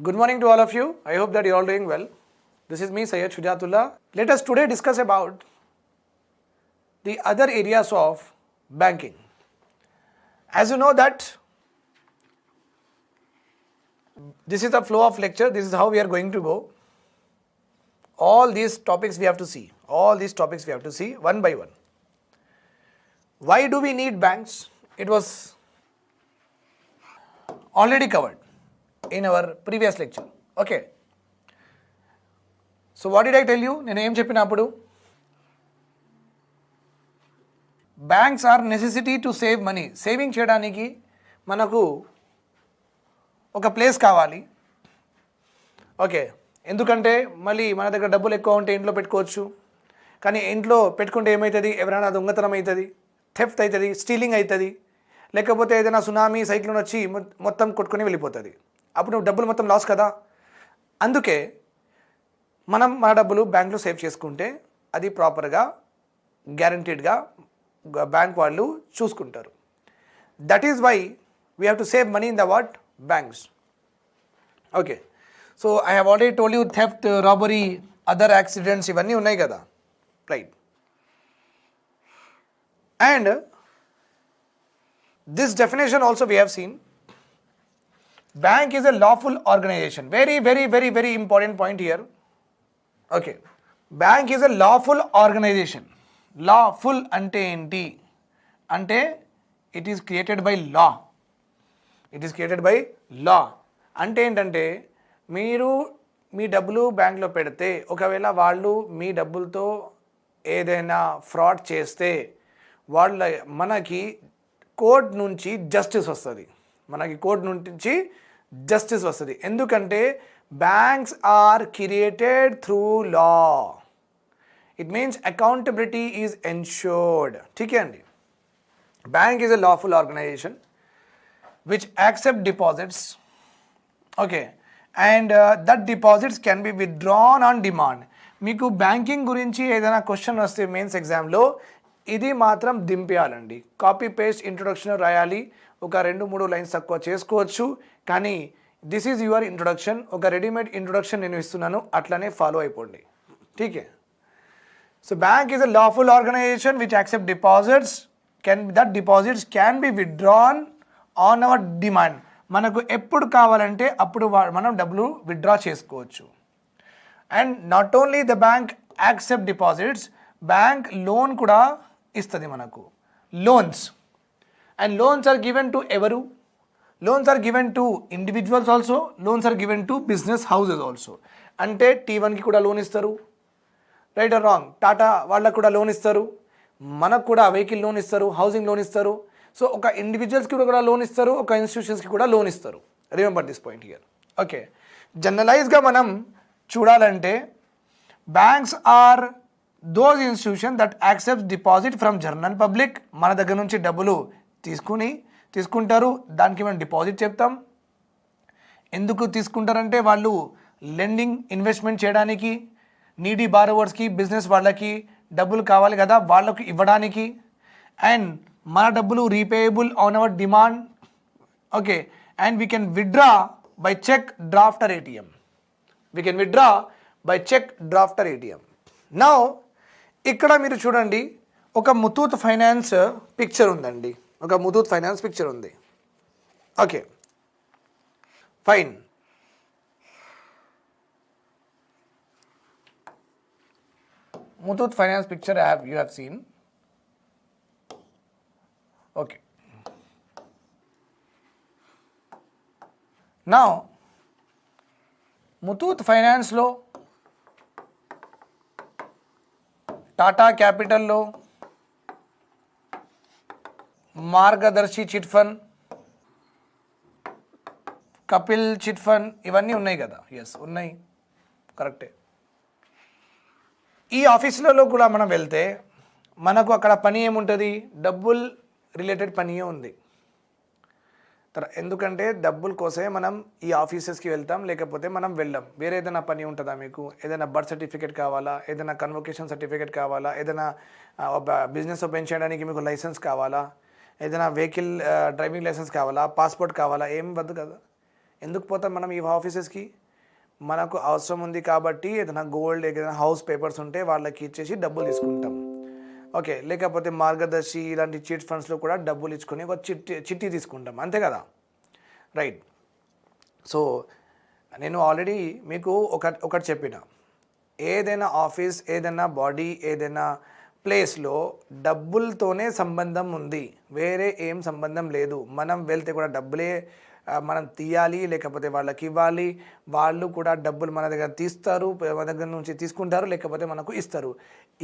Good morning to all of you. I hope that you are all doing well. This is me, Syed Shujatullah. Let us today discuss about the other areas of banking. As you know that this is the flow of lecture. This is how we are going to go. All these topics we have to see. One by one. Why do we need banks? It was already covered in our previous lecture. Okay. So what did I tell you? నేను ఏం చెప్పినప్పుడు banks are necessity to save money. Saving చేయడానికి మనకు ఒక place కావాలి. Okay, ఎందుకంటే మళ్ళీ మన దగ్గర డబ్బులు ఎక్కువ ఉంటే ఇంట్లో పెట్టుకోవచ్చు. కానీ ఇంట్లో పెట్టుకుంటే ఏమవుతుంది? ఎవరైనా దొంగతనం అవుతుంది, థెఫ్ట్ అవుతుంది, స్టీలింగ్ అవుతుంది, లేకపోతే ఏదైనా సునామీ సైక్లోన్ వచ్చి మొత్తం కొట్టుకొని వెళ్ళిపోతుంది. అప్పుడు డబ్బులు మొత్తం లాస్ కదా. అందుకే మనం మన డబ్బులు బ్యాంక్లో సేవ్ చేసుకుంటే అది ప్రాపర్గా గ్యారంటీడ్గా బ్యాంక్ వాళ్ళు చూసుకుంటారు. That is why we have to save money in the what banks. Okay, so I have already told you theft, robbery, other accidents ఇవన్నీ ఉన్నాయి కదా, right. And this definition also we have seen. Bank is a lawful organization. Very important point here. Okay. Bank is a lawful organization. Lawful ante enti? Ante it is created by law. It is created by law. Ante entante మీరు మీ డబ్బులు బ్యాంక్లో పెడితే ఒకవేళ వాళ్ళు మీ డబ్బులతో ఏదైనా fraud చేస్తే మనకి కోర్ట్ నుంచి జస్టిస్ వస్తుంది. ఎందుకంటే banks are created through law. It means accountability is ensured. ఠీకే అండి. Bank is a lawful organization which accept deposits. Okay, and that deposits can be withdrawn on demand. మీకు బ్యాంకింగ్ గురించి ఏదైనా క్వశ్చన్ వస్తే mains ఎగ్జామ్లో ఇది మాత్రం దింపేయాలండి. కాపీ పేస్ట్ ఇంట్రొడక్షన్ రాయాలి. ఒక 2-3 లైన్స్ తక్కువ చేసుకోవచ్చు, కానీ దిస్ ఈజ్ యువర్ ఇంట్రొడక్షన్. ఒక రెడీమేడ్ ఇంట్రొడక్షన్ నేను ఇస్తున్నాను, అట్లనే ఫాలో అయిపోండి. ఠీకే. So bank is a lawful organization which accept deposits. That deposits can be withdrawn on our demand. మనకు ఎప్పుడు కావాలంటే అప్పుడు మనం డబ్బులు విత్డ్రా చేసుకోవచ్చు. And not only the bank accept deposits, bank loan కూడా ఇస్తుంది మనకు. Loans. And loans are given to ఎవరు? Loans are given to individuals also. Loans are given to business houses also. అంటే T1కి కూడా లోన్ ఇస్తారు, రైట్ ఆర్ రాంగ్? టాటా వాళ్ళకు కూడా loan ఇస్తారు, మనకు కూడా వెహికల్ లోన్ ఇస్తారు, హౌసింగ్ లోన్ ఇస్తారు. సో ఒక ఇండివిజువల్స్కి కూడా లోన్ ఇస్తారు, ఒక ఇన్స్టిట్యూషన్స్కి కూడా లోన్ ఇస్తారు. Remember this point here. Okay, జనరలైజ్గా మనం చూడాలంటే banks are those institution that accepts deposit from general public. మన దగ్గర నుంచి డబ్బులు తీసుకుంటారు, దానికి మనం డిపాజిట్ చెప్తాం. ఎందుకు తీసుకుంటారంటే వాళ్ళు లెండింగ్, ఇన్వెస్ట్మెంట్ చేయడానికి, నీడీ బారోవర్స్కి, బిజినెస్ వాళ్ళకి డబ్బులు కావాలి కదా, వాళ్ళకు ఇవ్వడానికి. అండ్ మన డబ్బులు repayable on our demand. Okay, and we can withdraw by cheque, draft or ATM. Now ఇక్కడ మీరు చూడండి, ఒక ముతూట్ ఫైనాన్స్ పిక్చర్ ఉందండి. Okay, fine. Muthoot Finance picture you have seen. Okay. Now, Muthoot ఫైనాన్స్లో, టాటా క్యాపిటల్లో, Margadarsi chit fund, Kapil chit fund ఇవన్నీ ఉన్నాయి కదా. ఎస్, ఉన్నాయి, కరెక్టే. ఈ ఆఫీసులలో కూడా మనం వెళ్తే మనకు అక్కడ పని ఏముంటుంది? డబ్బుల్ రిలేటెడ్ పనియే ఉంది. ఎందుకంటే డబ్బుల కోసమే మనం ఈ ఆఫీసెస్కి వెళ్తాం, లేకపోతే మనం వెళ్ళాం. వేరే ఏదైనా పని ఉంటుందా మీకు? ఏదైనా బర్త్ సర్టిఫికేట్ కావాలా, ఏదైనా కన్వొకేషన్ సర్టిఫికేట్ కావాలా, ఏదైనా బిజినెస్ ఓపెన్ చేయడానికి మీకు లైసెన్స్ కావాలా, ఏదైనా వెహికల్ డ్రైవింగ్ లైసెన్స్ కావాలా, పాస్పోర్ట్ కావాలా? ఏం వద్దు కదా. ఎందుకు పోతాం మనం ఈ ఆఫీసెస్కి? మనకు అవసరం ఉంది కాబట్టి ఏదైనా గోల్డ్, ఏదైనా హౌస్ పేపర్స్ ఉంటే వాళ్ళకి ఇచ్చేసి డబ్బులు తీసుకుంటాం. ఓకే, లేకపోతే మార్గదర్శి ఇలాంటి చిట్ ఫండ్స్లో కూడా డబ్బులు ఇచ్చుకొని ఒక చిట్టి తీసుకుంటాం, అంతే కదా, రైట్. సో నేను ఆల్రెడీ మీకు ఒకటి చెప్పిన, ఏదైనా ఆఫీస్, ఏదైనా బాడీ, ఏదైనా ప్లేస్లో డబ్బులతోనే సంబంధం ఉంది, వేరే ఏం సంబంధం లేదు. మనం వెళ్తే కూడా డబ్బులే మనం తీయాలి, లేకపోతే వాళ్ళకి ఇవ్వాలి, వాళ్ళు కూడా డబ్బులు మన దగ్గర తీస్తారు, మన దగ్గర నుంచి తీసుకుంటారు, లేకపోతే మనకు ఇస్తారు.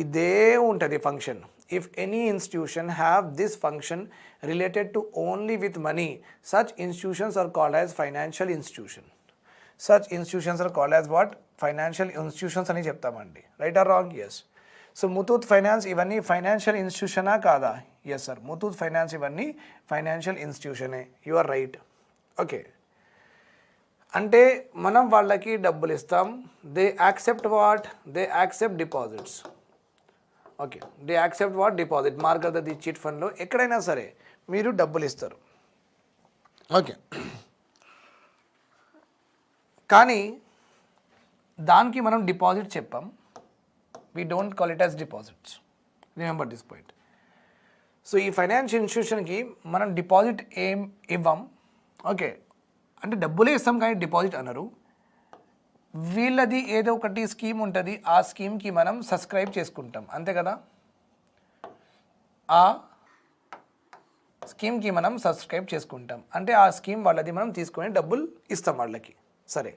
ఇదే ఉంటుంది function. If any institution have this function related to only with money, such institutions are called as financial institution. Such institutions are called as what? Financial institutions అని చెప్తామండి. Right or wrong? Yes. So Muthoot Finance ఇవన్నీ financial ఇన్స్టిట్యూషనా కాదా? Yes sir, Muthoot Finance ఇవన్నీ financial ఇన్స్టిట్యూషనే. You are right. Okay, అంటే మనం వాళ్ళకి డబ్బులు ఇస్తాం. They accept what? They accept deposits. Okay, they accept what? Deposit. Margadarsi chit ఫండ్లో ఎక్కడైనా సరే మీరు డబ్బులు ఇస్తారు. ఓకే, కానీ దానికి మనం డిపాజిట్ చెప్పాం. We don't call it as deposits. Remember this point. So ఈ ఫైనాన్షియల్ ఇన్స్టిట్యూషన్కి మనం డిపాజిట్ ఏం ఇవ్వం. ఓకే, అంటే డబ్బులే ఇస్తాం కానీ డిపాజిట్ అనరు. వీళ్ళది ఏదో ఒకటి స్కీమ్ ఉంటుంది, ఆ స్కీమ్కి మనం సబ్స్క్రైబ్ చేసుకుంటాం, అంతే కదా. ఆ స్కీమ్కి మనం సబ్స్క్రైబ్ చేసుకుంటాం అంటే ఆ స్కీమ్ వాళ్ళది, మనం తీసుకొని డబ్బులు ఇస్తాం వాళ్ళకి. సరే,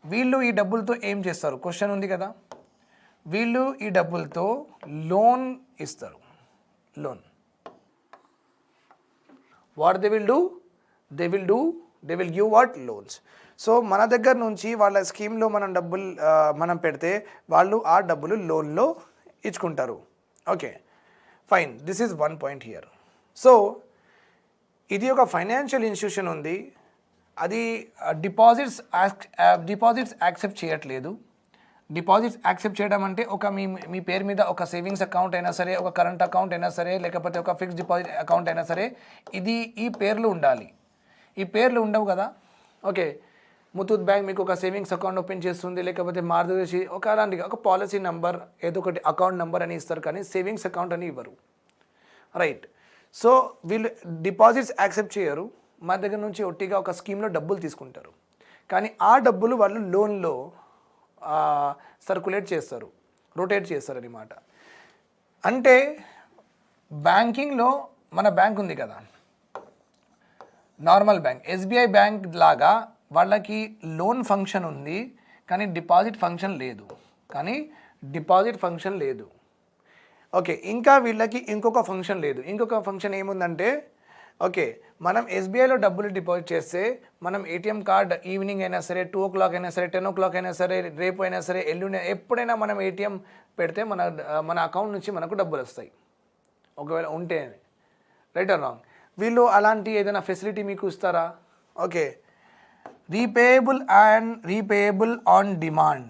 వీళ్ళు ఈ డబ్బులతో ఏం చేస్తారు? క్వశ్చన్ ఉంది కదా. వీళ్ళు ఈ డబ్బులతో లోన్ ఇస్తారు. Loan. What they will do? They will give what? Loans. So మన దగ్గర నుంచి వాళ్ళ స్కీమ్లో మనం పెడితే వాళ్ళు ఆ డబ్బులు లోన్లో ఇచ్చుకుంటారు. Okay, fine. This is one point here. So ఇది ఒక ఫైనాన్షియల్ ఇన్స్టిట్యూషన్ ఉంది, అది డిపాజిట్స్ యాక్సెప్ట్ చేయట్లేదు. డిపాజిట్స్ యాక్సెప్ట్ చేయడం అంటే ఒక మీ పేరు మీద ఒక సేవింగ్స్ అకౌంట్ అయినా సరే, ఒక కరెంట్ అకౌంట్ అయినా సరే, లేకపోతే ఒక ఫిక్స్డ్ డిపాజిట్ అకౌంట్ అయినా సరే, ఇది ఈ పేర్లు ఉండాలి. ఈ పేర్లు ఉండవు కదా. ఓకే, ముతూట్ బ్యాంక్ మీకు ఒక సేవింగ్స్ అకౌంట్ ఓపెన్ చేస్తుంది, లేకపోతే మార్గదర్శి అలాంటి ఒక పాలసీ నెంబర్, ఏదో ఒకటి అకౌంట్ నెంబర్ అని ఇస్తారు, కానీ సేవింగ్స్ అకౌంట్ అని ఇవ్వరు. రైట్. సో వీళ్ళు డిపాజిట్స్ యాక్సెప్ట్ చేయరు, మా దగ్గర నుంచి ఒట్టిగా ఒక స్కీమ్లో డబ్బులు తీసుకుంటారు, కానీ ఆ డబ్బులు వాళ్ళు లోన్లో సర్క్యులేట్ చేస్తారు, రొటేట్ చేస్తారు అన్నమాట. అంటే బ్యాంకింగ్లో మన బ్యాంక్ ఉంది కదా, నార్మల్ బ్యాంక్, ఎస్బీఐ బ్యాంక్ లాగా వాళ్ళకి లోన్ ఫంక్షన్ ఉంది, కానీ డిపాజిట్ ఫంక్షన్ లేదు. ఓకే, ఇంకా వీళ్ళకి ఇంకొక ఫంక్షన్ లేదు. ఇంకొక ఫంక్షన్ ఏముందంటే, ఓకే, మనం ఎస్బీఐలో డబ్బులు డిపాజిట్ చేస్తే మనం ఏటీఎం కార్డ్ ఈవినింగ్ అయినా సరే, 2 o'clock అయినా సరే, 10 o'clock అయినా సరే, రేపు అయినా సరే, ఎల్లుండి ఎప్పుడైనా మనం ఏటీఎం పెడితే మన అకౌంట్ నుంచి మనకు డబ్బులు వస్తాయి, ఒకవేళ ఉంటే. Right or wrong? వీళ్ళు అలాంటి ఏదైనా ఫెసిలిటీ మీకు ఇస్తారా? ఓకే, రీపేయబుల్ ఆన్ డిమాండ్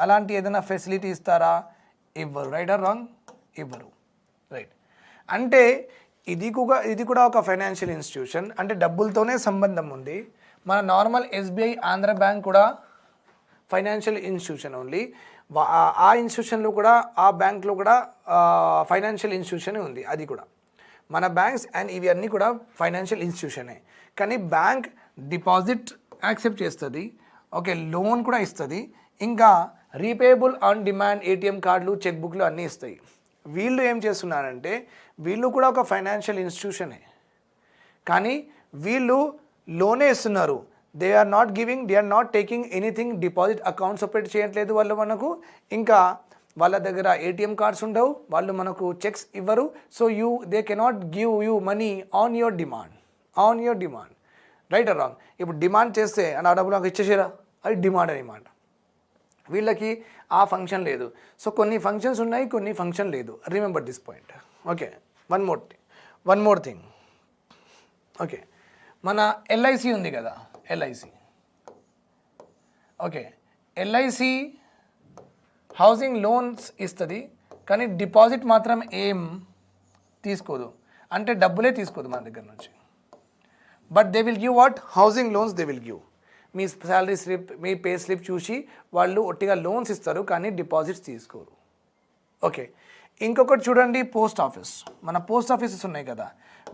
అలాంటి ఏదైనా ఫెసిలిటీ ఇస్తారా? ఇవ్వరు. Right or wrong? ఇవ్వరు. రైట్. అంటే ఇది కూడా ఒక ఫైనాన్షియల్ ఇన్స్టిట్యూషన్, అంటే డబ్బులతోనే సంబంధం ఉంది. మన నార్మల్ ఎస్బీఐ, ఆంధ్ర బ్యాంక్ కూడా ఫైనాన్షియల్ ఇన్స్టిట్యూషన్ ఓన్లీ. ఆ ఇన్స్టిట్యూషన్లో కూడా, ఆ బ్యాంక్లో కూడా ఫైనాన్షియల్ ఇన్స్టిట్యూషన్ ఉంది. అది కూడా మన బ్యాంక్స్ అండ్ ఇవి అన్నీ కూడా ఫైనాన్షియల్ ఇన్స్టిట్యూషనే. కానీ బ్యాంక్ డిపాజిట్ యాక్సెప్ట్ చేస్తుంది, ఓకే, లోన్ కూడా ఇస్తుంది, ఇంకా రీపేయబుల్ ఆన్ డిమాండ్ ఏటీఎం కార్డులు, చెక్ బుక్లు అన్నీ ఇస్తాయి. వీళ్ళు ఏం చేస్తున్నారంటే, వీళ్ళు కూడా ఒక ఫైనాన్షియల్ ఇన్స్టిట్యూషనే, కానీ వీళ్ళు లోనే ఇస్తున్నారు. They are not taking anything. Deposit accounts operate చేయట్లేదు వాళ్ళు మనకు, ఇంకా వాళ్ళ దగ్గర ఏటీఎం కార్డ్స్ ఉండవు, వాళ్ళు మనకు చెక్స్ ఇవ్వరు. So they cannot give you money on your demand. Right or wrong? ఇప్పుడు డిమాండ్ చేస్తే ఆ డబ్బులు నాకు ఇచ్చేసేరా, అది డిమాండ్ అనమాట. వీళ్ళకి ఆ ఫంక్షన్ లేదు. సో కొన్ని ఫంక్షన్స్ ఉన్నాయి, కొన్ని ఫంక్షన్ లేదు. Remember this point. Okay, one more thing. Okay, మన ఎల్ఐసి ఉంది కదా, ఎల్ఐసి హౌసింగ్ లోన్స్ ఇస్తుంది, కానీ డిపాజిట్ మాత్రం ఏం తీసుకోదు, అంటే డబ్బులే తీసుకోదు మన దగ్గర నుంచి. But they will give what, housing loans they will give. Me salary slip, me pay slip చూసి వాళ్ళు ఒట్టిగా లోన్స్ ఇస్తారు కానీ డిపాజిట్స్ తీసుకోరు. ఓకే, ఇంకొకటి చూడండి, పోస్ట్ ఆఫీస్. మన పోస్ట్ ఆఫీసెస్ ఉన్నాయి కదా,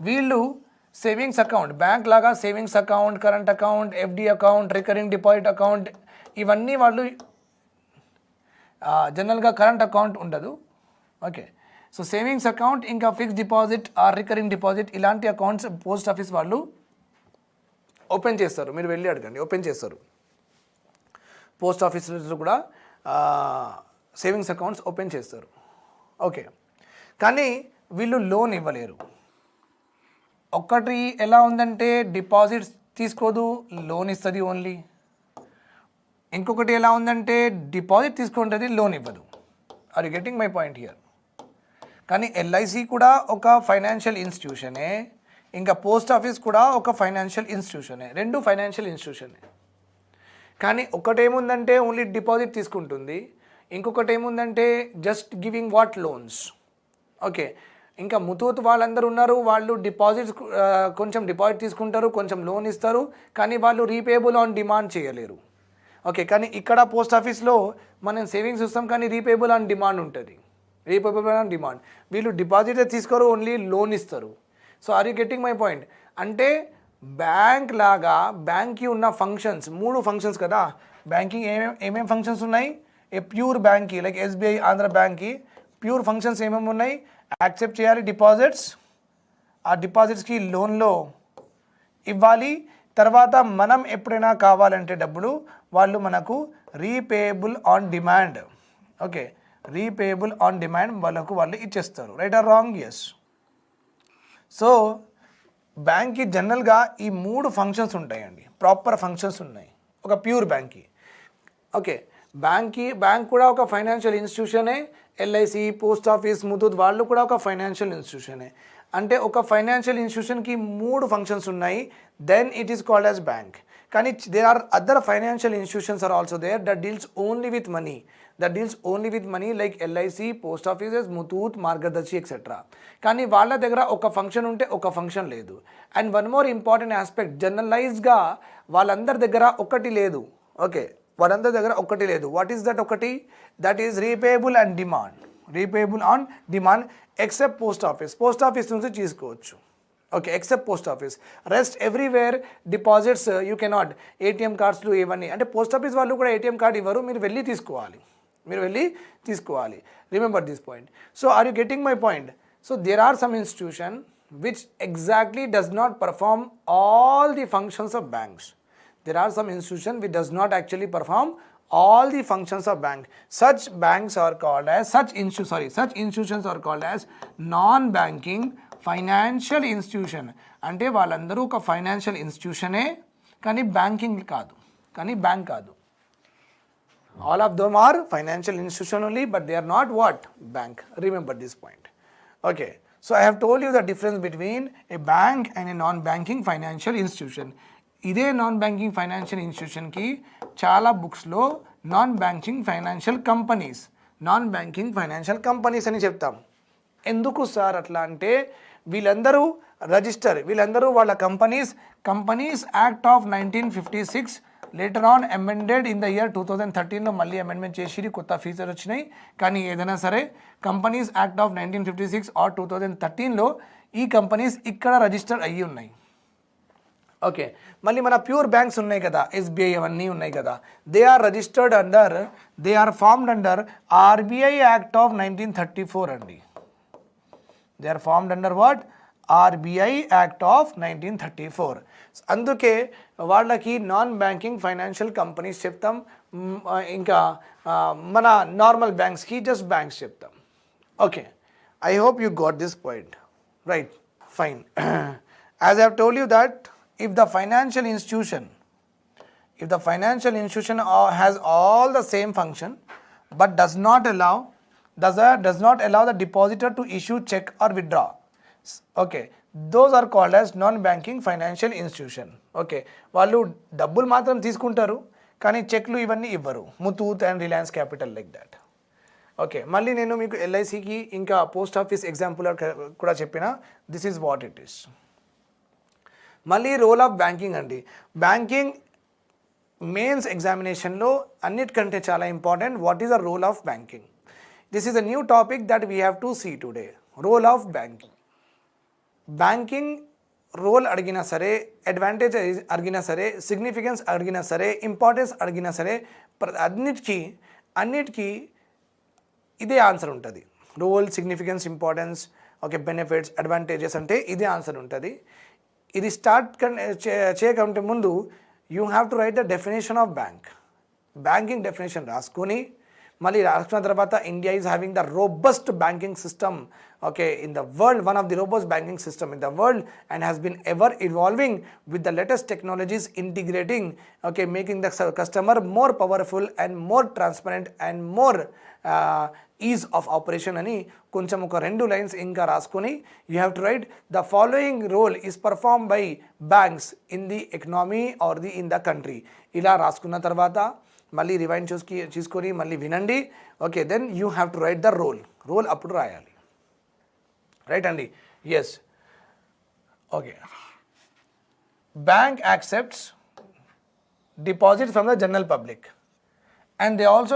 వీళ్ళు సేవింగ్స్ అకౌంట్, బ్యాంక్ లాగా savings account, current account, FD account, recurring deposit account, ఇవన్నీ వాళ్ళు జనరల్గా కరెంట్ అకౌంట్ ఉండదు. ఓకే, సో సేవింగ్స్ అకౌంట్ ఇంకా fixed deposit are recurring deposit ఇలాంటి అకౌంట్స్ పోస్ట్ ఆఫీస్ వాళ్ళు ఓపెన్ చేస్తారు. మీరు వెళ్ళి అడగండి, ఓపెన్ చేస్తారు. పోస్ట్ ఆఫీసెస్ కూడా సేవింగ్స్ అకౌంట్స్ ఓపెన్ చేస్తారు. ఓకే, కానీ వీళ్ళు లోన్ ఇవ్వలేరు. ఒక్కటి ఎలా ఉందంటే డిపాజిట్స్ తీసుకోదు, లోన్ ఇస్తుంది ఓన్లీ. ఇంకొకటి ఎలా ఉందంటే డిపాజిట్ తీసుకుంటుంది, లోన్ ఇవ్వదు. Are you getting my point here? కానీ ఎల్ఐసి కూడా ఒక ఫైనాన్షియల్ ఇన్స్టిట్యూషనే, ఇంకా పోస్ట్ ఆఫీస్ కూడా ఒక ఫైనాన్షియల్ ఇన్స్టిట్యూషనే, రెండు ఫైనాన్షియల్ ఇన్స్టిట్యూషనే. కానీ ఒకటేముందంటే ఓన్లీ డిపాజిట్ తీసుకుంటుంది, ఇంకొకటి ఏముందంటే just giving what, loans. Okay, ఇంకా ముతూట్ వాళ్ళందరూ ఉన్నారు, వాళ్ళు డిపాజిట్స్ కొంచెం డిపాజిట్ తీసుకుంటారు, కొంచెం లోన్ ఇస్తారు, కానీ వాళ్ళు రీపేబుల్ ఆన్ డిమాండ్ చేయలేరు. ఓకే, కానీ ఇక్కడ పోస్ట్ ఆఫీస్లో మనం సేవింగ్స్ ఇస్తాం కానీ రీపేబుల్ ఆన్ డిమాండ్ ఉంటుంది, రీపేబుల్ ఆన్ డిమాండ్. వీళ్ళు డిపాజిట్ తీసుకోరు, ఓన్లీ లోన్ ఇస్తారు. So are you getting my point? అంటే బ్యాంక్ లాగా బ్యాంక్కి ఉన్న ఫంక్షన్స్, మూడు ఫంక్షన్స్ కదా, బ్యాంకింగ్ ఏమేమి ఫంక్షన్స్ ఉన్నాయి? ఏ ప్యూర్ బ్యాంక్కి లైక్ ఎస్బీఐ, ఆంధ్ర బ్యాంక్కి ప్యూర్ ఫంక్షన్స్ ఏమేమి ఉన్నాయి? యాక్సెప్ట్ చేయాలి డిపాజిట్స్, ఆ డిపాజిట్స్కి లోన్లో ఇవ్వాలి, తర్వాత మనం ఎప్పుడైనా కావాలంటే డబ్బులు వాళ్ళు మనకు repayable on demand. Okay, repayable on demand వాళ్ళకు వాళ్ళు ఇచ్చేస్తారు. Right or wrong? Yes. So బ్యాంక్కి జనరల్గా ఈ మూడు ఫంక్షన్స్ ఉంటాయండి, ప్రాపర్ ఫంక్షన్స్ ఉన్నాయి ఒక ప్యూర్ బ్యాంక్కి. ఓకే, బ్యాంక్ కూడా ఒక ఫైనాన్షియల్ ఇన్స్టిట్యూషనే, ఎల్ఐసి, పోస్ట్ ఆఫీస్, ముతూట్ వాళ్ళు కూడా ఒక ఫైనాన్షియల్ ఇన్స్టిట్యూషనే. అంటే ఒక ఫైనాన్షియల్ ఇన్స్టిట్యూషన్కి మూడు ఫంక్షన్స్ ఉన్నాయి, then it is called as bank. కానీ there are other financial institutions are also there that deals only with money, like LIC, post offices, Muthoot, Margadarsi etcetera. కానీ వాళ్ళ దగ్గర ఒక ఫంక్షన్ ఉంటే ఒక ఫంక్షన్ లేదు. And one more important aspect, జనరలైజ్గా వాళ్ళందరి దగ్గర ఒకటి లేదు. ఓకే, వాళ్ళందరి దగ్గర ఒకటి లేదు. వాట్ ఈస్ దట్ ఒకటి? That is repayable and demand, repayable on demand, except post office. Post office నుంచి తీసుకోవచ్చు. Okay, except post office. Rest everywhere deposits you cannot. ATM కార్డ్స్లు ఇవన్నీ, అంటే పోస్ట్ ఆఫీస్ వాళ్ళు కూడా ఏటీఎం కార్డ్ ఇవ్వరు, మీరు వెళ్ళి తీసుకోవాలి. Remember this point. So are you getting my point? So there are some institution which exactly does not perform all the functions of banks. There are some institution which does not actually perform all the functions of bank. Such institutions are called as non-banking financial institution. అంటే వాళ్ళందరూ ఒక financial ఇన్స్టిట్యూషనే కానీ banking కాదు, కానీ bank కాదు. All of them are financial institution only, but they are not what? Bank. Remember this point. Okay. So I have told you the difference between a bank and a non-banking financial institution. ఇదే non banking financial ఇన్స్టిట్యూషన్కి చాలా బుక్స్లో non banking financial companies అని చెప్తాం. ఎందుకు sir అట్లా అంటే వీళ్ళందరూ వాళ్ళ companies act of 1956 later on amended in the year 2013లో మళ్ళీ అమెండ్మెంట్ చేసి కొత్త ఫీచర్ వచ్చినాయి. కానీ ఏదైనా సరే కంపెనీస్ యాక్ట్ ఆఫ్ 1956 ఆర్ 2013లో ఈ కంపెనీస్ ఇక్కడ రిజిస్టర్ అయ్యి ఉన్నాయి. ఓకే, మళ్ళీ మన ప్యూర్ బ్యాంక్స్ ఉన్నాయి కదా, ఎస్బీఐ అవన్నీ ఉన్నాయి కదా, they are formed under RBI act of 1934 అండి. They are formed under what? RBI act of 1934. అందుకే వాళ్ళకి నాన్ బ్యాంకింగ్ ఫైనాన్షియల్ కంపెనీస్ చెప్తాం, ఇంకా మన నార్మల్ బ్యాంక్స్కి జస్ట్ బ్యాంక్స్ చెప్తాం. Okay, I hope you got this point. Right, fine. As I have told you that if the financial institution has all the same function but does not allow the depositor to issue check or withdraw, okay, those are called as non-banking financial institution. Okay, వాళ్ళు డబ్బులు మాత్రం తీసుకుంటారు కానీ చెక్లు ఇవన్నీ ఇవ్వరు, Muthoot and Reliance capital like that. Okay, మళ్ళీ నేను మీకు ఎల్ఐసికి ఇంకా పోస్ట్ ఆఫీస్ ఎగ్జాంపుల్ కూడా చెప్పిన. This is what it is. మళ్ళీ రోల్ ఆఫ్ బ్యాంకింగ్ అండి. బ్యాంకింగ్ మెయిన్స్ ఎగ్జామినేషన్లో అన్నిటికంటే చాలా important. What is the role of banking? This is a new topic that we have to see today. Role of banking. Banking role అడిగినా సరే, advantage అడిగినా సరే, significance అడిగినా సరే, ఇంపార్టెన్స్ అడిగినా సరే, అన్నిటికీ ఇదే ఆన్సర్ ఉంటుంది. Role, significance, importance, okay, benefits, advantages అంటే ఇదే ఆన్సర్ ఉంటుంది. ఇది స్టార్ట్ చేయకంటే ముందు you have to write the definition of bank. Banking definition రాసుకొని మళ్ళీ రాసుకున్న తర్వాత India is having the robust banking system, okay, in the world, one of the robust banking system in the world, and has been ever evolving with the latest technologies integrating, okay, making the customer more powerful and more transparent and more ease of operation ani koncham oka rendu lines inka raskoni you have to write the following role is performed by banks in the economy or in the country. ila raskunna tarvata malli rewind cheskoni malli vinandi, okay, then you have to write the role appudu rayali, right andy? Yes, okay. Bank accepts deposit from the general public, and they also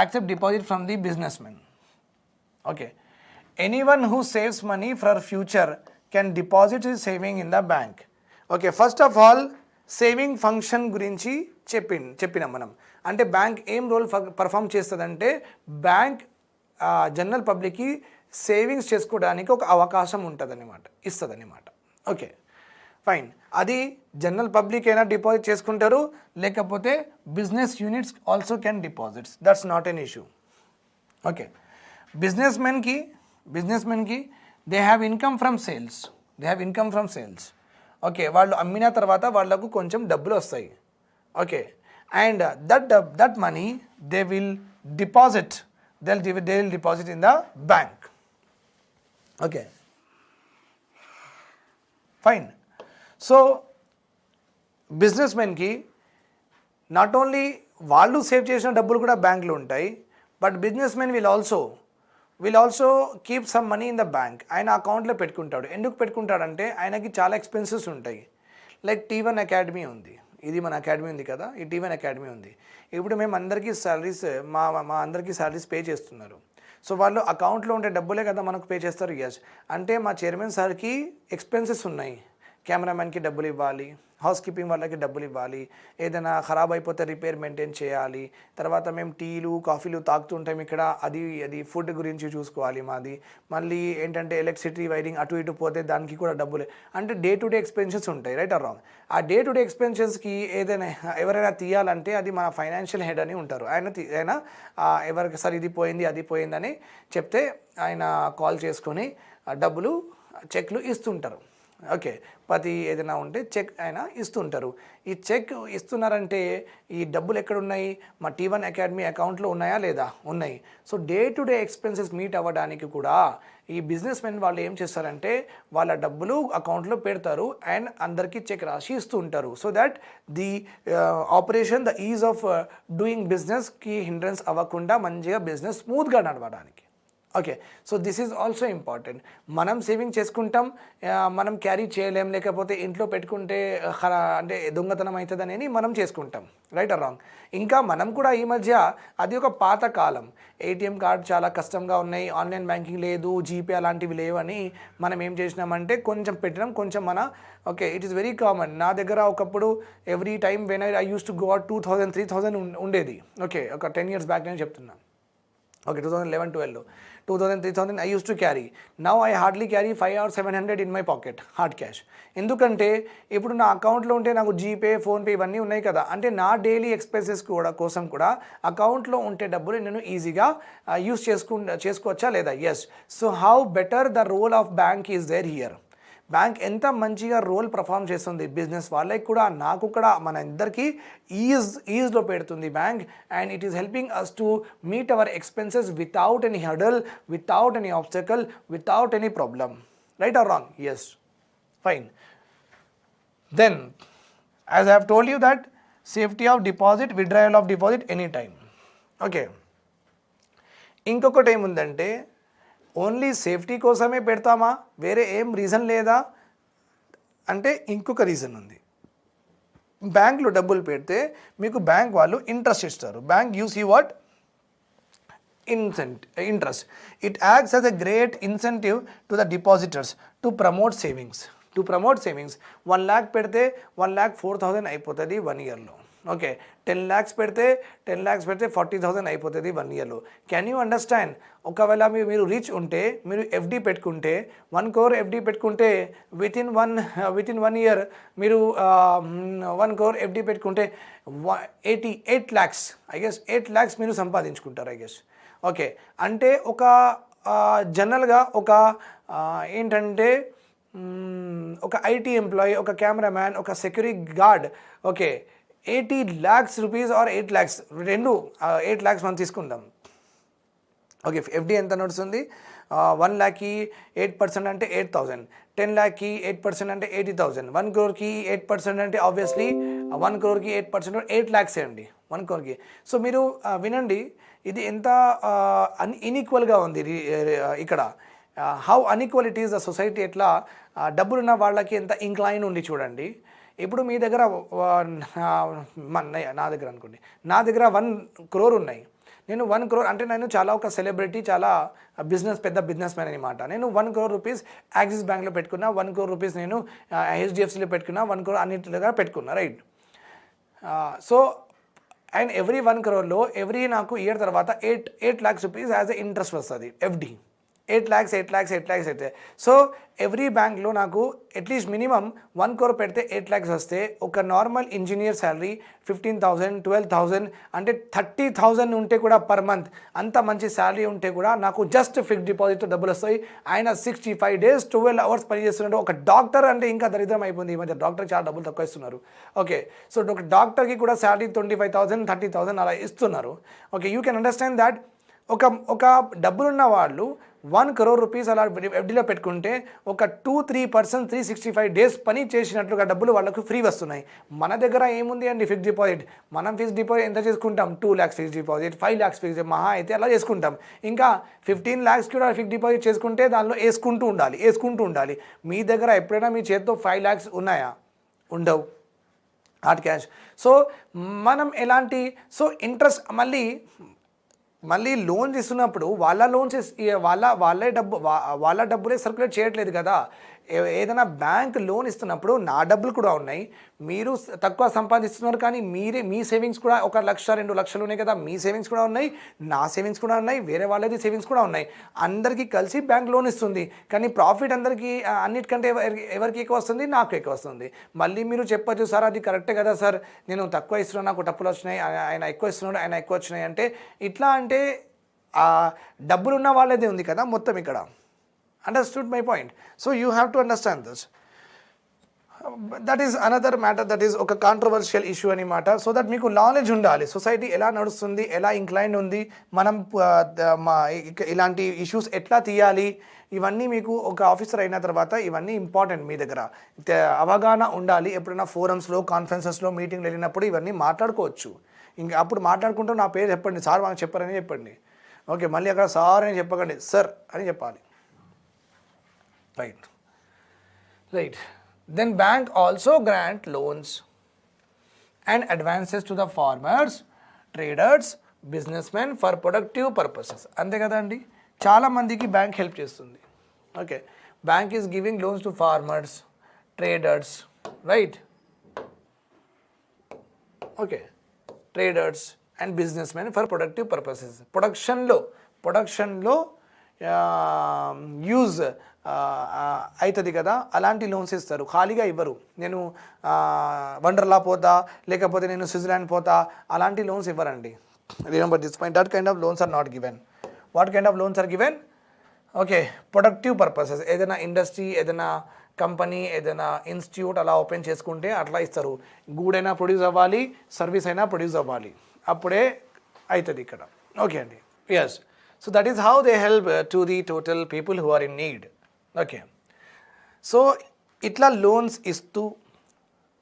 accept deposit from the businessmen. Okay, anyone who saves money for future can deposit his saving in the bank. Okay, first of all saving function గురించి చెప్పినాం మనం. అంటే bank ఏం role perform చేస్తుందంటే bank general పబ్లిక్కి savings చేసుకోవడానికి ఒక అవకాశం ఇస్తుందన్నమాట. Okay, fine. అది జనరల్ పబ్లిక్ అయినా డిపాజిట్ చేసుకుంటారు, లేకపోతే business units also can deposits. That's not an issue. Okay, business మెన్కి they have income from sales. Okay, వాళ్ళు అమ్మిన తర్వాత వాళ్ళకు కొంచెం డబ్బులు వస్తాయి. Okay, and that money they will deposit in the bank. Okay, fine. So business మెన్కి not only వాళ్ళు save చేసిన డబ్బులు కూడా బ్యాంక్లో ఉంటాయి, but business men will also keep some money in the bank. ఆయన అకౌంట్లో పెట్టుకుంటాడు. ఎందుకు పెట్టుకుంటాడంటే ఆయనకి చాలా ఎక్స్పెన్సెస్ ఉంటాయి. లైక్ T1 అకాడమీ ఉంది, ఇది మన అకాడమీ ఉంది కదా, ఈ T1 అకాడమీ ఉంది. ఇప్పుడు మేము అందరికీ శాలరీస్ మా అందరికీ శాలరీస్ పే చేస్తున్నారు. సో వాళ్ళు అకౌంట్లో ఉండే డబ్బులే కదా మనకు పే చేస్తారు. ఎస్, అంటే మా చైర్మన్ సార్కి ఎక్స్పెన్సెస్ ఉన్నాయి. కెమెరామెన్కి డబ్బులు ఇవ్వాలి, హౌస్ కీపింగ్ వాళ్ళకి డబ్బులు ఇవ్వాలి, ఏదైనా ఖరాబ్ అయిపోతే రిపేర్ మెయింటైన్ చేయాలి, తర్వాత మేము టీలు కాఫీలు తాగుతుంటాం ఇక్కడ, అది ఫుడ్ గురించి చూసుకోవాలి మాది. మళ్ళీ ఏంటంటే ఎలక్ట్రిసిటీ వైరింగ్ అటు ఇటు పోతే దానికి కూడా డబ్బులే. అంటే డే టు డే ఎక్స్పెన్సెస్ ఉంటాయి, రైట్ ఆర్ రాంగ్. ఆ డే టు డే ఎక్స్పెన్సెస్కి ఎవరైనా తీయాలంటే అది మన ఫైనాన్షియల్ హెడ్ అని ఉంటారు. ఆయన ఎవరికి సార్ ఇది పోయింది అది పోయిందని చెప్తే ఆయన కాల్ చేసుకొని డబ్బులు చెక్లు ఇస్తుంటారు. ఓకే, ప్రతి ఏదైనా ఉంటే చెక్ ఆయన ఇస్తుంటారు. ఈ చెక్ ఇస్తున్నారంటే ఈ డబ్బులు ఎక్కడున్నాయి? మా T1 అకాడమీ అకౌంట్లో ఉన్నాయా లేదా? ఉన్నాయి. So day to day expenses meet అవ్వడానికి కూడా ఈ బిజినెస్ మెన్ వాళ్ళు ఏం చేస్తారంటే వాళ్ళ డబ్బులు అకౌంట్లో పెడతారు అండ్ అందరికీ చెక్ రాసి ఇస్తూ ఉంటారు. So that the operation, the is of doing బిజినెస్కి హిండ్రెన్స్ అవ్వకుండా మంచిగా బిజినెస్ స్మూత్గా నడవడానికి. Okay, so this is also important. మనం సేవింగ్ చేసుకుంటాం, మనం క్యారీ చేయలేం, లేకపోతే ఇంట్లో పెట్టుకుంటే అంటే దొంగతనం అవుతుందని మనం చేసుకుంటాం, రైట్ ఆర్ రాంగ్. ఇంకా మనం కూడా ఈ మధ్య అది ఒక పాత కాలం, ATM కార్డ్ చాలా కష్టంగా ఉన్నాయి, ఆన్లైన్ బ్యాంకింగ్ లేదు, జీపే అలాంటివి లేవని మనం ఏం చేసినామంటే కొంచెం పెట్టినాం, కొంచెం okay, it is very common. నా దగ్గర ఒకప్పుడు every time when I use to go out 2000, 3000 ఉండేది. ఓకే, ఒక 10 years బ్యాక్ నేను చెప్తున్నాను. Okay, 2011-12, 2000, 3000 I used to carry. Now I hardly carry 500 or 700 in my pocket, hard cash. ఎందుకంటే ఇప్పుడు నా అకౌంట్లో ఉంటే నాకు జీపే, ఫోన్పే ఇవన్నీ ఉన్నాయి కదా, అంటే నా డైలీ ఎక్స్పెన్సెస్ కోసం కూడా అకౌంట్లో ఉంటే డబ్బులు నేను ఈజీగా యూస్ చేసుకోవచ్చా లేదా? Yes. So how better the role of bank is there here. Bank ఎంత మంచిగా రోల్ పర్ఫామ్ చేస్తుంది బిజినెస్ వాళ్ళకి కూడా, నాకు కూడా, మన ఇద్దరికి ఈజ్లో పెడుతుంది bank. And it is helping us to meet our expenses without any hurdle, without any obstacle, without any problem, right or wrong? Yes, fine. Then as I have told you that safety of deposit, withdrawal of deposit any time. Okay, ఇంకొకటి ఏముందంటే only safety కోసమే పెడతామా, వేరే ఏం reason లేదా అంటే ఇంకొక reason ఉంది. బ్యాంక్లో డబ్బులు పెడితే మీకు బ్యాంక్ వాళ్ళు ఇంట్రెస్ట్ ఇస్తారు. Bank use you what interest. It acts as a great incentive to the depositors to promote savings. 1 lakh పెడితే 1,04,000 అయిపోతుంది 1 yearలో. ఓకే, 10 lakhs పెడితే 40,000 అయిపోతుంది 1 yearలో. Can you understand? ఒకవేళ మీరు రీచ్ ఉంటే మీరు ఎఫ్డి పెట్టుకుంటే 1 crore ఎఫ్డి పెట్టుకుంటే విత్ ఇన్ 1 year మీరు 1 crore ఎఫ్డి పెట్టుకుంటే 8 lakhs ఐ గెస్ 8 lakhs మీరు సంపాదించుకుంటారు ఐ గెస్. ఓకే, అంటే ఒక జనరల్గా ఒక ఏంటంటే ఒక ఐటీ ఎంప్లాయీ, ఒక కెమెరామ్యాన్, ఒక security guard, okay 80 lakhs rupees or 8 lakhs 8 lakhs మనం తీసుకుందాం. ఓకే, ఎఫ్డి ఎంత నడుస్తుంది? 1 lakhకి 8% అంటే 8,000, 10 lakhకి 8% అంటే 80,000, 1 crore-కి 8% అంటే ఆబ్వియస్లీ 1 crore-కి 8% 8 lakhs అండి 1 crore-కి. సో మీరు వినండి, ఇది ఎంత ఇన్ఈక్వల్గా ఉంది ఇక్కడ. How unequal it is the society. ఎట్లా డబ్బులున్న వాళ్ళకి ఎంత ఇంక్లైన్ ఉంది చూడండి. ఇప్పుడు మీ దగ్గర నా దగ్గర అనుకోండి, నా దగ్గర 1 crore ఉన్నాయి. నేను 1 crore అంటే నేను చాలా ఒక సెలబ్రిటీ, చాలా పెద్ద బిజినెస్ మ్యాన్ అనమాట. నేను 1 crore rupees యాక్సిస్ బ్యాంక్లో పెట్టుకున్నా, 1 crore rupees నేను హెచ్డిఎఫ్సిలో పెట్టుకున్నా, 1 crore అన్నింటిగా పెట్టుకున్నా, right? So and every 1 crore every నాకు ఇయర్ తర్వాత 8 lakhs rupees as a interest వస్తుంది ఎఫ్డి. 8 lakhs అయితే సో ఎవ్రీ బ్యాంక్లో నాకు అట్లీస్ట్ మినిమం 1 crore పెడితే 8 lakhs వస్తే ఒక నార్మల్ ఇంజనీర్ శాలరీ 15,000 12,000 అంటే 30,000 ఉంటే కూడా పర్ మంత్, అంత మంచి శాలరీ ఉంటే కూడా నాకు జస్ట్ ఫిక్స్డ్ డిపాజిట్తో డబ్బులు వస్తాయి. ఆయన 65 days 12 hours పని చేస్తున్నాడు. ఒక డాక్టర్ అంటే ఇంకా దరిద్రం అయిపోయింది ఈ మధ్య, డాక్టర్కి చాలా డబ్బులు తక్కువ ఇస్తున్నారు. ఓకే, సో ఒక డాక్టర్కి కూడా శాలరీ 25,000 30,000 అలా ఇస్తున్నారు. Okay, you can understand that. ఒక డబ్బులున్న వాళ్ళు 1 crore rupees అలా ఎఫ్డీలో పెట్టుకుంటే ఒక 2-3% 365 days పని చేసినట్లుగా డబ్బులు వాళ్ళకు ఫ్రీ వస్తున్నాయి. మన దగ్గర ఏముంది అండి ఫిక్స్డ్ డిపాజిట్. మనం ఫిక్స్డ్ డిపాజిట్ ఎంత చేసుకుంటాం? 2 lakhs fixed deposit, 5 lakhs fixed, మహా అయితే అలా చేసుకుంటాం. ఇంకా 15 lakhs కూడా ఫిక్స్డ్ డిపాజిట్ చేసుకుంటే దానిలో వేసుకుంటూ ఉండాలి. మీ దగ్గర ఎప్పుడైనా మీ చేతితో 5 lakhs ఉన్నాయా? ఉండవు, హార్డ్ క్యాష్. సో మనం ఎలాంటి ఇంట్రెస్ట్ మళ్ళీ లోన్స్ ఇస్తున్నప్పుడు వాళ్ళ డబ్బులే సర్క్యులేట్ చేయట్లేదు కదా. ఏదైనా బ్యాంక్ లోన్ ఇస్తున్నప్పుడు నా డబ్బులు కూడా ఉన్నాయి, మీరు తక్కువ సంపాదిస్తున్నారు కానీ మీ సేవింగ్స్ కూడా 1 లక్ష 2 లక్షలు ఉన్నాయి కదా, మీ సేవింగ్స్ కూడా ఉన్నాయి, నా సేవింగ్స్ కూడా ఉన్నాయి, వేరే వాళ్ళది సేవింగ్స్ కూడా ఉన్నాయి. అందరికీ కలిసి బ్యాంక్ లోన్ ఇస్తుంది. కానీ ప్రాఫిట్ అందరికీ అన్నిటికంటే ఎవరికి ఎక్కువ వస్తుంది? నాకు ఎక్కువ వస్తుంది. మళ్ళీ మీరు చెప్పచ్చు, సార్ అది కరెక్టే కదా సార్, నేను తక్కువ ఇస్తున్నాను, నాకు డబ్బులు వచ్చినాయి, ఆయన ఎక్కువ ఇస్తున్నాడు, ఆయన ఎక్కువ వచ్చినాయి అంటే ఇట్లా అంటే డబ్బులున్న వాళ్ళదే ఉంది కదా మొత్తం ఇక్కడ. Understood my point? So you have to understand this. That is another matter, that is ఒక కాంట్రవర్షియల్ ఇష్యూ అనమాట. సో దట్ మీకు నాలెడ్జ్ ఉండాలి, సొసైటీ ఎలా నడుస్తుంది, ఎలా ఇంక్లైన్ ఉంది, మనం ఇలాంటి ఇష్యూస్ ఎట్లా తీయాలి, ఇవన్నీ మీకు ఒక ఆఫీసర్ అయిన తర్వాత ఇవన్నీ ఇంపార్టెంట్. మీ దగ్గర అవగాహన ఉండాలి. ఎప్పుడైనా ఫోరమ్స్లో, కాన్ఫరెన్సెస్లో, మీటింగ్లు వెళ్ళినప్పుడు ఇవన్నీ మాట్లాడుకోవచ్చు. ఇంకా అప్పుడు మాట్లాడుకుంటూ నా పేరు చెప్పండి, సార్ మనకు చెప్పారని చెప్పండి. ఓకే, మళ్ళీ అక్కడ సార్ అని చెప్పకండి, సార్ అని చెప్పాలి. Right. Then bank also grant loans and advances to the farmers, traders, businessmen for productive purposes. అంతే కదా అండి, చాలా మందికి బ్యాంక్ హెల్ప్ చేస్తుంది. Okay, bank is giving loans to farmers, traders, right? Okay, traders and businessmen for productive purposes. ప్రొడక్షన్లో use అవుతుంది కదా, అలాంటి లోన్స్ ఇస్తారు, ఖాళీగా ఇవ్వరు. నేను వండర్లా పోతా, లేకపోతే నేను స్విట్జర్లాండ్ పోతా, అలాంటి లోన్స్ ఇవ్వరండి. Remember this point. That kind of loans are not given. What kind of loans are given? Okay, productive purposes. ఏదైనా ఇండస్ట్రీ, ఏదైనా కంపెనీ, ఏదైనా ఇన్స్టిట్యూట్ అలా ఓపెన్ చేసుకుంటే అట్లా ఇస్తారు. గూడ్ అయినా ప్రొడ్యూస్ అవ్వాలి, సర్వీస్ అయినా ప్రొడ్యూస్ అవ్వాలి, అప్పుడే అవుతుంది ఇక్కడ. ఓకే అండి, yes. So that is how they help to the total people who are in need. Okay, so ఇట్లా లోన్స్ ఇస్తూ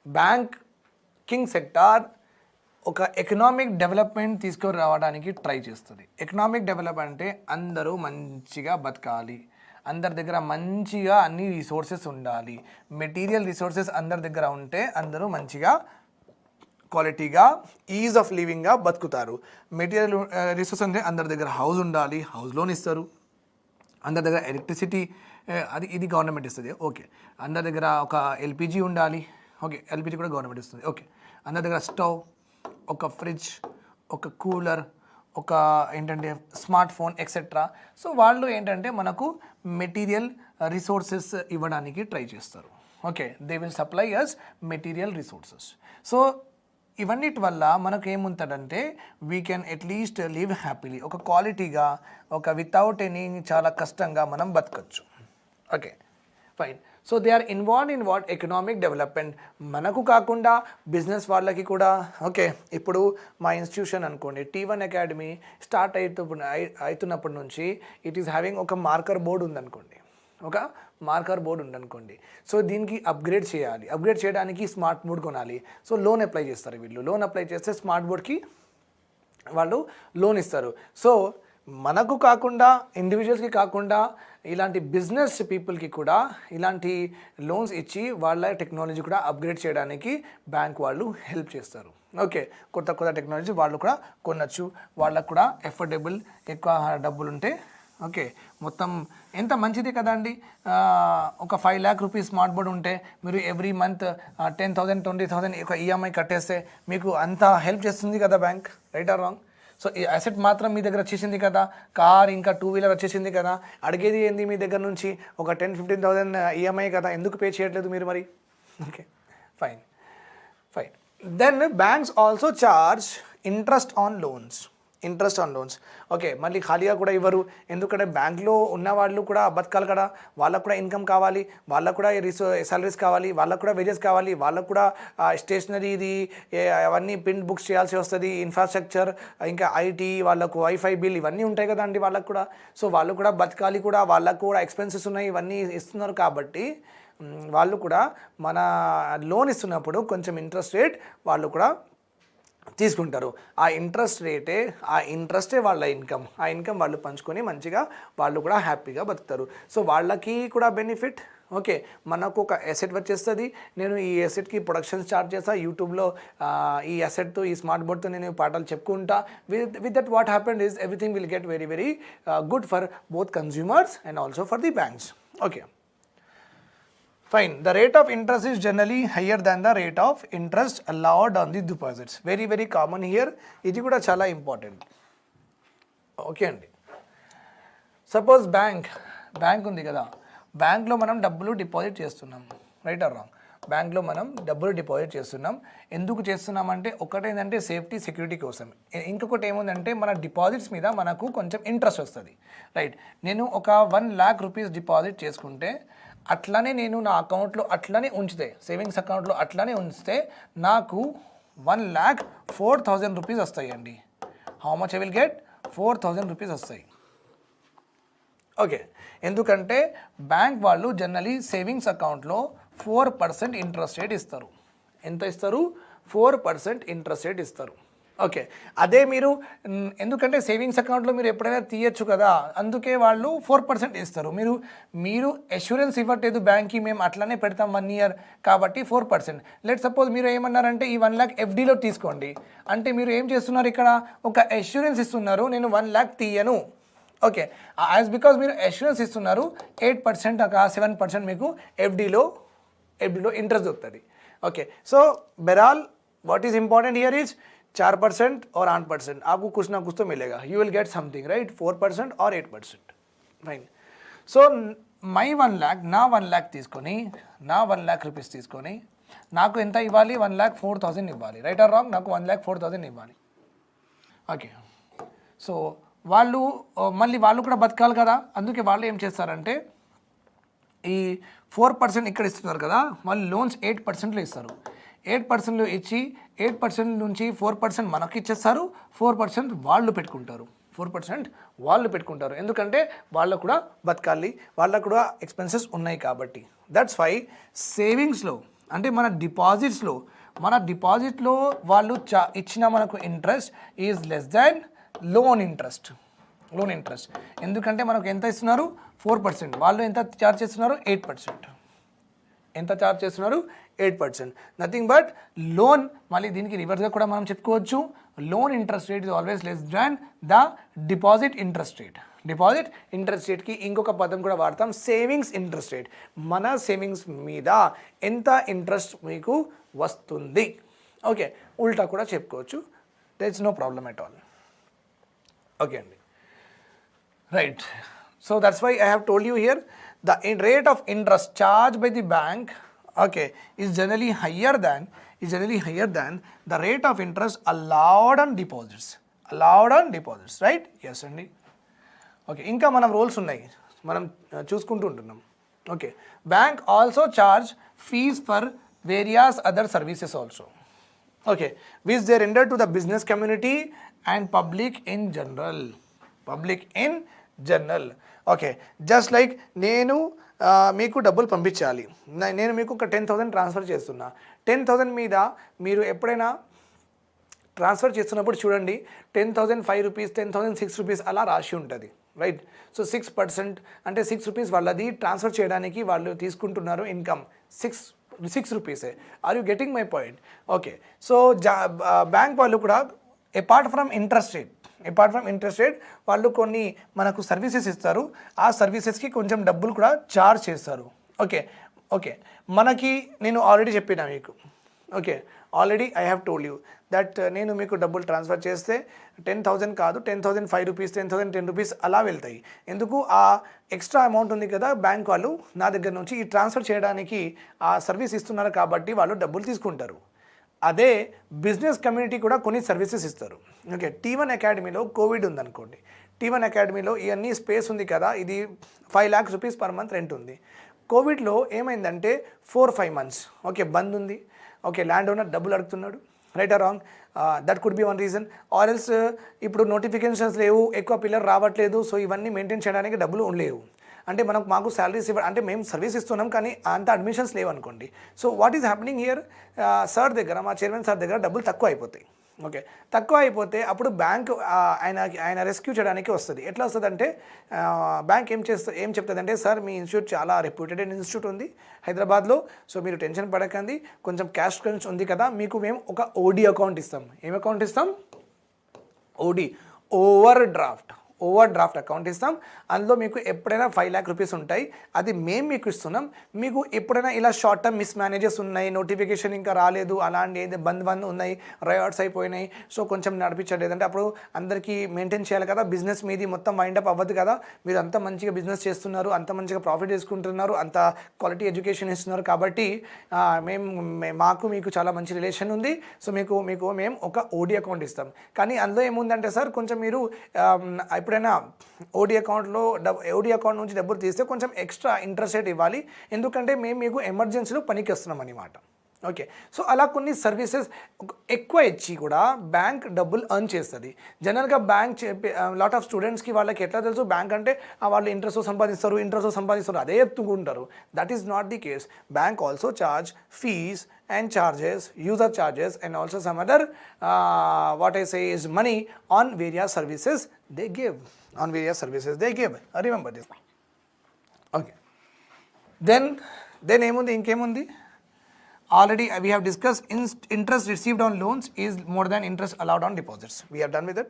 బ్యాంకింగ్ సెక్టార్ ఒక ఎకనామిక్ డెవలప్మెంట్ తీసుకురావడానికి ట్రై చేస్తుంది. ఎకనామిక్ డెవలప్మెంట్ అంటే అందరూ మంచిగా బతకాలి, అందరి దగ్గర మంచిగా అన్ని రిసోర్సెస్ ఉండాలి. మెటీరియల్ రిసోర్సెస్ అందరి దగ్గర ఉంటే అందరూ మంచిగా క్వాలిటీగా ఈజ్ ఆఫ్ లివింగ్గా బతుకుతారు. మెటీరియల్ రిసోర్స్ అంటే అందరి దగ్గర హౌస్ ఉండాలి, హౌస్ లోన్ ఇస్తారు. అందరి దగ్గర ఎలక్ట్రిసిటీ ఇది గవర్నమెంట్ ఇస్తుంది, ఓకే. అందరి దగ్గర ఒక ఎల్పిజి ఉండాలి, ఓకే, ఎల్పిజి కూడా గవర్నమెంట్ ఇస్తుంది, ఓకే. అందరి దగ్గర స్టవ్, ఒక ఫ్రిడ్జ్, ఒక కూలర్, ఒక ఏంటంటే స్మార్ట్ ఫోన్ ఎక్సెట్రా. సో వాళ్ళు ఏంటంటే మనకు మెటీరియల్ రిసోర్సెస్ ఇవ్వడానికి ట్రై చేస్తారు, okay. They will supply us material resources. So ఇవన్నిటి వల్ల మనకు ఏముంటుందంటే we can at least live happily, ఒక క్వాలిటీగా, ఒక వితౌట్ ఎనీ చాలా కష్టంగా మనం బతకచ్చు, okay, fine. So they are involve in what economic development. మనకు కాకుండా బిజినెస్ వాళ్ళకి కూడా, ఓకే. ఇప్పుడు మా ఇన్స్టిట్యూషన్ అనుకోండి, T1 అకాడమీ స్టార్ట్ అవుతున్నప్పటి నుంచి ఇట్ ఈస్ హ్యావింగ్ ఒక మార్కర్ బోర్డు ఉందనుకోండి, ఒక మార్కర్ బోర్డు ఉందనుకోండి. సో దీనికి అప్గ్రేడ్ చేయాలి, అప్గ్రేడ్ చేయడానికి స్మార్ట్ బోర్డ్ కొనాలి. సో లోన్ అప్లై చేస్తారు వీళ్ళు, లోన్ అప్లై చేస్తే స్మార్ట్ బోర్డ్కి వాళ్ళు లోన్ ఇస్తారు. సో మనకు కాకుండా, ఇండివిజువల్స్కి కాకుండా, ఇలాంటి బిజినెస్ పీపుల్కి కూడా ఇలాంటి లోన్స్ ఇచ్చి వాళ్ళ టెక్నాలజీ కూడా అప్గ్రేడ్ చేయడానికి బ్యాంక్ వాళ్ళు హెల్ప్ చేస్తారు, ఓకే. కొత్త కొత్త టెక్నాలజీ వాళ్ళు కూడా కొనచ్చు, వాళ్ళకు కూడా ఎఫోర్డబుల్, ఎక్కువ డబ్బులు ఉంటే, ఓకే. మొత్తం ఎంత మంచిది కదా అండి. ఒక 5 lakh రూపీస్ స్మార్ట్ బోర్డ్ ఉంటే మీరు ఎవ్రీ మంత్ 10,000 20,000 ఒక ఈఎంఐ కట్టేస్తే మీకు అంత హెల్ప్ చేస్తుంది కదా bank, right or wrong? So ఈ అసెట్ మాత్రం మీ దగ్గర వచ్చేసింది కదా, కార్ ఇంకా 2-wheeler వచ్చేసింది కదా, అడిగేది ఏంది మీ దగ్గర నుంచి, ఒక 10,000-15,000 ఈఎంఐ కదా, ఎందుకు పే చేయట్లేదు మీరు మరి, okay, fine fine. Then banks also charge interest on loans, interest on loans, okay. మళ్ళీ ఖాళీగా కూడా ఇవ్వరు, ఎందుకంటే బ్యాంక్లో ఉన్న వాళ్ళు కూడా బతకాలి కదా, వాళ్ళకు కూడా ఇన్కమ్ కావాలి, వాళ్ళకు కూడా సాలరీస్ కావాలి, వాళ్ళకు కూడా వేజెస్ కావాలి, వాళ్ళకు కూడా స్టేషనరీ ఇది అవన్నీ ప్రింట్ బుక్స్ చేయాల్సి వస్తుంది, ఇన్ఫ్రాస్ట్రక్చర్, ఇంకా ఐటీ, వాళ్ళకు వైఫై బిల్ ఇవన్నీ ఉంటాయి కదా అండి వాళ్ళకు కూడా. సో వాళ్ళు కూడా బతకాలి కూడా, వాళ్ళకు కూడా ఎక్స్పెన్సెస్ ఉన్నాయి, ఇవన్నీ ఇస్తున్నారు కాబట్టి వాళ్ళు కూడా మన లోన్ ఇస్తున్నప్పుడు కొంచెం ఇంట్రెస్ట్ రేట్ వాళ్ళు కూడా తీసుకుంటారు. ఆ ఇంట్రెస్టే వాళ్ళ ఇన్కమ్, ఆ ఇన్కమ్ వాళ్ళు పంచుకొని మంచిగా వాళ్ళు కూడా హ్యాపీగా బతుకుతారు. సో వాళ్ళకి కూడా బెనిఫిట్, ఓకే. మనకు ఒక అసెట్ వచ్చేస్తుంది, నేను ఈ అసెట్కి ప్రొడక్షన్ స్టార్ట్ చేస్తా యూట్యూబ్లో, ఈ అసెట్తో, ఈ స్మార్ట్ బోర్డ్తో నేను పాఠాలు చెప్పుకుంటా. With that what happened is everything will get very very good for both consumers and also for the banks, okay. Fine. The rate of interest is generally higher than the rate of interest allowed on the deposits. Very very common here. ఇది కూడా చాలా important, okay అండి. Suppose bank ఉంది కదా, బ్యాంక్లో మనం డబ్బులు deposit చేస్తున్నాం, రైట్ ఆర్ రాంగ్? బ్యాంక్లో మనం డబ్బులు డిపాజిట్ చేస్తున్నాం. ఎందుకు చేస్తున్నామంటే ఒకటేంటంటే సేఫ్టీ సెక్యూరిటీ కోసం, ఇంకొకటి ఏముందంటే మన డిపాజిట్స్ మీద మనకు కొంచెం ఇంట్రెస్ట్ వస్తుంది, రైట్. నేను ఒక 1 lakh రూపీస్ డిపాజిట్ చేసుకుంటే అట్లానే నేను నా అకౌంట్లో అట్లనే ఉంచితే, సేవింగ్స్ అకౌంట్లో అట్లనే ఉంచితే నాకు 1,04,000 రూపీస్ వస్తాయండి. How much I will get? 4,000 rupees వస్తాయి, ఓకే. ఎందుకంటే బ్యాంక్ వాళ్ళు జనరలీ సేవింగ్స్ అకౌంట్లో 4% ఇంట్రెస్ట్ రేట్ ఇస్తారు. ఎంత ఇస్తారు? 4% ఇంట్రెస్ట్ రేట్ ఇస్తారు, ఓకే. అదే మీరు, ఎందుకంటే సేవింగ్స్ అకౌంట్లో మీరు ఎప్పుడైనా తీయచ్చు కదా, అందుకే వాళ్ళు 4% ఇస్తారు. మీరు అష్యూరెన్స్ ఇవ్వట్లేదు బ్యాంక్కి, మేము అట్లనే పెడతాం 1 year కాబట్టి 4%. లెట్ సపోజ్ మీరు ఏమన్నారంటే ఈ 1 lakh ఎఫ్డీలో తీసుకోండి అంటే మీరు ఏం చేస్తున్నారు, ఇక్కడ ఒక అష్యూరెన్స్ ఇస్తున్నారు, నేను 1 lakh తీయను, ఓకే. యాజ్ బికాజ్ మీరు అష్యూరెన్స్ ఇస్తున్నారు, 8% 7% మీకు ఎఫ్డీలో ఇంట్రెస్ట్ దొరుకుతుంది, ఓకే. సో బెరాల్ what is important here is 4% और 8% आपको कुछ ना कुछ तो मिलेगा, you will get something, right? 4% और 8%, fine. So my 1 lakh, నా 1 lakh తీసుకొని, నా 1 lakh రూపీస్ తీసుకొని నాకు ఎంత ఇవ్వాలి? 1,04,000 ఇవ్వాలి, రైట్ ఆర్ రాంగ్? నాకు 1,04,000 ఇవ్వాలి, ఓకే. సో మళ్ళీ వాళ్ళు కూడా బతకాలి కదా, అందుకే వాళ్ళు ఏం చేస్తారంటే ఈ 4% ఇక్కడ ఇస్తున్నారు కదా, వాళ్ళు లోన్స్ 8%లో ఇస్తారు. 8%లో ఇచ్చి 8% నుంచి 4% మనకి ఇచ్చేస్తారు, 4% వాళ్ళు పెట్టుకుంటారు, 4% వాళ్ళు పెట్టుకుంటారు. ఎందుకంటే వాళ్ళకు కూడా బతకాలి, వాళ్ళకు కూడా ఎక్స్పెన్సెస్ ఉన్నాయి కాబట్టి. దట్స్ వై సేవింగ్స్లో అంటే మన డిపాజిట్స్లో వాళ్ళు ఇచ్చిన మనకు interest is less than loan interest. ఎందుకంటే మనకు ఎంత ఇస్తున్నారు? 4%. వాళ్ళు ఎంత చార్జ్ చేస్తున్నారు? 8%. ఎంత చార్జ్ చేస్తున్నారు? 8%. నథింగ్ బట్ లోన్, మళ్ళీ దీనికి రివర్స్గా కూడా మనం చెప్పుకోవచ్చు, loan interest rate is always less than the deposit interest rate. Deposit interest రేట్కి ఇంకొక పదం కూడా వాడతాం, సేవింగ్స్ ఇంట్రెస్ట్ రేట్. మన సేవింగ్స్ మీద ఎంత ఇంట్రెస్ట్ మీకు వస్తుంది, ఓకే, ఉల్టా కూడా చెప్పుకోవచ్చు. There is no problem at all. Okay అండి, right. So that's why I have told you here the rate of interest charged by the bank, okay, is generally higher than the rate of interest allowed on deposits. Right? Yes అండి. Okay, ఇంకా మనం rules ఉన్నాయి, మనం చూసుకుంటూ ఉంటున్నాం. Okay, bank also charge fees for various other services also, okay, which they render to the business community and public in general. Okay, just like నేను మీకు డబ్బులు పంపించాలి, నేను మీకు ఒక 10,000 ట్రాన్స్ఫర్ చేస్తున్నా. 10,000 మీద మీరు ఎప్పుడైనా ట్రాన్స్ఫర్ చేస్తున్నప్పుడు చూడండి 10,000 5 రూపీస్, 10,000 6 రూపీస్ అలా రాసి ఉంటుంది, రైట్? సో 6% అంటే 6 రూపీస్ వాళ్ళది ట్రాన్స్ఫర్ చేయడానికి వాళ్ళు తీసుకుంటున్నారు ఇన్కమ్ 6 రూపీసే. Are you getting my point? Okay, so bank వాళ్ళు కూడా అపార్ట్ ఫ్రమ్ ఇంట్రెస్ట్ రేట్ వాళ్ళు కొన్ని మనకు సర్వీసెస్ ఇస్తారు, ఆ సర్వీసెస్కి కొంచెం డబ్బులు కూడా చార్జ్ చేస్తారు. ఓకే, మనకి నేను ఆల్రెడీ చెప్పినా మీకు, okay, already I have told you that నేను మీకు డబ్బులు ట్రాన్స్ఫర్ చేస్తే 10,000 కాదు, 10,000 5 రూపీస్, 10,000 10 రూపీస్ అలా వెళ్తాయి. ఎందుకు? ఆ ఎక్స్ట్రా అమౌంట్ ఉంది కదా, బ్యాంక్ వాళ్ళు నా దగ్గర నుంచి ఈ ట్రాన్స్ఫర్ చేయడానికి ఆ సర్వీస్ ఇస్తున్నారు కాబట్టి వాళ్ళు డబ్బులు తీసుకుంటారు. అదే బిజినెస్ కమ్యూనిటీ కూడా కొన్ని సర్వీసెస్ ఇస్తారు. ఓకే, T1 అకాడమీలో కోవిడ్ ఉందనుకోండి, T1 అకాడమీలో ఇవన్నీ స్పేస్ ఉంది కదా, ఇది 5 lakhs rupees per month rent ఉంది. కోవిడ్లో ఏమైందంటే 4-5 months ఓకే బంద్ ఉంది. ఓకే, ల్యాండ్ ఓనర్ డబ్బులు అడుగుతున్నాడు, right or wrong? That could be one reason. Or else ఇప్పుడు నోటిఫికేషన్స్ లేవు, ఎక్కువ పిల్లలు రావట్లేదు, సో ఇవన్నీ మెయింటైన్ చేయడానికి డబ్బులు లేవు. అంటే మాకు శాలరీస్ అంటే మేము సర్వీస్ ఇస్తున్నాం కానీ అంత అడ్మిషన్స్ లేవు అనుకోండి. So what is happening here, sir దగ్గర, మా చైర్మన్ సార్ దగ్గర డబ్బులు తక్కువ అయిపోతాయి. ఓకే, తక్కువ అయిపోతే అప్పుడు బ్యాంక్ ఆయన రెస్క్యూ చేయడానికి వస్తుంది. ఎట్లా వస్తుంది అంటే బ్యాంక్ ఏం చెప్తుందంటే, సార్ మీ ఇన్స్టిట్యూట్ చాలా రెప్యూటెడ్ ఇన్స్టిట్యూట్ ఉంది హైదరాబాద్లో, సో మీరు టెన్షన్ పడకండి, కొంచెం క్యాష్ క్రెడిట్స్ ఉంది కదా, మీకు మేము ఒక ఓడి అకౌంట్ ఇస్తాం. ఏం అకౌంట్ ఇస్తాం? ఓడి, ఓవర్ డ్రాఫ్ట్ అకౌంట్ ఇస్తాం. అందులో మీకు ఎప్పుడైనా 5 lakh రూపీస్ ఉంటాయి, అది మేము మీకు ఇస్తున్నాం. మీకు ఎప్పుడైనా ఇలా షార్ట్ టర్మ్ మిస్ మేనేజెస్ ఉన్నాయి, నోటిఫికేషన్ ఇంకా రాలేదు, అలాంటి ఏది బంద్ ఉన్నాయి, రైట్స్ అయిపోయినాయి, సో కొంచెం నడిపించలేదు అంటే అప్పుడు అందరికీ మెయింటైన్ చేయాలి కదా, బిజినెస్ మీది మొత్తం వైండప్ అవ్వదు కదా, మీరు అంత మంచిగా బిజినెస్ చేస్తున్నారు, అంత మంచిగా ప్రాఫిట్ తీసుకుంటున్నారు, అంత క్వాలిటీ ఎడ్యుకేషన్ ఇస్తున్నారు కాబట్టి మాకు మీకు చాలా మంచి రిలేషన్ ఉంది, సో మీకు మేము ఒక ఓడి అకౌంట్ ఇస్తాం. కానీ అందులో ఏముందంటే సార్, కొంచెం మీరు ఎప్పుడైనా ఓడి అకౌంట్ నుంచి డబ్బులు తీస్తే కొంచెం ఎక్స్ట్రా ఇంట్రెస్ట్ రేట్ ఇవ్వాలి, ఎందుకంటే మేము మీకు ఎమర్జెన్సీలో పనికి వస్తున్నాం అన్నమాట. ఓకే, సో అలా కొన్ని సర్వీసెస్ ఎక్కువ ఇచ్చి కూడా బ్యాంక్ డబ్బులు ఎర్న్ చేస్తుంది. జనరల్గా బ్యాంక్ లాట్ ఆఫ్ స్టూడెంట్స్కి వాళ్ళకి ఎట్లా తెలుసు, బ్యాంక్ అంటే వాళ్ళు ఇంట్రెస్ట్ సంపాదిస్తారు అదే ఎత్తుకుంటారు. That is not the case. Bank also charge fees and charges, user charges, and also some other what I say is money on various services they give. Remember this. Okay. Then inkemundi? Already we have discussed interest received on loans is more than interest allowed on deposits. We are done with it.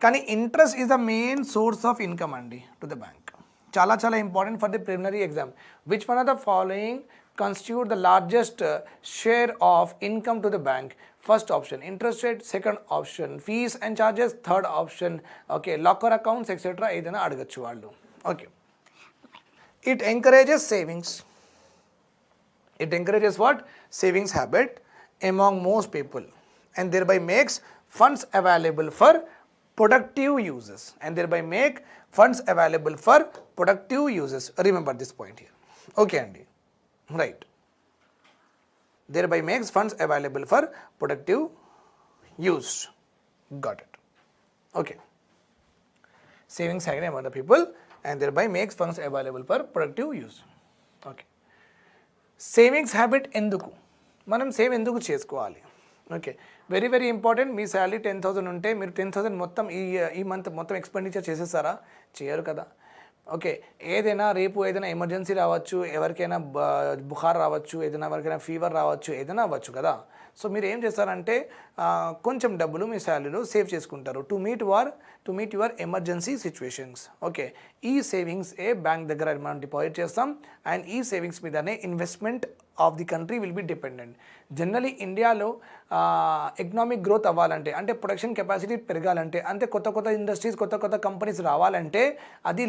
Kani interest is the main source of income andi to the bank. Chala important for the preliminary exam. Which one of the following constitute the largest share of income to the bank? First option interest rate, second option fees and charges, third option okay locker accounts etc. ఏదైనా అడగచ్చు వాళ్ళు. Okay, it encourages savings. It encourages what? Savings habit among most people and thereby makes funds available for productive uses. Remember this point here. Okay Andy, right, thereby makes funds available for productive use. Got it? Okay, savings habit among the people and thereby makes funds available for productive use. Okay, savings habit ఎందుకు, మనం save ఎందుకు చేసుకోవాలి? Okay, very important. మీ salary 10,000 ఉంటే మీరు 10,000 మొత్తం ఈ month మొత్తం ఎక్స్పెండిచర్ చేసేస్తారా? చేయరు కదా. ఓకే, ఏదైనా రేపు ఏదైనా ఎమర్జెన్సీ రావచ్చు, ఎవరికైనా బుఖార్ రావచ్చు, ఏదైనా ఎవరికైనా ఫీవర్ రావచ్చు, ఏదైనా అవ్వచ్చు కదా. సో మీరు ఏం చేస్తారంటే కొంచెం డబ్బులు మీ శాలరీలో సేవ్ చేసుకుంటారు to meet your emergency situations. Okay, ఈ సేవింగ్స్ బ్యాంక్ దగ్గర మనం డిపాజిట్ చేస్తాం అండ్ ఈ సేవింగ్స్ మీదనే investment of the country will be dependent. Generally ఇండియాలో ఎకనామిక్ గ్రోత్ అవ్వాలంటే, అంటే ప్రొడక్షన్ కెపాసిటీ పెరగాలంటే, అంటే కొత్త ఇండస్ట్రీస్ కొత్త కంపెనీస్ రావాలంటే అది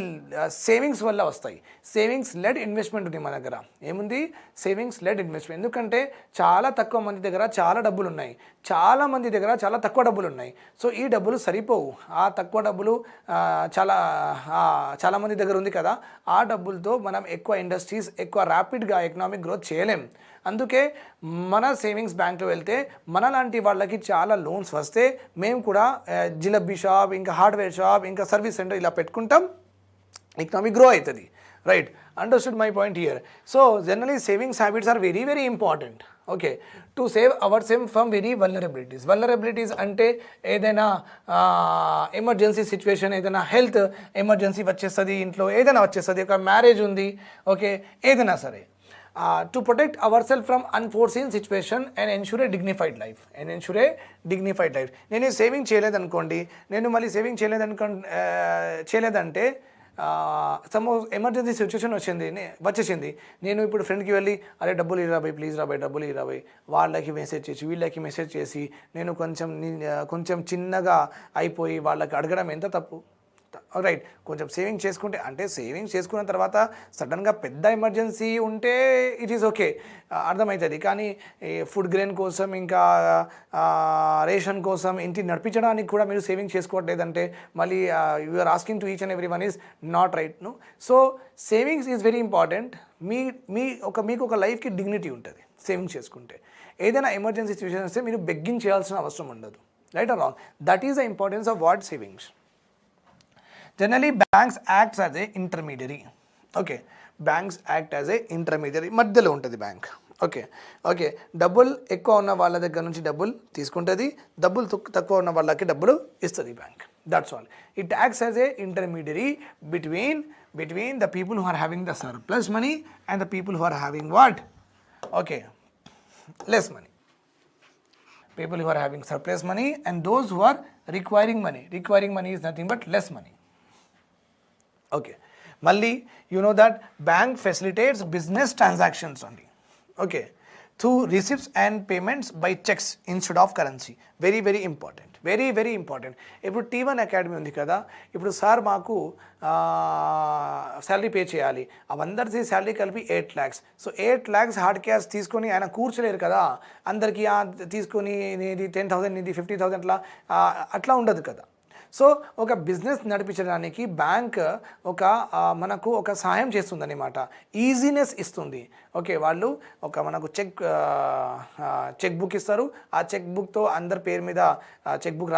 సేవింగ్స్ వల్ల వస్తాయి. సేవింగ్స్ లెడ్ ఇన్వెస్ట్మెంట్ ఉంది మన దగ్గర. ఏముంది? Savings led investment. ఎందుకంటే చాలా తక్కువ మంది దగ్గర చాలా డబ్బులు ఉన్నాయి, చాలా మంది దగ్గర చాలా తక్కువ డబ్బులు ఉన్నాయి. సో ఈ డబ్బులు సరిపోవు. ఆ తక్కువ డబ్బులు చాలా మంది దగ్గర ఉంది కదా, ఆ డబ్బులతో మనం ఎక్కువ ఇండస్ట్రీస్, ఎక్కువ ర్యాపిడ్గా ఎకనామిక్ గ్రోత్ చేయలేం. అందుకే మన సేవింగ్స్ బ్యాంక్లో వెళ్తే మనలాంటి వాళ్ళకి చాలా లోన్స్ వస్తే మేము కూడా జిలబీ షాప్, ఇంకా హార్డ్వేర్ షాప్, ఇంకా సర్వీస్ సెంటర్ ఇలా పెట్టుకుంటాం, ఎకనామిక్ గ్రో అవుతుంది. Right, understood my point here. So generally savings habits are very very important. Okay, to save our same from very vulnerabilities అంటే ఏదైనా ఎమర్జెన్సీ సిచ్యువేషన్, ఏదైనా హెల్త్ ఎమర్జెన్సీ వచ్చేస్తుంది, ఇంట్లో ఏదైనా వచ్చేస్తుంది, ఒక మ్యారేజ్ ఉంది, ఓకే, ఏదైనా సరే. To protect ourselves from unforeseen situation and ensure a dignified life. నేను సేవింగ్ చేయలేదనుకోండి, నేను మళ్ళీ సేవింగ్ చేయలేదంటే సపోజ్ ఎమర్జెన్సీ సిచ్యువేషన్ వచ్చేసింది, నేను ఇప్పుడు ఫ్రెండ్కి వెళ్ళి అరే డబ్బులు ఇరాబాయ్, ప్లీజ్ రాబాయ్, డబ్బులు ఇరాబాయ్, వాళ్ళకి మెసేజ్ చేసి వీళ్ళకి మెసేజ్ చేసి నేను కొంచెం చిన్నగా అయిపోయి వాళ్ళకి అడగడం ఎంత తప్పు? రైట్, కొంచెం సేవింగ్ చేసుకుంటే, అంటే సేవింగ్ చేసుకున్న తర్వాత సడన్గా పెద్ద ఎమర్జెన్సీ ఉంటే ఇట్ ఈస్ ఓకే, అర్థమవుతుంది. కానీ ఫుడ్ గ్రెయిన్ కోసం, ఇంకా రేషన్ కోసం, ఇంటి నడిపించడానికి కూడా మీరు సేవింగ్ చేసుకోవట్లేదంటే మళ్ళీ you are asking to each and every one is not right. ను so savings is very important. మీకు ఒక లైఫ్కి డిగ్నిటీ ఉంటుంది సేవింగ్ చేసుకుంటే. ఏదైనా ఎమర్జెన్సీ సిచ్యువేషన్ వస్తే మీరు బెగ్గింగ్ చేయాల్సిన అవసరం ఉండదు. Right or wrong? That is the importance of what savings. Generally, banks act as a intermediary. Okay, banks act as a intermediary. మధ్యలో ఉంటుంది బ్యాంక్. ఓకే, డబ్బులు ఎక్కువ ఉన్న వాళ్ళ దగ్గర నుంచి డబ్బులు తీసుకుంటుంది, డబ్బులు తక్కువ ఉన్న వాళ్ళకి డబ్బులు ఇస్తుంది bank. That's all. It acts as a intermediary between the people who are having the surplus money and the people who are having what? Okay, less money. People who are having surplus money and those who are requiring money. Requiring money is nothing but less money. Okay, మళ్ళీ you know that bank facilitates business transactions only, okay, through receipts and payments by checks instead of currency. Very very important, very important. ఇప్పుడు T1 academy ఉంది కదా, ఇప్పుడు sir మాకు salary pay చేయాలి, అవందరికీ salary కలిపి 8 lakhs. So 8 lakhs hard cash తీసుకొని ఆయన కూర్చోలేరు కదా, అందరికీ తీసుకొని నీది 10,000 నీది 50,000 అట్లా ఉండదు కదా. సో ఒక బిజినెస్ నడిపించడానికి బ్యాంక్ మనకు ఒక సహాయం చేస్తుంది అన్నమాట, ఈజీనెస్ ఇస్తుంది. ఓకే, వాళ్ళు మనకు చెక్ బుక్ ఇస్తారు, ఆ చెక్ బుక్తో అందరి పేరు మీద చెక్ బుక్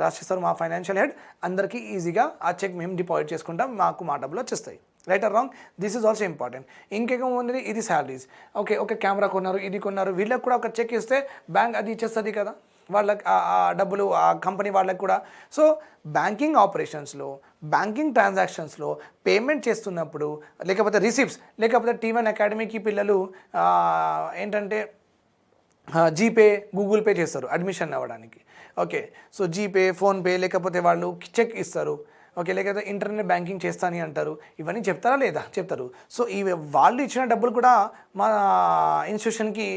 రాసిస్తారు మా ఫైనాన్షియల్ హెడ్, అందరికీ ఈజీగా ఆ చెక్ మేము డిపాజిట్ చేసుకుంటాం, మాకు మా డబ్బులు వచ్చేస్తాయి. Right or wrong? This is also important. ఇంకేమో ఉంది, ఇది శాలరీస్. ఓకే, ఒక కెమెరా కొన్నారు, ఇది కొన్నారు, వీళ్ళకి కూడా ఒక చెక్ ఇస్తే బ్యాంక్ అది ఇచ్చేస్తుంది కదా వాళ్ళకి, ఆ డబ్బులు ఆ కంపెనీ వాళ్ళకి కూడా. సో బ్యాంకింగ్ ఆపరేషన్స్లో, బ్యాంకింగ్ ట్రాన్సాక్షన్స్లో పేమెంట్ చేస్తున్నప్పుడు, లేకపోతే రిసిప్ట్స్, లేకపోతే T1 అకాడమీకి పిల్లలు ఏంటంటే జీపే, గూగుల్ పే చేస్తారు అడ్మిషన్ అవ్వడానికి. ఓకే, సో జీపే, ఫోన్పే, లేకపోతే వాళ్ళు చెక్ ఇస్తారు. ఓకే, లేకపోతే ఇంటర్నెట్ బ్యాంకింగ్ చేస్తానని అంటారు. ఇవన్నీ చెప్తారా లేదా? చెప్తారు. సో ఇవి వాళ్ళు ఇచ్చిన డబ్బులు కూడా మా ఇన్స్టిట్యూషన్కి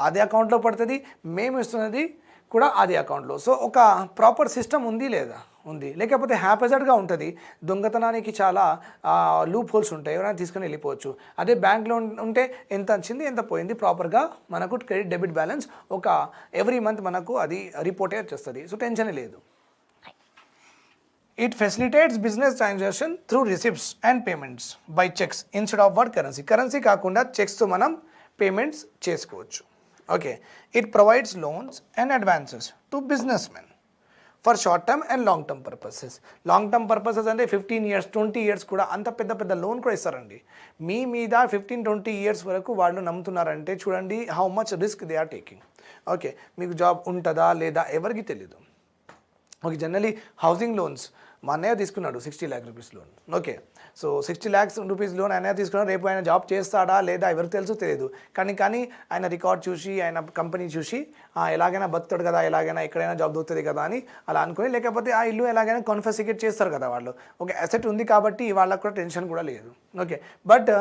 అదే అకౌంట్లో పడుతుంది, మేము ఇస్తున్నది కూడా అదే అకౌంట్లో. సో ఒక ప్రాపర్ సిస్టమ్ ఉంది లేదా? ఉంది. లేకపోతే హ్యాపజర్డ్గా ఉంటుంది, దొంగతనానికి చాలా లూప్ హోల్స్ ఉంటాయి, ఎవరైనా తీసుకొని వెళ్ళిపోవచ్చు. అదే బ్యాంక్లో ఉంటే ఎంత వచ్చింది ఎంత పోయింది ప్రాపర్గా మనకు credit debit balance every month మనకు అది రిపోర్టే వచ్చేస్తుంది. సో టెన్షనే లేదు. It facilitates business transaction through receipts and payments by checks instead of what? Currency కాకుండా చెక్స్తో మనం పేమెంట్స్ చేసుకోవచ్చు. Okay, it provides loans and advances to businessmen for short term and long term purposes. Long term purposes అంటే 15 years 20 years కూడా అంత పెద్ద loan కూడా ఇస్తారండి. మీ మీద 15-20 years వరకు వాళ్ళు నమ్ముతున్నారంటే చూడండి how much risk they are taking. Okay, మీకు జాబ్ ఉంటుందా లేదా ఎవరికి తెలీదు. ఓకే, జనరలీ హౌసింగ్ లోన్స్ మా అన్నయ్య తీసుకున్నాడు 60 lakh rupees loan. Okay, so 60 lakhs rupees loan ఆయన తీసుకున్నాడు, రేపు ఆయన జాబ్ చేస్తాడా లేదా ఎవరికి తెలుసు తెలియదు, కానీ ఆయన రికార్డ్ చూసి ఆయన కంపెనీ చూసి ఎలాగైనా బతుకుతాడు కదా, ఎలాగైనా ఎక్కడైనా జాబ్ దొరుకుతుంది కదా అని అలా అనుకుని, లేకపోతే ఆ ఇల్లు ఎలాగైనా కాన్ఫిస్కేట్ చేస్తారు కదా వాళ్ళు, ఓకే అసెట్ ఉంది కాబట్టి వాళ్ళకు కూడా టెన్షన్ కూడా లేదు. ఓకే బట్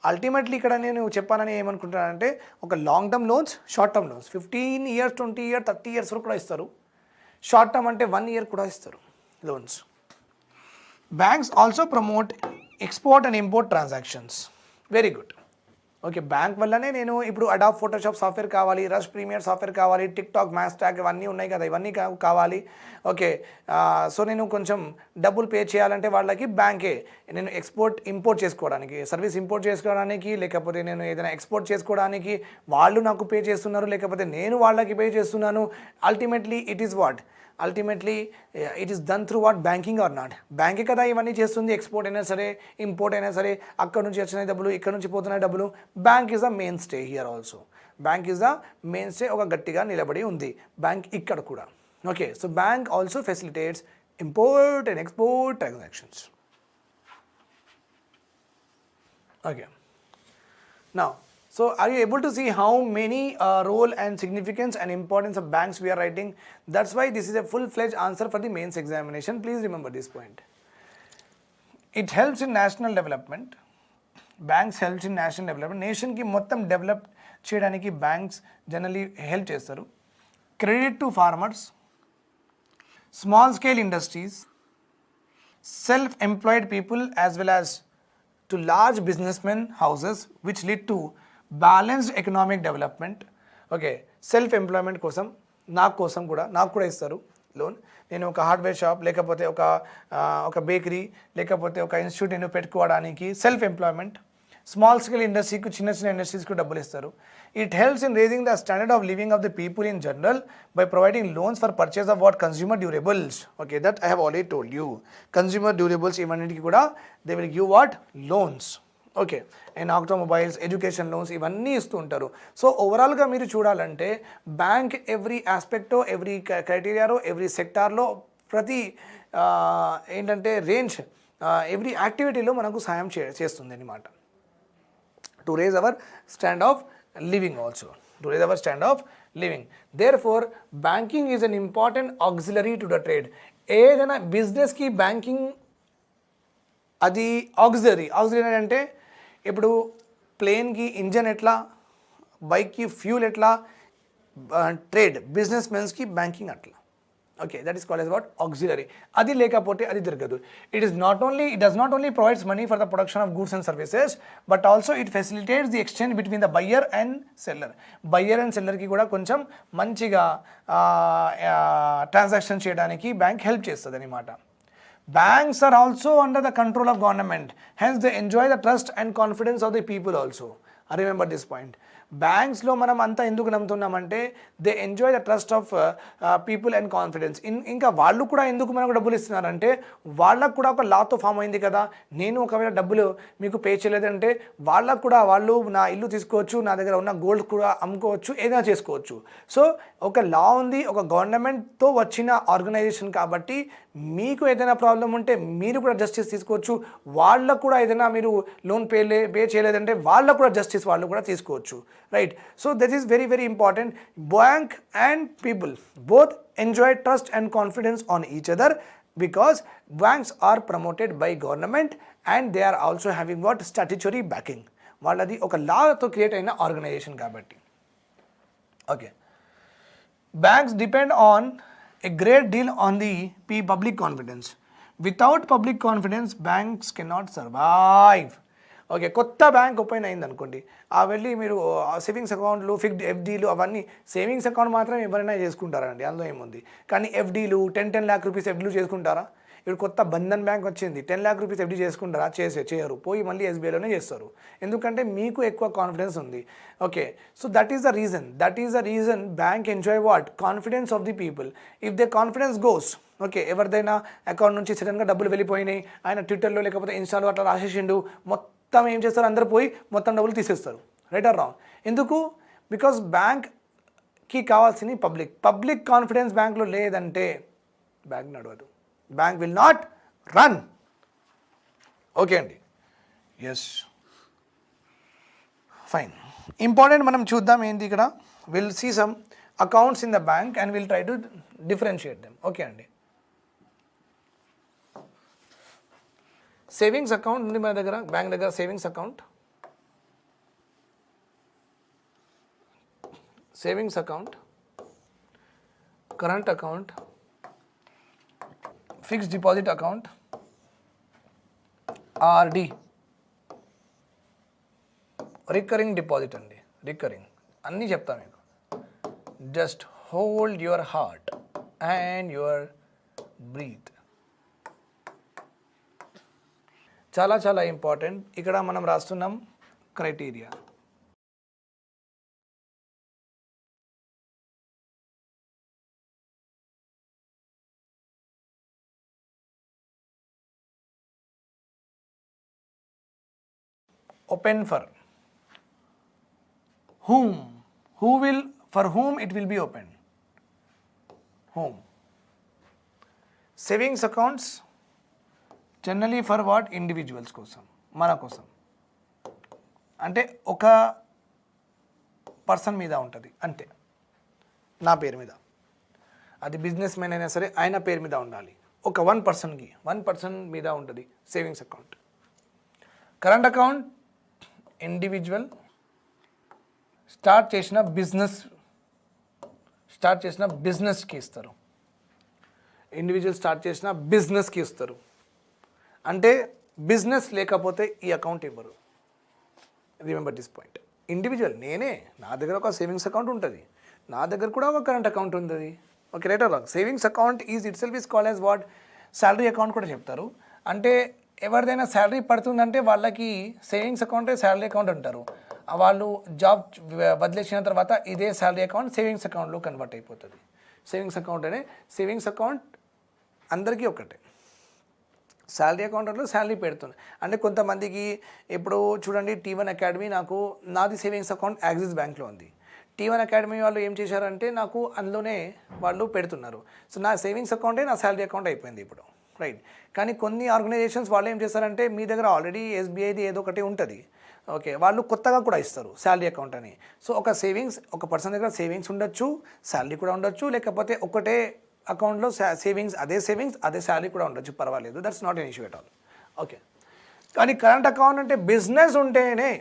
అల్టిమేట్లీ ఇక్కడ నేను చెప్పానని ఏమనుకుంటున్నానంటే ఒక long term loans, short term loans 15 years 20 years 30 years వరకు కూడా ఇస్తారు. షార్ట్ టర్మ్ అంటే 1 year కూడా ఇస్తారు loans. Banks also promote export and import transactions. Very good. Okay bank వల్లనే నేను ఇప్పుడు అడాబ్ ఫోటోషాప్ సాఫ్ట్వేర్ కావాలి, రష్ ప్రీమియర్ సాఫ్ట్వేర్ కావాలి, టిక్టాక్ మ్యాథ్స్ ట్యాగ్ ఇవన్నీ ఉన్నాయి కదా, ఇవన్నీ కావాలి. ఓకే సో నేను కొంచెం డబ్బులు పే చేయాలంటే వాళ్ళకి బ్యాంకే, నేను ఎక్స్పోర్ట్ ఇంపోర్ట్ చేసుకోవడానికి, సర్వీస్ ఇంపోర్ట్ చేసుకోవడానికి, లేకపోతే నేను ఏదైనా ఎక్స్పోర్ట్ చేసుకోవడానికి వాళ్ళు నాకు పే చేస్తున్నారు, లేకపోతే నేను వాళ్ళకి పే చేస్తున్నాను. Ultimately it is what, ultimately it is done through what, banking or not. బ్యాంకే కదా ఇవన్నీ చేస్తుంది, ఎక్స్పోర్ట్ అయినా సరే ఇంపోర్ట్ అయినా సరే, అక్కడ నుంచి వచ్చిన డబ్బులు ఇక్కడ నుంచి పోతున్న డబ్బులు. Bank is the main stay here also. Bank is the main stay, ఒక గట్టిగా నిలబడి ఉంది బ్యాంక్ ఇక్కడ కూడా. Okay so bank also facilitates import and export transactions. Okay now so are you able to see how many role and significance and importance of banks we are writing? That's why this is a full-fledged answer for the mains examination. Please remember this point. It helps in national development. Banks helps in national development. Nation ki mottam develop cheyadaniki banks generally help chestaru. Credit to farmers, small scale industries, self-employed people as well as to large businessmen houses, which lead to balanced economic development. Okay self employment కోసం నాకు కూడా ఇస్తారు loan. నేను ఒక hardware shop, లేకపోతే ఒక bakery, లేకపోతే ఒక ఇన్స్టిట్యూట్ నేను పెట్టుకోవడానికి సెల్ఫ్ ఎంప్లాయ్మెంట్. స్మాల్ స్కేల్ ఇండస్ట్రీకి, చిన్న ఇండస్ట్రీస్కి డబ్బులు ఇస్తారు. It helps in raising the standard of living of the people in general by providing loans for purchase of what, consumer durables. Okay that I have already told you. Consumer durables ఇవన్నిటికి కూడా they will give what, loans. Okay and automobiles, education loans ఇవన్నీ ఇస్తూ ఉంటారు. So ఓవరాల్గా మీరు చూడాలంటే bank every ఆస్పెక్టో, every క్రైటీరియాలో, ఎవ్రీ సెక్టార్లో, ప్రతి ఏంటంటే రేంజ్, ఎవ్రీ యాక్టివిటీలో మనకు సాయం చేస్తుంది అనమాట. To raise our stand of living also, to raise our stand of living. Therefore banking is an important auxiliary to the trade. ఏదైనా బిజినెస్కి బ్యాంకింగ్ అది ఆక్సిలరీ అంటే ఇప్పుడు ప్లేన్కి ఇంజన్ ఎట్లా, బైక్కి ఫ్యూల్ ఎట్లా, ట్రేడ్ బిజినెస్ మెన్స్కి బ్యాంకింగ్ అట్లా. Okay that is called as what, auxiliary. అది లేకపోతే అది జరగదు. It does not only provides money for the production of goods and services, but also it facilitates the exchange between the buyer and seller. Buyer and సెల్లర్కి కూడా కొంచెం మంచిగా transaction చేయడానికి bank help చేస్తుంది అనమాట. Banks are also under the control of government, hence they enjoy the trust and confidence of the people also. Remember this point. బ్యాంక్స్లో మనం అంతా ఎందుకు నమ్ముతున్నామంటే they enjoy the trust of people and confidence. ఇంకా వాళ్ళు కూడా ఎందుకు మనకు డబ్బులు ఇస్తున్నారంటే వాళ్ళకు కూడా ఒక లాతో ఫామ్ అయింది కదా, నేను ఒకవేళ డబ్బులు మీకు పే చేయలేదంటే వాళ్ళకు కూడా, వాళ్ళు నా ఇల్లు తీసుకోవచ్చు, నా దగ్గర ఉన్న గోల్డ్ కూడా అమ్ముకోవచ్చు, ఏదైనా చేసుకోవచ్చు. సో ఒక లా ఉంది, ఒక గవర్నమెంట్తో వచ్చిన ఆర్గనైజేషన్ కాబట్టి మీకు ఏదైనా ప్రాబ్లం ఉంటే మీరు కూడా జస్టిస్ తీసుకోవచ్చు. వాళ్ళకు కూడా ఏదైనా మీరు లోన్ పే చేయలేదంటే వాళ్ళకు కూడా జస్టిస్ వాళ్ళు కూడా తీసుకోవచ్చు. Right, so that is very very important. Bank and people both enjoy trust and confidence on each other because banks are promoted by government and they are also having what, statutory backing. వాళ్ళది ఒక లాతో create అయిన organisation కాబట్టి. Okay banks depend on a great deal on the public confidence. Without public confidence banks cannot survive. Okay కొత్త bank open అయింది అనుకోండి, వెళ్ళి మీరు savings అకౌంట్లు, ఫిక్స్డ్ ఎఫ్డీలు అవన్నీ, సేవింగ్స్ అకౌంట్ మాత్రం ఎవరైనా చేసుకుంటారండి, అందులో ఏముంది. కానీ ఎఫ్డీలు 10 lakh రూపీస్ ఎఫ్డీలు చేసుకుంటారా? ఇప్పుడు కొత్త బంధన్ బ్యాంక్ వచ్చింది, 10 lakh రూపీస్ ఎఫ్డీ చేసుకుంటారా? చేయరు, పోయి మళ్ళీ ఎస్బీఐలోనే చేస్తారు. ఎందుకంటే మీకు ఎక్కువ కాన్ఫిడెన్స్ ఉంది. Okay so that is the reason bank enjoy what, confidence of the people. If the confidence goes, okay ఎవరిదైనా అకౌంట్ నుంచి సడన్గా డబ్బులు వెళ్ళిపోయినాయి, ఆయన ట్విట్టర్లో లేకపోతే ఇన్స్టాలో అట్లా రాసేసిండు, మొత్తం ఏం చేస్తారు, అందరు పోయి మొత్తం డబ్బులు తీసేస్తారు. Right or wrong? ఎందుకు? బికాస్ బ్యాంక్కి కావాల్సింది పబ్లిక్ కాన్ఫిడెన్స్ బ్యాంక్లో లేదంటే బ్యాంక్ నడవదు, bank will not run. Okay అండి. Yes, fine. ఇంపార్టెంట్ మనం చూద్దాం ఏంటి ఇక్కడ. Will see some accounts in the bank and will try to differentiate them. Okay అండి. సేవింగ్స్ అకౌంట్ ఉంది మన దగ్గర, బ్యాంక్ దగ్గర savings account, savings account, current account, fixed deposit account, RD, recurring deposit అండి. రికరింగ్ అన్నీ చెప్తా మీకు. Just hold your heart and your breath. చాలా చాలా ఇంపార్టెంట్. ఇక్కడ మనం రాస్తున్నాం criteria. Open for whom? Who will, for whom it will be open? Whom? Savings accounts generally for what? Individuals కోసం, మన కోసం. అంటే ఒక పర్సన్ మీద ఉంటుంది అంతే, నా పేరు మీద. అది బిజినెస్ మ్యాన్ అయినా సరే ఆయన పేరు మీద ఉండాలి. ఒక వన్ పర్సన్ మీద ఉంటుంది savings account. Current account individual start చేసిన బిజినెస్కి ఇస్తారు. ఇండివిజువల్ స్టార్ట్ చేసిన బిజినెస్కి ఇస్తారు. అంటే బిజినెస్ లేకపోతే ఈ అకౌంట్ ఇవ్వరు. Remember this point. ఇండివిజువల్ నా దగ్గర ఒక సేవింగ్స్ అకౌంట్ ఉంటుంది, నా దగ్గర కూడా ఒక కరెంట్ అకౌంట్ ఉంటుంది. Okay, right or wrong? Savings account is it self is called as what? Salary account కూడా చెప్తారు. అంటే ఎవరిదైనా శాలరీ పడుతుందంటే వాళ్ళకి సేవింగ్స్ అకౌంటే శాలరీ అకౌంట్ అంటారు. వాళ్ళు జాబ్ వదిలేసిన తర్వాత ఇదే శాలరీ అకౌంట్ సేవింగ్స్ అకౌంట్లో కన్వర్ట్ అయిపోతుంది. సేవింగ్స్ అకౌంట్ అందరికీ ఒకటే. శాలరీ అకౌంట్లో శాలరీ పెడుతుంది. అంటే కొంతమందికి ఇప్పుడు చూడండి, T1 అకాడమీ నాది సేవింగ్స్ అకౌంట్ యాక్సిస్ బ్యాంక్లో ఉంది. T1 అకాడమీ వాళ్ళు ఏం చేశారంటే నాకు అందులోనే వాళ్ళు పెడుతున్నారు. సో నా సేవింగ్స్ అకౌంటే నా శాలరీ అకౌంట్ అయిపోయింది ఇప్పుడు, రైట్? కానీ కొన్ని ఆర్గనైజేషన్స్ వాళ్ళు ఏం చేస్తారంటే మీ దగ్గర ఆల్రెడీ SBIది ఏదో ఒకటి ఉంటుంది, ఓకే, వాళ్ళు కొత్తగా కూడా ఇస్తారు శాలరీ అకౌంట్ అని. సో ఒక పర్సన్ దగ్గర సేవింగ్స్ ఉండొచ్చు, శాలరీ కూడా ఉండొచ్చు, లేకపోతే ఒకటే అకౌంట్లో సేవింగ్స్ అదే శాలరీ కూడా ఉండొచ్చు, పర్వాలేదు. That's not an issue at all. Okay, కానీ కరెంట్ అకౌంట్ అంటే బిజినెస్ ఉంటేనే,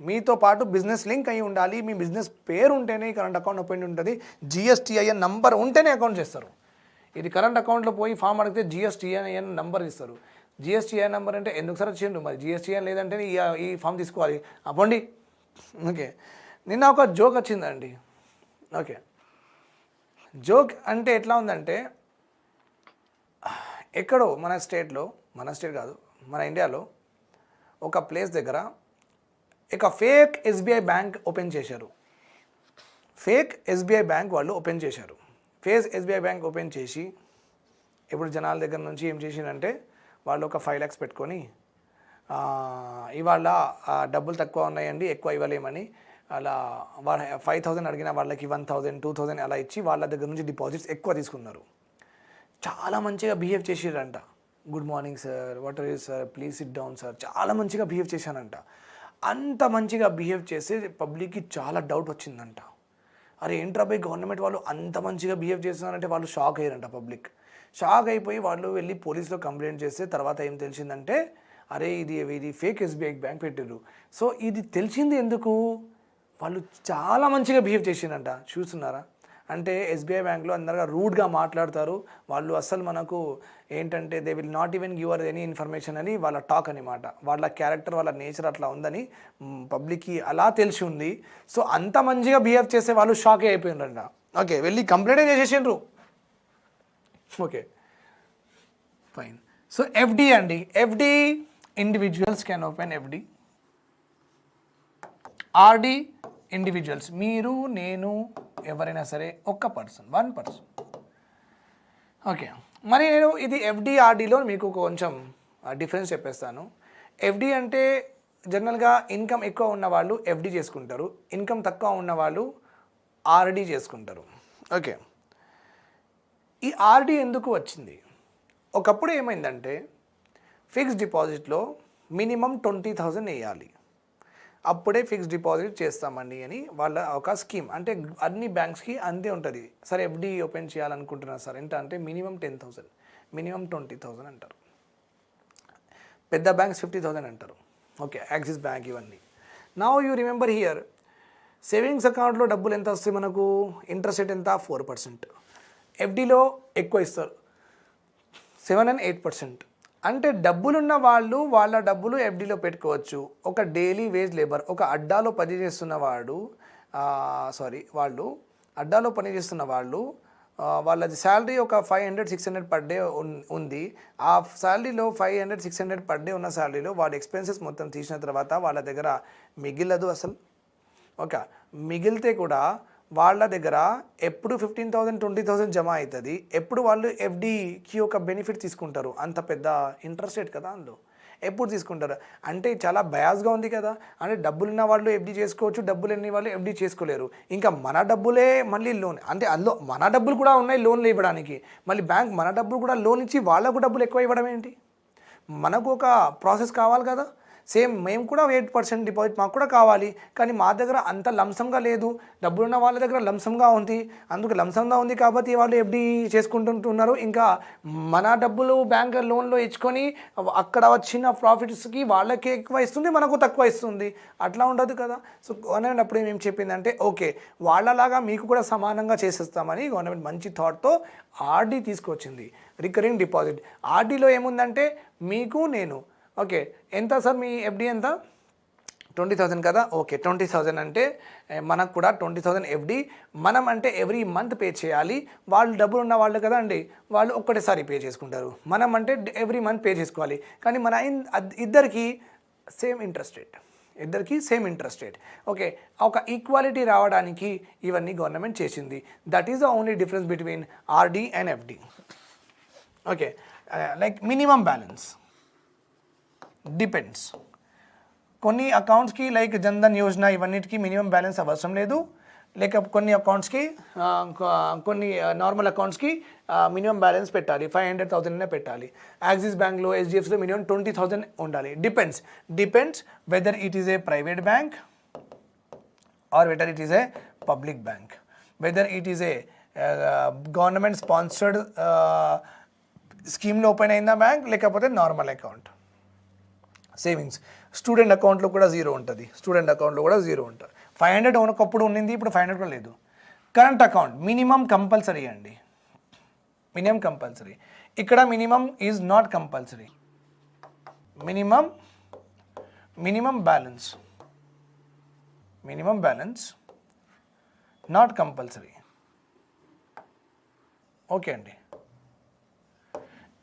మీతో పాటు బిజినెస్ లింక్ అయి ఉండాలి, మీ బిజినెస్ పేరు ఉంటేనే కరెంట్ అకౌంట్ ఓపెన్ ఉంటుంది. GSTIN నంబర్ ఉంటేనే అకౌంట్ చేస్తారు. ఇది కరెంట్ అకౌంట్లో పోయి ఫామ్ అడిగితే GSTIN నంబర్ ఇస్తారు. GSTIN నంబర్ అంటే ఎందుకు సార్ వచ్చిండు, మరి GSTIN లేదంటే ఈ ఫామ్ తీసుకోవాలి అవ్వండి. ఓకే, నిన్న ఒక జోక్ వచ్చిందండి. ఓకే, జోక్ అంటే ఎట్లా ఉందంటే, ఎక్కడో మన స్టేట్ కాదు, మన ఇండియాలో ఒక ప్లేస్ దగ్గర ఒక ఫేక్ SBI బ్యాంక్ ఓపెన్ చేశారు. ఫేక్ SBI బ్యాంక్ ఓపెన్ చేసి ఇప్పుడు జనాల దగ్గర నుంచి ఏం చేసిందంటే, వాళ్ళు ఒక 5 lakhs పెట్టుకొని ఇవాళ డబ్బులు తక్కువ ఉన్నాయండి, ఎక్కువ ఇవ్వలేమని అలా 5,000 అడిగిన వాళ్ళకి 1,000, 2,000 అలా ఇచ్చి వాళ్ళ దగ్గర నుంచి డిపాజిట్స్ ఎక్కువ తీసుకున్నారు. చాలా మంచిగా బిహేవ్ చేసిరంట. Good morning sir, what are you sir, please sit down sir, చాలా మంచిగా బిహేవ్ చేశానంట. అంత మంచిగా బిహేవ్ చేసి పబ్లిక్కి చాలా డౌట్ వచ్చిందంట. అరే ఏంట్రా బై, గవర్నమెంట్ వాళ్ళు అంత మంచిగా బిహేవ్ చేస్తున్నారంటే వాళ్ళు షాక్ అయ్యారంట. పబ్లిక్ షాక్ అయిపోయి వాళ్ళు వెళ్ళి పోలీసులో కంప్లైంట్ చేస్తే తర్వాత ఏం తెలిసిందంటే, అరే ఇది ఫేక్ SBI బ్యాంక్ పెట్టారు. సో ఇది తెలిసింది ఎందుకు, వాళ్ళు చాలా మంచిగా బిహేవ్ చేసిందంట. చూస్తున్నారా? అంటే SBI బ్యాంక్లో అందరుగా రూడ్గా మాట్లాడతారు వాళ్ళు. అస్సలు మనకు ఏంటంటే they will not even give any information అని వాళ్ళ టాక్ అనమాట. వాళ్ళ క్యారెక్టర్, వాళ్ళ నేచర్ అట్లా ఉందని పబ్లిక్కి అలా తెలిసి ఉంది. సో అంత మంచిగా బిహేవ్ చేసే వాళ్ళు షాక్ అయిపోయిండ్రంట. ఓకే, వెళ్ళి కంప్లైంట్ చేసేసిండ్రు. Okay, fine. సో FD అండి, FD individuals can open FD. RD individuals, మీరు, నేను, ఎవరైనా సరే వన్ పర్సన్. ఓకే, మరి నేను ఇది FD RDలో మీకు కొంచెం డిఫరెన్స్ చెప్పేస్తాను. FD అంటే జనరల్గా ఇన్కమ్ ఎక్కువ ఉన్నవాళ్ళు FD చేసుకుంటారు, ఇన్కమ్ తక్కువ ఉన్నవాళ్ళు RD చేసుకుంటారు. ఓకే, ఈ RD ఎందుకు వచ్చింది? ఒకప్పుడు ఏమైందంటే ఫిక్స్డ్ డిపాజిట్లో మినిమం 20,000 వేయాలి, అప్పుడే ఫిక్స్డ్ డిపాజిట్ చేస్తామండి అని వాళ్ళ ఒక స్కీమ్. అంటే అన్ని బ్యాంక్స్కి అంతే ఉంటుంది. సార్ ఎఫ్డి ఓపెన్ చేయాలనుకుంటున్నారు సార్ ఎంత అంటే మినిమం 10,000, మినిమం 20,000 అంటారు. పెద్ద బ్యాంక్స్ 50,000 అంటారు. ఓకే, యాక్సిస్ బ్యాంక్ ఇవన్నీ. Now you remember here, savings అకౌంట్లో డబ్బులు ఎంత వస్తాయి మనకు, ఇంట్రెస్ట్ రేట్ ఎంత 4%. ఎఫ్డీలో ఎక్కువ ఇస్తారు 7 and 8%. అంటే డబ్బులున్న వాళ్ళు వాళ్ళ డబ్బులు ఎఫ్డీలో పెట్టుకోవచ్చు. ఒక డైలీ వేజ్ లేబర్, ఒక అడ్డాలో పనిచేస్తున్న వాడు వాళ్ళు అడ్డాలో పనిచేస్తున్న వాళ్ళు వాళ్ళది శాలరీ ఒక 500-600 పర్ డే ఉంది. ఆ శాలరీలో 500-600 పర్ డే ఉన్న శాలరీలో వాళ్ళ ఎక్స్పెన్సెస్ మొత్తం తీసిన తర్వాత వాళ్ళ దగ్గర మిగిలదు అసలు. ఓకే, మిగిలితే కూడా వాళ్ళ దగ్గర ఎప్పుడు 15,000 20,000 జమ అవుతుంది. ఎప్పుడు వాళ్ళు ఎఫ్డీకి ఒక బెనిఫిట్ తీసుకుంటారు, అంత పెద్ద ఇంట్రెస్ట్ రేట్ కదా అందులో, ఎప్పుడు తీసుకుంటారు. అంటే చాలా బయాస్గా ఉంది కదా. అంటే డబ్బులున్న వాళ్ళు ఎఫ్డీ చేసుకోవచ్చు, డబ్బులు లేని వాళ్ళు ఎఫ్డీ చేసుకోలేరు. ఇంకా మన డబ్బులే మళ్ళీ లోన్, అంటే అందులో మన డబ్బులు కూడా ఉన్నాయి లోన్లు ఇవ్వడానికి. మళ్ళీ బ్యాంక్ మన డబ్బులు కూడా లోన్ ఇచ్చి వాళ్ళకు డబ్బులు ఎక్కువ ఇవ్వడం ఏంటి? మనకు ఒక ప్రాసెస్ కావాలి కదా. సేమ్ మేము కూడా 8% డిపాజిట్ మాకు కూడా కావాలి, కానీ మా దగ్గర అంత లంసంగా లేదు. డబ్బులున్న వాళ్ళ దగ్గర లంసంగా ఉంది. అందుకు లంసంగా ఉంది కాబట్టి వాళ్ళు ఎఫ్డీ చేసుకుంటుంటున్నారు. ఇంకా మన డబ్బులు బ్యాంక్ లోన్లో ఇచ్చుకొని అక్కడ వచ్చిన ప్రాఫిట్స్కి వాళ్ళకి ఎక్కువ ఇస్తుంది, మనకు తక్కువ ఇస్తుంది. అట్లా ఉండదు కదా. సో గవర్నమెంట్ అప్పుడు ఏం చెప్పిందంటే ఓకే వాళ్ళలాగా మీకు కూడా సమానంగా చేసేస్తామని గవర్నమెంట్ మంచి థాట్తో ఆర్డీ తీసుకొచ్చింది, రికరింగ్ డిపాజిట్. ఆర్డీలో ఏముందంటే మీకు నేను ఓకే ఎంత సార్ మీ ఎఫ్డీ ఎంత 20,000 కదా. ఓకే 20,000 అంటే మనకు కూడా 20,000 ఎఫ్డీ. మనం అంటే ఎవ్రీ మంత్ పే చేయాలి. వాళ్ళు డబ్బులు ఉన్న వాళ్ళు కదా అండి, వాళ్ళు ఒక్కటేసారి పే చేసుకుంటారు. మనం అంటే ఎవ్రీ మంత్ పే చేసుకోవాలి. కానీ మన ఇద్దరికి సేమ్ ఇంట్రెస్ట్ రేట్. ఓకే, ఒక ఈక్వాలిటీ రావడానికి ఇవన్నీ గవర్నమెంట్ చేసింది. That is the only difference between RD and FD. Okay, like minimum balance depends. కొన్ని అకౌంట్స్కి లైక్ జన్ధన్ యోజన ఇవన్నిటికీ మినిమం బ్యాలెన్స్ అవసరం లేదు. లేక కొన్ని అకౌంట్స్కి కొన్ని నార్మల్ అకౌంట్స్కి మినిమం బ్యాలెన్స్ పెట్టాలి, 500,000 పెట్టాలి. యాక్సిస్ బ్యాంక్లో HDFCలో మినిమం 20,000 ఉండాలి. Depends whether it is a private bank or whether it is a public bank, whether it is a government sponsored స్కీమ్లో ఓపెన్ అయిందా బ్యాంక్, లేకపోతే నార్మల్ అకౌంట్. సేవింగ్స్ స్టూడెంట్ అకౌంట్లో కూడా 0 ఉంటుంది. 500 ఒకప్పుడు ఉండింది, ఇప్పుడు 500 కూడా లేదు. కరెంట్ అకౌంట్ మినిమం కంపల్సరీ అండి, మినిమం కంపల్సరీ. ఇక్కడ minimum is not compulsory. Minimum balance not compulsory. Okay అండి,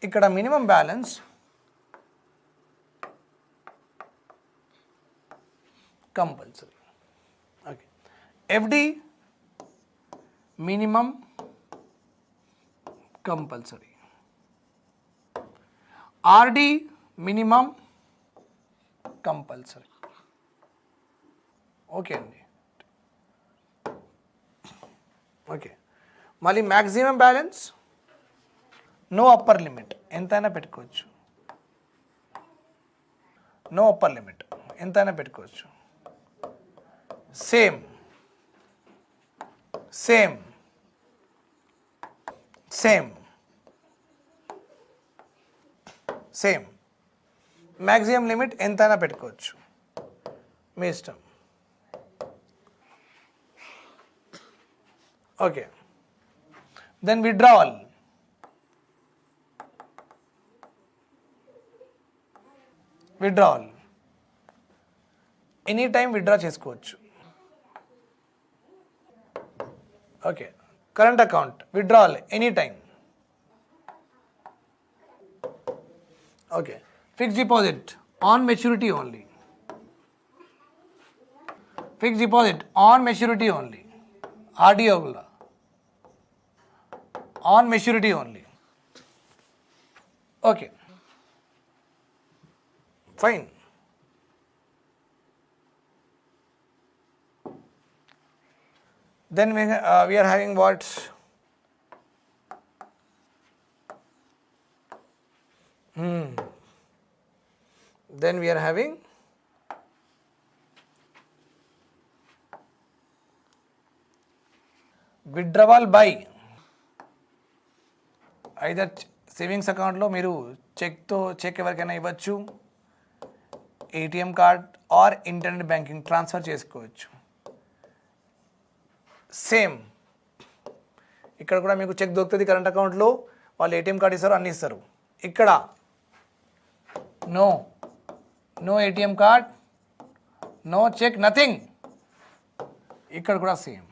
ఇక్కడ minimum balance compulsory. Okay, FD minimum compulsory, RD minimum compulsory. Okay అండి. ఓకే, మళ్ళీ maximum balance no upper limit, ఎంతైనా పెట్టుకోవచ్చు. No upper limit, ఎంతైనా పెట్టుకోవచ్చు. Same maximum limit ఎంతైనా పెట్టుకోవచ్చు, మీ ఇష్టం. Okay, then withdrawal. Any time withdraw చేసుకోవచ్చు. Okay, current account withdrawal any time. Okay, fixed deposit on maturity only. ఆర్డిఓ కూడా on maturity only. Okay, fine. Then we are having what? then we are having withdrawal by either savings అకౌంట్లో మీరు check ఎవరికైనా ఇవ్వచ్చు, ATM card or internet banking transfer చేసుకోవచ్చు. Same ఇక్కడ కూడా మీకు చెక్ దొరుకుతుంది కరెంట్ అకౌంట్లో, వాళ్ళు ఏటీఎం కార్డ్ ఇస్తారు, అన్నీ ఇస్తారు. ఇక్కడ no ATM card, no cheque, nothing. ఇక్కడ కూడా సేమ్,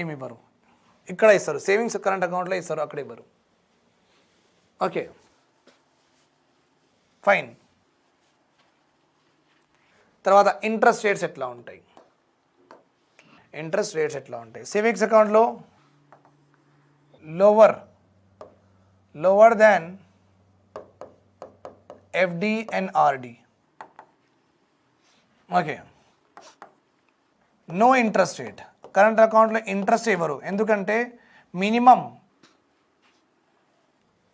ఏమి ఇవ్వరు. ఇక్కడ ఇస్తారు, సేవింగ్స్ కరెంట్ అకౌంట్లో ఇస్తారు, అక్కడ ఇవ్వరు. Okay, fine. తర్వాత ఇంట్రెస్ట్ రేట్స్ ఎట్లా ఉంటాయి? సేవింగ్స్ అకౌంట్లో lower than FD and RD. Okay, no interest rate. Current అకౌంట్లో ఇంట్రెస్ట్ ఇవ్వరు, ఎందుకంటే మినిమం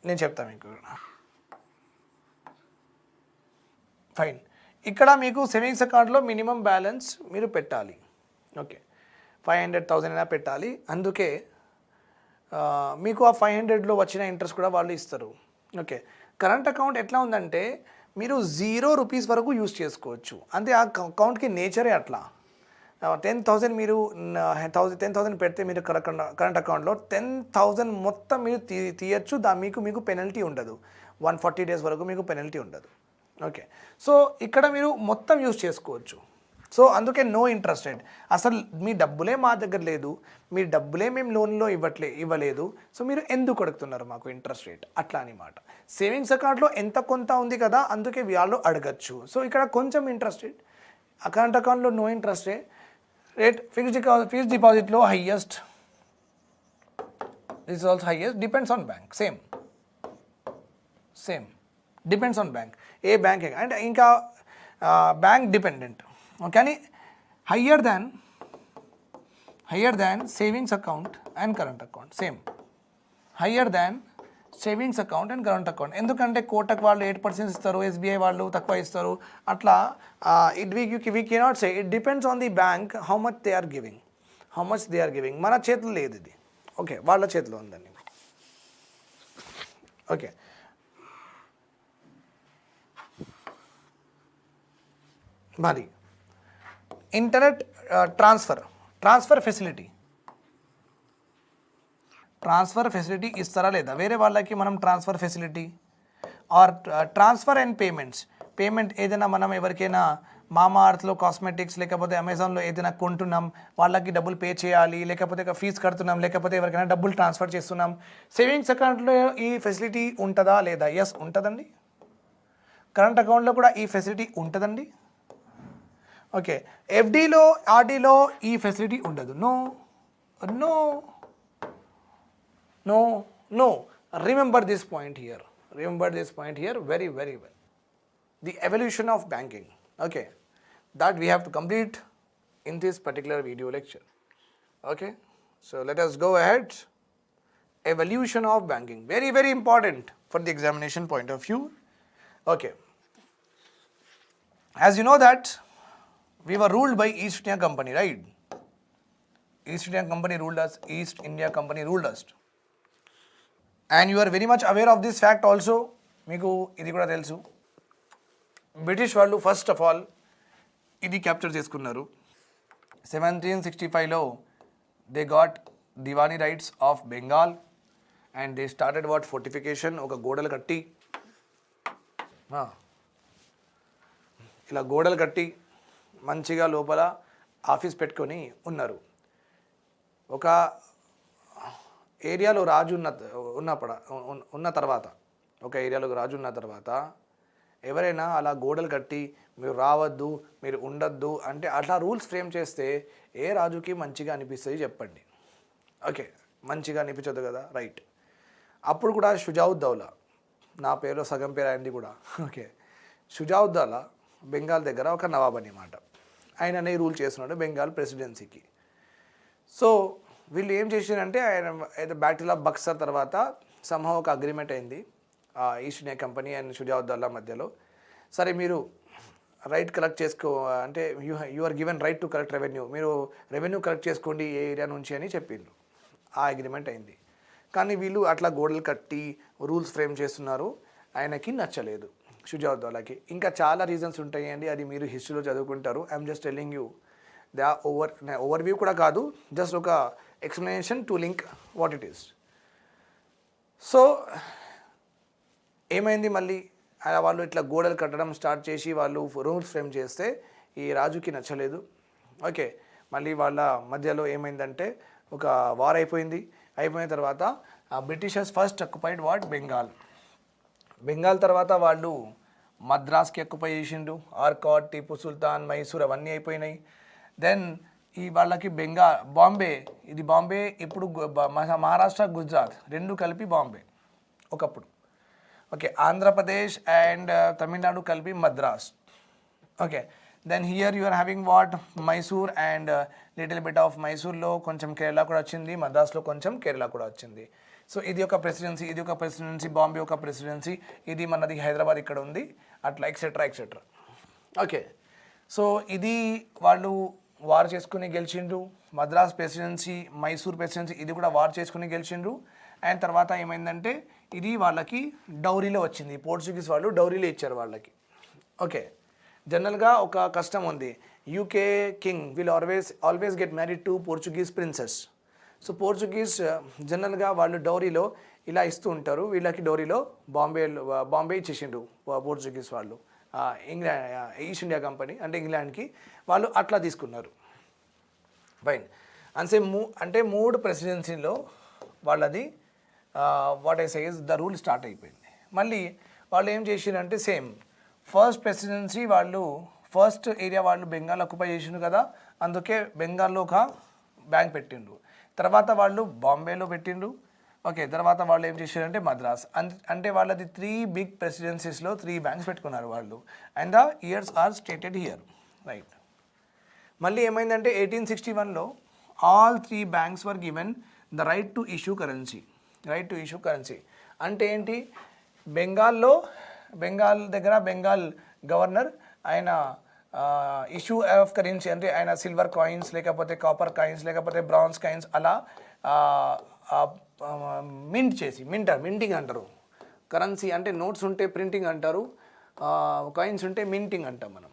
నేను చెప్తాను మీకు. ఫైన్. ఇక్కడ మీకు సేవింగ్స్ అకౌంట్లో మినిమం బ్యాలెన్స్ మీరు పెట్టాలి. ఓకే, 500,000 అయినా పెట్టాలి. అందుకే మీకు ఆ 500లో వచ్చిన ఇంట్రెస్ట్ కూడా వాళ్ళు ఇస్తారు. ఓకే, కరెంట్ అకౌంట్ ఎట్లా ఉందంటే మీరు 0 రూపీస్ వరకు యూజ్ చేసుకోవచ్చు. అంతే, ఆ అకౌంట్కి నేచరే అట్లా. 10,000 మీరు 10,000 పెడితే మీరు కరెంట్ అకౌంట్లో 10,000 మొత్తం మీరు తీయచ్చు. మీకు పెనల్టీ ఉండదు. 140 days వరకు మీకు పెనల్టీ ఉండదు. ఓకే, సో ఇక్కడ మీరు మొత్తం యూజ్ చేసుకోవచ్చు. సో అందుకే నో ఇంట్రెస్ట్ రేట్. అసలు మీ డబ్బులే మా దగ్గర లేదు, మీ డబ్బులే మేము లోన్లో ఇవ్వలేదు, సో మీరు ఎందుకు అడుగుతున్నారు మాకు ఇంట్రెస్ట్ రేట్? అట్లా అనమాట. సేవింగ్స్ అకౌంట్లో ఎంత కొంత ఉంది కదా, అందుకే వాళ్ళు అడగచ్చు. సో ఇక్కడ కొంచెం ఇంట్రెస్ట్ రేట్, కరెంట్ అకౌంట్లో నో ఇంట్రెస్ట్ రేట్. ఫిక్స్డ్ డిపాజిట్లో highest, this is also highest, depends on bank. Same depends on bank, A bank అంటే ఇంకా బ్యాంక్ డిపెండెంట్. కానీ higher than savings account and current account. Same higher than savings account and current account. ఎందుకంటే కోటక్ వాళ్ళు 8% ఇస్తారు, SBI వాళ్ళు తక్కువ ఇస్తారు. అట్లా we cannot say, it depends on the bank how much they are giving. మన చేతిలో లేదు ఇది. ఓకే, వాళ్ళ చేతిలో ఉందండి. ఓకే, మరి ఇంటర్నెట్ ట్రాన్స్ఫర్ ఫెసిలిటీ ఇస్తారా లేదా? వేరే వాళ్ళకి మనం transfer facility are transfer and payment ఏదైనా మనం ఎవరికైనా మామా అర్త్లో కాస్మెటిక్స్ లేకపోతే అమెజాన్లో ఏదైనా కొంటున్నాం, వాళ్ళకి డబ్బులు పే చేయాలి, లేకపోతే ఫీజు కడుతున్నాం, లేకపోతే ఎవరికైనా డబ్బులు ట్రాన్స్ఫర్ చేస్తున్నాం. సేవింగ్స్ అకౌంట్లో ఈ ఫెసిలిటీ ఉంటుందా లేదా? ఎస్, ఉంటుందండి. కరెంట్ అకౌంట్లో కూడా ఈ ఫెసిలిటీ ఉంటుందండి. ఓకే, ఎఫ్డీలో ఆర్డీలో ఈ ఫెసిలిటీ ఉండదు. No. Remember this point here very, very well. The evolution of banking, okay, that we have to complete in this particular video lecture. Okay, so let us go ahead. Evolution of banking, very, very important for the examination point of view. Okay, as you know that we were ruled by East India Company, right? East India Company ruled us. And you are very much aware of this fact also. మీకు ఇది కూడా తెలుసు, British వాళ్ళు first of all ఇది capture చేసుకున్నారు. 1765లో they got diwani rights of Bengal and they started what fortification. ఒక గోడలు కట్టి, ఇలా గోడలు కట్టి మంచిగా లోపల ఆఫీస్ పెట్టుకొని ఉన్నారు. ఒక ఏరియాలో రాజు ఉన్న తర్వాత ఎవరైనా అలా గోడలు కట్టి మీరు రావద్దు, మీరు ఉండద్దు అంటే అట్లా రూల్స్ ఫ్రేమ్ చేస్తే ఏ రాజుకి మంచిగా అనిపిస్తుంది చెప్పండి? ఓకే, మంచిగా అనిపించదు కదా, రైట్. అప్పుడు కూడా షుజావుద్దౌలా, నా పేరు సగం పేరు అయింది కూడా. ఓకే, షుజావుద్దౌలా బెంగాల్ దగ్గర ఒక నవాబ్ అన్నమాట. ఆయననే రూల్ చేస్తున్నాడు బెంగాల్ ప్రెసిడెన్సీకి. సో వీళ్ళు ఏం చేశారంటే, ఆయన బ్యాటిల్ ఆఫ్ బక్సర్ తర్వాత సంహా ఒక అగ్రిమెంట్ అయింది. East India Company and Shujauddaula మధ్యలో. సరే మీరు రైట్ కలెక్ట్ చేసుకో అంటే you are given right to collect revenue, మీరు రెవెన్యూ కలెక్ట్ చేసుకోండి ఏ ఏరియా నుంచి అని చెప్పిండ్రు. ఆ అగ్రిమెంట్ అయింది. కానీ వీళ్ళు అట్లా గోడలు కట్టి రూల్స్ ఫ్రేమ్ చేస్తున్నారు, ఆయనకి నచ్చలేదు షుజావుద్దౌలాకి. ఇంకా చాలా రీజన్స్ ఉంటాయండి, అది మీరు హిస్టరీలో చదువుకుంటారు. I'm just telling you the overview కూడా కాదు, జస్ట్ ఒక explanation to link what it is. So ఏమైంది మళ్ళీ వాళ్ళు ఇట్లా గోడలు కట్టడం స్టార్ట్ చేసి వాళ్ళు రూల్స్ ఫ్రేమ్ చేస్తే ఈ రాజుకి నచ్చలేదు. ఓకే, మళ్ళీ వాళ్ళ మధ్యలో ఏమైందంటే ఒక వార్ అయిపోయింది. అయిపోయిన తర్వాత Britishers first occupied what Bengal తర్వాత వాళ్ళు మద్రాస్కి అక్యుపై చేసిండు. ఆర్కాట్, టిపు సుల్తాన్, మైసూర్ అవన్నీ అయిపోయినాయి. దెన్ ఈ వాళ్ళకి బాంబే, ఇది బాంబే ఇప్పుడు మహారాష్ట్ర, గుజరాత్ రెండు కలిపి బాంబే ఒకప్పుడు. ఓకే, ఆంధ్రప్రదేశ్ అండ్ తమిళనాడు కలిపి Madras. Okay, then here you are having what Mysore and little bit of మైసూర్లో కొంచెం కేరళ కూడా వచ్చింది, మద్రాస్లో కొంచెం కేరళ కూడా వచ్చింది. సో ఇది ఒక ప్రెసిడెన్సీ, ఇది ఒక ప్రెసిడెన్సీ, బాంబే ఒక ప్రెసిడెన్సీ, ఇది మనది హైదరాబాద్ ఇక్కడ ఉంది, అట్లా ఎక్సెట్రా ఎక్సెట్రా. ఓకే, సో ఇది వాళ్ళు వార్ చేసుకుని గెలిచిండ్రు. మద్రాస్ ప్రెసిడెన్సీ, మైసూర్ ప్రెసిడెన్సీ ఇది కూడా వార్ చేసుకుని గెలిచిండ్రు. అండ్ తర్వాత ఏమైందంటే ఇది వాళ్ళకి డౌరీలో వచ్చింది, పోర్చుగీస్ వాళ్ళు డౌరీలో ఇచ్చారు వాళ్ళకి. ఓకే, జనరల్గా ఒక కష్టం ఉంది, UK king will always get married to Portuguese princess. So Portuguese జనరల్గా వాళ్ళు డౌరీలో ఇలా ఇస్తూ ఉంటారు, వీళ్ళకి డౌరీలో బాంబే ఇచ్చేసిండ్రు పోర్చుగీస్ వాళ్ళు, ఈస్ట్ ఇండియా కంపెనీ అంటే ఇంగ్లాండ్కి వాళ్ళు అట్లా తీసుకున్నారు. ఫైన్. అంటే 3 ప్రెసిడెన్సీలో వాళ్ళది what I says the rule start అయిపోయింది. మళ్ళీ వాళ్ళు ఏం చేసిండ్రంటే సేమ్ ఫస్ట్ ప్రెసిడెన్సీ వాళ్ళు ఫస్ట్ ఏరియా వాళ్ళు బెంగాల్ అక్యుపై చేసిండ్రు కదా, అందుకే బెంగాల్లో ఒక బ్యాంక్ పెట్టిండ్రు. తర్వాత వాళ్ళు బాంబేలో పెట్టిండ్రు. ఓకే, తర్వాత వాళ్ళు ఏం చేశారంటే మద్రాస్. అంటే వాళ్ళది 3 బిగ్ ప్రెసిడెన్సీస్లో 3 బ్యాంక్స్ పెట్టుకున్నారు వాళ్ళు. And the years are stated here, right. మళ్ళీ ఏమైందంటే 1861లో all 3 banks were given the right to issue currency. అంటే ఏంటి, బెంగాల్ దగ్గర బెంగాల్ గవర్నర్ ఆయన ఇష్యూ ఆఫ్ కరెన్సీ అంటే ఆయన సిల్వర్ కాయిన్స్ లేకపోతే కాపర్ కాయిన్స్ లేకపోతే బ్రాంజ్ కాయిన్స్ అలా మింటింగ్ అంటారు. కరెన్సీ అంటే నోట్స్ ఉంటే ప్రింటింగ్ అంటారు, కాయిన్స్ ఉంటే మింటింగ్ అంటాం మనం.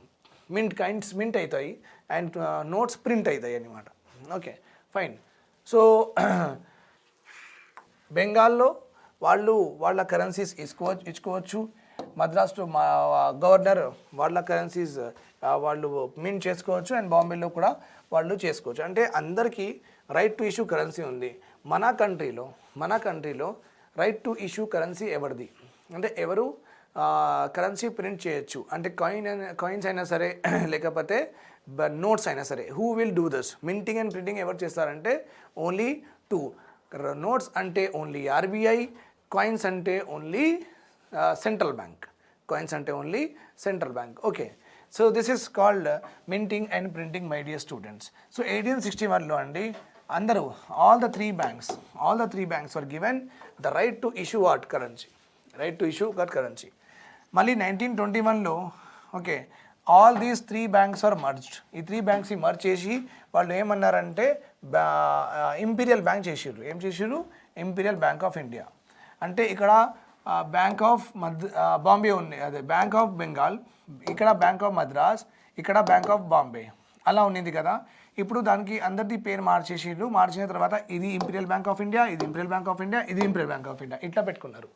కాయిన్స్ మింట్ అవుతాయి అండ్ నోట్స్ ప్రింట్ అవుతాయి అన్నమాట. Okay, fine. సో బెంగాల్లో వాళ్ళు వాళ్ళ కరెన్సీస్ ఇచ్చుకోవచ్చు. మద్రాస్లో గవర్నర్ వాళ్ళ కరెన్సీస్ వాళ్ళు మింట్ చేసుకోవచ్చు. అండ్ బాంబేలో కూడా వాళ్ళు చేసుకోవచ్చు. అంటే అందరికీ రైట్ టు ఇష్యూ కరెన్సీ ఉంది. మన కంట్రీలో రైట్ టు ఇష్యూ కరెన్సీ ఎవరిది అంటే ఎవరు కరెన్సీ ప్రింట్ చేయొచ్చు అంటే కాయిన్స్ అయినా సరే లేకపోతే నోట్స్ అయినా సరే. Who will do this? Minting and printing ఎవరు చేస్తారంటే ఓన్లీ 2. నోట్స్ అంటే ఓన్లీ ఆర్బీఐ, కాయిన్స్ అంటే only central bank. Okay, so this is called minting and printing, my dear students. So 1861లో అండి అందరూ all the three banks were given the right to issue currency. మళ్ళీ 1921లో okay all these 3 banks are merged. ఈ 3 బ్యాంక్స్ని merge చేసి వాళ్ళు ఏమన్నారంటే imperial bank చేసిర్రు. ఏం చేసిర్రు? Imperial Bank of India. అంటే ఇక్కడ బ్యాంక్ ఆఫ్ బాంబే ఉంది, అదే బ్యాంక్ ఆఫ్ బెంగాల్, ఇక్కడ బ్యాంక్ ఆఫ్ మద్రాస్, ఇక్కడ బ్యాంక్ ఆఫ్ బాంబే అలా ఉన్నది కదా. ఇప్పుడు దానికి అందరిది పేరు మార్చేసిర్రు. మార్చిన తర్వాత ఇది ఇంపీరియల్ బ్యాంక్ ఆఫ్ ఇండియా, ఇది ఇంపీరియల్ బ్యాంక్ ఆఫ్ ఇండియా, ఇది ఇంపీరియల్ బ్యాంక్ ఆఫ్ ఇండియా ఇట్లా పెట్టుకున్నారు.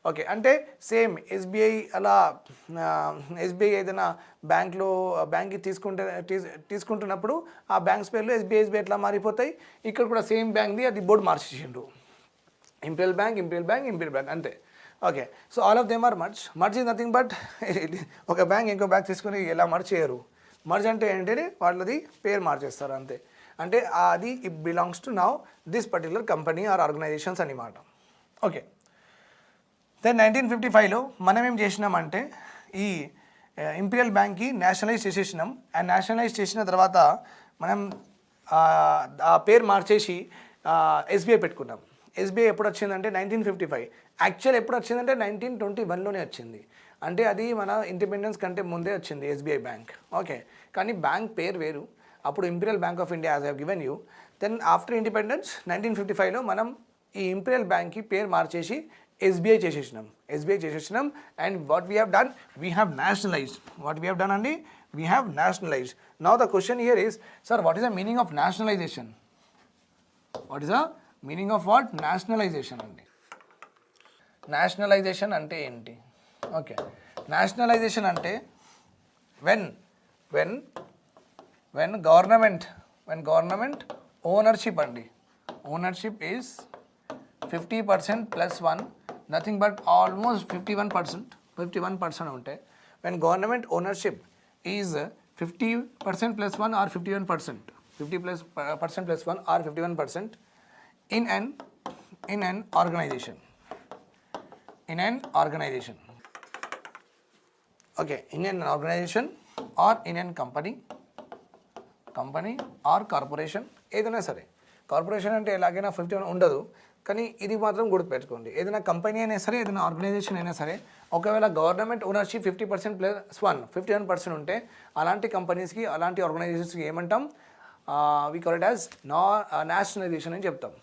ఓకే, అంటే సేమ్ ఎస్బీఐ అలా ఎస్బీఐ ఏదైనా బ్యాంక్కి తీసుకుంటున్నప్పుడు ఆ బ్యాంక్స్ పేర్లు ఎస్బీఐ ఎట్లా మారిపోతాయి, ఇక్కడ కూడా సేమ్ బ్యాంక్ది అది బోర్డు మార్చేసిండ్రు. ఇంపీరియల్ బ్యాంక్ అంతే. Okay, so all of them are merge is nothing but ఒక బ్యాంక్ ఇంకో బ్యాంక్ తీసుకుని ఎలా మర్జ్ చేయరు. మర్జ్ అంటే ఏంటంటే వాళ్ళది పేరు మార్చేస్తారు అంతే. అంటే అది it belongs to now this particular company or organisations అన్నమాట. ఓకే, దెన్ 1955లో మనం ఏం చేసినామంటే ఈ ఇంపీరియల్ బ్యాంక్కి నేషనలైజ్ చేసేసినాం. అండ్ నేషనలైజ్ చేసిన తర్వాత మనం ఆ పేరు మార్చేసి ఎస్బీఐ పెట్టుకున్నాం. ఎస్బీఐ ఎప్పుడు వచ్చిందంటే 1955. యాక్చువల్ ఎప్పుడు వచ్చిందంటే 1921లోనే వచ్చింది. అంటే అది మన ఇండిపెండెన్స్ కంటే ముందే వచ్చింది ఎస్బీఐ బ్యాంక్. ఓకే, కానీ బ్యాంక్ పేరు వేరు. అప్పుడు Imperial Bank of India as I have given you. Then after independence 1955లో మనం ఈ ఇంపీరియల్ బ్యాంక్కి పేరు మార్చేసి ఎస్బీఐ చేసేసినాం. And what we have done, we have nationalised. What we have done అండి, we have nationalised. Now the question here is, sir what is the meaning of nationalisation? What is the meaning of what? Nationalisation అండి. Nationalisation అంటే ఏంటి? Okay, nationalisation అంటే when government ownership అండి. Ownership is 50% plus 1, nothing but almost 51% ఉంటే, when government ownership is 50% plus 1 or 51%, 50% plus 1 or 51% in an organization. Okay, in an organization or in an company or corporation, ఏదైనా సరే. Corporation అంటే ఎలాగైనా 51 ఉండదు, కానీ ఇది మాత్రం గుర్తుపెట్టుకోండి. ఏదైనా కంపెనీ అయినా సరే, ఏదైనా ఆర్గనైజేషన్ అయినా సరే, ఒకవేళ గవర్నమెంట్ ఓనర్షిప్ 50% plus 1, 51% ఉంటే, అలాంటి కంపెనీస్కి, అలాంటి ఆర్గనైజేషన్స్కి ఏమంటాం? We call it as nationalisation అని చెప్తాం.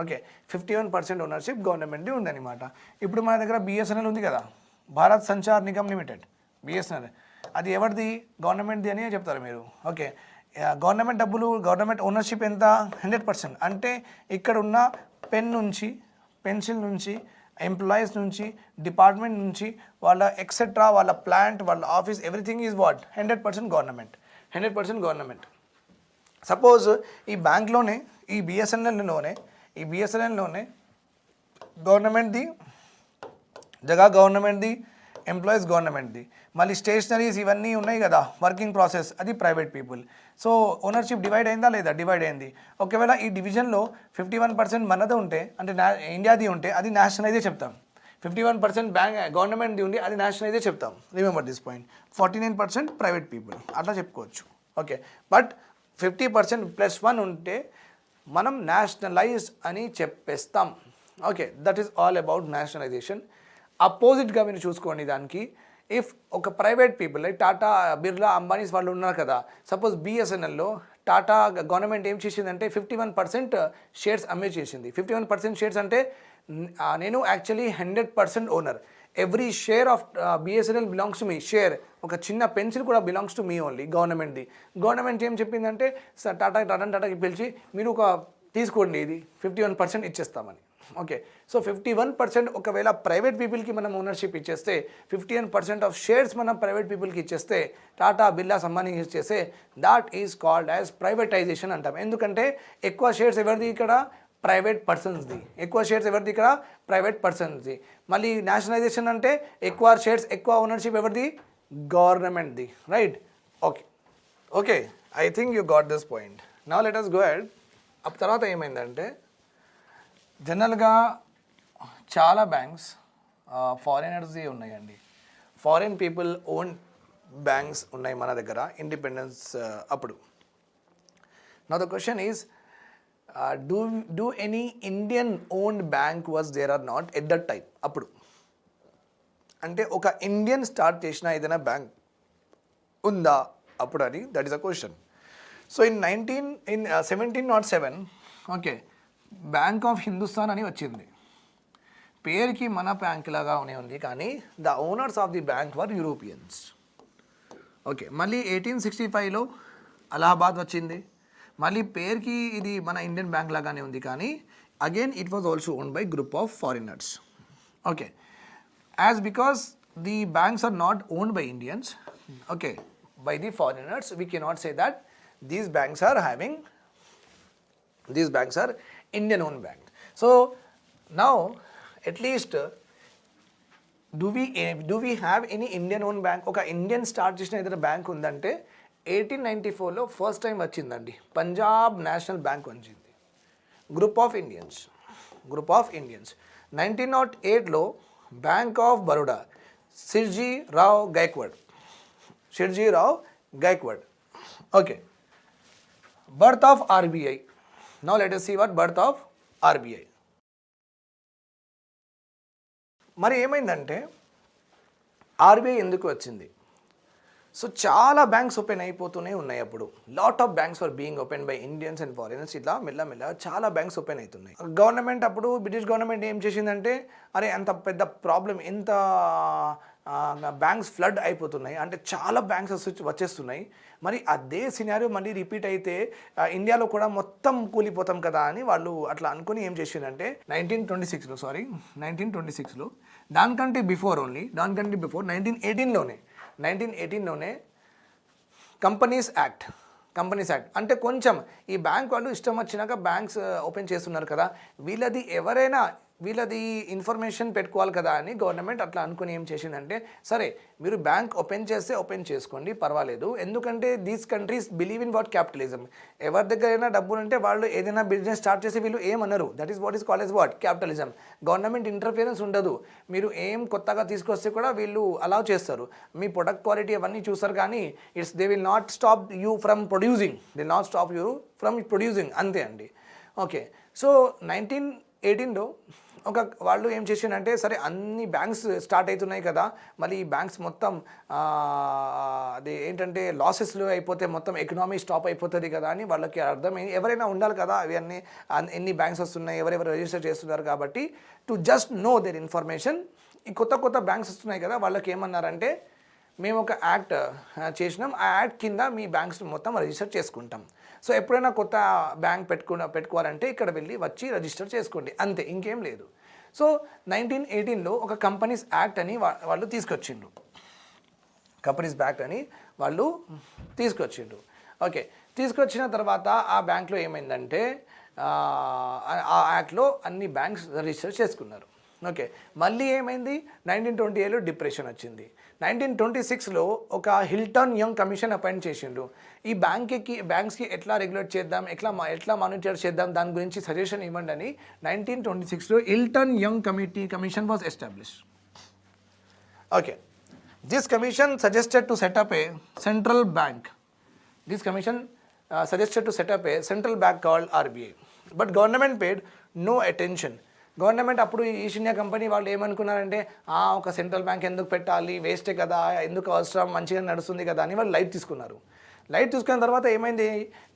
ఓకే, 51% ఓనర్షిప్ గవర్నమెంట్ది ఉందన్నమాట. ఇప్పుడు మన దగ్గర బిఎస్ఎన్ఎల్ ఉంది కదా, భారత్ సంచార్ నిగమ్ లిమిటెడ్, బిఎస్ఎన్ఎల్. అది ఎవరిది? గవర్నమెంట్ది అని చెప్తారు మీరు. ఓకే, గవర్నమెంట్ డబ్బులు, గవర్నమెంట్ ఓనర్షిప్ ఎంత? 100%. అంటే ఇక్కడ ఉన్న పెన్ నుంచి, పెన్సిల్ నుంచి, ఎంప్లాయీస్ నుంచి, డిపార్ట్మెంట్ నుంచి, వాళ్ళ ఎక్సెట్రా, వాళ్ళ ప్లాంట్, వాళ్ళ office, everything is what? 100% government. Suppose ఈ బ్యాంక్లోనే, ఈ బిఎస్ఎన్ఎల్లోనే గవర్నమెంట్ది జగా, గవర్నమెంట్ది ఎంప్లాయీస్, గవర్నమెంట్ది. మళ్ళీ స్టేషనరీస్ ఇవన్నీ ఉన్నాయి కదా, వర్కింగ్ ప్రాసెస్, అది private people. So ownership divide అయిందా లేదా? డివైడ్ అయింది. ఒకవేళ ఈ డివిజన్లో 51% మనది ఉంటే, అంటే ఇండియాది ఉంటే, అది నేషనలైజే చెప్తాం. 51% బ్యాంక్ గవర్నమెంట్ది ఉండి, అది నేషనలైజే చెప్తాం. Remember this point. 49% private people, అట్లా చెప్పుకోవచ్చు. ఓకే, బట్ 50% plus 1 ఉంటే మనం నేషనలైజ్ అని చెప్పేస్తాం. Okay, that is all about nationalisation. అపోజిట్గా మీరు చూసుకోండి దానికి. ఇఫ్ ఒక private people like Tata, Birla, Ambanis వాళ్ళు ఉన్నారు కదా, సపోజ్ బిఎస్ఎన్ఎల్లో టాటా గవర్నమెంట్ ఏం చేసిందంటే 51% షేర్స్ అమ్మేసేసింది. 51% షేర్స్ అంటే నేను actually 100% owner. Every share of BSNL belongs to me. Share, ఒక చిన్న పెన్సిల్ కూడా బిలాంగ్స్ టు మీ ఓన్లీ, గవర్నమెంట్ది. గవర్నమెంట్ ఏం చెప్పిందంటే టాటాకి పిలిచి, మీరు ఒక తీసుకోండి, ఇది 51% ఇచ్చేస్తామని. ఓకే, సో 51% ఒకవేళ ప్రైవేట్ పీపుల్కి మనం ఓనర్షిప్ ఇచ్చేస్తే, 51% ఆఫ్ షేర్స్ మనం ప్రైవేట్ పీపుల్కి ఇచ్చేస్తే, టాటా, బిర్లా, అంబానీకి ఇచ్చేస్తే, that is called as privatisation అంటాం. ఎందుకంటే ఎక్కువ షేర్స్ ఎవరిది? ఇక్కడ ప్రైవేట్ పర్సన్స్ది. ప్రైవేట్ పర్సన్స్ది. మళ్ళీ నేషనలైజేషన్ అంటే ఎక్కువ షేర్స్, ఎక్కువ ఓనర్షిప్ ఎవరిది? గవర్నమెంట్ది. Right? Okay, I think you got this point. Now let us go ahead. అప్పుడు తర్వాత ఏమైందంటే, జనరల్గా చాలా బ్యాంక్స్ ఫారినర్స్ది ఉన్నాయండి. ఫారిన్ పీపుల్ ఓన్ బ్యాంక్స్ ఉన్నాయి మన దగ్గర ఇండిపెండెన్స్ అప్పుడు. Now the question is, do any Indian owned bank was there or not at that time? అప్పుడు అంటే ఒక ఇండియన్ స్టార్ట్ చేసిన ఏదైనా బ్యాంక్ ఉందా అప్పుడు అని, that is a question. So in 1707 okay, bank of Hindustan అని వచ్చింది. పేరుకి మన బ్యాంక్ లాగా ఉంది, కానీ the owners of the bank were Europeans. Okay, మళ్ళీ 1865లో అలహాబాద్ వచ్చింది. మళ్ళీ పేరుకి ఇది మన ఇండియన్ బ్యాంక్ లాగానే ఉంది, కానీ again it was also owned by group of foreigners. Okay, as because the banks are not owned by Indians, okay, by the foreigners, we cannot say that these banks are Indian owned banks. So now at least do we have any Indian owned bank? Oka Indian start chesina edara bank undante 1894 lo first time vachindandi. Punjab National Bank vanchindi. Group of Indians. 1908 lo Bank of Baroda, Sirji Rao Gaikwad. Okay, birth of RBI. Now let us see what birth of RBI. మరి ఏమైందంటే RBI ఎందుకు వచ్చింది? So చాలా banks open అయిపోతూనే ఉన్నాయి. అప్పుడు lot of banks for being open by Indians and foreigners. ఇట్లా మెల్లమెల్ల చాలా banks open అవుతున్నాయి. గవర్నమెంట్ అప్పుడు బ్రిటిష్ గవర్నమెంట్ ఏం చేసిందంటే, అరే అంత పెద్ద ప్రాబ్లం, ఎంత బ్యాంక్స్ ఫ్లడ్ అయిపోతున్నాయి అంటే చాలా బ్యాంక్స్ వచ్చేస్తున్నాయి, మరి అదే సినారియో మళ్ళీ రిపీట్ అయితే ఇండియాలో కూడా మొత్తం కూలిపోతాం కదా అని వాళ్ళు అట్లా అనుకుని ఏం చేసిందంటే 1926లో దానికంటే బిఫోర్ 1918లోనే కంపెనీస్ యాక్ట్ అంటే కొంచెం ఈ బ్యాంక్ వాళ్ళు ఇష్టం వచ్చినాక బ్యాంక్స్ ఓపెన్ చేస్తున్నారు కదా, వీళ్ళది ఇన్ఫర్మేషన్ పెట్టుకోవాలి కదా అని గవర్నమెంట్ అట్లా అనుకుని ఏం చేసిందంటే, సరే మీరు బ్యాంక్ ఓపెన్ చేస్తే ఓపెన్ చేసుకోండి పర్వాలేదు, ఎందుకంటే these countries believe in what capitalism. ఎవరి దగ్గరైనా డబ్బులు ఉంటే వాళ్ళు ఏదైనా బిజినెస్ స్టార్ట్ చేసి వీళ్ళు ఏమన్నారు, that is what is called yes what capitalism. Government interference ఉండదు, మీరు ఏం కొత్తగా తీసుకొస్తే కూడా వీళ్ళు అలౌ చేస్తారు. మీ ప్రొడక్ట్ క్వాలిటీ అవన్నీ చూస్తారు, కానీ they will not stop you from producing అంతే అండి. ఓకే, సో 1918లో వాళ్ళు ఏం చేసిందంటే, సరే అన్ని బ్యాంక్స్ స్టార్ట్ అవుతున్నాయి కదా, మళ్ళీ ఈ బ్యాంక్స్ మొత్తం అది ఏంటంటే లాసెస్లో అయిపోతే మొత్తం ఎకనామీ స్టాప్ అయిపోతుంది కదా అని వాళ్ళకి అర్థమైంది. ఎవరైనా ఉండాలి కదా, అవన్నీ ఎన్ని బ్యాంక్స్ వస్తున్నాయి, ఎవరెవరు రిజిస్టర్ చేస్తున్నారు, కాబట్టి to just know their information. ఈ కొత్త బ్యాంక్స్ వస్తున్నాయి కదా, వాళ్ళకి ఏమన్నారంటే, మేము ఒక యాక్ట్ చేసినాం, ఆ యాక్ట్ కింద మీ బ్యాంక్స్ మొత్తం రిజిస్టర్ చేసుకుంటాం. సో ఎప్పుడైనా కొత్త బ్యాంక్ పెట్టుకోవాలంటే ఇక్కడ వచ్చి రిజిస్టర్ చేసుకోండి, అంతే, ఇంకేం లేదు. సో 1918లో ఒక కంపెనీస్ యాక్ట్ అని వాళ్ళు తీసుకొచ్చిండ్రు. ఓకే, తీసుకొచ్చిన తర్వాత ఆ బ్యాంక్లో ఏమైందంటే, ఆ యాక్ట్లో అన్ని బ్యాంక్స్ రిజిస్టర్ చేసుకున్నారు. ఓకే, మళ్ళీ ఏమైంది, 1928లో డిప్రెషన్ వచ్చింది. 1926లో ఒక హిల్టన్ యంగ్ కమిషన్ అపాయింట్ చేసిండ్రు. ఈ బ్యాంక్స్కి ఎట్లా రెగ్యులేట్ చేద్దాం, ఎట్లా మానిటర్ చేద్దాం, దాని గురించి సజెషన్ ఇవ్వండి అని 1926లో Hilton Young commission was established. Okay, this commission suggested to set up a central bank. Called RBI, but government paid no attention. Government అప్పుడు ఈస్ట్ ఇండియా కంపెనీ వాళ్ళు ఏమనుకున్నారంటే, ఒక సెంట్రల్ బ్యాంక్ ఎందుకు పెట్టాలి, వేస్టే కదా, ఎందుకు అవసరం, మంచిగా నడుస్తుంది కదా అని వాళ్ళు లైట్ తీసుకున్నారు. లైట్ తీసుకున్న తర్వాత ఏమైంది,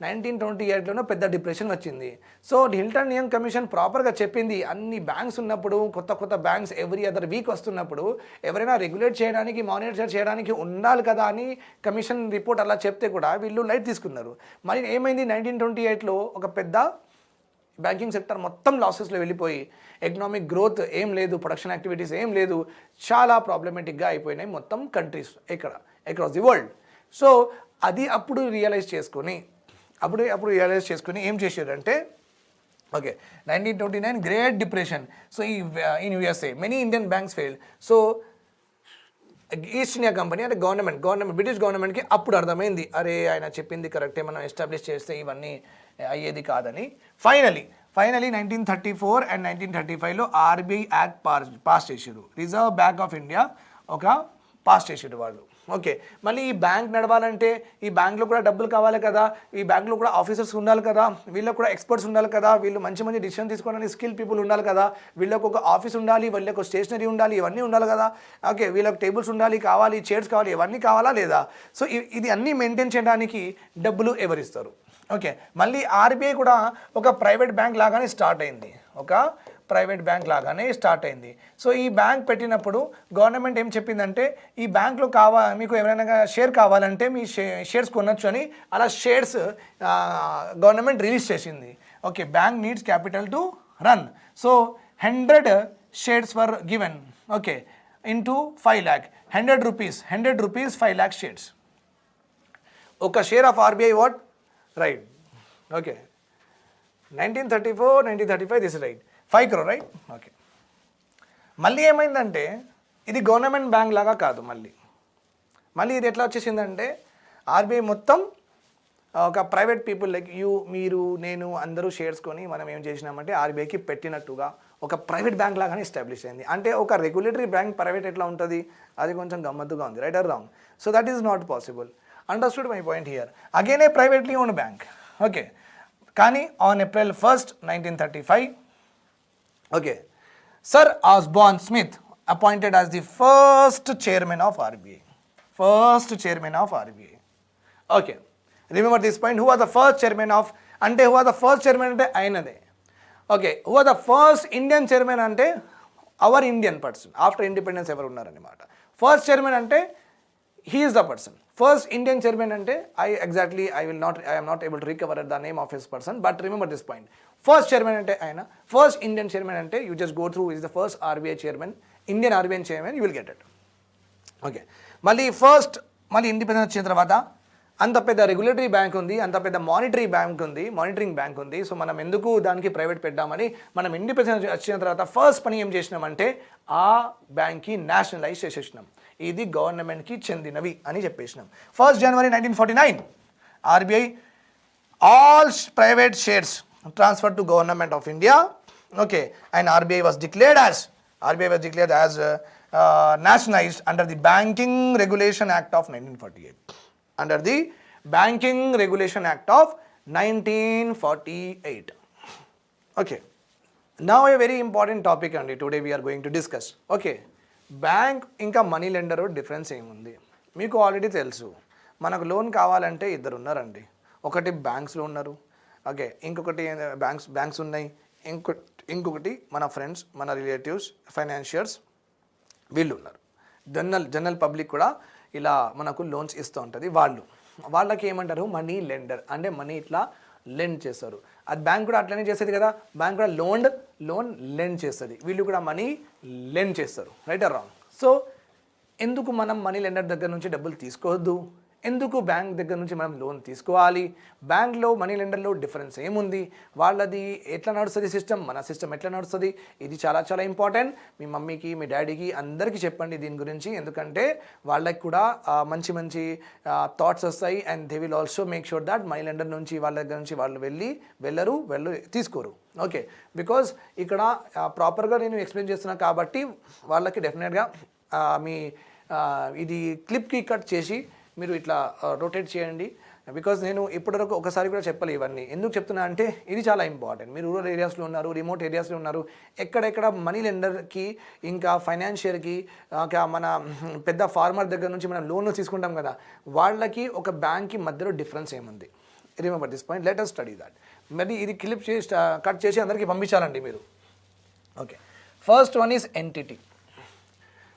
1928లోనూ పెద్ద డిప్రెషన్ వచ్చింది. సో హిల్టన్ యంగ్ కమిషన్ ప్రాపర్గా చెప్పింది, అన్ని బ్యాంక్స్ ఉన్నప్పుడు, కొత్త బ్యాంక్స్ ఎవ్రీ అదర్ వీక్ వస్తున్నప్పుడు ఎవరైనా రెగ్యులేట్ చేయడానికి, మానిటర్ చేయడానికి ఉండాలి కదా అని కమిషన్ రిపోర్ట్ అలా చెప్తే కూడా వీళ్ళు లైట్ తీసుకున్నారు. మరి ఏమైంది, 1928లో ఒక పెద్ద బ్యాంకింగ్ సెక్టర్ మొత్తం లాసెస్లో వెళ్ళిపోయి, ఎకనామిక్ గ్రోత్ ఏం లేదు, ప్రొడక్షన్ యాక్టివిటీస్ ఏం లేదు, చాలా ప్రాబ్లమేటిక్గా అయిపోయినాయి మొత్తం countries across the world. So అది అప్పుడు రియలైజ్ చేసుకొని ఏం చేశారంటే, okay, 1929 great depression. So in USA many Indian banks failed. So east India company అంటే గవర్నమెంట్ బ్రిటిష్ గవర్నమెంట్కి అప్పుడు అర్థమైంది, అరే ఆయన చెప్పింది కరెక్టే, మనం ఎస్టాబ్లిష్ చేస్తే ఇవన్నీ అయ్యేది కాదని. ఫైనలీ 1934 అండ్ 1935లో RBI యాక్ట్ పాస్ చేసారు. Reserve bank of India pass చేసారు వాళ్ళు. ఓకే, మళ్ళీ ఈ బ్యాంక్ నడవాలంటే ఈ బ్యాంక్లో కూడా డబ్బులు కావాలి కదా, ఈ బ్యాంక్లో కూడా ఆఫీసర్స్ ఉండాలి కదా, వీళ్ళకు కూడా ఎక్స్పర్ట్స్ ఉండాలి కదా, వీళ్ళు మంచి డిసిషన్ తీసుకోవడానికి స్కిల్ పీపుల్ ఉండాలి కదా, వీళ్ళకు ఒక ఆఫీస్ ఉండాలి, వీళ్ళకు స్టేషనరీ ఉండాలి, ఇవన్నీ ఉండాలి కదా. ఓకే, వీళ్ళకి టేబుల్స్ ఉండాలి, చైర్స్ కావాలి, ఇవన్నీ కావాలా లేదా? సో ఇది అన్నీ మెయింటైన్ చేయడానికి డబ్బులు ఎవరిస్తారు? ఓకే, మళ్ళీ RBI కూడా ఒక ప్రైవేట్ బ్యాంక్ లాగానే స్టార్ట్ అయింది. సో ఈ బ్యాంక్ పెట్టినప్పుడు గవర్నమెంట్ ఏం చెప్పిందంటే, ఈ బ్యాంక్లో మీకు ఎవరైనా షేర్ కావాలంటే మీ షేర్స్ కొనొచ్చు అని, అలా షేర్స్ గవర్నమెంట్ రిలీజ్ చేసింది. Okay, bank needs capital to run. So 100 shares were given. Okay, into 5 lakh, 100 rupees 5 lakh shares. ఒక share of RBI what right? Okay, 1934, 1935 this right 5 crore right? Okay, మళ్ళీ ఏమైందంటే ఇది government bank లాగా కాదు, మళ్ళీ ఇది ఎట్లా వచ్చేసిందంటే, RBI మొత్తం ఒక ప్రైవేట్ పీపుల్ లైక్ మీరు నేను అందరూ షేర్స్ కొని మనం ఏం చేసినామంటే RBIకి పెట్టినట్టుగా ఒక ప్రైవేట్ బ్యాంక్ లాగానే ఎస్టాబ్లిష్ అయింది. అంటే ఒక రెగ్యులేటరీ బ్యాంక్ ప్రైవేట్ ఎట్లా ఉంటుంది, అది కొంచెం గమ్మత్తుగా ఉంది, right or wrong? So that is not possible. Understood my point here? Again a privately owned bank. Okay, కానీ on April 1st 1935 okay sir Osborne Smith appointed as the first chairman of RBI. First chairman of RBI. Okay remember this point. Who are the first chairman of అంటే who are the first chairman అంటే ఆయనదే. Okay who are the first Indian chairman అంటే our Indian person. After independence ఎవరు ఉన్నారన్నమాట. First chairman అంటే he is the person. First Indian chairman అంటే I am not able to recover the name of his person, but remember this point. First chairman అంటే ఆయన, first Indian chairman అంటే you just go through is the first RBI chairman, Indian RBI chairman, you will get it. Okay మళ్ళీ independence వచ్చిన తర్వాత అంత పెద్ద regulatory bank ఉంది, అంత పెద్ద మానిటరింగ్ బ్యాంక్ ఉంది. సో మనం ఎందుకు దానికి ప్రైవేట్ పెట్టామని మనం ఇండిపెండెన్స్ వచ్చిన తర్వాత ఫస్ట్ పని ఏం చేసినామంటే ఆ బ్యాంక్కి నేషనలైజ్ చేసేసినాం. ఇది గవర్నమెంట్కి చెందినవి అని చెప్పేసినాం. 1st January 1949 RBI all private shares transfer to government of India. Okay and RBI was declared as nationalized under the Banking Regulation Act of 1948. Under the Banking Regulation Act of 1948. Okay. Now a very important topic and today we are going to discuss. Okay. Bank ఇంకా money lender difference ఏముంది మీకు already తెలుసు. మనకు loan కావాలంటే ఇద్దరు ఉన్నారండి. ఒకటి బ్యాంక్స్లో ఉన్నారు, ఓకే, ఇంకొకటి బ్యాంక్స్ ఉన్నాయి, ఇంకొకటి మన ఫ్రెండ్స్, మన రిలేటివ్స్, ఫైనాన్షియర్స్ వీళ్ళు ఉన్నారు. జనరల్ పబ్లిక్ కూడా ఇలా మనకు లోన్స్ ఇస్తూ ఉంటుంది. వాళ్ళకి ఏమంటారు మనీ లెండర్, అంటే మనీ ఇట్లా లెండ్ చేస్తారు. అది బ్యాంక్ కూడా అట్లనే చేసేది కదా, బ్యాంక్ కూడా లోన్ లెండ్ చేస్తుంది, వీళ్ళు కూడా మనీ లెండ్ చేస్తారు. Right or wrong? సో ఎందుకు మనం మనీ లెండర్ దగ్గర నుంచి డబ్బులు తీసుకోవద్దు, ఎందుకు బ్యాంక్ దగ్గర నుంచి మనం లోన్ తీసుకోవాలి, బ్యాంక్లో మనీ లెండర్లో డిఫరెన్స్ ఏముంది, వాళ్ళది ఎట్లా నడుస్తుంది సిస్టమ్, మన సిస్టమ్ ఎట్లా నడుస్తుంది, ఇది చాలా చాలా ఇంపార్టెంట్. మీ మమ్మీకి మీ డాడీకి అందరికీ చెప్పండి దీని గురించి, ఎందుకంటే వాళ్ళకి కూడా మంచి థాట్స్ వస్తాయి and they will also make sure that money lender నుంచి వాళ్ళ దగ్గర నుంచి వాళ్ళు వెళ్ళరు తీసుకోరు. ఓకే బికాజ్ ఇక్కడ ప్రాపర్గా నేను ఎక్స్ప్లెయిన్ చేస్తున్నా కాబట్టి వాళ్ళకి డెఫినెట్గా మీ ఇది క్లిప్కి కట్ చేసి మీరు ఇట్లా రొటేట్ చేయండి. బికాజ్ నేను ఇప్పటివరకు ఒకసారి కూడా చెప్పలే ఇవన్నీ. ఎందుకు చెప్తున్నా అంటే ఇది చాలా ఇంపార్టెంట్. మీరు రూరల్ ఏరియాస్లో ఉన్నారు, రిమోట్ ఏరియాస్లో ఉన్నారు, ఎక్కడెక్కడ మనీ లెండర్కి ఇంకా ఫైనాన్షియర్కి మన పెద్ద ఫార్మర్ దగ్గర నుంచి మనం లోన్లు తీసుకుంటాం కదా, వాళ్ళకి ఒక బ్యాంక్కి మధ్యలో డిఫరెన్స్ ఏముంది. Remember this point, let us study that. మరి ఇది క్లిప్ చేసి కట్ చేసి అందరికీ పంపించాలండి మీరు. Okay first one is entity.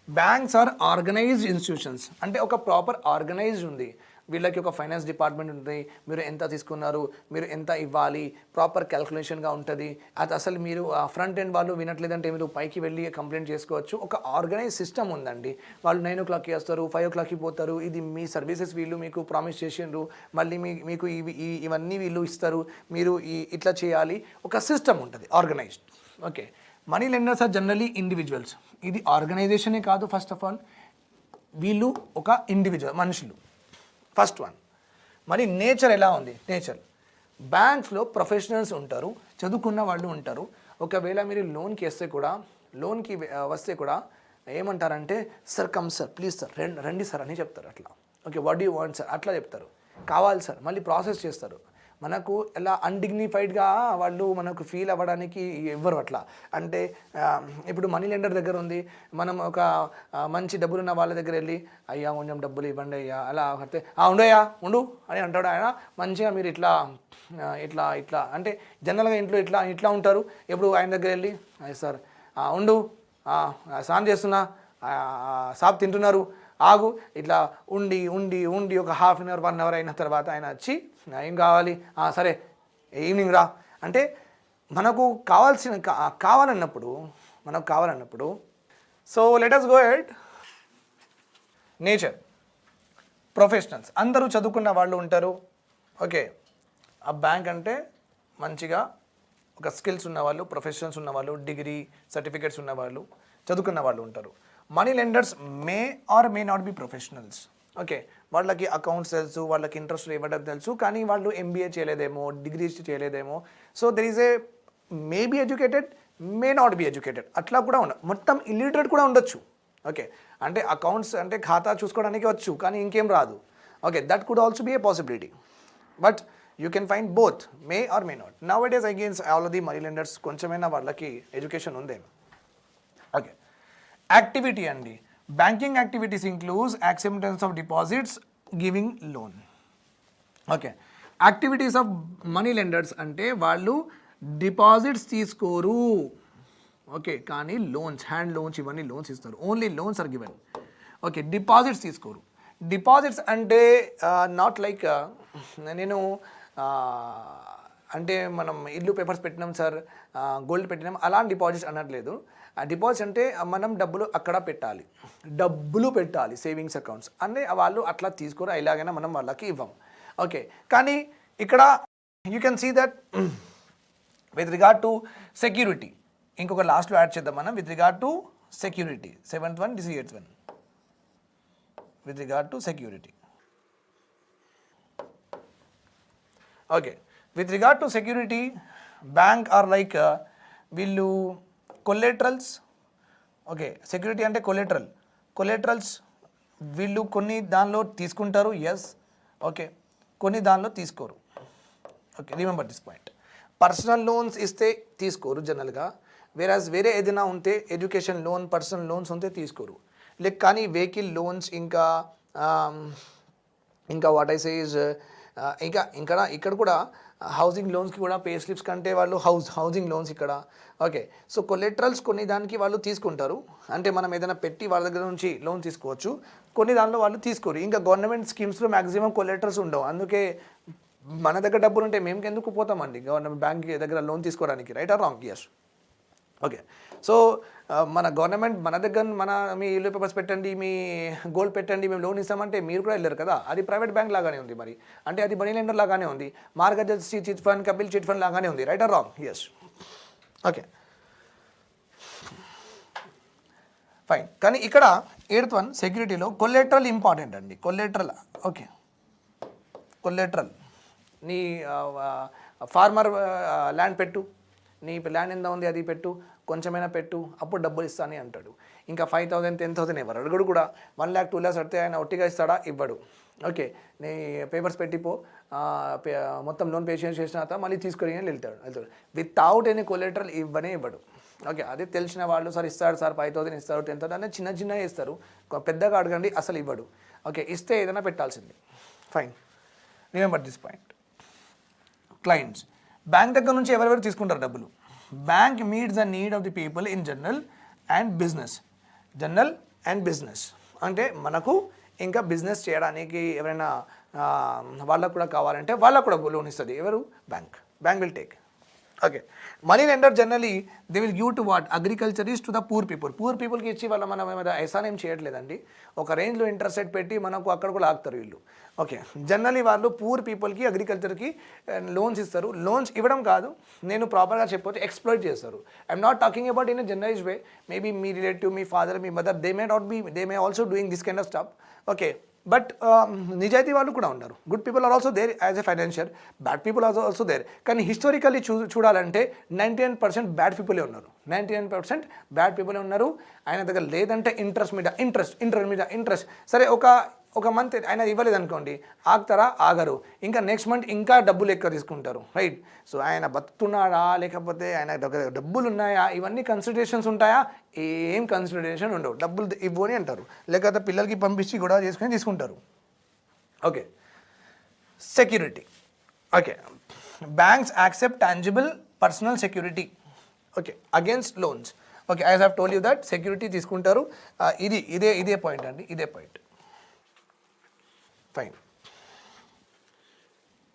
Banks are organised institutions, అంటే ఒక ప్రాపర్ ఆర్గనైజ్డ్ ఉంది, వీళ్ళకి ఒక ఫైనాన్స్ డిపార్ట్మెంట్ ఉంటుంది, మీరు ఎంత తీసుకున్నారు, మీరు ఎంత ఇవ్వాలి, ప్రాపర్ క్యాల్కులేషన్గా ఉంటుంది. అది అసలు మీరు ఫ్రంట్ ఎండ్ వాళ్ళు వినట్లేదంటే మీరు పైకి వెళ్ళి కంప్లైంట్ చేసుకోవచ్చు. ఒక ఆర్గనైజ్ సిస్టమ్ ఉందండి. వాళ్ళు 9 o'clockకి వస్తారు, 5 o'clockకి పోతారు. ఇది మీ సర్వీసెస్ వీళ్ళు మీకు ప్రామిస్ చేసిండ్రు, మళ్ళీ మీకు ఇవన్నీ వీళ్ళు ఇస్తారు, మీరు ఇట్లా చేయాలి. ఒక సిస్టమ్ ఉంటుంది organised. Okay money lenders are generally individuals. ఇది ఆర్గనైజేషనే కాదు, ఫస్ట్ ఆఫ్ ఆల్ వీళ్ళు ఒక ఇండివిజువల్ మనుషులు. First one. మరి నేచర్ ఎలా ఉంది? నేచర్ బ్యాంక్స్లో ప్రొఫెషనల్స్ ఉంటారు, చదువుకున్న వాళ్ళు ఉంటారు. ఒకవేళ మీరు లోన్కి వస్తే కూడా ఏమంటారంటే sir come sir please sir రండి సార్ అని చెప్తారు. అట్లా okay what do you want sir అట్లా చెప్తారు. కావాలి సార్ మళ్ళీ ప్రాసెస్ చేస్తారు. మనకు ఎలా అన్డిగ్నిఫైడ్గా వాళ్ళు మనకు ఫీల్ అవ్వడానికి ఎవ్వరు అట్లా. అంటే ఇప్పుడు మనీ లెండర్ దగ్గర ఉంది, మనం ఒక మంచి డబ్బులున్న వాళ్ళ దగ్గర వెళ్ళి అయ్యా కొంచెం డబ్బులు ఇవ్వండి అయ్యా అలా కడితే ఉండయ్యా ఉండు అని అంటాడు ఆయన. మంచిగా మీరు ఇట్లా అంటే జనరల్గా ఇంట్లో ఇట్లా ఉంటారు. ఎప్పుడు ఆయన దగ్గర వెళ్ళి సార్ ఉండు స్నానం చేస్తున్నా, సాప్ తింటున్నారు, ఆగు, ఇట్లా ఉండి ఒక హాఫ్ అన్ అవర్ 1 hour అయిన తర్వాత ఆయన వచ్చి ఏం కావాలి, సరే ఈవినింగ్ రా అంటే మనకు కావాలన్నప్పుడు so let us go ahead. Nature professionals అందరూ చదువుకున్న వాళ్ళు ఉంటారు. ఓకే ఆ బ్యాంక్ అంటే మంచిగా ఒక స్కిల్స్ ఉన్నవాళ్ళు, ప్రొఫెషనల్స్ ఉన్నవాళ్ళు, డిగ్రీ సర్టిఫికేట్స్ ఉన్నవాళ్ళు, చదువుకున్న వాళ్ళు ఉంటారు. Money lenders may or may not be professionals. Okay వాళ్ళకి అకౌంట్స్ తెలుసు, వాళ్ళకి ఇంట్రెస్ట్ ఇవ్వడం తెలుసు, కానీ వాళ్ళు MBA చేయలేదేమో, డిగ్రీస్ చేయలేదేమో. So there is a may be educated, may not be educated, అట్లా కూడా మొత్తం ఇల్లిటరేట్ కూడా ఉండొచ్చు. ఓకే అంటే అకౌంట్స్ అంటే ఖాతా చూసుకోవడానికి వచ్చు కానీ ఇంకేం రాదు. Okay that could also be a possibility. But you can find both, may or may not. Now it is against all of the money lenders కొంచెమైనా వాళ్ళకి ఎడ్యుకేషన్ ఉందేమో. ఓకే, యాక్టివిటీ అండి. Banking activities includes acceptance of deposits, giving loan. Okay, activities of money lenders అంటే వాళ్ళు deposits తీసుకోరు, okay, కానీ loans, hand loans, ఇవన్నీ loans ఇస్తారు. Only loans are given. Okay, deposits తీసుకోరు. డిపాజిట్స్ అంటే నాట్ లైక్ నేను అంటే మనం ఇల్లు పేపర్స్ పెట్టినాం సార్, గోల్డ్ పెట్టినాం, అలాంటి డిపాజిట్స్ అనట్లేదు. ఆ డిపాజిట్స్ అంటే మనం డబ్బులు అక్కడ పెట్టాలి, డబ్బులు పెట్టాలి, సేవింగ్స్ అకౌంట్స్ అంటే వాళ్ళు అట్లా తీసుకోరు, ఎలాగైనా మనం వాళ్ళకి ఇవ్వం. ఓకే, కానీ ఇక్కడ you can see that with regard to security, ఇంకొక లాస్ట్లో యాడ్ చేద్దాం మనం. With regard to security, 7th one, this is 8th one. With regard to security. Okay, with regard to security bank are like వీళ్ళు collaterals. Okay, security అంటే కొలెటరల్స్ వీళ్ళు కొన్ని దానిలో తీసుకుంటారు, ఎస్. ఓకే, కొన్ని దానిలో తీసుకోరు. Okay, remember this point. Personal loans ఇస్తే తీసుకోరు జనరల్గా, వేరాజ్ వేరే ఏదైనా ఉంటే ఎడ్యుకేషన్ లోన్, పర్సనల్ లోన్స్ ఉంటే తీసుకోరు. లైక్ కానీ వెహికల్ లోన్స్, ఇంకా వాట్ ఐ సే ఇస్ ఇక్కడ కూడా హౌసింగ్ లోన్స్కి కూడా పే స్లిప్స్ కంటే వాళ్ళు హౌసింగ్ లోన్స్ ఇక్కడ. ఓకే, సో కొలెటరల్స్ కొన్ని దానికి వాళ్ళు తీసుకుంటారు, అంటే మనం ఏదైనా పెట్టి వాళ్ళ దగ్గర నుంచి లోన్ తీసుకోవచ్చు, కొన్ని దానిలో వాళ్ళు తీసుకోరు. ఇంకా గవర్నమెంట్ స్కీమ్స్లో మ్యాక్సిమం కొలెటరల్స్ ఉండవు, అందుకే మన దగ్గర డబ్బులు ఉంటే మేము ఎందుకు పోతామండి గవర్నమెంట్ బ్యాంక్ దగ్గర లోన్ తీసుకోవడానికి, right or wrong? Yes. Okay, so మన గవర్నమెంట్ మన దగ్గర మీ ఇల్లు పేపర్స్ పెట్టండి, మీ గోల్డ్ పెట్టండి, మేము లోన్ ఇస్తామంటే మీరు కూడా వెళ్ళారు కదా, అది ప్రైవేట్ బ్యాంక్ లాగానే ఉంది మరి, అంటే అది మనీ లెండర్ లాగానే ఉంది, Margadarsi chit fund, Kapil chit fund లాగానే ఉంది, right or wrong? Yes. Okay, fine. కానీ ఇక్కడ 8th one సెక్యూరిటీలో కొలెటరల్ ఇంపార్టెంట్ అండి. కొలెటరల్, ఓకే, కొలెటరల్ నీ ఫార్మర్ ల్యాండ్ పెట్టు, నీ ల్యాండ్ ఎంత ఉంది అది పెట్టు, కొంచెమైనా పెట్టు, అప్పుడు డబ్బులు ఇస్తానని అంటాడు. ఇంకా 5,000 10,000 ఇవ్వరు, అడుగుడు కూడా. 1 lakh 2 lakhs అడితే ఆయన ఒట్టిగా ఇస్తాడా? ఇవ్వడు. ఓకే, నీ పేపర్స్ పెట్టిపో, మొత్తం లోన్ పే చేసిన తర్వాత మళ్ళీ తీసుకొని వెళ్తాడు. వితౌట్ ఎనీ కొలెటరల్ ఇవ్వడు. ఓకే, అదే తెలిసిన వాళ్ళు సార్ ఇస్తాడు సార్ 5,000 ఇస్తారు, 10,000 అనేది చిన్న ఇస్తారు, పెద్దగా అడగండి, అసలు ఇవ్వడు. ఓకే, ఇస్తే ఏదైనా పెట్టాల్సింది. Fine, remember this point. Clients, bank దగ్గర నుంచి ఎవరెవరు తీసుకుంటారు డబ్బులు? Bank meets the need of the people in general and business. అంటే మనకు ఇంకా బిజినెస్ చేయడానికి ఎవరైనా వాళ్ళకు కూడా కావాలంటే వాళ్ళకు కూడా లోన్ ఇస్తుంది. ఎవరు? Bank will take. Okay, money lender generally they will give to what? Agriculturists to the poor పీపుల్కి ఇచ్చి వాళ్ళ మనం ఎహసాన్ ఏం చేయట్లేదండి, ఒక రేంజ్లో ఇంట్రెస్ట్ రేట్ పెట్టి మనకు అక్కడ కూడా ఆగుతారు వీళ్ళు. ఓకే, జనరలీ వాళ్ళు పూర్ పీపుల్కి అగ్రికల్చర్కి లోన్స్ ఇస్తారు. లోన్స్ ఇవ్వడం కాదు, నేను ప్రాపర్గా చెప్పొచ్చు, ఎక్స్ప్లోయిట్ చేస్తారు. I'm not talking about in a generalise way. Maybe మీ రిలేటివ్, మీ ఫాదర్, మీ mother, they may also doing this kind of stuff. Okay, but నిజాయితీ వాళ్ళు కూడా ఉన్నారు. Good people are also there as a financial, bad people are also there. కానీ historically చూడాలంటే 99% bad పీపులే ఉన్నారు. 99% బ్యాడ్ పీపులే ఉన్నారు. ఆయన దగ్గర లేదంటే ఇంట్రెస్ట్. సరే, ఒక మంత్ ఆయన ఇవ్వలేదు అనుకోండి, ఆగుతారా? ఆగరు. ఇంకా నెక్స్ట్ మంత్ ఇంకా డబ్బులు ఎక్కువ తీసుకుంటారు, రైట్? సో ఆయన బతుకుతున్నాడా, లేకపోతే ఆయన దగ్గర డబ్బులు ఉన్నాయా, ఇవన్నీ కన్సిడరేషన్స్ ఉంటాయా? ఏం కన్సిడరేషన్ ఉండవు. డబ్బులు ఇవ్వు అని అంటారు, లేకపోతే పిల్లలకి పంపించి కూడా తీసుకుంటారు. Okay, security. Okay, banks accept tangible personal security, okay, against loans. Okay, I have told you that security తీసుకుంటారు. ఇదే పాయింట్ అండి, ఇదే point. Fine.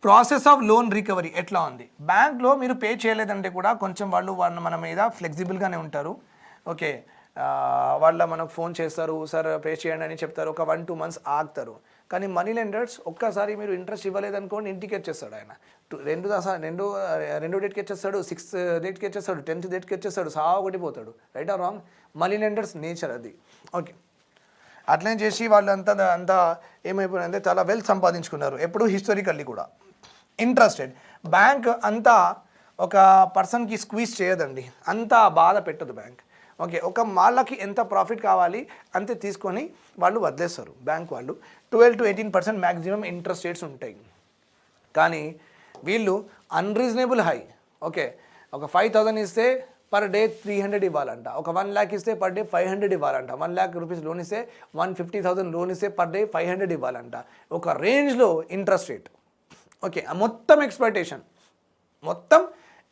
Process of loan recovery ఎట్లా ఉంది? బ్యాంక్లో మీరు పే చేయలేదంటే కూడా కొంచెం వాళ్ళు మన మీద ఫ్లెక్సిబుల్గానే ఉంటారు. ఓకే, మనకు ఫోన్ చేస్తారు, సార్ పే చేయండి అని చెప్తారు, ఒక 1-2 months ఆగుతారు. కానీ మనీ లెండర్స్ ఒక్కసారి మీరు ఇంట్రెస్ట్ ఇవ్వలేదనుకోండి, ఇంటికి వచ్చేస్తాడు ఆయన. రెండో డేట్కి వచ్చేస్తాడు, 6th డేట్కి వచ్చేస్తాడు, 10th డేట్కి వచ్చేస్తాడు, సాగొట్టిపోతాడు, right or wrong? Money lenders nature అది. ఓకే, అట్లనే చేసి వాళ్ళు అంతా ఏమైపోయిందంటే చాలా వెల్త్ సంపాదించుకున్నారు. ఎప్పుడు హిస్టారికల్లీ కూడా ఇంట్రెస్టెడ్. బ్యాంక్ అంతా ఒక పర్సన్కి స్క్వీజ్ చేయదండి, అంతా బాధ పెట్టదు బ్యాంక్. ఓకే, వాళ్ళకి ఎంత ప్రాఫిట్ కావాలి అంతే తీసుకొని వాళ్ళు వదిలేస్తారు బ్యాంక్ వాళ్ళు. 12 to 18% మ్యాక్సిమం ఇంట్రెస్ట్ రేట్స్ ఉంటాయి. కానీ వీళ్ళు అన్రీజనబుల్ హై. ఓకే, ఒక 5,000 ఇస్తే పర్ డే 300 ఇవ్వాలంట, ఒక 1 lakh ఇస్తే per day 500 ఇవ్వాలంట, 1 lakh rupees loan ఇస్తే 150,000 లోన్ ఇస్తే పర్ డే 500 ఇవ్వాలంట. ఒక రేంజ్లో ఇంట్రెస్ట్ రేట్. ఓకే, మొత్తం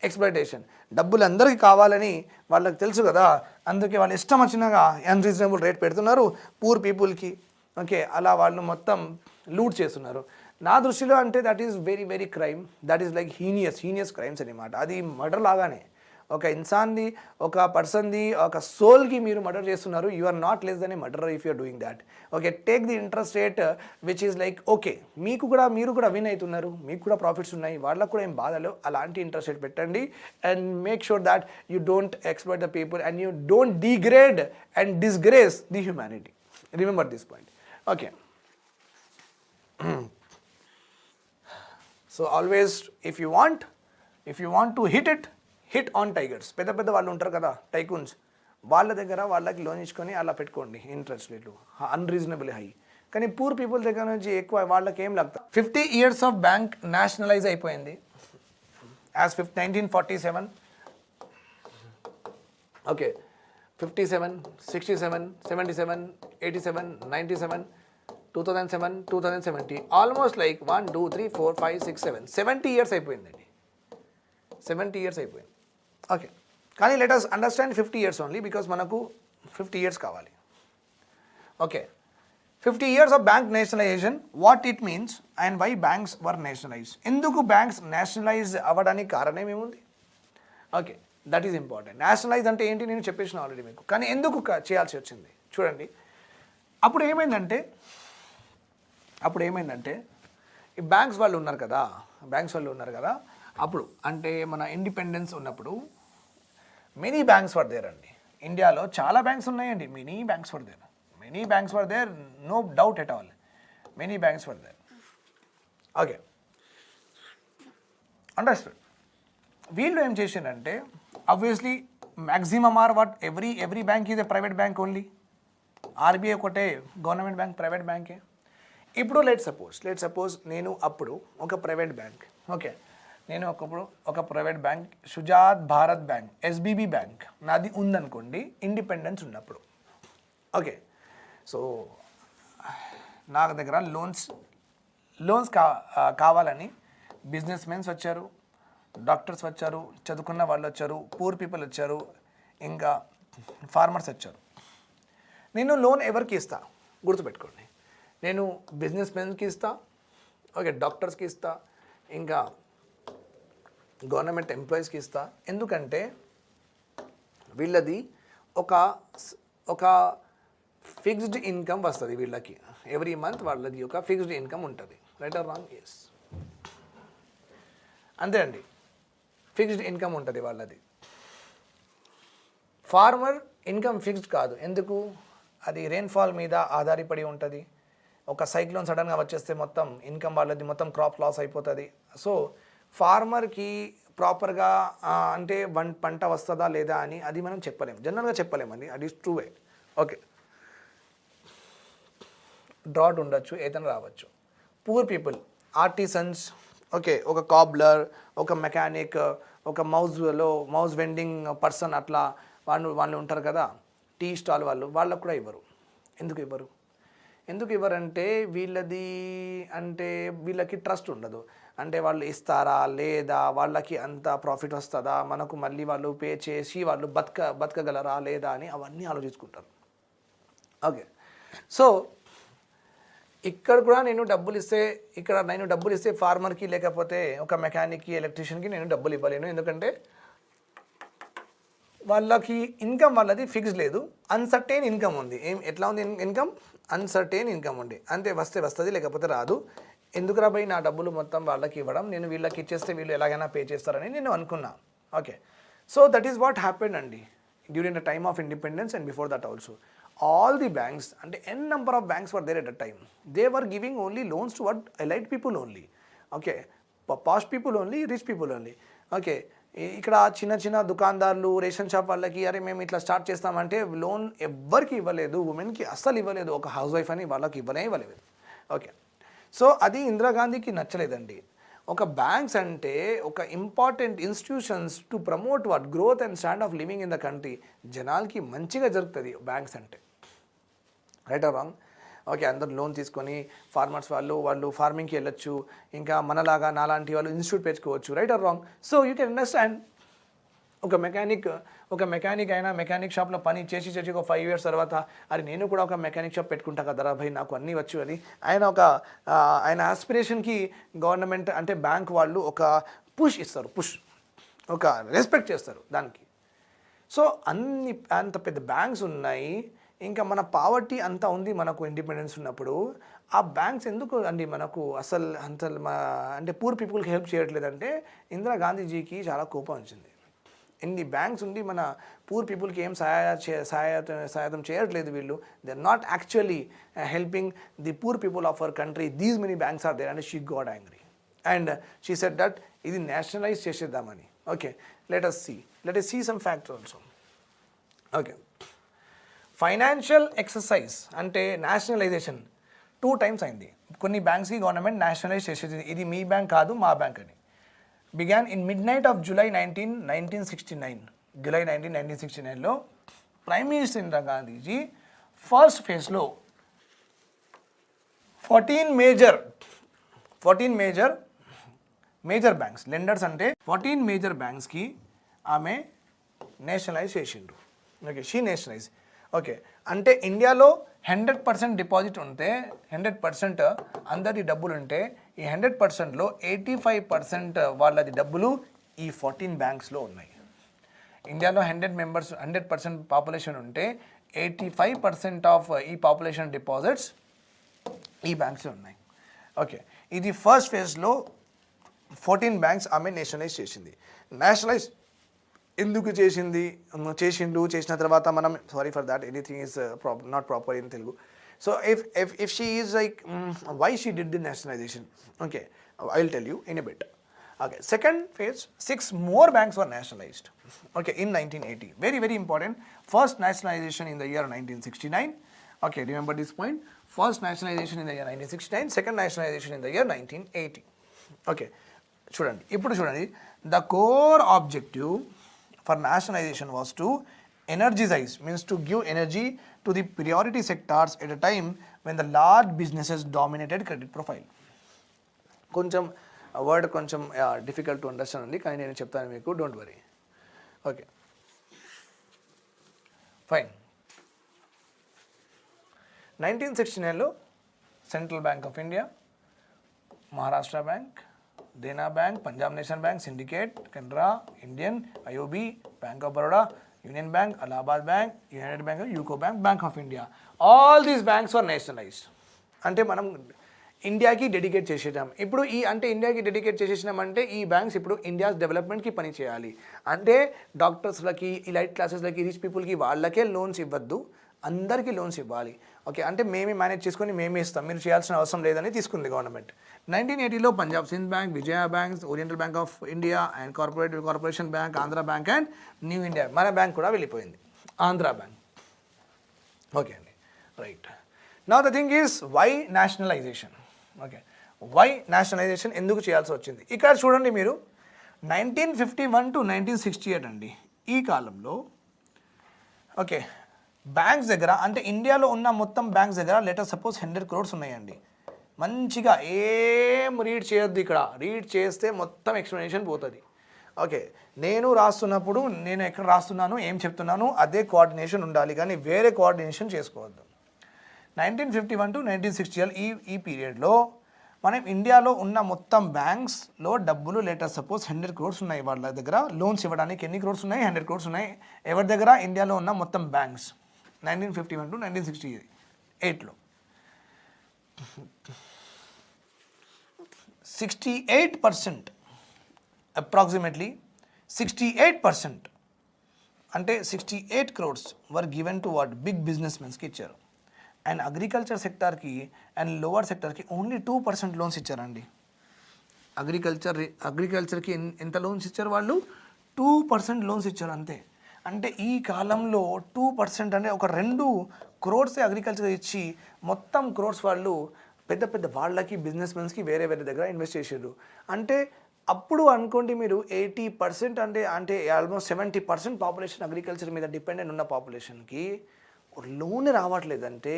ఎక్స్ప్లాయిటేషన్. డబ్బులు అందరికీ కావాలని వాళ్ళకి తెలుసు కదా, అందుకే వాళ్ళు ఇష్టం వచ్చినగా అన్రీజనబుల్ రేట్ పెడుతున్నారు పూర్ పీపుల్కి. ఓకే, అలా వాళ్ళు మొత్తం లూట్ చేస్తున్నారు. నా దృష్టిలో అంటే that is very very crime, that is like heinous crimes అనమాట. అది మర్డర్ లాగానే. ఒక ఇన్సాన్ది, ఒక పర్సన్ది, ఒక సోల్కి మీరు మర్డర్ చేస్తున్నారు. You are not less than a murder if you're doing that. Okay, take the interest rate which is like okay, మీరు కూడా విన్ అవుతున్నారు, మీకు కూడా ప్రాఫిట్స్ ఉన్నాయి, వాళ్ళకు కూడా ఏం బాధలు. అలాంటి ఇంట్రెస్ట్ రేట్ పెట్టండి and make sure that you don't exploit the people and you don't degrade and disgrace the humanity. Remember this point. Okay, so always if you want to hit on tigers. పెద్ద వాళ్ళు ఉంటారు కదా tycoons, వాళ్ళ దగ్గర వాళ్ళకి loan ఇచ్చుకొని అలా పెట్టుకోండి ఇంట్రెస్ట్ రేట్లు అన్రీజనబుల్ హై. కానీ పూర్ పీపుల్ దగ్గర నుంచి ఎక్కువ వాళ్ళకి ఏం లాగుతుంది. 50 years ఆఫ్ బ్యాంక్ నేషనలైజ్ అయిపోయింది as 1947. Okay, 57, 67, 77, 87, 97, 2007, 2070, almost like 1, 2, 3, 4, 5, 6, 7, 70 years అయిపోయిందండి. 70 years అయిపోయింది. ఓకే, కానీ let us understand 50 years only, because మనకు 50 years కావాలి. Okay, 50 years of bank nationalisation, what it means and why banks were nationalise. ఎందుకు banks nationalise అవ్వడానికి కారణం ఏముంది? Okay, that is important. Nationalise అంటే ఏంటి నేను చెప్పేసిన ఆల్రెడీ మీకు, కానీ ఎందుకు చేయాల్సి వచ్చింది చూడండి. అప్పుడు ఏమైందంటే ఈ బ్యాంక్స్ వాళ్ళు ఉన్నారు కదా, అప్పుడు అంటే మన ఇండిపెండెన్స్ ఉన్నప్పుడు మెనీ బ్యాంక్స్ వర్ దేర్ అండి. ఇండియాలో చాలా బ్యాంక్స్ ఉన్నాయండి. Many banks were there, no doubt at all. Many banks were there. Okay, understood. వీళ్ళు ఏం చేసిందంటే obviously maximum or what every bank is a private bank only. RBI ఒకటే government bank, private బ్యాంకే. ఇప్పుడు లెట్ సపోజ్ నేను అప్పుడు ఒక private bank, okay, నేను ఒక private bank Shujaat Bharat bank, SBB bank నాది ఉందనుకోండి ఇండిపెండెన్స్ ఉన్నప్పుడు. ఓకే, సో నా దగ్గర లోన్స్ కావాలని బిజినెస్ మెన్స్ వచ్చారు, డాక్టర్స్ వచ్చారు, చదువుకున్న వాళ్ళు వచ్చారు, పూర్ పీపుల్ వచ్చారు, ఇంకా ఫార్మర్స్ వచ్చారు. నేను లోన్ ఎవరికి ఇస్తా గుర్తుపెట్టుకోండి. నేను బిజినెస్ మెన్కి ఇస్తా, ఓకే, డాక్టర్స్కి ఇస్తా, ఇంకా గవర్నమెంట్ ఎంప్లాయీస్కి ఇస్తా. ఎందుకంటే వీళ్ళది ఒక ఫిక్స్డ్ ఇన్కమ్ వస్తుంది వీళ్ళకి. ఎవ్రీ మంత్ వాళ్ళది ఒక ఫిక్స్డ్ ఇన్కమ్ ఉంటుంది. Right or wrong? ఎస్, అంతే అండి, ఫిక్స్డ్ ఇన్కమ్ ఉంటుంది వాళ్ళది. ఫార్మర్ ఇన్కమ్ ఫిక్స్డ్ కాదు. ఎందుకు? అది రెయిన్ఫాల్ మీద ఆధారపడి ఉంటుంది. ఒక సైక్లోన్ సడన్గా వచ్చేస్తే మొత్తం ఇన్కమ్ వాళ్ళది మొత్తం క్రాప్ లాస్ అయిపోతుంది. సో ఫార్మర్కి ప్రాపర్గా అంటే పంట వస్తుందా లేదా అని అది మనం చెప్పలేము, జనరల్గా చెప్పలేమండి. అది ఈజ్ ట్రూవే. ఓకే, డ్రాట్ ఉండొచ్చు, ఏదైనా రావచ్చు. పూర్ పీపుల్, ఆర్టిసన్స్, ఓకే, ఒక కాబ్లర్, ఒక మెకానిక్, ఒక మౌజ్ వెండింగ్ పర్సన్, అట్లా వాళ్ళు ఉంటారు కదా, టీ స్టాల్ వాళ్ళకు కూడా ఇవ్వరు. ఎందుకు ఇవ్వరంటే వీళ్ళకి ట్రస్ట్ ఉండదు. అంటే వాళ్ళు ఇస్తారా లేదా, వాళ్ళకి అంత ప్రాఫిట్ వస్తుందా, మనకు మళ్ళీ వాళ్ళు పే చేసి వాళ్ళు బతకగలరా లేదా అని అవన్నీ ఆలోచించుకుంటారు. ఓకే, సో ఇక్కడ కూడా నేను డబ్బులు ఇస్తే ఫార్మర్కి లేకపోతే ఒక మెకానిక్కి, ఎలక్ట్రీషియన్కి నేను డబ్బులు ఇవ్వలేను. ఎందుకంటే వాళ్ళకి ఇన్కమ్ వాళ్ళది ఫిక్స్ లేదు, అన్సర్టైన్ ఇన్కమ్ ఉంది. ఎట్లా ఉంది ఇన్కమ్? అన్సర్టైన్ ఇన్కమ్ ఉంది. అంతే, వస్తే వస్తుంది, లేకపోతే రాదు. ఎందుకు రాబోయి నా డబ్బులు మొత్తం వాళ్ళకి ఇవ్వడం, నేను వీళ్ళకి ఇచ్చేస్తే వీళ్ళు ఎలాగైనా పే చేస్తారని నేను అనుకున్నా. Okay, so that is what happened అండి during the time of independence and before that also. All the banks, అంటే n number of banks were there at that time. They were giving only loans to what? Elite people only. Okay, posh people only, rich people only. Okay, ఇక్కడ చిన్న దుకాణదారులు, ration shop వాళ్ళకి అరే మేము ఇట్లా start చేస్తామంటే loan ఎవ్వరికి ఇవ్వలేదు, ఉమెన్కి అస్సలు ఇవ్వలేదు, ఒక హౌస్ వైఫ్ అని వాళ్ళకి ఇవ్వలేదు. ఓకే, సో అది ఇందిరాగాంధీకి నచ్చలేదండి. ఒక బ్యాంక్స్ అంటే ఒక important institutions to promote what growth and stand of living in the country. జనాలకి మంచిగా జరుగుతుంది బ్యాంక్స్ అంటే, రైట్ ఆర్ రాంగ్? ఓకే, అందరు లోన్ తీసుకొని ఫార్మర్స్ వాళ్ళు ఫార్మింగ్కి వెళ్ళొచ్చు, ఇంకా మనలాగా నాలాంటి వాళ్ళు ఇన్స్టిట్యూట్ పెట్టుకోవచ్చు, right or wrong? So you can understand. ఒక మెకానిక్ అయినా మెకానిక్ షాప్లో పని చేసి ఒక 5 years తర్వాత అది నేను కూడా ఒక మెకానిక్ షాప్ పెట్టుకుంటా కదరా భయ్, నాకు అన్నీ వచ్చు అని ఆయన ఆస్పిరేషన్కి గవర్నమెంట్ అంటే బ్యాంక్ వాళ్ళు ఒక పుష్ ఇస్తారు, ఒక రెస్పెక్ట్ చేస్తారు దానికి. సో అంత పెద్ద బ్యాంక్స్ ఉన్నాయి, ఇంకా మన పావర్టీ అంతా ఉంది మనకు ఇండిపెండెన్స్ ఉన్నప్పుడు. ఆ బ్యాంక్స్ ఎందుకు అండి మనకు అంటే పూర్ పీపుల్కి హెల్ప్ చేయట్లేదంటే ఇందిరా గాంధీజీకి చాలా కోపం వచ్చింది. ఇన్ని బ్యాంక్స్ ఉండి మన పూర్ పీపుల్కి ఏం సహాయం చేయట్లేదు వీళ్ళు, they are not actually helping the poor people of our country, these many banks are there. And she got angry and she said that ఇది నేషనలైజ్ చేసేద్దామని. Okay, let us see some facts also. Okay, financial exercise అంటే nationalisation 2 times అయింది. కొన్ని బ్యాంక్స్కి government nationalise చేసేది, ఇది మీ bank కాదు మా bank అని. began in midnight of July 1969. July 1969లో prime minister Indira Gandhiji first ఫేజ్లో 14 మేజర్ బ్యాంక్స్ లెండర్స్ అంటే 14 మేజర్ బ్యాంక్స్కి ఆమె నేషనలైజ్ చేసిండ్రు. Okay, she nationalise. ఓకే, అంటే ఇండియాలో 100% డిపాజిట్ ఉంటే 100% అందరి డబ్బులు ఉంటే ఈ 100%లో 85% వాళ్ళది డబ్బులు ఈ 14 బ్యాంక్స్లో ఉన్నాయి. ఇండియాలో 100% పాపులేషన్ ఉంటే 85% ఆఫ్ ఈ పాపులేషన్ డిపాజిట్స్ ఈ బ్యాంక్స్లో ఉన్నాయి. ఓకే, ఇది ఫస్ట్ ఫేజ్లో 14 బ్యాంక్స్ ఆమె నేషనలైజ్ చేసింది. నేషనలైజ్ ఎందుకు చేసిన తర్వాత మనం sorry for that, anything is not proper in Telugu. So if she is like why she did the nationalization, okay, I'll tell you in a bit. Okay, second phase, 6 more banks were nationalized, okay, in 1980. Very important. First nationalization in the year 1969. Okay, remember this point. First nationalization in the year 1969, second nationalization in the year 1980. Okay, చూడండి, the core objective for nationalization was to energize, means to give energy to the priority sectors at a time when the large businesses dominated credit profile. Word కొంచెం difficult to understand ఉంది, కానీ నేను చెప్తాను మీకు, don't worry. Okay, fine. 1969లో Central bank of India, Maharashtra Bank, Dena Bank, Punjab National Bank, Syndicate, Canara, Indian, IOB, Bank of Baroda, Union Bank, Allahabad Bank, United Bank, UCO Bank, Bank of India, all these banks are nationalised. అంటే మనం ఇండియాకి dedicate చేసేసాం. ఇప్పుడు ఇండియాకి dedicate చేసేసినామంటే ఈ banks ఇప్పుడు India's డెవలప్మెంట్కి పని చేయాలి. అంటే డాక్టర్స్లకి, ఎలైట్ క్లాసెస్లకి, రిచ్ పీపుల్కి వాళ్ళకే లోన్స్ ఇవ్వద్దు, అందరికీ లోన్స్ ఇవ్వాలి. ఓకే, అంటే మేమే మేనేజ్ చేసుకొని మేమే ఇస్తాం, మీరు చేయాల్సిన అవసరం లేదని తీసుకుంది గవర్నమెంట్. 1980లో Punjab Sindh Bank, Vijaya Bank, Oriental bank of India and Corporation Bank, Andhra Bank and New India, మన బ్యాంక్ కూడా వెళ్ళిపోయింది, ఆంధ్ర బ్యాంక్. ఓకే అండి, right. Now the thing is why nationalisation. Okay, why nationalisation ఎందుకు చేయాల్సి వచ్చింది? ఇక్కడ చూడండి మీరు, 1951 to 1968 అండి, ఈ కాలంలో ఓకే బ్యాంక్స్ దగ్గర, అంటే ఇండియాలో ఉన్న మొత్తం బ్యాంక్స్ దగ్గర లెటర్ సపోజ్ 100 crores ఉన్నాయండి. మంచిగా ఏం రీడ్ చేయొద్దు, ఇక్కడ రీడ్ చేస్తే మొత్తం ఎక్స్ప్లెనేషన్ పోతుంది. ఓకే, నేను రాస్తున్నప్పుడు నేను ఎక్కడ రాస్తున్నాను, ఏం చెప్తున్నాను అదే కోఆర్డినేషన్ ఉండాలి, కానీ వేరే కోఆర్డినేషన్ చేసుకోవద్దు. 1951 to 1960 ఈ పీరియడ్లో మనం ఇండియాలో ఉన్న మొత్తం బ్యాంక్స్లో డబ్బులు లెటర్ సపోజ్ 100 crores ఉన్నాయి వాళ్ళ దగ్గర. లోన్స్ ఇవ్వడానికి ఎన్ని crores ఉన్నాయి? 100 crores ఉన్నాయి. ఎవరి దగ్గర? ఇండియాలో ఉన్న మొత్తం బ్యాంక్స్ 1951 to 1968లో 68%, అప్రాక్సిమేట్లీ 68%, అంటే 68 crores were given to what big business మెన్స్కి ఇచ్చారు. అండ్ అగ్రికల్చర్ సెక్టార్కి అండ్ లోవర్ సెక్టార్కి ఓన్లీ 2% లోన్స్ ఇచ్చారండి. అగ్రికల్చర్కి ఎంత లోన్స్ ఇచ్చారు వాళ్ళు? 2% లోన్స్ ఇచ్చారు అంతే. అంటే ఈ కాలంలో 2% అంటే ఒక 2 crores అగ్రికల్చర్ ఇచ్చి మొత్తం క్రోర్స్ వాళ్ళు పెద్ద పెద్ద వాళ్ళకి బిజినెస్ మెన్స్కి వేరే వేరే దగ్గర ఇన్వెస్ట్ చేసారు. అంటే అప్పుడు అనుకోండి మీరు 80% అంటే ఆల్మోస్ట్ 70% పాపులేషన్ అగ్రికల్చర్ మీద డిపెండెంట్ ఉన్న పాపులేషన్కి లోన్ రావట్లేదంటే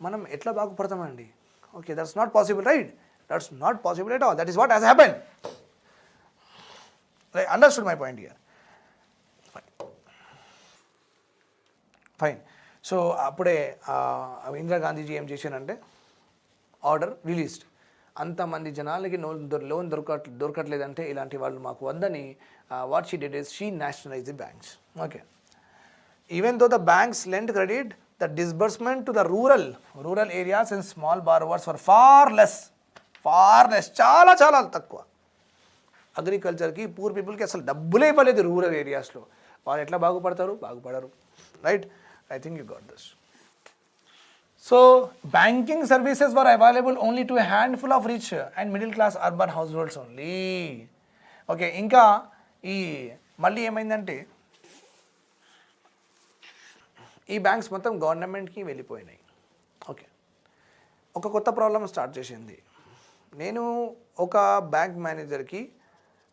మనం ఎట్లా బాగుపడతామండి? Okay, that's not possible, right? That's not possible at all. That is what has happen. Understood my point here? Fine. So అప్పుడే ఇందిరాగాంధీజీ ఏం చేశారంటే ఆర్డర్ రిలీజ్డ్. అంతమంది జనాలకి లోన్ దొరకట్లేదంటే ఇలాంటి వాళ్ళు మాకు వద్దని what she did is she nationalise the banks. Okay, even though the banks lend credit, the disbursement to the rural areas and small borrowers for far less, చాలా చాలా తక్కువ. అగ్రికల్చర్కి పూర్ పీపుల్కి అసలు డబ్బులే ఇవ్వలేదు రూరల్ ఏరియాస్లో. వాళ్ళు ఎట్లా బాగుపడతారు? బాగుపడరు, right? I think you got this. So banking services were available only to a handful of rich and middle class urban household only. Okay, ఇంకా మళ్ళీ ఏమైందంటే ఈ బ్యాంక్స్ మొత్తం గవర్నమెంట్కి వెళ్ళిపోయినాయి. ఓకే, ఒక కొత్త ప్రాబ్లం స్టార్ట్ చేసింది. నేను ఒక బ్యాంక్ మేనేజర్కి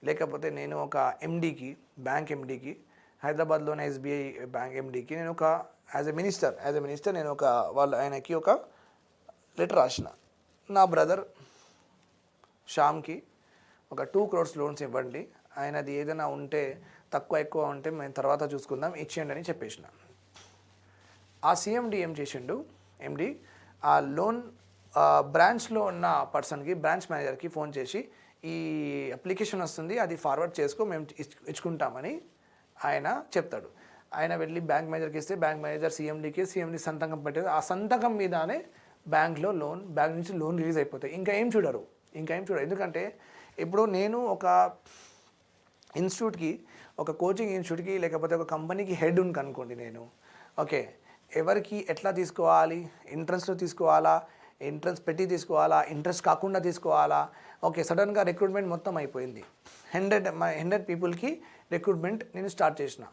లేకపోతే నేను ఒక ఎండీకి, బ్యాంక్ ఎండీకి, హైదరాబాద్లోని ఎస్బీఐ బ్యాంక్ ఎండీకి నేను ఒక యాజ్ ఎ మినిస్టర్ నేను ఒక ఆయనకి ఒక లెటర్ రాసిన. నా బ్రదర్ శ్యామ్కి ఒక 2 crores లోన్స్ ఇవ్వండి, ఆయనది ఏదైనా ఉంటే తక్కువ ఎక్కువ ఉంటే మేము తర్వాత చూసుకుందాం, ఇచ్చేయండి అని చెప్పేసిన. ఆ సిఎండి ఏం చేసిండు, ఎండి ఆ లోన్ బ్రాంచ్లో ఉన్న పర్సన్కి, బ్రాంచ్ మేనేజర్కి ఫోన్ చేసి ఈ అప్లికేషన్ వస్తుంది, అది ఫార్వర్డ్ చేసుకో, మేము ఇచ్చుకుంటామని ఆయన చెప్తాడు. ఆయన వెళ్ళి బ్యాంక్ మేనేజర్కి ఇస్తే బ్యాంక్ మేనేజర్ సీఎండి సంతకం పెట్టేది. ఆ సంతకం మీదనే బ్యాంక్ నుంచి లోన్ రిలీజ్ అయిపోతాయి. ఇంకా ఏం చూడరు. ఎందుకంటే ఇప్పుడు నేను ఒక ఇన్స్టిట్యూట్కి, ఒక కోచింగ్ ఇన్స్టిట్యూట్కి లేకపోతే ఒక కంపెనీకి హెడ్ అనుకోండి నేను. ఓకే, ఎవరికి ఎట్లా తీసుకోవాలి, ఎంట్రన్స్లో తీసుకోవాలా, ఎంట్రన్స్ పెట్టి తీసుకోవాలా, ఇంట్రెస్ట్ కాకుండా తీసుకోవాలా. ఓకే, సడన్గా రిక్రూట్మెంట్ మొత్తం అయిపోయింది. 100 పీపుల్కి రిక్రూట్మెంట్ నేను స్టార్ట్ చేసిన.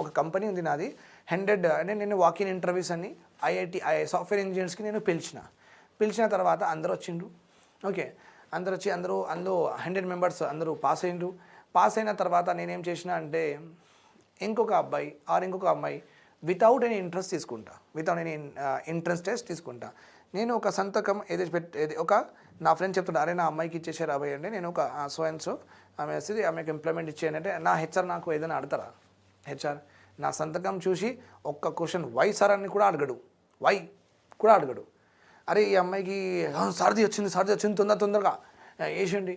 ఒక కంపెనీ ఉంది నాది, 100 అంటే నేను వాకిన్ ఇంటర్వ్యూస్ అని ఐఐటి సాఫ్ట్వేర్ ఇంజనీర్స్కి నేను పిలిచిన తర్వాత అందరూ వచ్చిండ్రు. ఓకే, అందరూ 100 మెంబర్స్ అందరూ పాస్ అయిన తర్వాత నేనేం చేసిన అంటే ఇంకొక అమ్మాయి వితౌట్ ఎనీ ఇంట్రెస్ట్ తీసుకుంటా, వితౌట్ ఎనీ ఎంట్రన్స్ టెస్ట్ తీసుకుంటా. నేను ఒక సంతకం ఒక నా ఫ్రెండ్ చెప్తున్నా, అరే నా అమ్మాయికి ఇచ్చేసారు అబ్బాయి అంటే, నేను ఒక సో అండ్ సో ఆమెకు ఎంప్లాయ్మెంట్ ఇచ్చేయండి అంటే నా హెచ్ఆర్ నాకు ఏదైనా అడతారా? హెచ్ఆర్ నా సంతకం చూసి ఒక్క క్వశ్చన్ వై సార్ అని కూడా అడగడు. అరే ఈ అమ్మాయికి సర్ది వచ్చింది తొందరగా వేసేయండి,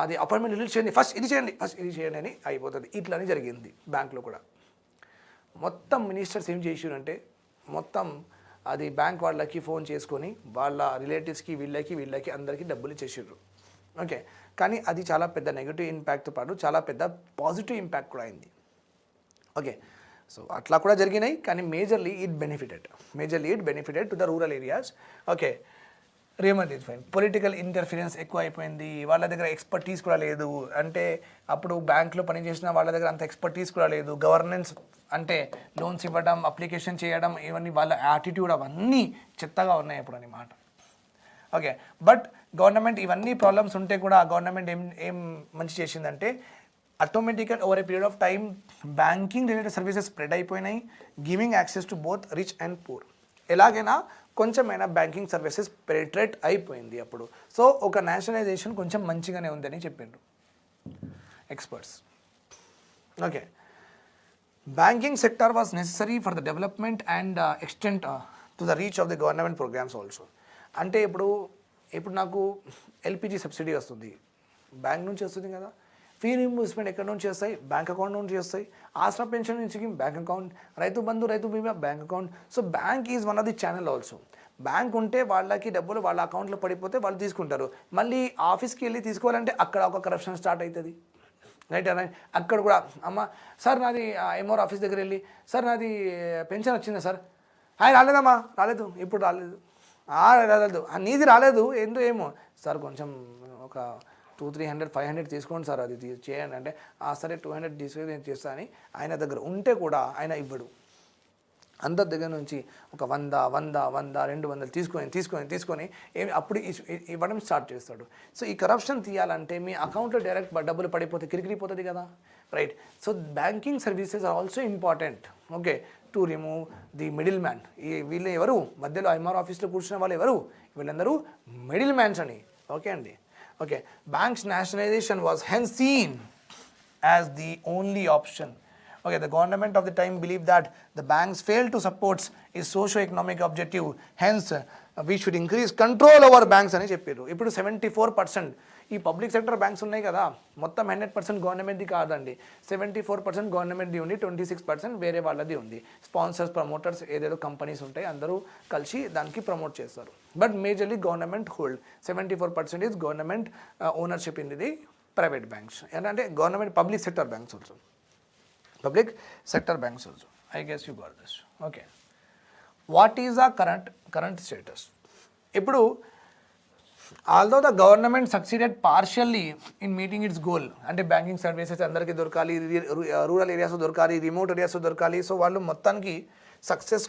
అది అపాయింట్మెంట్ రిలీజ్ చేయండి, ఫస్ట్ ఇది చేయండి అని అయిపోతుంది. ఇట్లని జరిగింది బ్యాంక్లో కూడా. మొత్తం మినిస్టర్స్ ఏం చేసారంటే మొత్తం అది బ్యాంక్ వాళ్ళకి ఫోన్ చేసుకొని వాళ్ళ రిలేటివ్స్కి వీళ్ళకి అందరికీ డబ్బులు ఇచ్చేసారు. ఓకే, కానీ అది చాలా పెద్ద నెగిటివ్ ఇంపాక్ట్తో పాటు చాలా పెద్ద పాజిటివ్ ఇంపాక్ట్ కూడా అయింది. ఓకే, సో అట్లా కూడా జరిగినాయి, కానీ majorly it benefited to the rural areas. Okay, Revanth is fine. Political interference ఎక్కువ అయిపోయింది, వాళ్ళ దగ్గర ఎక్స్పర్టీస్ కూడా లేదు. అంటే అప్పుడు బ్యాంక్లో పనిచేసిన వాళ్ళ దగ్గర అంత ఎక్స్పర్టీస్ కూడా లేదు. గవర్నెన్స్ అంటే లోన్స్ ఇవ్వడం, అప్లికేషన్ చేయడం, ఇవన్నీ వాళ్ళ యాటిట్యూడ్ అవన్నీ చెత్తగా ఉన్నాయి అప్పుడు అన్నమాట. ఓకే, బట్ గవర్నమెంట్ ఇవన్నీ ప్రాబ్లమ్స్ ఉంటే కూడా గవర్నమెంట్ ఏం మంచి చేసిందంటే ఆటోమేటిక్గా over a period of time banking related services spread అయిపోయినాయి, giving access to both rich and poor. ఎలాగైనా కొంచెమైనా బ్యాంకింగ్ సర్వీసెస్ పెనిట్రేట్ అయిపోయింది అప్పుడు. సో ఒక నేషనలైజేషన్ కొంచెం మంచిగానే ఉందని చెప్పిండ్రు experts. Okay, banking sector was necessary for the development and extent to the reach of the government programmes also. అంటే ఇప్పుడు నాకు ఎల్పిజి సబ్సిడీ వస్తుంది, బ్యాంక్ నుంచి వస్తుంది కదా. ఫీ రీయింబర్స్మెంట్ ఎక్కడి నుంచి వస్తాయి? బ్యాంక్ అకౌంట్ నుంచి వస్తాయి. ఆసరా పెన్షన్ నుంచి బ్యాంక్ అకౌంట్, రైతు బంధు, రైతు బీమా bank account. So bank is one of the channel also. Bank ఉంటే వాళ్ళకి డబ్బులు వాళ్ళ అకౌంట్లో పడిపోతే వాళ్ళు తీసుకుంటారు. మళ్ళీ ఆఫీస్కి వెళ్ళి తీసుకోవాలంటే అక్కడ ఒక కరప్షన్ స్టార్ట్ అవుతుంది, రైట్? అక్కడ కూడా అమ్మ సార్ నాది ఎంఆర్ ఆఫీస్ దగ్గర వెళ్ళి సార్ నాది పెన్షన్ వచ్చిందా సార్? రాలేదమ్మా, రాలేదు, ఇప్పుడు రాలేదు, నీది రాలేదు ఎందుకు ఏమో సార్, కొంచెం ఒక 200-300 500 తీసుకోండి సార్, అది చేయండి అంటే సరే 200 తీసుకొని నేను చేస్తా అని ఆయన దగ్గర ఉంటే కూడా ఆయన ఇవ్వడు. అందరి దగ్గర నుంచి ఒక 100 తీసుకొని అప్పుడు ఇవ్వడం స్టార్ట్ చేస్తాడు. సో ఈ కరప్షన్ తీయాలంటే మీ అకౌంట్లో డైరెక్ట్ డబ్బులు పడిపోతే కిరికిరిపోతుంది కదా, right? So banking services are also important, okay, to remove the middle man. వీళ్ళు ఎవరు మధ్యలో ఐఎంఆర్ ఆఫీస్లో కూర్చున్న వాళ్ళు ఎవరు? వీళ్ళందరూ మిడిల్ మ్యాన్స్ అని, ఓకే అండి. Okay, banks nationalisation was hence seen as the only option. Okay, the government of the time believed that the banks failed to support its socio-economic objective. Hence, we should increase control over banks అని చెప్పారు. ఇప్పుడు 74% ఈ public sector banks ఉన్నాయి కదా, మొత్తం 100% గవర్నమెంట్ది కాదండి. 74% గవర్నమెంట్ది ఉంది, 26% వేరే వాళ్ళది ఉంది. స్పాన్సర్స్, ప్రమోటర్స్, ఏదేదో కంపెనీస్ ఉంటాయి, అందరూ కలిసి దానికి ప్రమోట్ చేస్తారు. But majorly government hold. 74% is government ownership in the private banks, అంటే government public sector banks also. Public sector banks also. I guess you got this. Okay. What is the current status? ఇప్పుడు although the government succeeded partially in meeting its goal, అంటే banking services అందరికీ దొరకాలి, rural areas దొరకాలి, remote areas దొరకాలి. So వాళ్ళు మొత్తానికి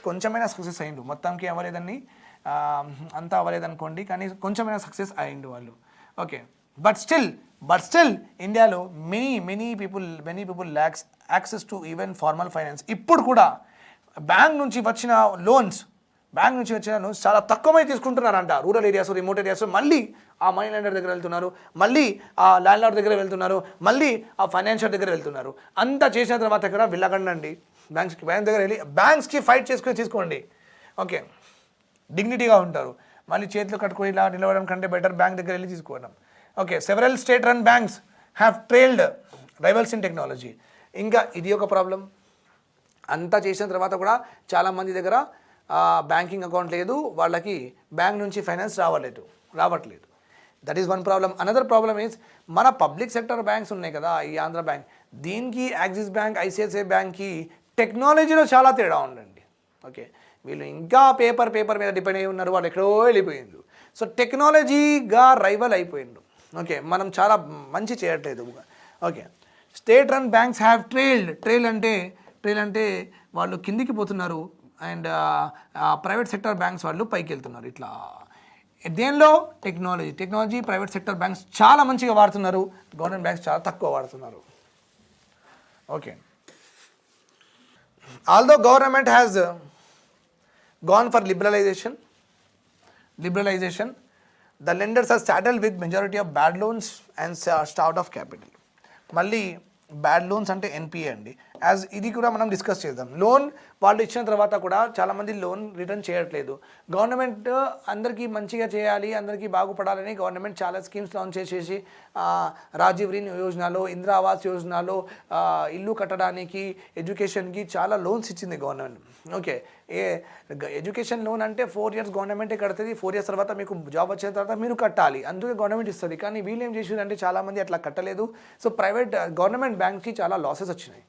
కొంచెమైనా success అయ్యిండు. మొత్తానికి అవ్వలేదని అంతా అవ్వలేదనుకోండి, కానీ కొంచెమైనా సక్సెస్ అయ్యిండు వాళ్ళు. ఓకే, బట్ స్టిల్ ఇండియాలో many people lakhs access to even formal finance. ఇప్పుడు కూడా బ్యాంక్ నుంచి వచ్చిన లోన్స్ చాలా తక్కువై తీసుకుంటున్నారంట. రూరల్ ఏరియాస్, రిమోట్ ఏరియాస్ మళ్ళీ ఆ మనీ లెండర్ దగ్గర వెళ్తున్నారు, మళ్ళీ ఆ ల్యాండ్ లార్డ్ దగ్గర వెళ్తున్నారు, మళ్ళీ ఆ ఫైనాన్షియల్ దగ్గర వెళ్తున్నారు. అంతా చేసిన తర్వాత ఇక్కడ వెళ్ళకండి, బ్యాంక్ దగ్గర వెళ్ళి బ్యాంక్స్కి ఫైట్ చేసుకొని తీసుకోండి. ఓకే, డిగ్నిటీగా ఉంటారు. మళ్ళీ చేతులు కట్టుకొని ఇలా నిలవడం కంటే బెటర్ బ్యాంక్ దగ్గర వెళ్ళి తీసుకోవడం. Okay, several state run banks have trailed rivals in technology. ఇంకా ఇది ఒక ప్రాబ్లం. అంతా చేసిన తర్వాత కూడా చాలామంది దగ్గర బ్యాంకింగ్ అకౌంట్ లేదు, వాళ్ళకి బ్యాంక్ నుంచి ఫైనాన్స్ రావట్లేదు. That is one problem. Another problem is మన పబ్లిక్ సెక్టర్ బ్యాంక్స్ ఉన్నాయి కదా, ఈ ఆంధ్ర బ్యాంక్, దీనికి యాక్సిస్ బ్యాంక్, ఐసిఐసిఐ బ్యాంక్కి టెక్నాలజీలో చాలా తేడా ఉందండి. ఓకే, వీళ్ళు ఇంకా పేపర్ మీద డిపెండ్ అయి ఉన్నారు, వాళ్ళు ఎక్కడో వెళ్ళిపోయిండ్రు. సో టెక్నాలజీగా రైవల్ అయిపోయిండ్రు. ఓకే, మనం చాలా మంచి చేయట్లేదు. Okay, state run banks have trail అంటే వాళ్ళు కిందికి పోతున్నారు, అండ్ ప్రైవేట్ సెక్టర్ బ్యాంక్స్ వాళ్ళు పైకి వెళ్తున్నారు. ఇట్లా దేనిలో టెక్నాలజీ ప్రైవేట్ సెక్టర్ బ్యాంక్స్ చాలా మంచిగా వాడుతున్నారు, గవర్నమెంట్ బ్యాంక్స్ చాలా తక్కువ వాడుతున్నారు. Okay, although government has gone for liberalization, the lenders are saddled with majority of bad loans and starved of capital. మళ్ళీ బ్యాడ్ లోన్స్ అంటే ఎన్పిఏ అండి. యాజ్ ఇది కూడా మనం డిస్కస్ చేద్దాం. లోన్ వాళ్ళు ఇచ్చిన తర్వాత కూడా చాలామంది లోన్ రిటర్న్ చేయట్లేదు. గవర్నమెంట్ అందరికీ మంచిగా చేయాలి, అందరికీ బాగుపడాలని గవర్నమెంట్ చాలా స్కీమ్స్ లాంచ్ చేసేసి రాజీవ్ రిన్ యోజనలో, ఇందిరా ఆవాస్ యోజనలో ఇల్లు కట్టడానికి, ఎడ్యుకేషన్కి చాలా లోన్స్ ఇచ్చింది గవర్నమెంట్. ఓకే, ఎడ్యుకేషన్ లోన్ అంటే 4 years గవర్నమెంటే కడుతుంది, 4 years తర్వాత మీకు జాబ్ వచ్చిన తర్వాత మీరు కట్టాలి, అందుకే గవర్నమెంట్ ఇస్తుంది. కానీ వీళ్ళు ఏం చేసిందంటే చాలామంది అట్లా కట్టలేదు. సో గవర్నమెంట్ బ్యాంక్కి చాలా లాసెస్ వచ్చినాయి,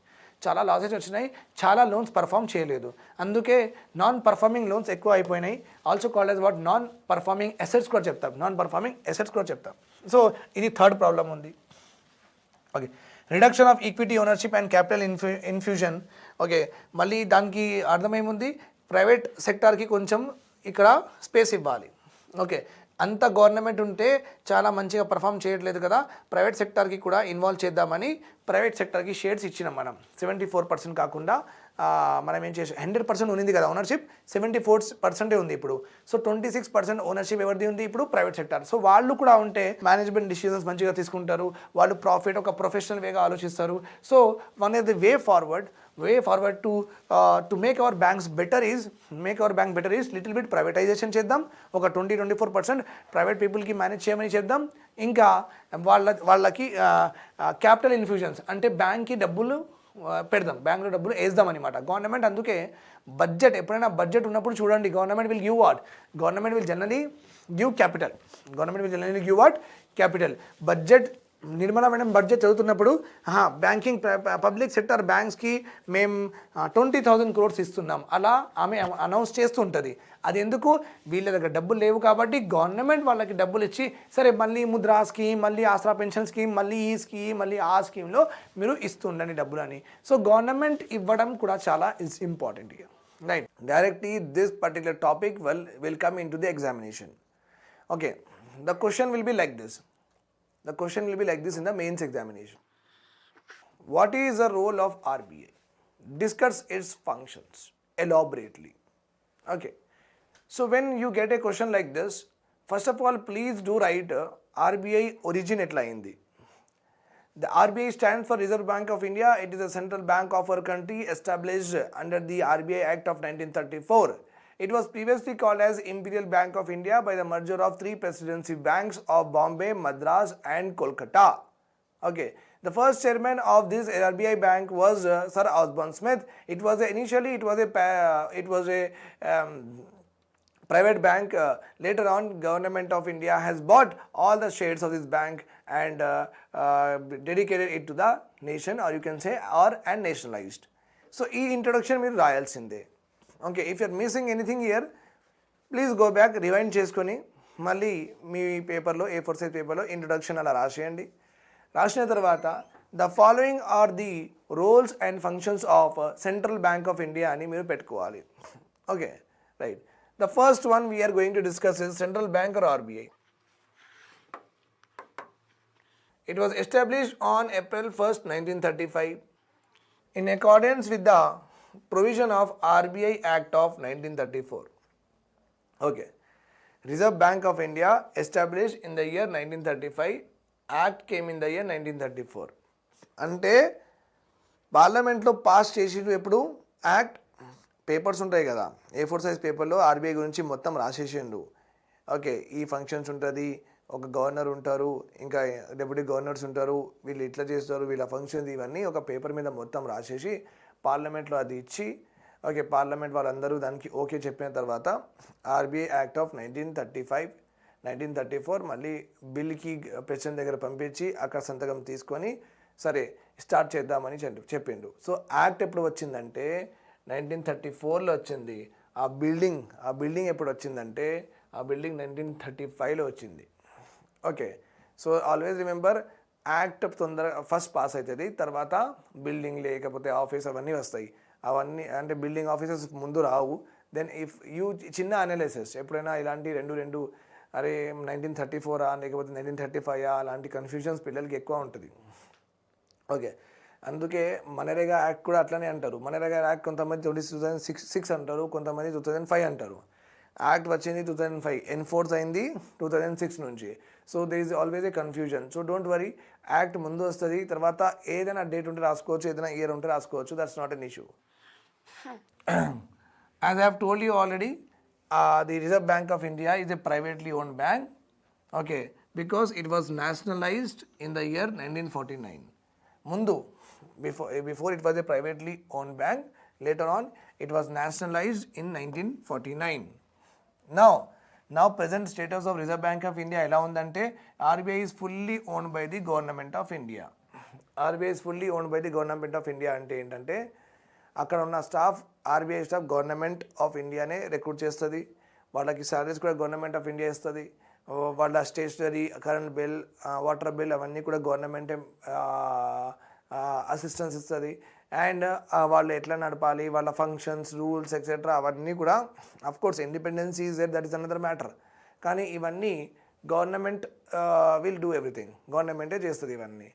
చాలా లోన్స్ పర్ఫామ్ చేయలేదు. అందుకే నాన్ పర్ఫార్మింగ్ లోన్స్ ఎక్కువ అయిపోయినాయి. Also called as what non performing assets కూడా చెప్తాం. సో ఇది థర్డ్ ప్రాబ్లం ఉంది. Okay, reduction of equity ownership and capital infusion. Okay, మళ్ళీ దానికి అర్థమేముంది, ప్రైవేట్ సెక్టార్కి కొంచెం ఇక్కడ స్పేస్ ఇవ్వాలి. ఓకే, అంత గవర్నమెంట్ ఉంటే చాలా మంచిగా పర్ఫామ్ చేయట్లేదు కదా, ప్రైవేట్ సెక్టార్కి కూడా ఇన్వాల్వ్ చేద్దామని ప్రైవేట్ సెక్టార్కి షేర్స్ ఇచ్చినాం మనం. 74% కాకుండా మనం ఏం చేసాం, 100% ఉంది కదా ఓనర్షిప్, 74% ఉంది ఇప్పుడు. సో 26% ఓనర్షిప్ ఎవరిది ఉంది ఇప్పుడు, ప్రైవేట్ సెక్టార్. సో వాళ్ళు కూడా ఉంటే మేనేజ్మెంట్ డిసిజన్స్ మంచిగా తీసుకుంటారు, వాళ్ళు ప్రాఫిట్ ఒక ప్రొఫెషనల్ వేగా ఆలోచిస్తారు. So one of the way forward to make our bank better is little bit privatisation చేద్దాం. ఒక 20-24% ప్రైవేట్ పీపుల్కి మేనేజ్ చేయమని చెప్దాం. ఇంకా వాళ్ళకి క్యాపిటల్ ఇన్ఫ్యూజన్స్ అంటే బ్యాంక్కి డబ్బులు పెడదాం, బ్యాంకులో డబ్బులు వేద్దాం అనమాట. గవర్నమెంట్ అందుకే ఎప్పుడైనా బడ్జెట్ ఉన్నప్పుడు చూడండి, government will generally give capital. Budget Nirmala madam budget చదువుతున్నప్పుడు బ్యాంకింగ్ పబ్లిక్ సెక్టర్ బ్యాంక్స్కి మేము 20,000 crores ఇస్తున్నాం అలా ఆమె అనౌన్స్ చేస్తూ ఉంటుంది. అది ఎందుకు, వీళ్ళ దగ్గర డబ్బులు లేవు కాబట్టి గవర్నమెంట్ వాళ్ళకి డబ్బులు ఇచ్చి, సరే మళ్ళీ ముద్రా స్కీమ్, మళ్ళీ ఆసరా పెన్షన్ స్కీమ్, మళ్ళీ ఈ స్కీమ్, మళ్ళీ ఆ స్కీమ్లో మీరు ఇస్తుండండి డబ్బులు అని. సో గవర్నమెంట్ ఇవ్వడం కూడా చాలా important. Right. Directly this particular topic will come into the examination. Okay. The question will be like this. The question will be like this in the mains examination. What is the role of RBI? Discuss its functions elaborately. Okay. So when you get a question like this, first of all, please do write RBI origin etla ayindi. The RBI stands for Reserve Bank of India. It is a central bank of our country established under the RBI Act of 1934. It was previously called as Imperial Bank of India by the merger of three presidency banks of Bombay, Madras and Kolkata. Okay. The first chairman of this RBI bank was Sir Osborne Smith. Initially it was a private bank. Later on, government of India has bought all the shares of this bank and dedicated it to the nation, or you can say and nationalized. So ఈ introduction మీరు రాయాల్సిందే. Okay, if you are missing anything here, please go back, rewind చేసుకొని మళ్ళీ మీ పేపర్లో A4 size పేపర్లో introduction అలా రాసేయండి. రాసిన తర్వాత the following are the roles and functions of central bank of India అని మీరు పెట్టుకోవాలి. Okay, right. The first one we are going to discuss is Central Bank or RBI. It was established on April 1st, 1935 in accordance with the provision of RBI Act of 1934. Okay. Reserve Bank of India established in the year 1935. Act came in the year 1934. అంటే పార్లమెంట్లో pass చేసిండు ఎప్పుడు act. Papers ఉంటాయి కదా, A4 size పేపర్లో RBI గురించి మొత్తం రాసేసిండు. Okay, ఈ ఫంక్షన్స్ ఉంటుంది, ఒక గవర్నర్ ఉంటారు, ఇంకా డెప్యూటీ గవర్నర్స్ ఉంటారు, వీళ్ళు ఇట్లా చేస్తారు, వీళ్ళ ఫంక్షన్స్, ఇవన్నీ ఒక పేపర్ మీద మొత్తం రాసేసి పార్లమెంట్లో అది ఇచ్చి, ఓకే, పార్లమెంట్ వాళ్ళందరూ దానికి ఓకే చెప్పిన తర్వాత ఆర్బీఐ యాక్ట్ ఆఫ్ 1935, 1934 మళ్ళీ బిల్కి ప్రెసిడెంట్ దగ్గర పంపించి అక్కడ సంతకం తీసుకొని సరే స్టార్ట్ చేద్దామని చెప్పిండు. సో యాక్ట్ ఎప్పుడు వచ్చిందంటే 1934లో వచ్చింది. ఆ బిల్డింగ్ ఎప్పుడు వచ్చిందంటే ఆ బిల్డింగ్ 1935లో వచ్చింది. Okay, so always remember, act తొందరగా ఫస్ట్ పాస్ అవుతుంది, తర్వాత బిల్డింగ్ లేకపోతే ఆఫీస్ అవన్నీ వస్తాయి. అవన్నీ అంటే బిల్డింగ్ ఆఫీసెస్ ముందు రావు. దెన్ ఇఫ్ యూ చిన్న అనాలిసిస్ ఎప్పుడైనా ఇలాంటి రెండు అరే 1934 లేకపోతే 1935 అలాంటి కన్ఫ్యూజన్స్ పిల్లలకి ఎక్కువ ఉంటుంది. ఓకే, అందుకే మనరేగా యాక్ట్ కూడా అట్లనే అంటారు. మనరేగా యాక్ట్ కొంతమంది 2006 అంటారు, కొంతమంది 2005 అంటారు. యాక్ట్ వచ్చింది 2005, ఎన్ఫోర్స్ అయింది 2006 నుంచి. So there is always a confusion. So don't worry, act ముందు వస్తుంది, తర్వాత ఏదైనా డేట్ ఉంటే రాసుకోవచ్చు, ఏదైనా ఇయర్ ఉంటే రాసుకోవచ్చు. That's not an issue. As I have told you already, the Reserve Bank of India is a privately owned bank, okay, because it was nationalized in the year 1949. Mundu, before it was a privately owned bank, later on it was nationalized in 1949. Now present status of Reserve Bank of India ela undante, RBI is fully owned by the government of India. RBI is fully owned by the government of India ante entante అక్కడ ఉన్న staff, RBI staff government of ఇండియానే recruit చేస్తుంది. వాళ్ళకి salaries కూడా government of India ఇస్తుంది. వాళ్ళ stationery, current bill, water bill అవన్నీ కూడా గవర్నమెంటే అసిస్టెన్స్ ఇస్తుంది. అండ్ వాళ్ళు ఎట్లా నడపాలి, వాళ్ళ ఫంక్షన్స్, రూల్స్ ఎక్సెట్రా అవన్నీ కూడా, of course independency is there, that is another matter. కానీ ఇవన్నీ గవర్నమెంట్ విల్ డూ ఎవ్రీథింగ్, గవర్నమెంటే చేస్తుంది ఇవన్నీ.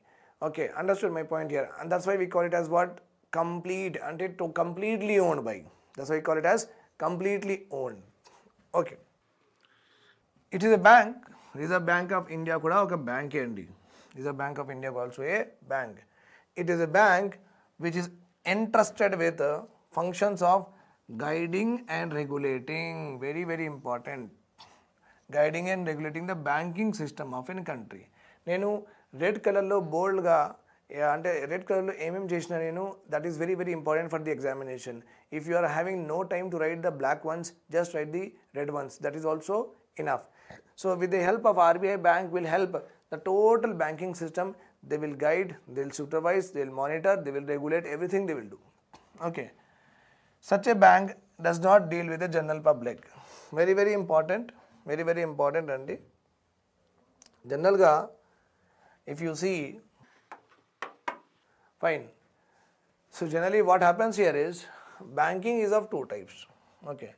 Okay, understood my point here. And that's why we call it as what, complete, అంటే to completely owned by, that's why we call it as completely owned. Okay, it is a bank. Reserve Bank of India kuda oka bank andi. Reserve Bank of India also a bank. It is a bank which is entrusted with functions of guiding and regulating, very very important, guiding and regulating the banking system of a country. నేను red కలర్లో బోల్డ్గా అంటే red కలర్లో ఏమేమి చేసినా నేను, that is very very important for the examination. If you are having no time to write the black ones, just write the red ones, that is also enough. So with the help of RBI bank will help the total banking system. They will guide, they will supervise, they will monitor, they will regulate, everything they will do. Okay, such a bank does not deal with the general public. Very very important, very very important అండి. జనరల్గా if you see, fine. So generally what happens here is banking is of two types. Okay,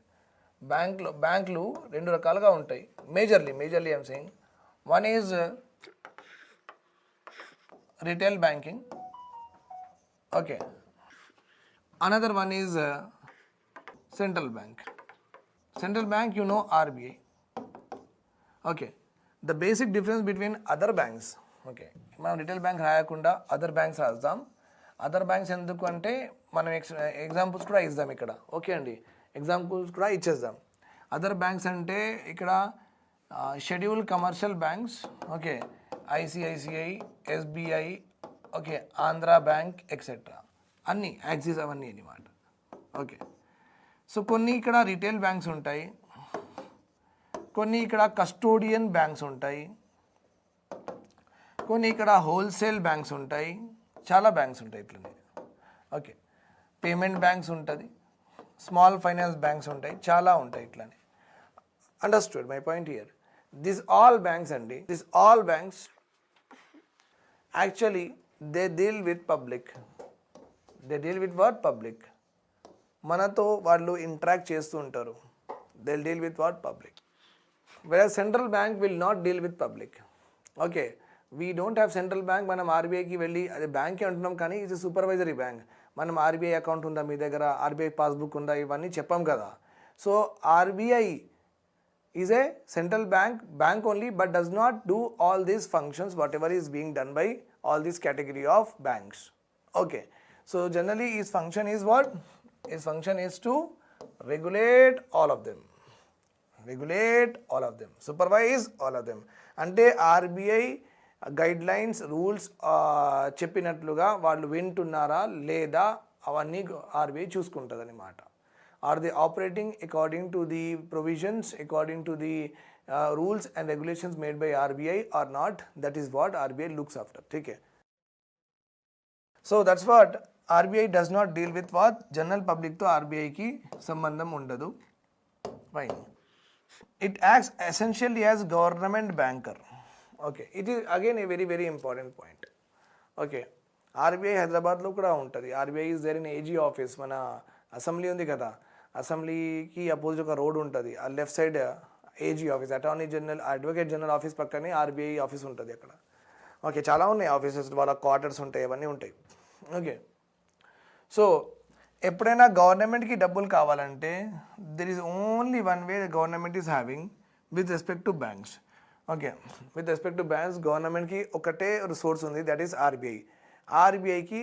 బ్యాంకులు రెండు రకాలుగా ఉంటాయి. Majorly I'm saying one is retail banking. Okay, another one is central bank. Central bank you know RBI. Okay, the basic difference between other banks. Okay, మనం retail bank రాయకుండా other banks రాద్దాం. Other banks ఎందుకు అంటే మనం examples కూడా ఇద్దాం ఇక్కడ. Okay అండి, ఎగ్జాంపుల్స్ కూడా ఇచ్చేద్దాం. అదర్ బ్యాంక్స్ అంటే ఇక్కడ schedule commercial banks. Okay, ICICI, SBI, okay, Andhra bank etcetera, అన్నీ యాక్సిస్ అవన్నీ అన్నమాట. ఓకే, సో కొన్ని ఇక్కడ రిటైల్ బ్యాంక్స్ ఉంటాయి, కొన్ని ఇక్కడ కస్టోడియన్ బ్యాంక్స్ ఉంటాయి, కొన్ని ఇక్కడ హోల్సేల్ బ్యాంక్స్ ఉంటాయి, చాలా బ్యాంక్స్ ఉంటాయి ఇట్లనే. ఓకే, పేమెంట్ బ్యాంక్స్ ఉంటుంది, స్మాల్ ఫైనాన్స్ బ్యాంక్స్ ఉంటాయి, చాలా ఉంటాయి ఇట్లనే. Understood my point here. This all banks అండి, this all banks actually they deal with public. They deal with what? Public. మనతో వాళ్ళు ఇంటరాక్ట్ చేస్తూ ఉంటారు. They deal with what? Public. Whereas central bank will not deal with public. Okay, we don't have central bank. మనం ఆర్బీఐకి వెళ్ళి అది బ్యాంకే అంటున్నాం కానీ ఇది సూపర్వైజరీ బ్యాంక్. మనం ఆర్బీఐ అకౌంట్ ఉందా మీ దగ్గర, ఆర్బీఐ పాస్బుక్ ఉందా, ఇవన్నీ చెప్పాం కదా. So RBI is a central bank only, but does not do all these functions what ever is being done by all these category of banks. Okay, so generally is function is what? Is function is to regulate all of them. Regulate all of them, supervise all of them. అంటే RBI guide lines rules చెప్పినట్లుగా వాళ్ళు వింటున్నారా లేదా అవన్నీ RBI చూసుకుంటుంది అనమాట. Are they operating according to the provisions, according to the rules and regulations made by RBI are not? That is what RBI looks after. ఠీకే, so that's what RBI does not deal with what? General పబ్లిక్తో ఆర్బీఐకి సంబంధం ఉండదు. Fine. It acts essentially as government banker. Okay, it is again a very very important point. Okay, RBI హైదరాబాద్లో కూడా ఉంటుంది. RBI is there in AG office. మన assembly ఉంది కదా, అసెంబ్లీకి అపోజిట్ ఒక రోడ్ ఉంటుంది, ఆ left side AG office, attorney general advocate general office పక్కనే RBI ఆఫీస్ ఉంటుంది అక్కడ. ఓకే, చాలా ఉన్నాయి ఆఫీసెస్, వాళ్ళ క్వార్టర్స్ ఉంటాయి, అవన్నీ ఉంటాయి. ఓకే, సో ఎప్పుడైనా గవర్నమెంట్కి డబ్బులు కావాలంటే there is only one way the government is having with respect to banks. Okay, with respect to banks గవర్నమెంట్కి ఒకటే సోర్స్ ఉంది, దట్ ఈస్ ఆర్బీఐ. ఆర్బీఐకి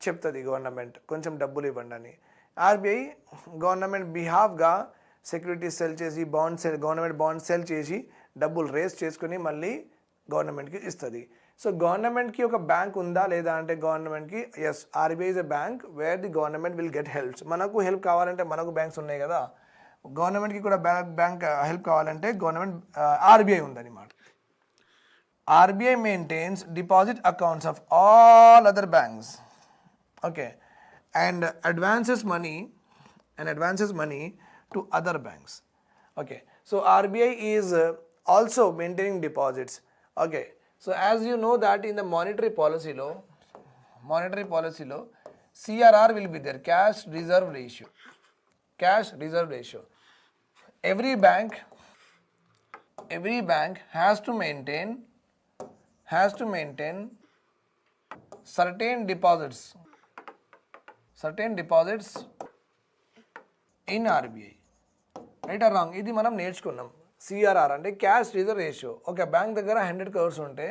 చెప్తుంది గవర్నమెంట్ కొంచెం డబ్బులు ఇవ్వండి అని. ఆర్బీఐ గవర్నమెంట్ బిహాఫ్గా సెక్యూరిటీస్ సెల్ చేసి గవర్నమెంట్ బాండ్ సెల్ చేసి డబ్బులు రేస్ చేసుకుని మళ్ళీ గవర్నమెంట్కి ఇస్తుంది. సో గవర్నమెంట్కి ఒక బ్యాంక్ ఉందా లేదా అంటే గవర్నమెంట్కి yes, RBI is a bank where the government will get helps. మనకు హెల్ప్ కావాలంటే మనకు బ్యాంక్స్ ఉన్నాయి కదా, గవర్నమెంట్కి కూడా బ్యాంక్ హెల్ప్ కావాలంటే గవర్నమెంట్ ఆర్బీఐ ఉందన్నమాట. RBI maintains deposit accounts of all other banks. Okay, and advances money to other banks. Okay, so RBI is also maintaining deposits. Okay, so as you know that in the monetary policy law CRR will be there, cash reserve ratio. Every bank has to maintain certain deposits in RBI. Right or wrong? ఇది మనం నేర్చుకున్నాం. CRR అంటే cash reserve ratio. ఒక bank దగ్గర 100 crores ఉంటే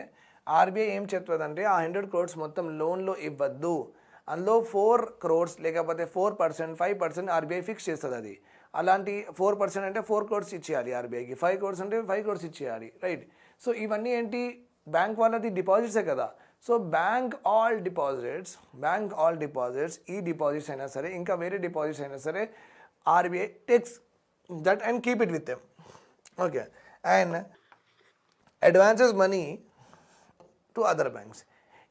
RBI ఏం చెప్తుందంటే ఆ 100 crores మొత్తం లోన్లో ఇవ్వద్దు, అందులో 4 crores లేకపోతే 4%, 5% ఆర్బీఐ ఫిక్స్ చేస్తుంది. అది అలాంటి 4% అంటే 4 crores ఇచ్చేయాలి ఆర్బీఐకి, 5 crores అంటే 5 crores ఇచ్చేయాలి. రైట్, సో ఇవన్నీ ఏంటి? బ్యాంక్ వాళ్ళది డిపాజిట్సే కదా. సో బ్యాంక్ ఆల్ డిపాజిట్స్ ఈ డిపాజిట్స్ అయినా సరే ఇంకా వేరే డిపాజిట్స్ అయినా సరే RBI takes that and keep it with them. Okay, and advances money to other banks.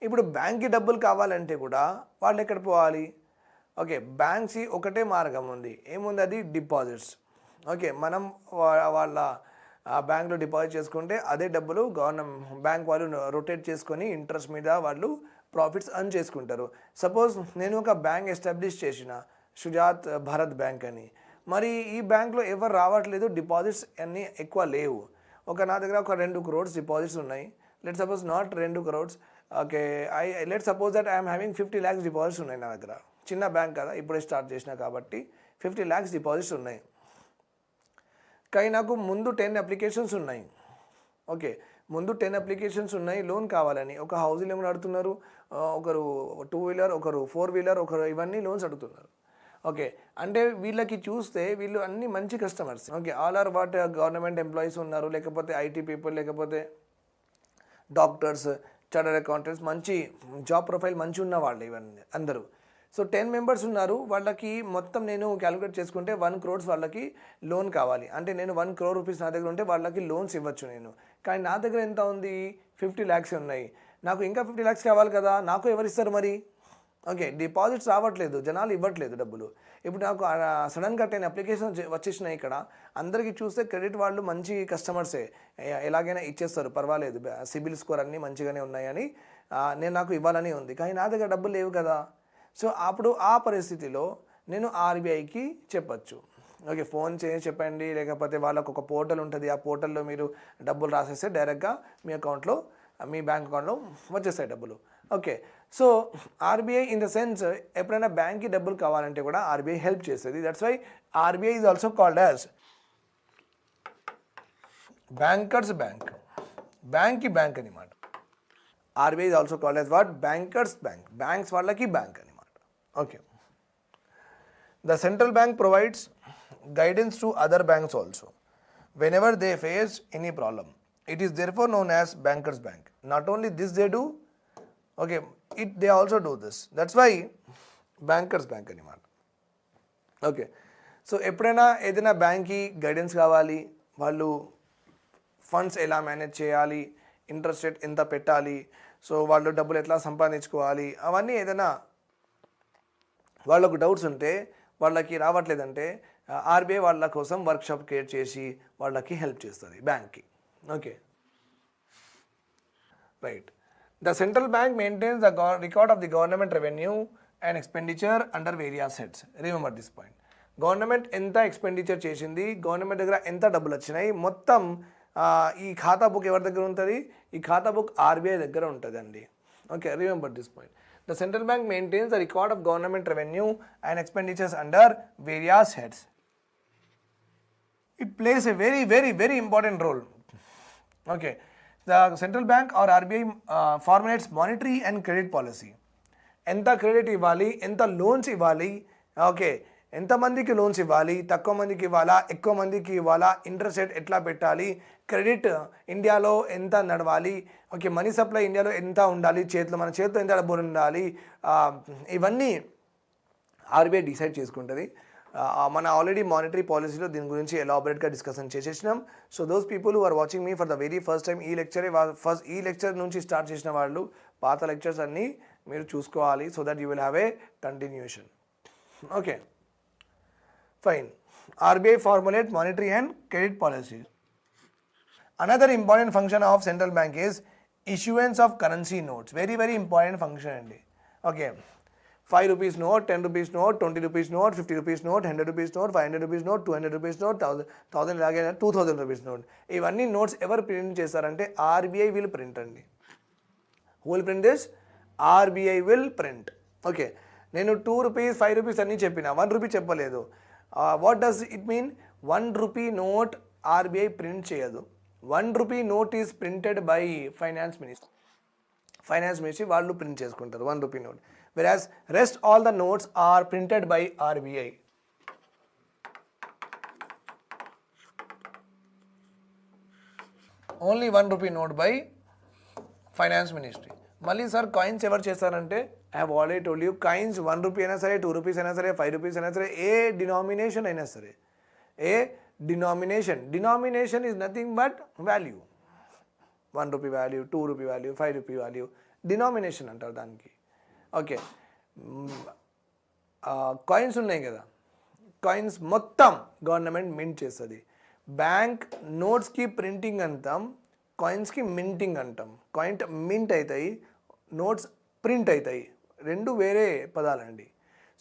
ఇప్పుడు బ్యాంక్కి డబ్బులు కావాలంటే కూడా వాళ్ళు ఎక్కడ పోవాలి? ఓకే, బ్యాంక్స్కి ఒకటే మార్గం ఉంది. ఏముంది? అది డిపాజిట్స్. ఓకే, మనం వాళ్ళ బ్యాంక్లో డిపాజిట్ చేసుకుంటే అదే డబ్బులు బ్యాంక్ వాళ్ళు రొటేట్ చేసుకొని ఇంట్రెస్ట్ మీద వాళ్ళు ప్రాఫిట్స్ అర్న్ చేసుకుంటారు. సపోజ్ నేను ఒక బ్యాంక్ ఎస్టాబ్లిష్ చేసిన, షుజాత్ భారత్ బ్యాంక్ అని. మరి ఈ బ్యాంక్లో ఎవరు రావట్లేదు, డిపాజిట్స్ అన్నీ ఎక్కువ లేవు. నా దగ్గర ఒక 2 crores డిపాజిట్స్ ఉన్నాయి. Let suppose not 2 crores, okay, let suppose that I'm having 50 lakhs deposits ఉన్నాయి నా దగ్గర. చిన్న బ్యాంక్ కదా, ఇప్పుడే స్టార్ట్ చేసినా కాబట్టి 50 lakhs డిపాజిట్స్ ఉన్నాయి. కానీ నాకు ముందు 10 అప్లికేషన్స్ ఉన్నాయి. ఓకే, ముందు 10 అప్లికేషన్స్ ఉన్నాయి లోన్ కావాలని. ఒక హౌసింగ్ లోన్ అడుగుతున్నారు, ఒకరు 2-wheeler, ఒకరు 4-wheeler, ఒకరు ఇవన్నీ లోన్స్ అడుగుతున్నారు. ఓకే, అంటే వీళ్ళకి చూస్తే వీళ్ళు అన్ని మంచి customers. Okay, all or what government employees ఉన్నారు, లేకపోతే ఐటీ పీపుల్, లేకపోతే డాక్టర్స్, చార్టర్డ్ అకౌంటెంట్స్, మంచి జాబ్ ప్రొఫైల్ మంచి ఉన్న వాళ్ళు ఇవన్నీ అందరూ. సో 10 members ఉన్నారు. వాళ్ళకి మొత్తం నేను క్యాలిక్యులేట్ చేసుకుంటే 1 crores వాళ్ళకి లోన్ కావాలి. అంటే నేను 1 crore rupees నా దగ్గర ఉంటే వాళ్ళకి లోన్స్ ఇవ్వచ్చు నేను. కానీ నా దగ్గర ఎంత ఉంది, 50 lakhs ఉన్నాయి. నాకు ఇంకా 50 lakhs కావాలి కదా, నాకు ఎవరిస్తారు మరి? ఓకే, డిపాజిట్స్ రావట్లేదు, జనాలు ఇవ్వట్లేదు డబ్బులు. ఇప్పుడు నాకు సడన్గా 10 అప్లికేషన్ వచ్చేసినాయి ఇక్కడ. అందరికీ చూస్తే క్రెడిట్ వాళ్ళు మంచి కస్టమర్సే, ఎలాగైనా ఇచ్చేస్తారు, పర్వాలేదు, సిబిల్ స్కోర్ అన్నీ మంచిగానే ఉన్నాయని నాకు ఇవ్వాలని ఉంది. కానీ నా దగ్గర డబ్బులు లేవు కదా. సో అప్పుడు ఆ పరిస్థితిలో నేను ఆర్బీఐకి చెప్పచ్చు. ఓకే, ఫోన్ చేసి చెప్పండి, లేకపోతే వాళ్ళకు ఒక పోర్టల్ ఉంటుంది, ఆ పోర్టల్లో మీరు డబ్బులు రాసేస్తే డైరెక్ట్గా మీ అకౌంట్లో, మీ బ్యాంక్ అకౌంట్లో వచ్చేస్తాయి డబ్బులు. Okay, so RBI in the sense ఎప్పుడైనా బ్యాంక్కి డబ్బులు కావాలంటే కూడా ఆర్బీఐ హెల్ప్ చేస్తుంది. That's why RBI is also called as bankers bank. బ్యాంక్కి బ్యాంక్ అనమాట. RBI is also called as what? Bankers bank. Banks వాళ్ళకి బ్యాంక్ అనమాట. Okay, the central bank provides guidance to other banks also whenever they face any problem. It is therefore known as bankers bank. Not only this they do, okay, they also do this. That's why bankers bank అనమాట. Okay, so ఎప్పుడైనా ఏదైనా బ్యాంక్కి guidance కావాలి, వాళ్ళు funds ఎలా manage చేయాలి, interest rate ఎంత పెట్టాలి, సో వాళ్ళు డబ్బులు ఎట్లా సంపాదించుకోవాలి, అవన్నీ ఏదైనా వాళ్ళకు డౌట్స్ ఉంటే, వాళ్ళకి రావట్లేదంటే ఆర్బీఐ వాళ్ళ కోసం వర్క్షాప్ క్రియేట్ చేసి వాళ్ళకి హెల్ప్ చేస్తుంది బ్యాంక్కి. Okay, right. The central bank maintains the record of the government revenue and expenditure under various heads. Remember this point. Government ఎంత ఎక్స్పెండిచర్ చేసింది, గవర్నమెంట్ దగ్గర ఎంత డబ్బులు వచ్చినాయి, మొత్తం ఈ ఖాతా బుక్ ఎవరి దగ్గర ఉంటుంది? ఈ ఖాతా బుక్ ఆర్బీఐ దగ్గర ఉంటుంది అండి. Okay, remember this point. The central bank maintains the record of government revenue and expenditures under various heads. It plays a very, very, very important role. Okay, the central bank or RBI formulates monetary and credit policy. ఎంత credit ఇవ్వాలి, ఎంత loans ఇవ్వాలి, okay, ఎంతమందికి loans ఇవ్వాలి, తక్కువ మందికి ఇవ్వాలా, ఎక్కువ మందికి ఇవ్వాలా, ఇంట్రెస్ట్ రేట్ ఎట్లా పెట్టాలి, క్రెడిట్ ఇండియాలో ఎంత నడవాలి, ఓకే, మనీ సప్లై ఇండియాలో ఎంత ఉండాలి, మన చేతిలో ఎంత డబ్బులు ఉండాలి, ఇవన్నీ ఆర్బీఐ డిసైడ్ చేసుకుంటుంది. మన ఆల్రెడీ మానిటరీ పాలసీలో దీని గురించి ఎలాబరేట్గా డిస్కషన్ చేసేసినాం. So those people who are watching me for the very first time, ఈ లెక్చర్ నుంచి స్టార్ట్ చేసిన వాళ్ళు పాత లెక్చర్స్ అన్నీ మీరు చూసుకోవాలి, so that you will have a continuation. Okay, fine. RBI formulate monetary and credit policies. Another important function of central bank is issuance of currency notes. Very, very important function andi. Okay, 5 rupees note, 10 rupees note, 20 rupees note, 50 rupees note, 100 rupees note, 500 rupees note, 200 rupees note, 1000 లాగే 2000 rupees note. ఇవన్నీ notes ఎవరు print చేస్తారంటే RBI will print అండి. Who will print this? RBI will print. Okay, నేను 2 rupees, 5 rupees అన్నీ చెప్పిన, 1 rupee చెప్పలేదు. What does it mean? 1 rupee note RBI print చేయదు. 1 rupee note is printed by finance ministry. Finance ministry వాళ్ళు print చేసుకుంటారు 1 rupee note. Whereas rest all the notes are printed by RBI. Only 1 rupee note by finance ministry. మళ్ళీ sir coins ఎవరు చేస్తారంటే, I have already told you, coins 1 rupee అయినా సరే, 2 rupees అయినా సరే, 5 rupees అయినా సరే, ఏ డినామినేషన్ అయినా సరే, ఏ denomination is nothing but value. 1 rupee value, 2 rupee value, 5 rupee value, denomination అంటారు దానికి. ఓకే, కాయిన్స్ ఉన్నాయి కదా, కాయిన్స్ మొత్తం గవర్నమెంట్ మింట్ చేస్తుంది. బ్యాంక్ నోట్స్కి ప్రింటింగ్ అంటాం, కాయిన్స్కి మింటింగ్ అంటాం. మింట్ అవుతాయి, నోట్స్ ప్రింట్ అవుతాయి, రెండు వేరే పదాలండి.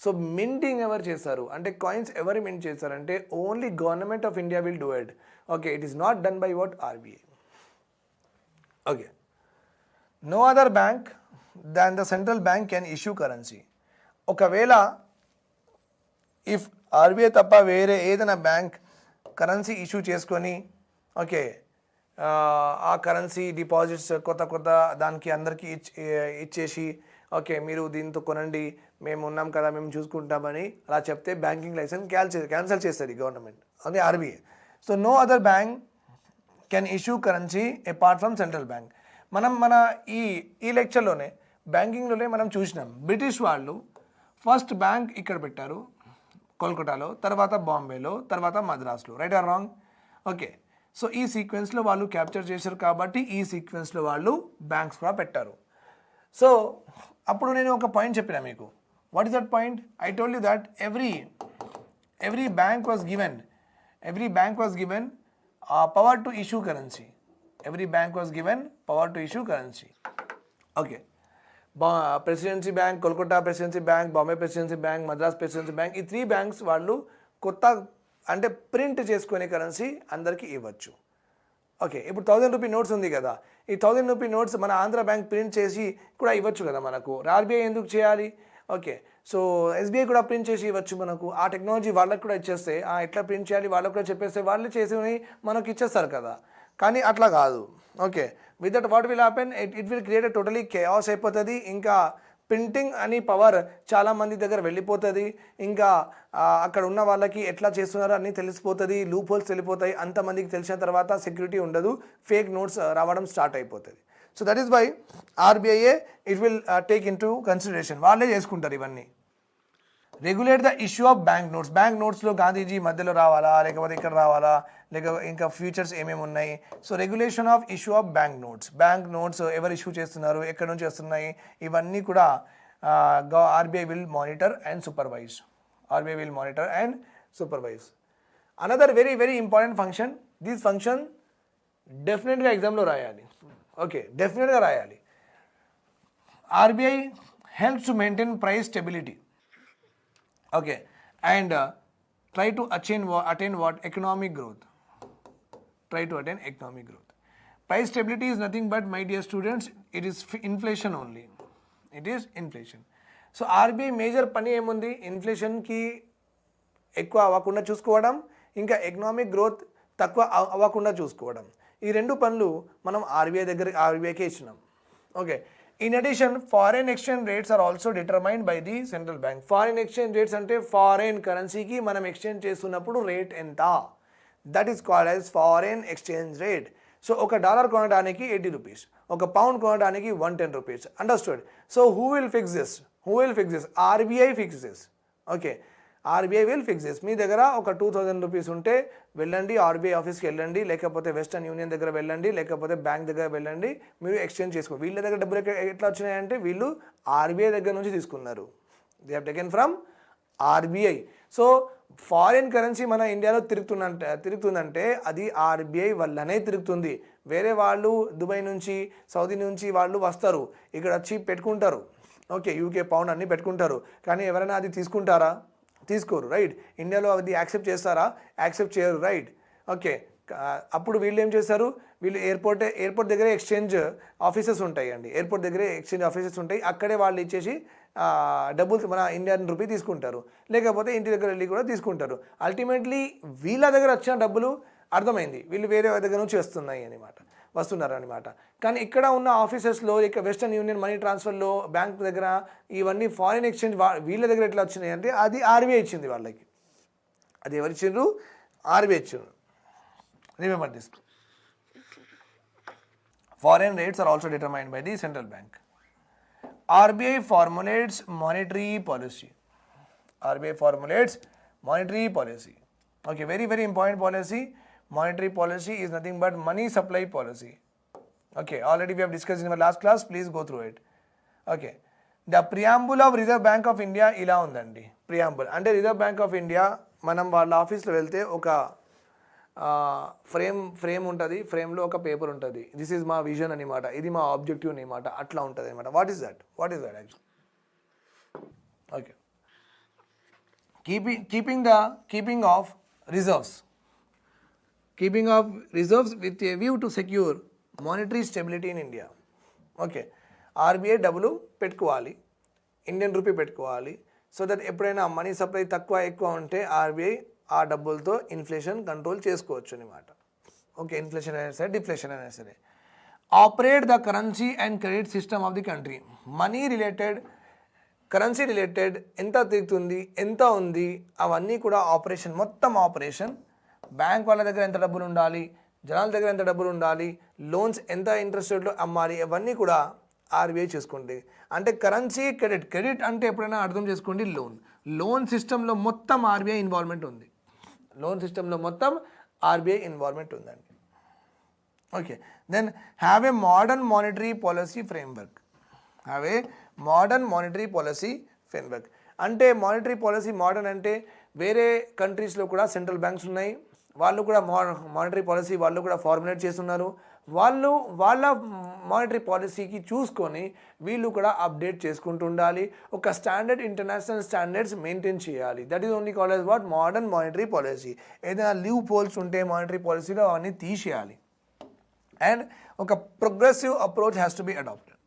సో మింటింగ్ ఎవరు చేస్తారు అంటే కాయిన్స్ ఎవరు మింట్ చేస్తారంటే only government of India will do it. Okay, it is not done by what RBI. Okay, no other bank than the central bank can issue currency. ఒకవేళ if RBI తప్ప వేరే ఏదైనా bank currency issue చేసుకొని okay ఆ currency deposits కొత్త దానికి అందరికీ ఇచ్చేసి ఓకే మీరు దీంతో కొనండి మేము ఉన్నాం కదా మేము చూసుకుంటామని అలా చెప్తే బ్యాంకింగ్ లైసెన్స్ క్యాన్సిల్ చేస్తుంది గవర్నమెంట్, అది RBI. So no other bank can issue currency apart from central bank. మన ఈ లెక్చర్లోనే బ్యాంకింగ్లోనే మనం చూసినాం బ్రిటిష్ వాళ్ళు ఫస్ట్ బ్యాంక్ ఇక్కడ పెట్టారు కోల్కతాలో, తర్వాత బాంబేలో, తర్వాత మద్రాసులో. Right or wrong? Okay, so ఈ సీక్వెన్స్లో వాళ్ళు క్యాప్చర్ చేశారు కాబట్టి ఈ సీక్వెన్స్లో వాళ్ళు బ్యాంక్స్ కూడా పెట్టారు. సో అప్పుడు నేను ఒక పాయింట్ చెప్పిన మీకు. What is that point? I told you that every bank was given power to issue currency. Every bank was given power to issue currency. Okay. Presidency bank, Kolkata presidency bank, Bombay presidency bank, Madras presidency bank, ఈ 3 banks వాళ్ళు కొత్త అంటే print చేసుకునే currency అందరికీ ఇవ్వచ్చు. Okay, ఇప్పుడు 1000 rupee notes ఉంది కదా, ఈ 1000 రూపీ నోట్స్ మన ఆంధ్ర బ్యాంక్ ప్రింట్ చేసి కూడా ఇవ్వచ్చు కదా మనకు. ఆర్బీఐ ఎందుకు చేయాలి? ఓకే, సో ఎస్బీఐ కూడా ప్రింట్ చేసి ఇవ్వచ్చు మనకు. ఆ టెక్నాలజీ వాళ్ళకి కూడా ఇచ్చేస్తే ఎట్లా ప్రింట్ చేయాలి వాళ్ళకి కూడా చెప్పేస్తే వాళ్ళు చేసి మనకు ఇచ్చేస్తారు కదా. కానీ అట్లా కాదు. Okay, with that what will happen, it will create totally chaos అయిపోతుంది. ఇంకా ప్రింటింగ్ అని పవర్ చాలామంది దగ్గర వెళ్ళిపోతుంది. ఇంకా అక్కడ ఉన్న వాళ్ళకి ఎట్లా చేస్తున్నారో అన్నీ తెలిసిపోతుంది, లూప్ హోల్స్ వెళ్ళిపోతాయి. అంతమందికి తెలిసిన తర్వాత సెక్యూరిటీ ఉండదు, ఫేక్ నోట్స్ రావడం స్టార్ట్ అయిపోతుంది. సో దట్ ఈస్ వై ఆర్బీఐఏ it will take into consideration. వాళ్ళే చేసుకుంటారు ఇవన్నీ. Regulate the issue of bank notes. Bank నోట్స్లో గాంధీజీ మధ్యలో రావాలా, లేకపోతే ఇక్కడ రావాలా, లేక ఇంకా ఫ్యూచర్స్ ఏమేమి ఉన్నాయి. So regulation of issue of bank notes ఎవరు ఇష్యూ చేస్తున్నారు, ఎక్కడి నుంచి వస్తున్నాయి, ఇవన్నీ కూడా RBI will monitor and supervise. Another very very important function, this function డెఫినెట్గా ఎగ్జామ్లో రాయాలి. ఓకే, డెఫినెట్గా రాయాలి. RBI helps to maintain price stability. Okay, and try to attain what? Economic growth. Try to attain economic growth. Price stability is nothing but, my dear students, it is inflation only. It is inflation. So RBI major పని ఏముంది? ఇన్ఫ్లేషన్కి ఎక్కువ అవ్వకుండా చూసుకోవడం, ఇంకా economic growth తక్కువ అవ్వకుండా చూసుకోవడం. ఈ 2 పనులు మనం ఆర్బీఐకే ఇచ్చినాం. Okay, in addition, foreign exchange rates are also determined by the central bank. Foreign exchange rates అంటే ఫారెన్ కరెన్సీకి మనం ఎక్స్చేంజ్ చేస్తున్నప్పుడు రేట్ ఎంత, that is called as foreign exchange rate. So ఒక డాలర్ కొనడానికి 80 రూపీస్, ఒక పౌండ్ కొనడానికి 110 rupees. Understood? So who will fix this? RBI fix this. Okay, RBI will fix this. మీ దగ్గర ఒక 2000 రూపీస్ ఉంటే వెళ్ళండి ఆర్బీఐ ఆఫీస్కి వెళ్ళండి, లేకపోతే వెస్టర్న్ యూనియన్ దగ్గర వెళ్ళండి, లేకపోతే బ్యాంక్ దగ్గర వెళ్ళండి, మీరు ఎక్స్చేంజ్ చేసుకో. వీళ్ళ దగ్గర డబ్బులు ఎట్లా వచ్చినాయంటే వీళ్ళు ఆర్బీఐ దగ్గర నుంచి తీసుకున్నారు. They have taken from RBI. So foreign currency మన ఇండియాలో తిరుగుతుందంటే అది ఆర్బీఐ వల్లనే తిరుగుతుంది. వేరే వాళ్ళు దుబాయ్ నుంచి, సౌదీ నుంచి వాళ్ళు వస్తారు, ఇక్కడ వచ్చి పెట్టుకుంటారు. ఓకే, యూకే పౌండ్ అన్నీ పెట్టుకుంటారు, కానీ ఎవరైనా అది తీసుకుంటారా? తీసుకోరు. రైట్? ఇండియాలో అది యాక్సెప్ట్ చేస్తారా? యాక్సెప్ట్ చేయరు. రైట్? ఓకే, అప్పుడు వీళ్ళు ఏం చేస్తారు? వీళ్ళు ఎయిర్పోర్ట్ దగ్గరే ఎక్స్చేంజ్ ఆఫీసెస్ ఉంటాయి అండి. ఎయిర్పోర్ట్ దగ్గరే ఎక్స్చేంజ్ ఆఫీసెస్ ఉంటాయి, అక్కడే వాళ్ళు ఇచ్చేసి డబ్బులు మన ఇండియన్ రూపీ తీసుకుంటారు, లేకపోతే ఇంటి దగ్గర వెళ్ళి కూడా తీసుకుంటారు. అల్టిమేట్లీ వీళ్ళ దగ్గర వచ్చిన డబ్బులు అర్థమైంది వీళ్ళు వేరే దగ్గర నుంచి వస్తున్నారు అనమాట. కానీ ఇక్కడ ఉన్న ఆఫీసెస్లో, ఇక వెస్టర్న్ యూనియన్ మనీ ట్రాన్స్ఫర్లో, బ్యాంక్ దగ్గర ఇవన్నీ ఫారిన్ ఎక్స్చేంజ్ వీళ్ళ దగ్గర ఎట్లా వచ్చినాయి అంటే అది ఆర్బీఐ ఇచ్చింది వాళ్ళకి. అది ఎవరు ఇచ్చిండ్రు? ఆర్బీఐ ఇచ్చిండ్రు. Remember this. Foreign rates are also determined by the central bank. RBI formulates monetary policy. Okay, very very important policy. Monetary policy is nothing but money supply policy. Okay, already we have discussed in our last class. Please go through it. Okay, the preamble of Reserve Bank of India ఇలా ఉందండి. Preamble అంటే reserve bank of India మనం వాళ్ళ ఆఫీస్లో వెళ్తే ఒక frame ఉంటుంది, ఫ్రేమ్లో ఒక పేపర్ ఉంటుంది. దిస్ ఈజ్ మా విజన్ అనమాట, ఇది మా ఆబ్జెక్టివ్ అనమాట, అట్లా ఉంటుంది అనమాట. What is that actually? Okay, keeping of reserves with a view to secure monetary stability in India. Okay, RBI డబ్బులు పెట్టుకోవాలి, ఇండియన్ రూపీ పెట్టుకోవాలి, సో దట్ ఎప్పుడైనా మనీ సప్లై తక్కువ ఎక్కువ ఉంటే ఆర్బీఐ ఆ డబ్బులతో ఇన్ఫ్లేషన్ కంట్రోల్ చేసుకోవచ్చు అనమాట. ఓకే, ఇన్ఫ్లేషన్ అయినా సరే డిఫ్లేషన్ అయినా సరే. Operate the currency and credit system of the country. Money related, currency related ఎంత తిరుగుతుంది, ఎంత ఉంది, అవన్నీ కూడా ఆపరేషన్, మొత్తం ఆపరేషన్. బ్యాంక్ వాళ్ళ దగ్గర ఎంత డబ్బులు ఉండాలి, జనాల దగ్గర ఎంత డబ్బులు ఉండాలి, లోన్స్ ఎంత ఇంట్రెస్ట్ రేట్లో అమ్మాలి, అవన్నీ కూడా ఆర్బీఐ చూసుకోండి. అంటే కరెన్సీ, క్రెడిట్ అంటే ఎప్పుడైనా అర్థం చేసుకోండి లోన్ సిస్టంలో మొత్తం ఆర్బీఐ ఇన్వాల్వ్మెంట్ ఉంది. ఉందండి. Okay, then have a modern monetary policy framework. అంటే మానిటరీ పాలసీ మోడర్న్ అంటే వేరే కంట్రీస్లో కూడా సెంట్రల్ బ్యాంక్స్ ఉన్నాయి, వాళ్ళు కూడా మానిటరీ పాలసీ వాళ్ళు కూడా ఫార్ములేట్ చేస్తున్నారు. వాళ్ళ మానిటరీ పాలసీకి చూసుకొని వీళ్ళు కూడా అప్డేట్ చేసుకుంటూ ఉండాలి. ఒక స్టాండర్డ్, ఇంటర్నేషనల్ స్టాండర్డ్స్ మెయింటైన్ చేయాలి. That is only called as what, modern monetary policy. ఏదైనా లీవ్ పోల్స్ ఉంటే మానిటరీ పాలసీలో అవన్నీ తీసేయాలి. అండ్ ఒక progressive approach has to be adapted.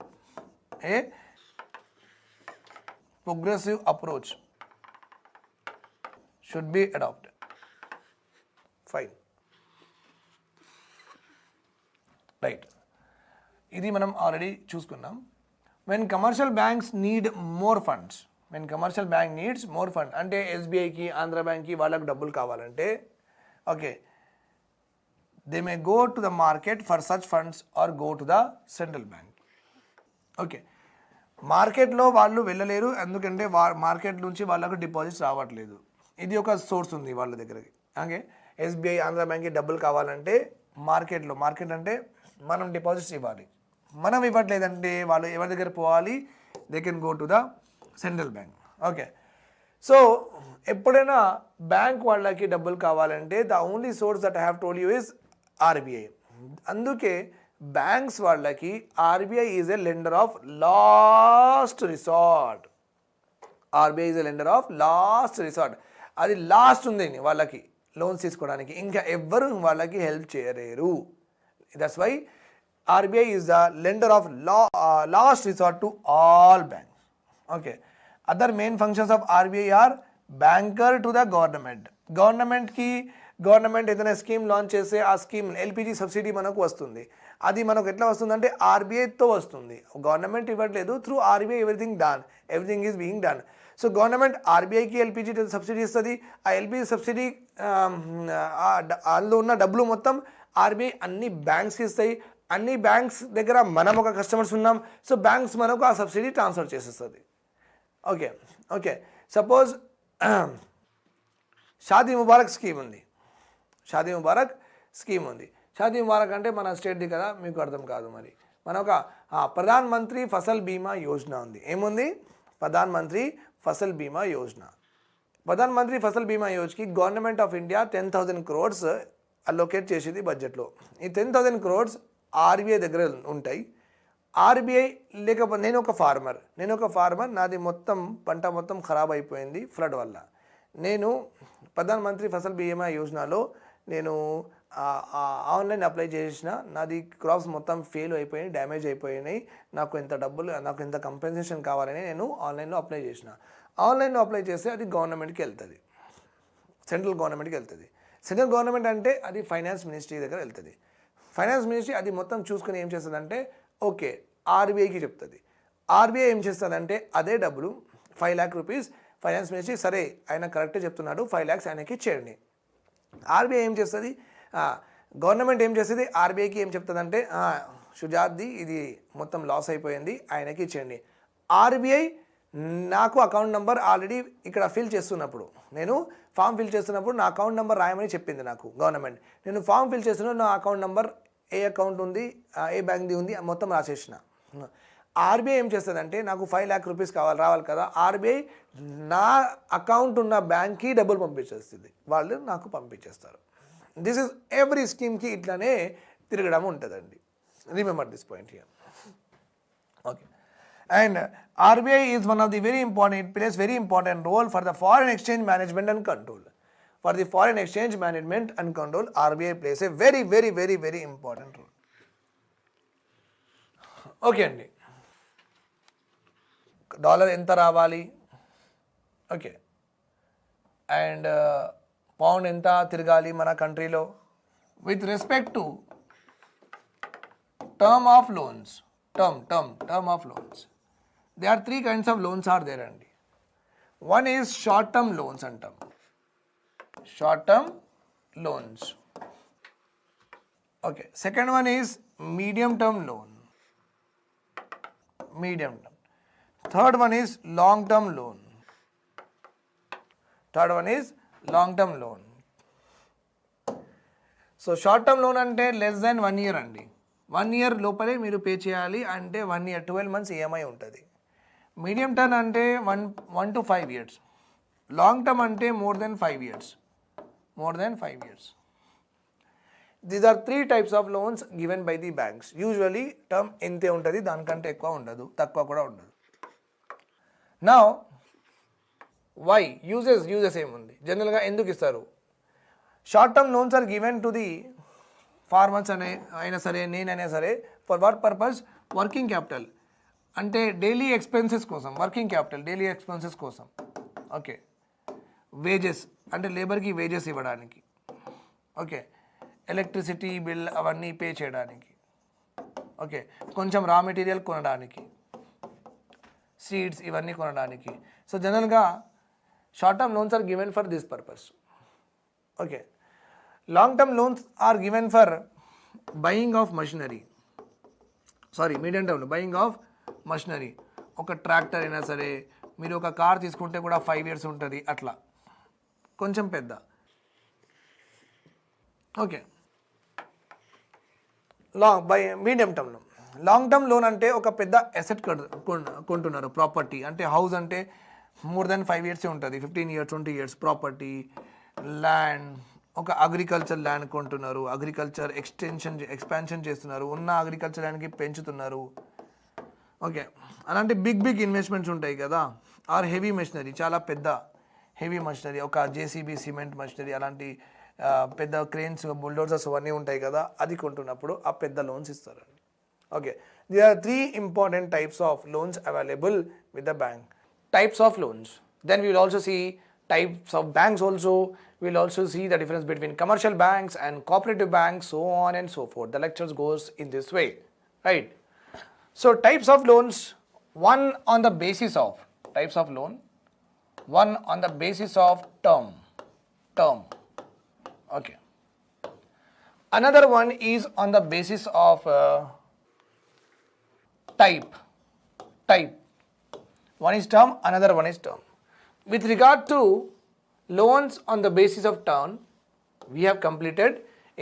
Progressive approach should be adopted. Fine. Right. ఇది మనం ఆల్రెడీ చూసుకున్నాం. When commercial banks need more funds, అంటే ఎస్బీఐకి, ఆంధ్ర బ్యాంక్కి వాళ్ళకి డబ్బులు కావాలంటే, okay, they may go to the market for such funds or go to the central bank. Okay, మార్కెట్లో వాళ్ళు వెళ్ళలేరు, ఎందుకంటే మార్కెట్ నుంచి వాళ్ళకు డిపాజిట్స్ రావట్లేదు. ఇది ఒక సోర్స్ ఉంది వాళ్ళ దగ్గరకి. ఓకే, ఎస్బీఐ, ఆంధ్ర బ్యాంక్కి డబ్బులు కావాలంటే మార్కెట్ అంటే మనం డిపాజిట్స్ ఇవ్వాలి. మనం ఇవ్వట్లేదంటే వాళ్ళు ఎవరి దగ్గర పోవాలి, they can go to the central bank. Okay, so ఎప్పుడైనా బ్యాంక్ వాళ్ళకి డబ్బులు కావాలంటే the only source that I have told you is RBI. అందుకే బ్యాంక్స్ వాళ్ళకి RBI is a lender of last resort. అది లాస్ట్ ఉంది వాళ్ళకి లోన్స్ తీసుకోవడానికి, ఇంకా ఎవ్వరు వాళ్ళకి హెల్ప్ చేయలేరు. That's why RBI is the lender of last resort to all banks. Okay, other main functions of RBI are banker to the government. Government ఏదైనా scheme launch చేస్తే ఆ స్కీమ్ ఎల్పిజి సబ్సిడీ మనకు వస్తుంది. అది మనకు ఎట్లా వస్తుందంటే ఆర్బీఐతో వస్తుంది. గవర్నమెంట్ ఇవ్వట్లేదు, through RBI everything is being done. So government ఆర్బీఐకి ఎల్పిజి సబ్సిడీ ఇస్తుంది. ఆ ఎల్పిజి సబ్సిడీ అందులో ఉన్న డబ్బులు మొత్తం ఆర్బీఐ అన్ని బ్యాంక్స్కి ఇస్తాయి. అన్ని బ్యాంక్స్ దగ్గర మనం ఒక కస్టమర్స్ ఉన్నాం, సో బ్యాంక్స్ మనకు ఆ సబ్సిడీ ట్రాన్స్ఫర్ చేసేస్తుంది. Okay, suppose Shaadi Mubarak scheme ఉంది. షాదీ ముబారక్ అంటే మన స్టేట్ది కదా, మీకు అర్థం కాదు. మరి మన ఒక ప్రధాన్ మంత్రి ఫసల్ బీమా యోజన ఉంది. ఏముంది? ప్రధాన్ మంత్రి ఫసల్ బీమా యోజనకి government of India 10,000 crores allocate చేసేది బడ్జెట్లో. ఈ 10,000 crores ఆర్బీఐ దగ్గర ఉంటాయి. ఆర్బీఐ లేకపోతే నేను ఒక ఫార్మర్, నాది పంట మొత్తం ఖరాబ్ అయిపోయింది ఫ్లడ్ వల్ల. నేను ప్రధాన్ మంత్రి ఫసల్ బీమా యోజనలో నేను ఆన్లైన్ అప్లై చేసిన, నాది క్రాప్స్ మొత్తం ఫెయిల్ అయిపోయినాయి, డ్యామేజ్ అయిపోయినాయి, నాకు ఎంత కంపెన్సేషన్ కావాలని నేను ఆన్లైన్లో అప్లై చేసిన. ఆన్లైన్లో అప్లై చేస్తే అది గవర్నమెంట్కి వెళ్తుంది, సెంట్రల్ గవర్నమెంట్కి వెళ్తుంది. సెంట్రల్ గవర్నమెంట్ అంటే అది ఫైనాన్స్ మినిస్ట్రీ దగ్గర వెళ్తుంది. ఫైనాన్స్ మినిస్ట్రీ అది మొత్తం చూసుకుని ఏం చేస్తుందంటే ఓకే ఆర్బీఐకి చెప్తుంది. ఆర్బీఐ ఏం చేస్తుందంటే అదే డబ్బులు 5 lakh rupees ఫైనాన్స్ మినిస్ట్రీ, సరే ఆయన కరెక్టే చెప్తున్నాడు, 5 lakhs ఆయనకి ఇచ్చేయండి. ఆర్బీఐ ఏం చేస్తుంది, గవర్నమెంట్ ఏం చేస్తుంది, ఆర్బీఐకి ఏం చెప్తుందంటే షుజాద్ది ఇది మొత్తం లాస్ అయిపోయింది, ఆయనకి ఇచ్చేయండి. ఆర్బీఐ నాకు అకౌంట్ నెంబర్ ఆల్రెడీ ఇక్కడ నేను ఫామ్ ఫిల్ చేస్తున్నప్పుడు నా అకౌంట్ నెంబర్ రాయమని చెప్పింది నాకు గవర్నమెంట్. నేను ఫామ్ ఫిల్ చేస్తున్నప్పుడు నా అకౌంట్ నెంబర్ ఏ అకౌంట్ ఉంది, ఏ బ్యాంక్ది ఉంది మొత్తం రాసేసిన. ఆర్బీఐ ఏం చేస్తుందంటే నాకు 5 lakh rupees రావాలి కదా, ఆర్బీఐ నా అకౌంట్ ఉన్న బ్యాంక్కి డబ్బులు పంపించేస్తుంది, వాళ్ళు నాకు పంపించేస్తారు. దిస్ ఈజ్ ఎవ్రీ స్కీమ్కి ఇట్లానే తిరగడం ఉంటుందండి. Remember this point here. Okay, And RBI is one of the very important, it plays very important role for the foreign exchange management and control. For the foreign exchange management and control, RBI plays a very, very, very, very important role. Okay అండి, dollar ఎంత రావాలి, okay, and pound ఎంత తిరగాలి మన కంట్రీలో with respect to term of loans. Term of loans. They are 3 kinds of loans are there అండి. One is short term loans అంటాం. Short term loans. Okay. Second one is medium term loan. Medium term. Third one is long term loan. Third one is long term loan. So short term loan అంటే less than 1 year అండి. 1 year లోపలే మీరు pay చేయాలి అంటే 1 year 12 months EMI ఉంటుంది. Medium term అంటే 1 to 5 years. Long term అంటే more than 5 years. These are 3 types of loans given by the banks. Usually term ఇంతే ఉంటుంది, దానికంటే ఎక్కువ ఉండదు, తక్కువ కూడా ఉండదు. Now why? Uses ఏముంది, జనరల్గా ఎందుకు ఇస్తారు? Short term loans are given to the farmers అయినా సరే, నేనైనా సరే, for what purpose? Working capital అంటే డైలీ ఎక్స్పెన్సెస్ కోసం, వర్కింగ్ క్యాపిటల్ డైలీ ఎక్స్పెన్సెస్ కోసం. ఓకే. వేజెస్ అంటే లేబర్కి వేజెస్ ఇవ్వడానికి. ఓకే. ఎలక్ట్రిసిటీ బిల్ అవన్నీ పే చేయడానికి. ఓకే. కొంచెం రా మెటీరియల్ కొనడానికి, సీడ్స్ ఇవన్నీ కొనడానికి. సో జనరల్గా short term loans are given for this purpose. Okay. Long term loans are given for buying of machinery. Medium టర్మ్లో బయింగ్ ఆఫ్ మషినరీ. ఒక tractor అయినా సరే, మీరు ఒక కార్ తీసుకుంటే కూడా 5 years ఉంటుంది, అట్లా కొంచెం పెద్ద. ఓకే. మీడియం టర్మ్లో. లాంగ్ టర్మ్ లోన్ అంటే ఒక పెద్ద అసెట్ కొంటున్నారు, ప్రాపర్టీ. అంటే హౌస్ అంటే more than 5 years ఉంటుంది, 15 years 20 years ప్రాపర్టీ. ల్యాండ్, ఒక అగ్రికల్చర్ ల్యాండ్ కొంటున్నారు, అగ్రికల్చర్ ఎక్స్పాన్షన్ చేస్తున్నారు, ఉన్న అగ్రికల్చర్ ల్యాండ్కి పెంచుతున్నారు. ఓకే. అలాంటి బిగ్ ఇన్వెస్ట్మెంట్స్ ఉంటాయి కదా. ఆర్ హెవీ మెషినరీ, చాలా పెద్ద హెవీ మెషినరీ, ఒక జేసీబీ సిమెంట్ మెషినరీ, అలాంటి పెద్ద క్రేన్స్ బుల్డోజర్స్ అవన్నీ ఉంటాయి కదా, అది కొంటున్నప్పుడు ఆ పెద్ద లోన్స్ ఇస్తారండి. Okay. There are 3 important types of loans available with the bank. Types of loans. Then we will also see types of banks also. We will also see the difference between commercial banks and cooperative banks, so on and so forth. The lectures goes in this way, right? So types of loans, one on the basis of types of loan, one on the basis of term. Okay. Another one is on the basis of type. One is term, another one is term. With regard to loans on the basis of term, we have completed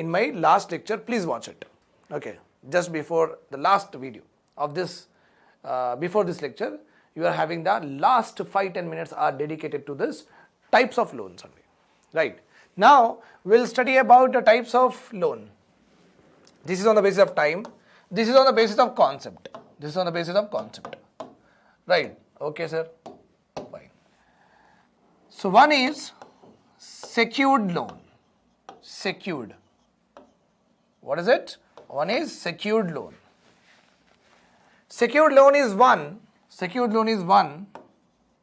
in my last lecture. Please watch it. Okay. Just before the last video of this, before this lecture, you are having the last 5-10 minutes are dedicated to this types of loans only. Right. Now we'll study about the types of loan. This is on the basis of time. This is on the basis of concept. Right. Okay, sir. Fine. So one is secured loan. Secured. What is it? One is secured loan. Secured loan is one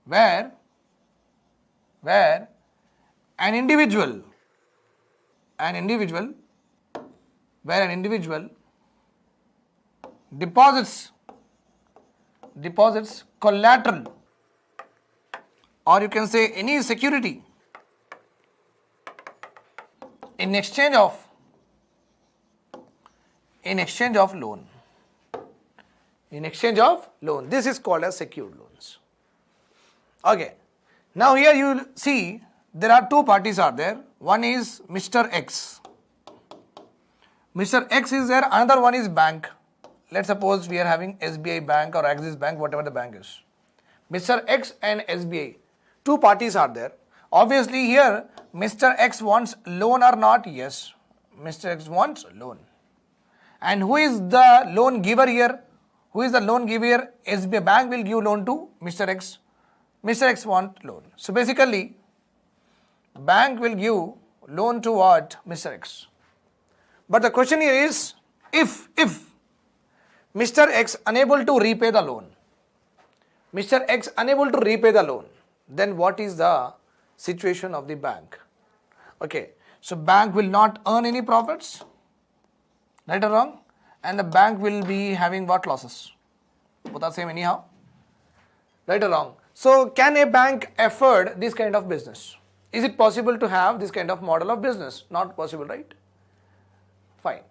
where an individual deposits collateral, or you can say any security, in exchange of loan. This is called as secured loans. Okay. Now here you will see there are 2 parties are there. One is Mr. X. Mr. X is there. Another one is bank. Let's suppose we are having SBI Bank or Axis Bank, whatever the bank is. Mr. X and SBI, 2 parties are there. Obviously here Mr. X wants loan or not? Yes, Mr. X wants loan. And who is the loan giver here? Who is the loan giver? SBI bank will give loan to Mr. X. Mr. X want loan. So basically, bank will give loan to what? Mr. X. But the question here is, if Mr. X unable to repay the loan, Mr. X unable to repay the loan, then what is the situation of the bank? Okay, so bank will not earn any profits, right or wrong? And the bank will be having what losses? Both are same anyhow, right or wrong? So can a bank afford this kind of business? Is it possible to have this kind of model of business? Not possible, right? Fine.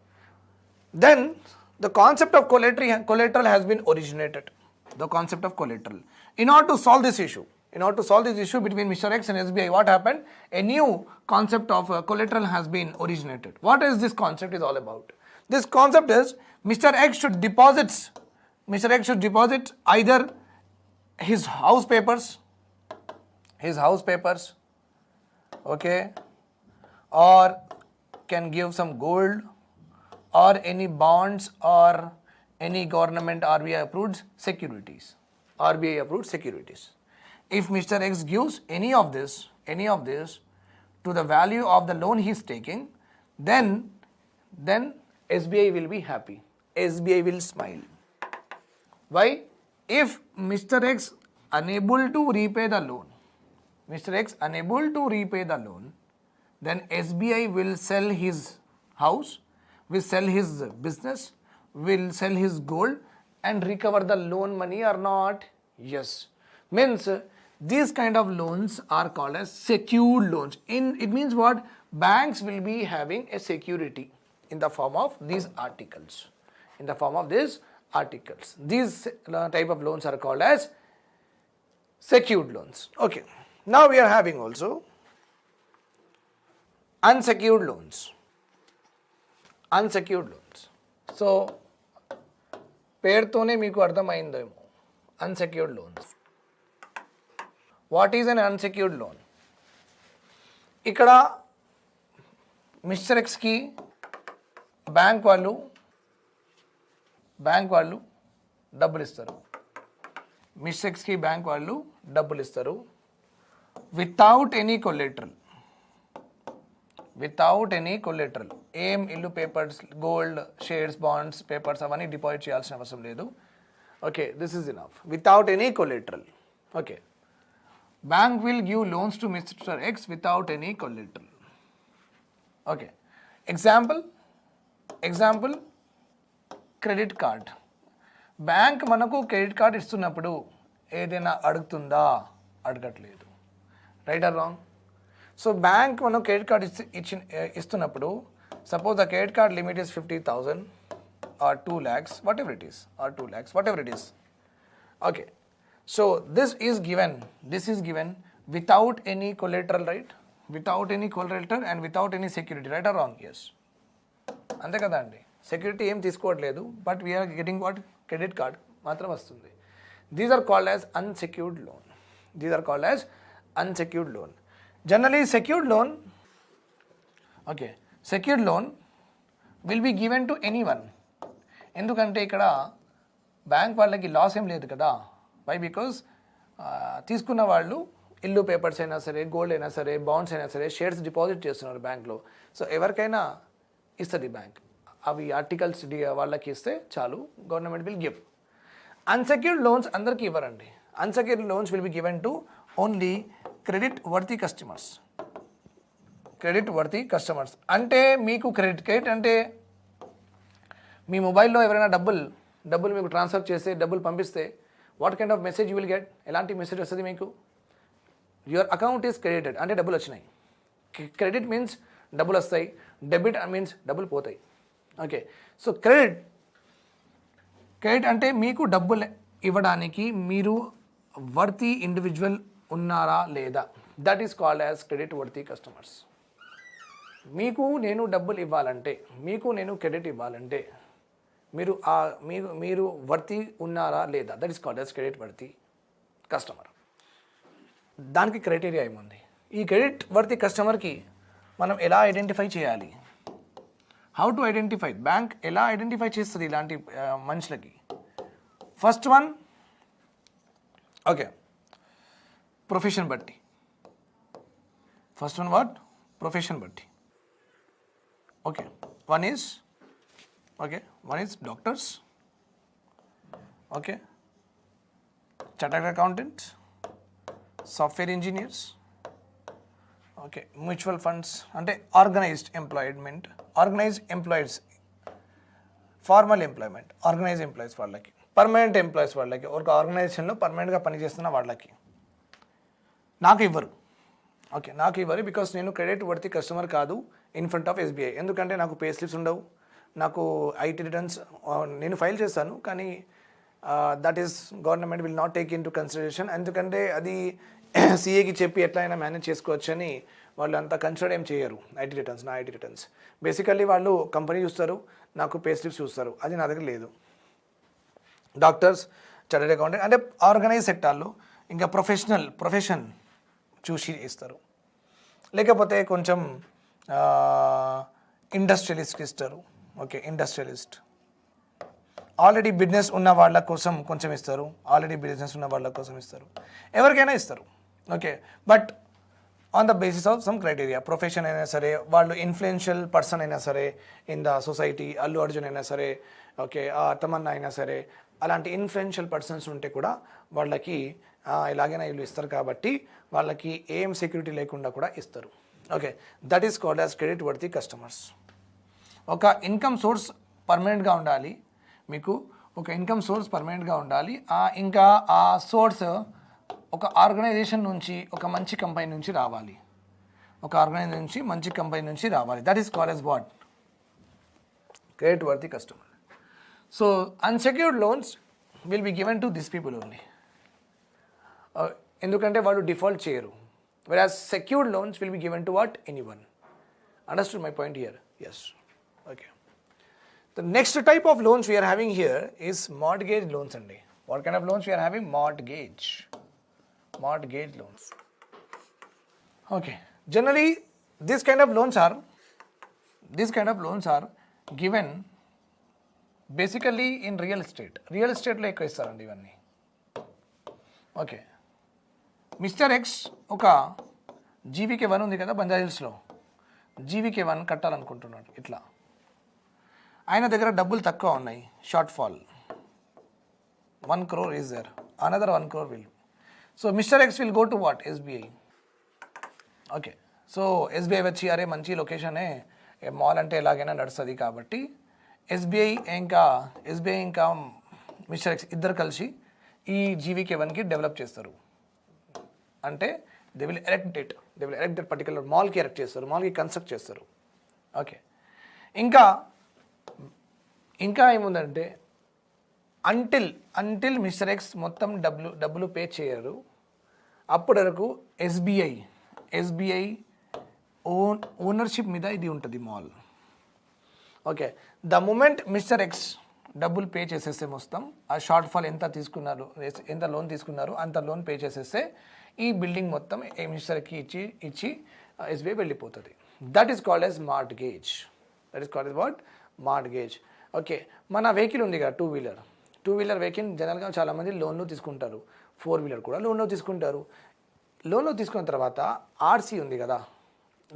Then the concept of collateral has been originated. The concept of collateral. In order to solve this issue between Mr. X and SBI, what happened? A new concept of collateral has been originated. What is this concept is all about? This concept is Mr. X should deposit either his house papers, okay, or can give some gold or any bonds or any government RBI approved securities. If Mr. X gives any of this to the value of the loan he is taking, then SBI will be happy. SBI will smile. Why? If Mr. X unable to repay the loan, then SBI will sell his house, will sell his business, will sell his gold and recover the loan money or not? Yes. Means these kind of loans are called as secured loans. It means what? Banks will be having a security in the form of these articles. These type of loans are called as secured loans. Okay. Now we are having also unsecured loans. So పేరుతోనే మీకు అర్థమైందేమో unsecured loans. What is an unsecured loan? ఇక్కడ mister ఎక్స్కి bank వాళ్ళు డబ్బులు ఇస్తారు. Mister ఎక్స్కి bank వాళ్ళు డబ్బులు ఇస్తారు without any collateral. ఏం ఇల్లు papers, gold, shares, bonds, papers అవన్నీ డిపాజిట్ చేయాల్సిన అవసరం లేదు. Okay, this is enough. Without any collateral. Okay, bank will give loans to mister X without any collateral. Okay, example credit card. Bank మనకు credit card ఇస్తున్నప్పుడు ఏదైనా అడుగుతుందా? అడగట్లేదు. Right or wrong? So bank మనం credit card ఇస్తున్నప్పుడు suppose the credit card limit is 50,000 or 2 lakhs, whatever it is. Okay, so this is given without any collateral, right? Without any collateral and without any security, right or wrong? Yes. అంతే కదా అండి, security ఏం తీసుకోవట్లేదు, but we're getting what? Credit card మాత్రం వస్తుంది. These are called as unsecured loan. Generally secured loan will be given to anyone. ఎందుకంటే ఇక్కడ bank వాళ్ళకి లాస్ ఏం లేదు కదా. వై? బికాజ్ తీసుకున్న వాళ్ళు ఇల్లు పేపర్స్ అయినా సరే, గోల్డ్ అయినా సరే, బాండ్స్ అయినా సరే, షేర్స్ డిపాజిట్ చేస్తున్నారు బ్యాంక్లో. సో ఎవరికైనా ఇస్తుంది బ్యాంక్. అవి ఆర్టికల్స్ వాళ్ళకి ఇస్తే చాలు, government will give. Unsecured loans అందరికీ ఇవ్వరండి. Unsecured loans will be given to only credit worthy customers. అంటే మీకు క్రెడిట్ అంటే మీ మొబైల్లో ఎవరైనా డబ్బులు మీకు ట్రాన్స్ఫర్ చేస్తే, డబ్బులు పంపిస్తే what kind of message you will get? ఎలాంటి మెసేజ్ వస్తుంది మీకు? యువర్ అకౌంట్ ఈస్ క్రెడిటెడ్, అంటే డబ్బులు వచ్చినాయి. క్రెడిట్ మీన్స్ డబ్బులు వస్తాయి, డెబిట్ మీన్స్ డబ్బులు పోతాయి. ఓకే, సో క్రెడిట్ అంటే మీకు డబ్బులు ఇవ్వడానికి మీరు వర్తీ ఇండివిజువల్ ఉన్నారా లేదా? That is called as credit worthy customers. మీకు నేను డబ్బులు ఇవ్వాలంటే, మీకు నేను క్రెడిట్ ఇవ్వాలంటే మీరు వర్తీ ఉన్నారా లేదా? That is called as credit worthy customer. దానికి క్రైటీరియా ఏముంది? ఈ క్రెడిట్ వర్తీ కస్టమర్కి మనం ఎలా ఐడెంటిఫై చేయాలి? How to identify? బ్యాంక్ ఎలా ఐడెంటిఫై చేస్తుంది ఇలాంటి మనుషులకి? ఫస్ట్ వన్ ఓకే ప్రొఫెషన్ బట్టి. First one what? ప్రొఫెషన్ బట్టి. Okay one is doctors, okay chartered accountants, software engineers, okay mutual funds అంటే organised employees, formal employment, organised employees వాళ్ళకి, permanent employees వాళ్ళకి, ఒక ఆర్గనైజేషన్లో పర్మనెంట్గా పనిచేస్తున్న వాళ్ళకి నాకు ఇవ్వరు బికాస్ నేను క్రెడిట్ వర్తి కస్టమర్ కాదు ఇన్ ఫ్రంట్ ఆఫ్ ఎస్బీఐ. ఎందుకంటే నాకు పే స్లిప్స్ ఉండవు, నాకు ఐటీ రిటర్న్స్ నేను ఫైల్ చేస్తాను కానీ that is government will not take into consideration. ఎందుకంటే అది సిఏకి చెప్పి ఎట్లా అయినా మేనేజ్ చేసుకోవచ్చు అని వాళ్ళు అంతా కన్సిడర్ ఏం చేయరు. నా ఐటీ రిటర్న్స్ బేసికల్లీ వాళ్ళు కంపెనీ చూస్తారు, నాకు పే స్లిప్స్ చూస్తారు, అది నా దగ్గర లేదు. డాక్టర్స్, చార్టర్డ్ అకౌంటెంట్ అంటే ఆర్గనైజ్ సెక్టార్లో ఇంకా ప్రొఫెషన్ చూసి ఇస్తారు. లేకపోతే కొంచెం ఇండస్ట్రియలిస్ట్కి ఇస్తారు. ఓకే ఇండస్ట్రియలిస్ట్ ఆల్రెడీ బిజినెస్ ఉన్న వాళ్ళ కోసం కొంచెం ఇస్తారు, ఎవరికైనా ఇస్తారు. Okay but on the basis of some criteria. Profession అయినా సరే, వాళ్ళు ఇన్ఫ్లుయెన్షియల్ పర్సన్ అయినా సరే in the society, Allu Arjun అయినా సరే, ఓకే తమన్నా అయినా సరే, అలాంటి ఇన్ఫ్లుయెన్షియల్ పర్సన్స్ ఉంటే కూడా వాళ్ళకి ఎలాగైనా వీళ్ళు ఇస్తారు కాబట్టి వాళ్ళకి ఏం సెక్యూరిటీ లేకుండా కూడా ఇస్తారు. Okay that is called as credit worthy customers. ఒక ఇన్కమ్ సోర్స్ పర్మనెంట్గా ఉండాలి మీకు, ఇంకా ఆ సోర్స్ ఒక ఆర్గనైజేషన్ నుంచి, ఒక మంచి కంపెనీ నుంచి రావాలి, that is called as what? Credit worthy customer. So unsecured loans will be given to this people only, ఎందుకంటే వాళ్ళు డిఫాల్ట్ చేయరు. whereas secured loans will be given to what? Anyone. Understood my point here? Yes. Okay. The next type of loans we are having here is mortgage loans. What kind of loans we are having? Mortgage loans. Okay. Generally, this kind of loans are given basically in real estate. Real estate లో ఎక్కువ ఇస్తారండి ఇవన్నీ. Okay mister X ఒక జీవీకే1 ఉంది కదా బంజారాహిల్స్లో, జీవీకే1 కట్టాలనుకుంటున్నాడు. ఇట్లా ఆయన దగ్గర డబ్బులు తక్కువ ఉన్నాయి, short fall 1 crore is there, another 1 crore will. So mister X will go to what? SBI. Okay so SBI వచ్చి అరే మంచి లొకేషనే, మాల్ అంటే ఎలాగైనా నడుస్తుంది కాబట్టి ఎస్బీఐ ఇంకా మిస్టర్ ఎక్స్ ఇద్దరు కలిసి ఈ జీవీకే1కి డెవలప్ చేస్తారు. అంటే they will erect that particular మాల్కి ఎరెక్ట్ చేస్తారు, మాల్కి కన్స్ట్రక్ట్ చేస్తారు. ఓకే ఇంకా ఏముందంటే అంటిల్ మిస్టర్ ఎక్స్ మొత్తం డబ్బులు పే చేయరు, అప్పటి వరకు ఎస్బీఐ ఓనర్షిప్ మీద ఇది ఉంటుంది మాల్. Okay the moment mister X డబ్బులు పే చేసేస్తే మొత్తం ఆ షార్ట్ ఫాల్ ఎంత లోన్ తీసుకున్నారు అంత లోన్ పే చేసేస్తే ఈ బిల్డింగ్ మొత్తం మినిస్టర్కి ఇచ్చి ఎస్బీఐ వెళ్ళిపోతుంది. That is called as mortgage. Okay మన వెహికల్ ఉంది కదా, టూ వీలర్ వెహికల్ జనరల్గా చాలామంది లోన్లో తీసుకుంటారు, 4-wheeler కూడా లోన్లో తీసుకుంటారు. లోన్లో తీసుకున్న తర్వాత ఆర్సీ ఉంది కదా,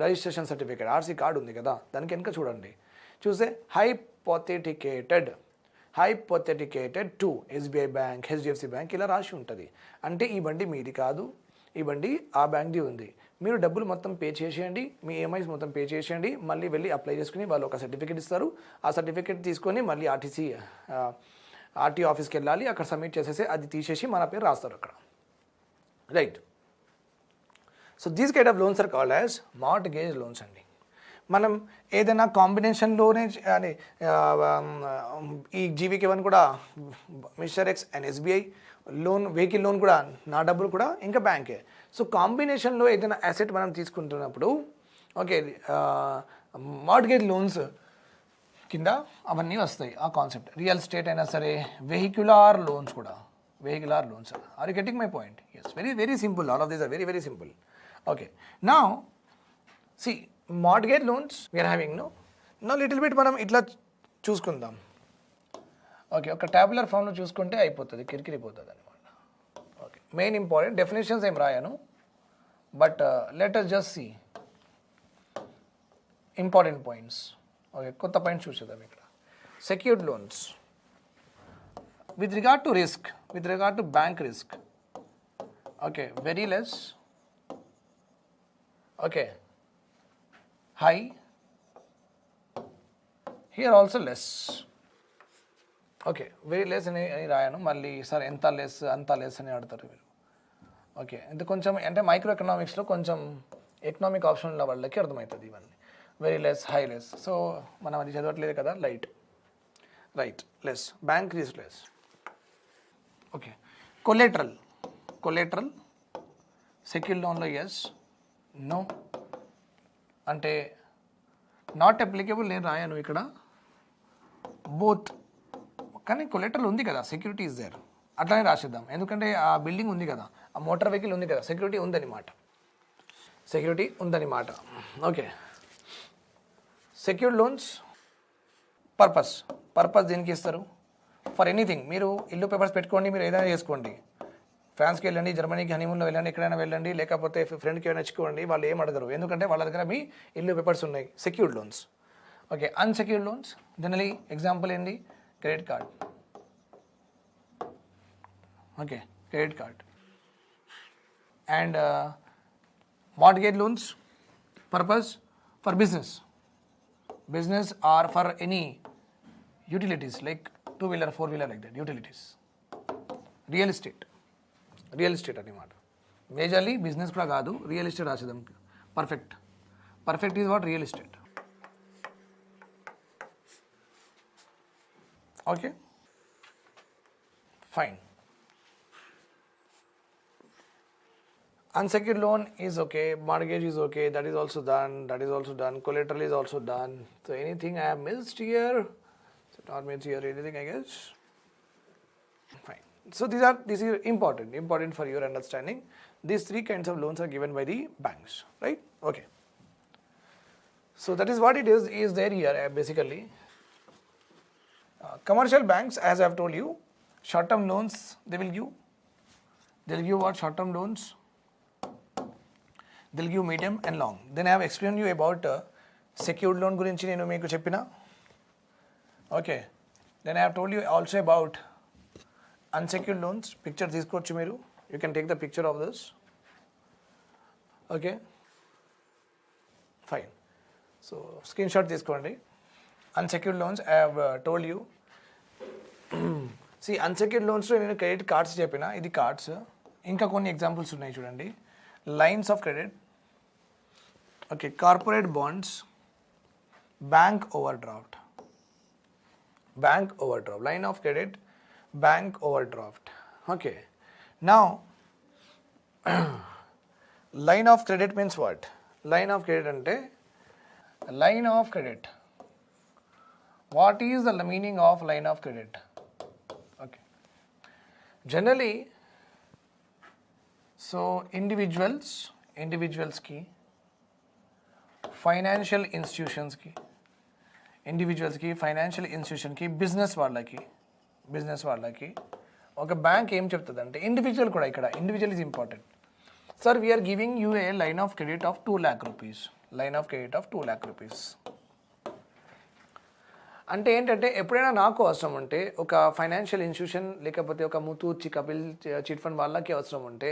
రిజిస్ట్రేషన్ సర్టిఫికేట్, ఆర్సీ కార్డు ఉంది కదా, దానికి వెనుక చూస్తే hypothecated to SBI bank, HDFC bank ఇలా రాసి ఉంటుంది. అంటే ఈ బండి మీది కాదు, ఈ బండి ఆ బ్యాంక్ది ఉంది, మీరు డబ్బులు మొత్తం పే చేసేయండి, మీ ఈఎంఐస్ మొత్తం పే చేసేయండి, మళ్ళీ వెళ్ళి అప్లై చేసుకుని వాళ్ళు ఒక సర్టిఫికేట్ ఇస్తారు, ఆ సర్టిఫికేట్ తీసుకొని మళ్ళీ ఆర్టీ ఆఫీస్కి వెళ్ళాలి, అక్కడ సబ్మిట్ చేసేసి అది తీసేసి మన పేరు రాస్తారు అక్కడ. Right. So these kind of loans are called as mortgage loans అండి. మనం ఏదైనా కాంబినేషన్లోనే ఈ జీవీకే1 కూడా mister X and SBI loan, vehicle loan కూడా నా డబ్బులు కూడా ఇంకా బ్యాంకే. సో కాంబినేషన్లో ఏదైనా అసెట్ మనం తీసుకుంటున్నప్పుడు ఓకే మార్ట్గేజ్ లోన్స్ కింద అవన్నీ వస్తాయి ఆ కాన్సెప్ట్. రియల్ ఎస్టేట్ అయినా సరే, vehicular loans are you getting my point? Yes, very simple. All of these are very simple. Okay now see mortgage loans we're having. No little bit మనం ఇట్లా చూసుకుందాం. Okay, ఒక ట్యాబులర్ ఫామ్లో చూసుకుంటే అయిపోతుంది, కిరికిరిపోతుంది అనమాట. ఓకే, మెయిన్ ఇంపార్టెంట్ డెఫినేషన్స్ ఏం రాయను, but let us just see important points. Okay, కొత్త పాయింట్స్ చూసేద్దాం ఇక్కడ. Secured loans with regard to risk, with regard to bank risk. Okay, very less, okay, high, here also less. Okay, very less అని రాయను, మళ్ళీ sir ఎంత less అంత less అని ఆడతారు మీరు. ఓకే, ఇది కొంచెం అంటే మైక్రో ఎకనామిక్స్లో కొంచెం ఎకనామిక్ ఆప్షన్ ఉన్న వాళ్ళకి అర్థమవుతుంది ఇవన్నీ. Very less, high less, so మనం అది చదవట్లేదు కదా, light, right, less, bank risk less. Okay, collateral, collateral secure లోన్లో ఎస్, నో అంటే నాట్ అప్లికేబుల్ నేను రాయను ఇక్కడ, బోత్. కానీ కొలెటరల్ ఉంది కదా, సెక్యూరిటీ ఇస్ దేర్, అట్లానే రాసిద్దాం. ఎందుకంటే ఆ బిల్డింగ్ ఉంది కదా, ఆ మోటార్ వెహికల్ ఉంది కదా, సెక్యూరిటీ ఉందన్నమాట, సెక్యూరిటీ ఉందన్నమాట. Okay, secured loans purpose, purpose దేనికి ఇస్తారు? For anything. మీరు ఇల్లు పేపర్స్ పెట్టుకోండి, మీరు ఏదైనా చేసుకోండి, ఫ్రాన్స్కి వెళ్ళండి, జర్మనీకి హనీమూన్లో వెళ్ళండి, ఎక్కడైనా వెళ్ళండి, లేకపోతే ఫ్రెండ్కి ఏమైనా నచ్చుకోండి, వాళ్ళు ఏం అడగరు, ఎందుకంటే వాళ్ళ దగ్గర మీ ఇల్లు పేపర్స్ ఉన్నాయి. Secured loans. Okay, unsecured loans generally example ఏంటి? Credit card. Okay, credit card. And mortgage loans purpose for business, business or for any utilities like 2-wheeler 4-wheeler like that, utilities. Real estate, real estate అన్నమాట. Majorly business కూడా కాదు, real estate రాసేద్దాం. Perfect, perfect is what? Real estate. Okay, fine. Unsecured loan is okay, mortgage is okay, that is also done, that is also done, collateral is also done. So anything I have missed here? So not missed here anything, I guess. Fine. So this is important for your understanding. These three kinds of loans are given by the banks, right? Okay. So that is what it is there here basically. Commercial banks, as I have told you, short-term loans they will give. They'll give what? Short-term loans. They'll give medium and long. Then I have explained you about secured loan gurinchi nenu meeku cheppina. Okay. Then I have told you also about unsecured loans. Picture teeskochu meeru. You can take the picture of this. Okay. Fine. So screenshot teeskondi. Unsecured loans I have told you. See, unsecured loans లో నేను credit cards చెప్పిన, ఇది cards. ఇంకా కొన్ని examples ఉన్నాయి చూడండి. Lines of credit, okay, corporate bonds, bank overdraft, bank overdraft, line of credit, bank overdraft. Okay, now line of credit means what? Line of credit అంటే, line of credit, what is the meaning of line of credit? Okay, generally, so individuals ki, financial institutions ki, individuals ki, financial institution ki, business వాళ్ళకి ఒక bank ఏం చెప్తుందంటే, individual కూడా, ఇక్కడ individual is important. Sir we're giving you a line of credit of 2 lakh rupees, line of credit of 2 lakh rupees. అంటే ఏంటంటే, ఎప్పుడైనా నాకు అవసరం ఉంటే, ఒక ఫైనాన్షియల్ ఇన్స్టిట్యూషన్ లేకపోతే ఒక ముతూట్, కపిల్ చిట్ ఫండ్ వాళ్ళకి అవసరం ఉంటే,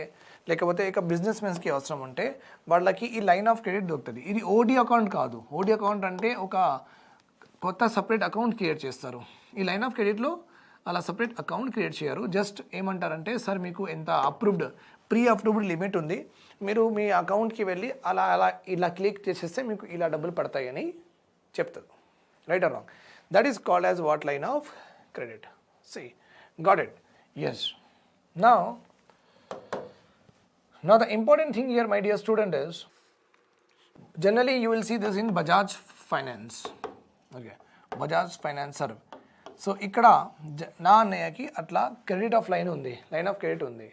లేకపోతే ఒక బిజినెస్ మెన్స్కి అవసరం ఉంటే, వాళ్ళకి ఈ లైన్ ఆఫ్ క్రెడిట్ దొరుకుతుంది. ఇది ఓడి అకౌంట్ కాదు. ఓడి అకౌంట్ అంటే ఒక కొత్త సపరేట్ అకౌంట్ క్రియేట్ చేస్తారు. ఈ లైన్ ఆఫ్ క్రెడిట్లో అలా సపరేట్ అకౌంట్ క్రియేట్ చేయరు. జస్ట్ ఏమంటారంటే, సార్ మీకు ఎంత అప్రూవ్డ్, ప్రీ అప్రూవ్డ్ లిమిట్ ఉంది, మీరు మీ అకౌంట్కి వెళ్ళి ఇలా క్లిక్ చేసేస్తే మీకు ఇలా డబ్బులు పడతాయని చెప్తారు. Right or wrong? That is called as what? Line of credit. See, got it? Yes. Now the important thing here, my dear student, is generally you will see this in Bajaj Finance. Okay, Bajaj Finance sir. So ikkada na annayaki atla credit of line undi, line of credit undi.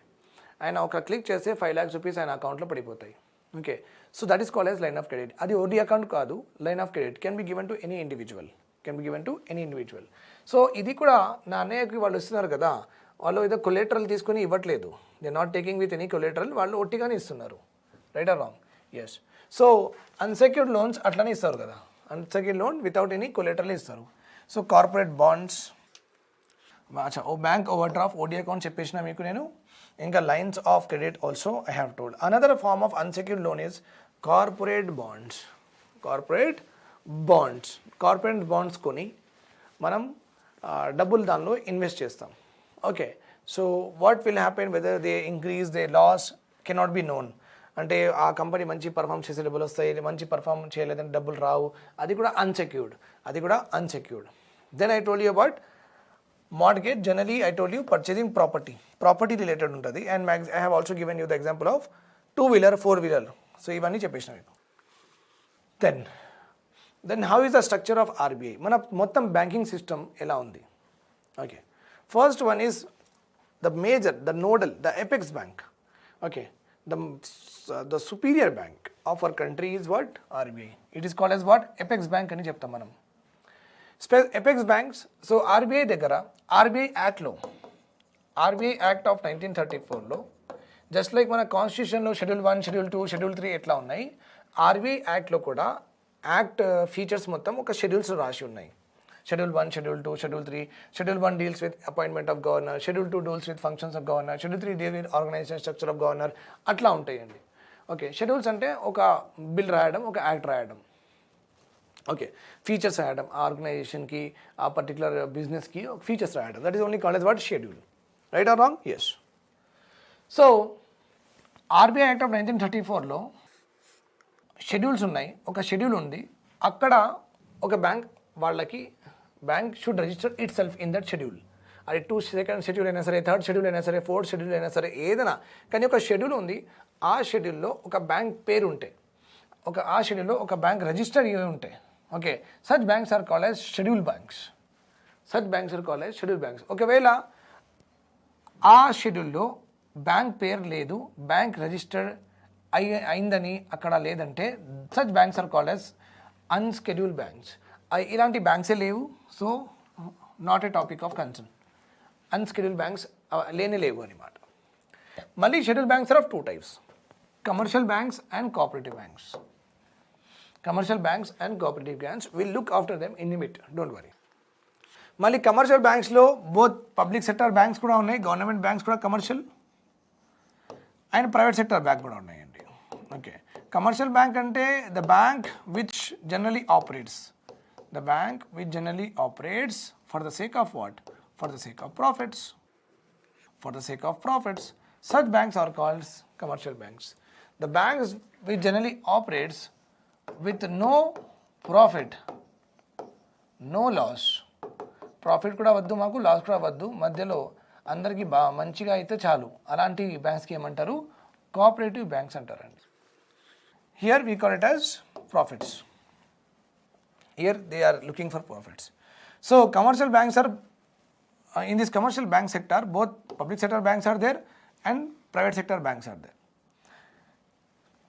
ఆయన ఒక click చేస్తే 5 lakhs rupees ఆయన అకౌంట్లో పడిపోతాయి. Okay, so that is called as line of credit. అది ఓడి account కాదు, line of credit can be given to any individual. Can be given to any individual. So ఇది కూడా నా అన్నయ్యకి వాళ్ళు ఇస్తున్నారు కదా, వాళ్ళు ఏదో కొలేటరల్ తీసుకుని ఇవ్వట్లేదు. They not taking with any collateral, వాళ్ళు ఒట్టిగానే ఇస్తున్నారు. Right or wrong? Yes. So unsecured loans అట్లనే ఇస్తారు కదా, unsecured loan without any collateral ఇస్తారు. సో కార్పొరేట్ బాండ్స్, అచ్చా ఓ bank overdraft, OD account చెప్పేసిన మీకు నేను. ఇంకా lines of credit also I have told. Another form of unsecured loan is corporate bonds. Corporate bonds, corporate bonds కొని మనం డబ్బులు దానిలో ఇన్వెస్ట్ చేస్తాం. Okay, so what will happen, whether they increase they loss cannot be known. అంటే ఆ company మంచి perform చేసే డబ్బులు వస్తాయి, మంచి పర్ఫామ్ చేయలేదంటే డబ్బులు రావు, అది కూడా అన్సెక్యూర్డ్, అది కూడా unsecured. Then I told you about mortgage. Generally I told you purchasing property related ఉంటుంది. And I have also given you the example of 2-wheeler 4-wheeler. So ఇవన్నీ చెప్పేసిన మీకు. Then how is the structure of RBI, మన మొత్తం banking system ఎలా ఉంది. Okay, first one is the major, the nodal, the apex bank. Okay, the superior bank of our country is what? RBI. It is called as what? Apex Bank అని చెప్తాం మనం. Apex banks, so RBI దగ్గర RBI Actలో, RBI Act of 1934లో, just like మన కాన్స్టిట్యూషన్లో schedule 1, schedule 2, schedule 3 ఎట్లా ఉన్నాయి, RBI Actలో కూడా యాక్ట్ ఫీచర్స్ మొత్తం ఒక షెడ్యూల్స్ రాసి ఉన్నాయి. Schedule 1, schedule 2, schedule 3. Schedule 1 deals with appointment of governor, schedule 2 deals with functions of governor, schedule 3 deal with organisation structure of governor, అట్లా ఉంటాయండి. ఓకే, షెడ్యూల్స్ అంటే ఒక బిల్ రాయడం, ఒక యాక్ట్ రాయడం. ఓకే, ఫీచర్స్ రాయడం, ఆ ఆర్గనైజేషన్కి, ఆ పర్టికులర్ బిజినెస్కి ఒక ఫీచర్స్ రాయడం. That is only called as what? Schedule. Right or wrong? Yes. So RBI act of 1934లో షెడ్యూల్స్ ఉన్నాయి, ఒక షెడ్యూల్ ఉంది. అక్కడ ఒక బ్యాంక్ వాళ్ళకి, bank should register itself in that schedule. అది 2nd షెడ్యూల్ అయినా సరే, 3rd షెడ్యూల్ అయినా సరే, 4th షెడ్యూల్ అయినా సరే, ఏదైనా కానీ ఒక షెడ్యూల్ ఉంది. ఆ షెడ్యూల్లో ఒక బ్యాంక్ పేరు ఉంటే, ఆ షెడ్యూల్లో ఒక బ్యాంక్ రిజిస్టర్ అయ్యి ఉంటే, okay, such banks are called as schedule banks. Such banks are called as schedule banks. ఒకవేళ ఆ షెడ్యూల్లో బ్యాంక్ పేరు లేదు, బ్యాంక్ రిజిస్టర్ అయిందని అక్కడ లేదంటే, such banks are called as unscheduled banks. ఇలాంటి బ్యాంక్సే లేవు, so not a topic of concern. Unscheduled banks లేవు అనమాట. మళ్ళీ schedule banks are of 2 types, commercial banks and cooperative banks. Commercial banks and cooperative banks will look after them in limit, don't worry. మళ్ళీ commercial బ్యాంక్స్లో both public sector banks కూడా ఉన్నాయి, government banks కూడా commercial, and private sector bank కూడా ఉన్నాయండి. Okay, commercial bank అంటే the bank which generally operates, the bank which generally operates for the sake of what? For the sake of profits. For the sake of profits. Such banks are called commercial banks. The banks which generally operates with no profit, no loss. Profit కూడా వద్దు మాకు, loss కూడా వద్దు, మధ్యలో అందరికీ మంచిగా అయితే చాలు, అలాంటి బ్యాంక్స్కి ఏమంటారు? కోఆపరేటివ్ బ్యాంక్స్ అంటారండి. Here we call it as profits. Here they are looking for profits. So commercial banks are in this commercial bank sector, both public sector banks are there and private sector banks are there.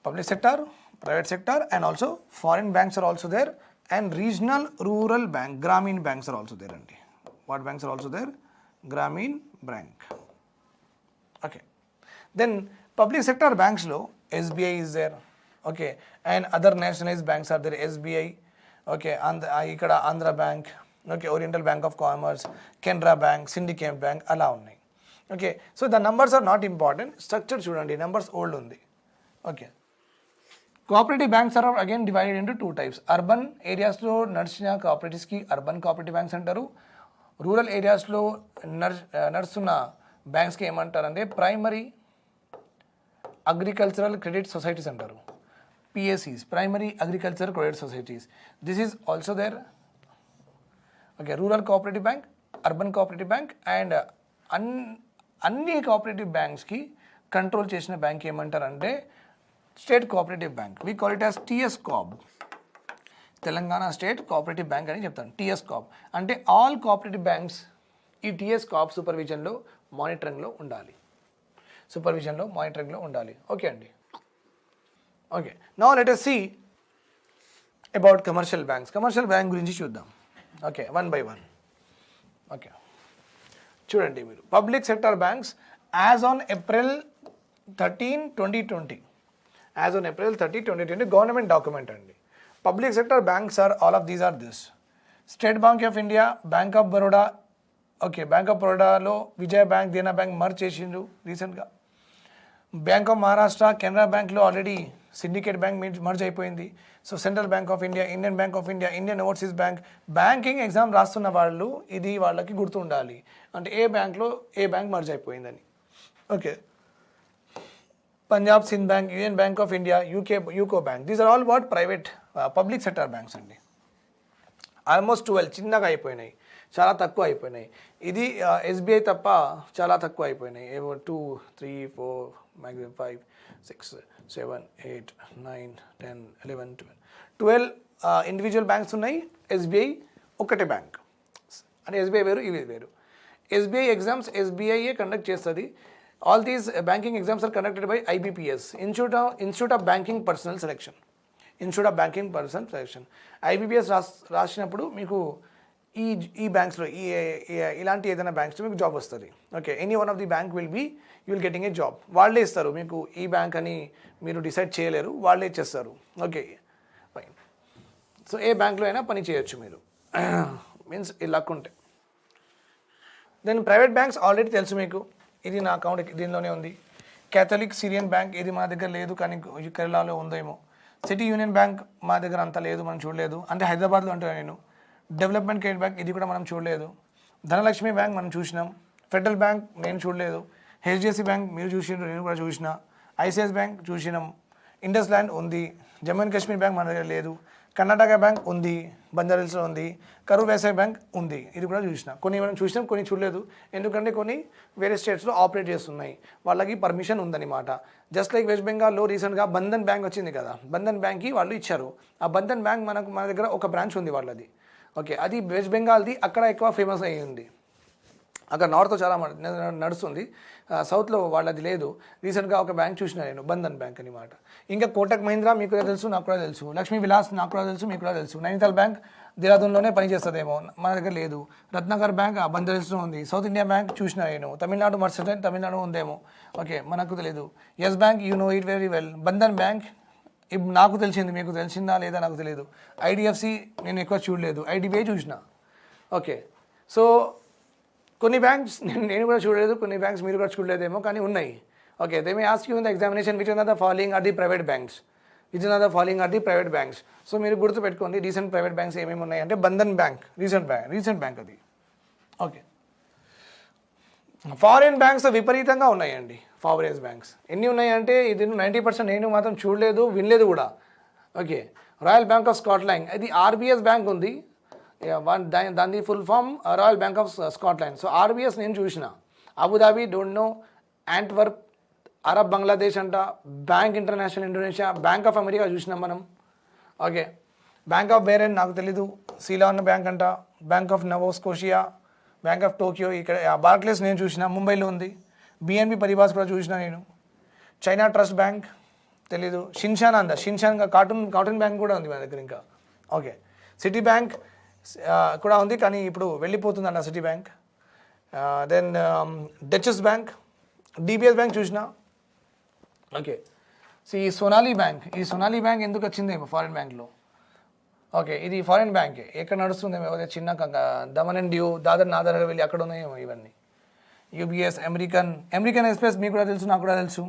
Public sector, private sector, and also foreign banks are also there, and regional rural bank, Grameen banks are also there. And what banks are also there? Grameen Bank. Okay. Then public sector banks lo SBI is there. Okay, and other nationalized banks are there, SBI. Okay, ఇక్కడ Andhra bank, okay, oriental bank of commerce, Canara bank, syndicate bank అలా ఉన్నాయి. Okay, so the numbers are not important, structure చూడండి, numbers old ఉంది. Okay, cooperative banks are again divided into 2 types. Urban ఏరియాస్లో నడిచిన కోఆపరేటివ్స్కి urban cooperative banks అంటారు. Rural ఏరియాస్లో నడుస్తున్న బ్యాంక్స్కి ఏమంటారంటే ప్రైమరీ అగ్రికల్చరల్ క్రెడిట్ సొసైటీస్ అంటారు, PACs, primary agriculture credit societies. This is also there. Okay, rural cooperative bank, urban cooperative bank, and అన్ని కోఆపరేటివ్ బ్యాంక్స్కి కంట్రోల్ చేసిన బ్యాంక్ ఏమంటారంటే state cooperative bank. We call it as TS Coop. Telangana state cooperative bank అని చెప్తాను, TS Coop. అంటే all cooperative banks ఈ TS Coop సూపర్విజన్లో, మానిటరింగ్లో ఉండాలి. Okay అండి. Okay, now let us see about commercial banks. Commercial bank గురించి చూద్దాం. Okay, 1 by 1. Okay, చూడండి మీరు public sector banks as on April 13, 2020, as on April 30, 2020 government document అండి. Public sector banks are all of these are this: state bank of India, bank of Baroda. Okay, bank of బరోడాలో Vijaya bank, Dena bank merge చేసిండ్రు రీసెంట్గా. Bank of Maharashtra, Canara బ్యాంక్లో already syndicate bank merge అయిపోయింది. So central bank of India, Indian bank of India, Indian overseas bank. Banking exam రాస్తున్న వాళ్ళు ఇది వాళ్ళకి గుర్తుండాలి, అంటే ఏ బ్యాంక్లో ఏ బ్యాంక్ మర్జ్ అయిపోయిందని. Okay, Punjab Sindh bank, Union bank of India, UCO bank, these are all what private public sector banks అండి. ఆల్మోస్ట్ 12 చిన్నగా అయిపోయినాయి, చాలా తక్కువ అయిపోయినాయి. ఇది ఎస్బీఐ తప్ప చాలా తక్కువ అయిపోయినాయి. ఏవో 2, 3, 4, మ్యాక్సిమం 5, 6, 7, 8, 9, 10, 11, 12 ఇండివిజువల్ బ్యాంక్స్ ఉన్నాయి. ఎస్బీఐ ఒకటే బ్యాంక్, అంటే ఎస్బీఐ వేరు, ఇవి వేరు. ఎస్బీఐ ఎగ్జామ్స్ ఎస్బీఐఏ కండక్ట్ చేస్తుంది. All these banking exams are conducted by IBPS, institute of banking personnel selection. Institute of banking personnel selection IBPS రాసినప్పుడు మీకు ఈ బ్యాంక్స్లో ఇలాంటి ఏదైనా బ్యాంక్స్లో మీకు జాబ్ వస్తుంది. Okay, any one of the bank will be you will getting a job. వాళ్ళే ఇస్తారు మీకు, ఈ బ్యాంక్ అని మీరు డిసైడ్ చేయలేరు, వాళ్ళే ఇచ్చేస్తారు. Okay fine. సో ఏ బ్యాంక్లో అయినా పని చేయొచ్చు మీరు, మీన్స్ ఈ లక్ ఉంటే. దెన్ ప్రైవేట్ బ్యాంక్స్ ఆల్రెడీ తెలుసు మీకు, ఇది నా అకౌంట్ దీనిలోనే ఉంది. క్యాథలిక్ సిరియన్ బ్యాంక్, ఇది మా దగ్గర లేదు కానీ కేరళలో ఉందేమో. సిటీ యూనియన్ బ్యాంక్ మా దగ్గర అంత లేదు, మనం చూడలేదు, అంటే హైదరాబాద్లో ఉంటాను నేను. డెవలప్మెంట్ క్రెడిట్ బ్యాంక్, ఇది కూడా మనం చూడలేదు. ధనలక్ష్మి బ్యాంక్ మనం చూసినాం. ఫెడరల్ బ్యాంక్ నేను చూడలేదు. హెచ్డిఎఫ్సి బ్యాంక్ మీరు చూసినారు, నేను కూడా చూసిన. ఐసిఐసిఐ బ్యాంక్ చూసినాం. ఇండస్ ల్యాండ్ ఉంది. జమ్మూ అండ్ కాశ్మీర్ బ్యాంక్ మన దగ్గర లేదు. కర్ణాటక బ్యాంక్ ఉంది, బంజారాహిల్స్లో ఉంది. కరూర్ వ్యవసాయ బ్యాంక్ ఉంది, ఇది కూడా చూసిన. కొన్ని మనం చూసినాం, కొన్ని చూడలేదు, ఎందుకంటే కొన్ని వేరే స్టేట్స్లో ఆపరేట్ చేస్తున్నాయి, వాళ్ళకి పర్మిషన్ ఉందన్నమాట. జస్ట్ లైక్ వెస్ట్ బెంగాల్లో రీసెంట్గా బంధన్ బ్యాంక్ వచ్చింది కదా, బంధన్ బ్యాంక్కి వాళ్ళు ఇచ్చారు. ఆ బంధన్ బ్యాంక్ మన దగ్గర ఒక బ్రాంచ్ ఉంది వాళ్ళది. ఓకే, అది వెస్ట్ బెంగాల్ది, అక్కడ ఎక్కువ ఫేమస్ అయ్యింది. అక్కడ నార్త్లో చాలా నడుస్తుంది, సౌత్లో వాళ్ళది లేదు. రీసెంట్గా ఒక బ్యాంక్ చూసిన నేను, బంధన్ బ్యాంక్ అనమాట. ఇంకా కోటక్ మహీంద్రా మీకు కూడా తెలుసు, నాకు కూడా తెలుసు. లక్ష్మీ విలాస్ నాకు కూడా తెలుసు, మీకు కూడా తెలుసు. నైనితాల్ బ్యాంక్ దేహరాదూన్లోనే పనిచేస్తుందేమో, మన దగ్గర లేదు. రత్నాకర్ బ్యాంక్ బంజారాహిల్స్లో ఉంది. సౌత్ ఇండియా బ్యాంక్ చూసిన నేను. తమిళనాడు మర్సెంటైల్ తమిళనాడు ఉందేమో, ఓకే మనకు తెలియదు. Yes Bank you know it very well. Bandhan bank ఇప్పుడు నాకు తెలిసింది, మీకు తెలిసిందా లేదా నాకు తెలియదు. ఐడిఎఫ్సి నేను ఎక్కువ చూడలేదు, ఐడిబిఐ చూసిన. ఓకే, సో కొన్ని బ్యాంక్స్ నేను కూడా చూడలేదు, కొన్ని బ్యాంక్స్ మీరు కూడా చూడలేదేమో, కానీ ఉన్నాయి. Okay, they may ask you in the examination which are the following are the private banks, which are the following are the private banks. So మీరు గుర్తుపెట్టుకోండి, రీసెంట్ ప్రైవేట్ బ్యాంక్స్ ఏమేమి ఉన్నాయి అంటే బంధన్ బ్యాంక్ రీసెంట్ బ్యాంక్ అది. Okay, foreign banks విపరీతంగా ఉన్నాయండి. Foreign banks ఎన్ని ఉన్నాయంటే ఇది 90% నేను మాత్రం చూడలేదు, వినలేదు కూడా. Okay, royal bank of Scotland, ఇది ఆర్బిఎస్ బ్యాంక్ ఉంది, దాని full form royal bank of Scotland. So RBS నేను చూసిన. Abu Dhabi don't know. Antwerp Arab Bangladesh అంట. Bank international Indonesia. Bank of America చూసినాం మనం. ఓకే, బ్యాంక్ ఆఫ్ బేరెన్ నాకు తెలీదు. సీలాన్ బ్యాంక్ అంట. Bank of Nova Scotia, bank of Tokyo, ఇక్కడ బార్క్లేస్ నేను చూసిన, ముంబైలో ఉంది. బిఎన్బి పరివాస్ కూడా చూసిన నేను. చైనా ట్రస్ట్ బ్యాంక్ తెలీదు. షిన్షాన్ అంద, షిన్షాన్ కాటన్ బ్యాంక్ కూడా ఉంది మన దగ్గర ఇంకా. ఓకే, సిటీ బ్యాంక్ కూడా ఉంది, కానీ ఇప్పుడు వెళ్ళిపోతుందంట city bank. Then Deutsche bank, DBS bank చూసిన. ఓకే, సో ఈ సోనాలి బ్యాంక్ ఎందుకు వచ్చిందేమో ఫారిన్ బ్యాంక్లో. ఓకే, ఇది ఫారిన్ బ్యాంకే, ఎక్కడ నడుస్తుందేమో, చిన్న దమన్ అండ్ డ్యూ, దాదర్ నాదర్ వెళ్ళి అక్కడ ఉన్నాయేమో ఇవన్నీ. యూబిఎస్, అమెరికన్ ఎక్స్ప్రెస్ మీకు కూడా తెలుసు, నాకు కూడా తెలుసు.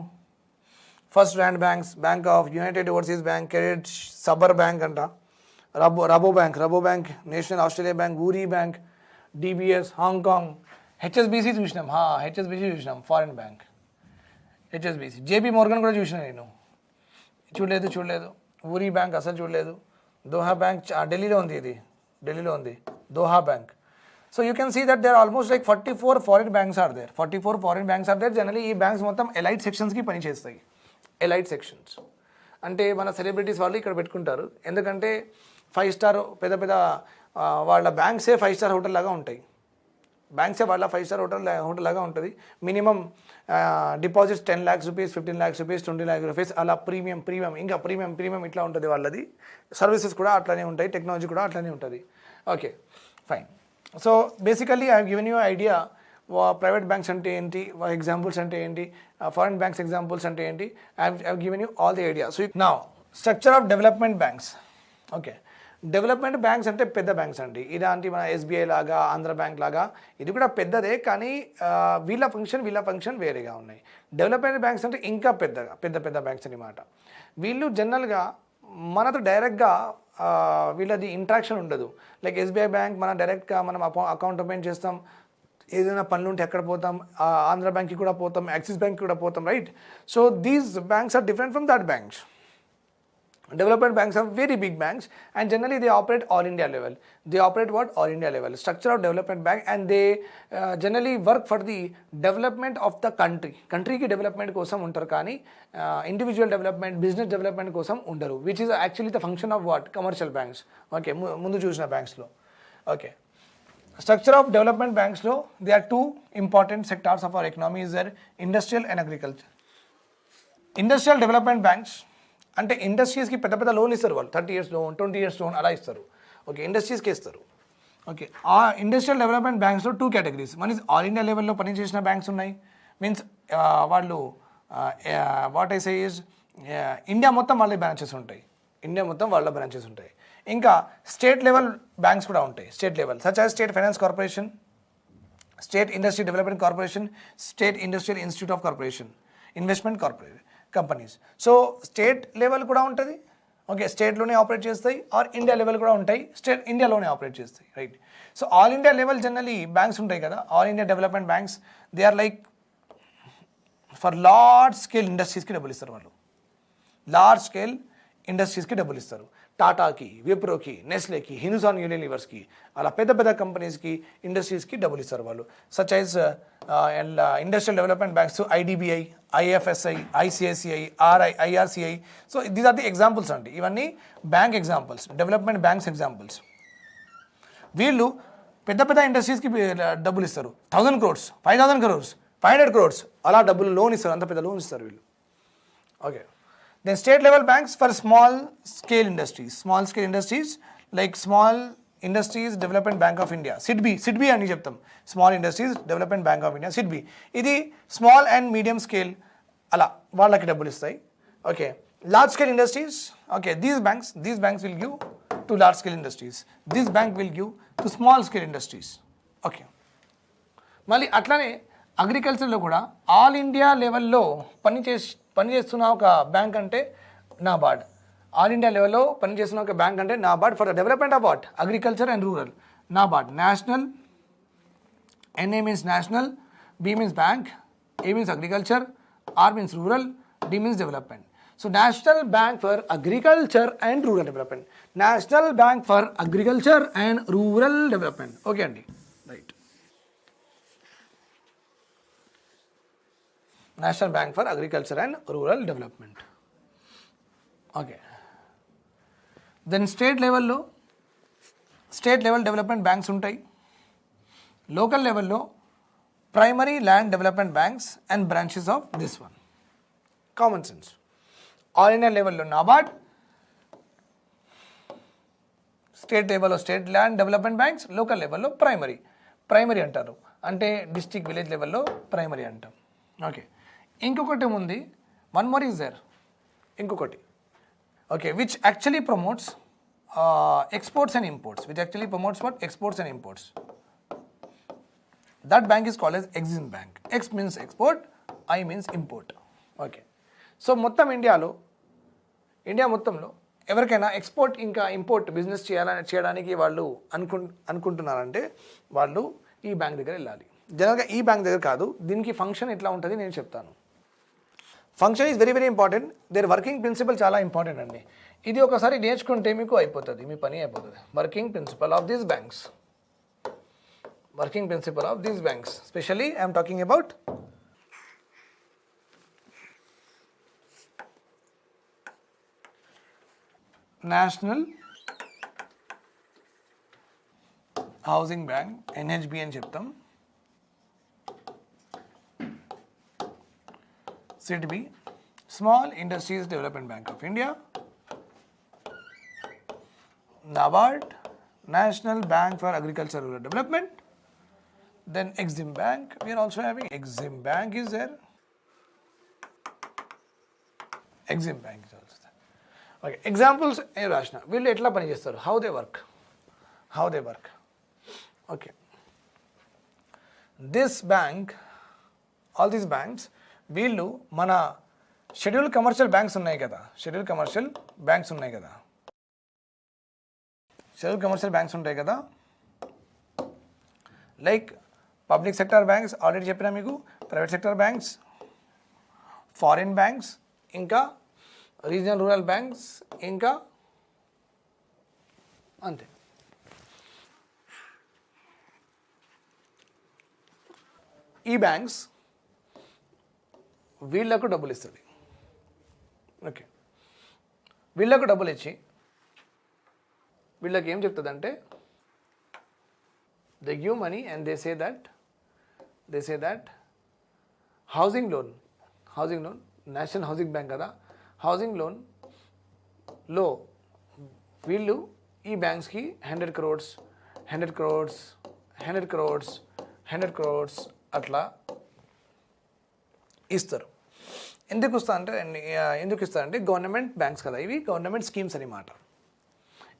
First rand banks, bank of united overseas bank, credit సబర్ బ్యాంక్ అంట. Rabo bank, national Australia bank, Woori bank, DBS, Hong Kong. HSBC చూసినాం, హెచ్ఎస్బిసి చూసినాం, foreign bank HSBC. JP Morgan కూడా చూసిన నేను, చూడలేదు. ఊరీ బ్యాంక్ అసలు చూడలేదు. దోహా బ్యాంక్ ఢిల్లీలో ఉంది, ఇది ఢిల్లీలో ఉంది, Doha bank. So you can see that there almost like 44 foreign banks are there. 44 foreign banks are there. Generally ఈ బ్యాంక్స్ మొత్తం ఎలైట్ సెక్షన్స్కి పనిచేస్తాయి. ఎలైట్ సెక్షన్స్ అంటే మన సెలబ్రిటీస్ వాళ్ళు ఇక్కడ పెట్టుకుంటారు, ఎందుకంటే 5 స్టార్ పెద్ద వాళ్ళ బ్యాంక్సే 5 స్టార్ హోటల్ లాగా ఉంటాయి. బ్యాంక్సే వాళ్ళ 5 స్టార్ హోటల్ లాగా ఉంటుంది. Minimum deposits 10 lakhs rupees, 15 lakhs rupees, 20 lakhs rupees, అలా ప్రీమియం ఇంకా ప్రీమియం ఇట్లా ఉంటుంది వాళ్ళది. సర్వీసెస్ కూడా అట్లానే ఉంటాయి, టెక్నాలజీ కూడా అట్లానే ఉంటుంది. Okay, fine. So basically I given you idea private banks అంటే ఏంటి, ఎగ్జాంపుల్స్ అంటే ఏంటి, ఫారిన్ బ్యాంక్స్ ఎగ్జాంపుల్స్ అంటే ఏంటి. I given you all the idea. So now structure of development banks. Okay, development banks అంటే పెద్ద బ్యాంక్స్ అండి. ఇలాంటి మన ఎస్బీఐ లాగా, ఆంధ్ర బ్యాంక్ లాగా ఇది కూడా పెద్దదే, కానీ వీళ్ళ ఫంక్షన్ వేరేగా ఉన్నాయి. డెవలప్మెంట్ బ్యాంక్స్ అంటే ఇంకా పెద్ద బ్యాంక్స్ అన్నమాట. వీళ్ళు జనరల్గా మనతో డైరెక్ట్గా వీళ్ళది ఇంట్రాక్షన్ ఉండదు. లైక్ ఎస్బీఐ బ్యాంక్ మనం డైరెక్ట్గా మనం అకౌంట్ ఓపెన్ చేస్తాం, ఏదైనా పనులు ఉంటే ఎక్కడ పోతాం, ఆంధ్ర బ్యాంక్కి కూడా పోతాం, యాక్సిస్ బ్యాంక్కి కూడా పోతాం, right. So these banks are different from that banks. Development banks are very big banks and generally they operate all India level. They operate what? All India level. Structure of development bank, and they generally work for the development of the country. Country ki development kosam untaru kani individual development, business development kosam undaru, which is actually the function of what? Commercial banks. Okay, mundu chusina banks lo. Okay. Structure of development banks lo, there are two important sectors of our economy is there, industrial and agriculture. Industrial development banks అంటే ఇండస్ట్రీస్కి పెద్ద loan ఇస్తారు వాళ్ళు, 30 years loan, 20 years loan అలా ఇస్తారు. Okay, ఇండస్ట్రీస్కి ఇస్తారు. Okay, ఆ industrial development బ్యాంక్స్లో 2 categories. One is all India లెవెల్లో పనిచేసిన బ్యాంక్స్ ఉన్నాయి, మీన్స్ వాళ్ళు what I say is India మొత్తం వాళ్ళ బ్రాంచెస్ ఉంటాయి. ఇంకా స్టేట్ లెవెల్ బ్యాంక్స్ కూడా ఉంటాయి, state level, such as state finance corporation, state industry development corporation, state industrial institute of corporation, investment corporation companies. So state level కూడా ఉంటుంది, okay, స్టేట్లోనే operate చేస్తాయి, ఆర్ ఇండియా లెవెల్ కూడా ఉంటాయి, స్టేట్ ఇండియాలోనే operate చేస్తాయి, right. So all India level generally banks ఉంటాయి కదా, all India development banks, they are like for large scale ఇండస్ట్రీస్కి డబ్బులు ఇస్తారు వాళ్ళు. లార్జ్ స్కేల్ ఇండస్ట్రీస్కి డబ్బులు ఇస్తారు, టాటాకి, విప్రోకి, నెస్లేకి, హిందుస్థాన్ యూనిలీవర్స్కి, అలా పెద్ద కంపెనీస్కి, ఇండస్ట్రీస్కి డబ్బులు ఇస్తారు వాళ్ళు. Such as industrial development banks, IDBI, IFSI, ICICI, IRCI. So these are the examples అండి, ఇవన్నీ bank examples, development banks examples. వీళ్ళు పెద్ద ఇండస్ట్రీస్కి డబ్బులు ఇస్తారు, 1000 crores, 5000 crores, 500 crores అలా డబ్బులు లోన్ ఇస్తారు, అంత పెద్ద లోన్ ఇస్తారు వీళ్ళు. Okay, then state level banks for small scale industries like Small Industries Development Bank of India, SIDBI అని చెప్తాం, Small Industries Development Bank of India, SIDBI. ఇది స్మాల్ అండ్ మీడియం స్కేల్ అలా వాళ్ళకి డబ్బులు ఇస్తాయి. Okay, large scale industries, okay, these banks will give to large scale industries, this bank will give to small scale industries. Okay, మళ్ళీ అట్లానే అగ్రికల్చర్లో కూడా all India లెవెల్లో పనిచేస్తున్న ఒక బ్యాంక్ అంటే నాబార్డ్. ఆల్ ఇండియా లెవెల్లో పనిచేస్తున్న ఒక బ్యాంక్ అంటే NABARD, for the development of what? Agriculture and rural. NABARD, national, NA means national, B means bank, A means agriculture, R means rural, D means development. So national bank for agriculture and rural development, national bank for agriculture and rural development. Okay అండి, right. National bank for agriculture and rural development. Okay, then state level development banks ఉంటాయి. Local లెవెల్లో primary land development banks and branches of this one. Common sense. All India లెవెల్లో NABARD, state లెవెల్లో state land development banks, local లెవెల్లో primary అంటారు, అంటే district village లెవెల్లో primary అంటాం. Okay, ఇంకొకటి ఉంది, వన్ మోర్ ఈజ్ దేర్, ఇంకొకటి. Okay, which actually promotes exports and imports, which actually promotes what? Exports and imports. That bank is called as Exim Bank. X means export, I means import. Okay. So మొత్తం India మొత్తంలో ఎవరికైనా export ఇంకా import business చేయడానికి వాళ్ళు అనుకుంటున్నారంటే వాళ్ళు ఈ bank దగ్గర వెళ్ళాలి. జనరల్గా ఈ బ్యాంక్ దగ్గర కాదు, దీనికి ఫంక్షన్ ఎట్లా ఉంటుంది నేను చెప్తాను. Function is very important, their working principle చాలా ఇంపార్టెంట్ అండి. ఇది ఒకసారి నేర్చుకుంటే మీకు అయిపోతుంది, మీ పని అయిపోతుంది. Working principle of these banks, specially I'm talking about National housing Bank, NHB అని చెప్తాం, SIDBI, Small Industries Development Bank of India, NABARD, National Bank for Agricultural Development. Then Exim Bank, we are also having Exim Bank is there. Exim Bank is also there. Okay, examples ఏ రాసిన వీళ్ళు ఎట్లా పనిచేస్తారు, how they work. Okay, this bank, all these banks, వీళ్ళు మన schedule commercial banks ఉన్నాయి కదా, schedule commercial banks ఉంటాయి కదా, like public sector banks already చెప్పినా మీకు, private sector banks, foreign banks, ఇంకా రీజనల్ రూరల్ బ్యాంక్స్, ఇంకా అంతే. ఈ బ్యాంక్స్ వీళ్ళకు డబ్బులు ఇస్తుంది. ఓకే, వీళ్ళకు డబ్బులు ఇచ్చి వీళ్ళకి ఏం చెప్తుందంటే, they give money and they say that housing loan, national housing bank కదా, హౌసింగ్ లోన్లో వీళ్ళు ఈ బ్యాంక్స్కి 100 crores అట్లా ఇస్తారు. ఎందుకు ఇస్తారంటే గవర్నమెంట్ బ్యాంక్స్ కదా ఇవి, గవర్నమెంట్ స్కీమ్స్ అన్నమాట.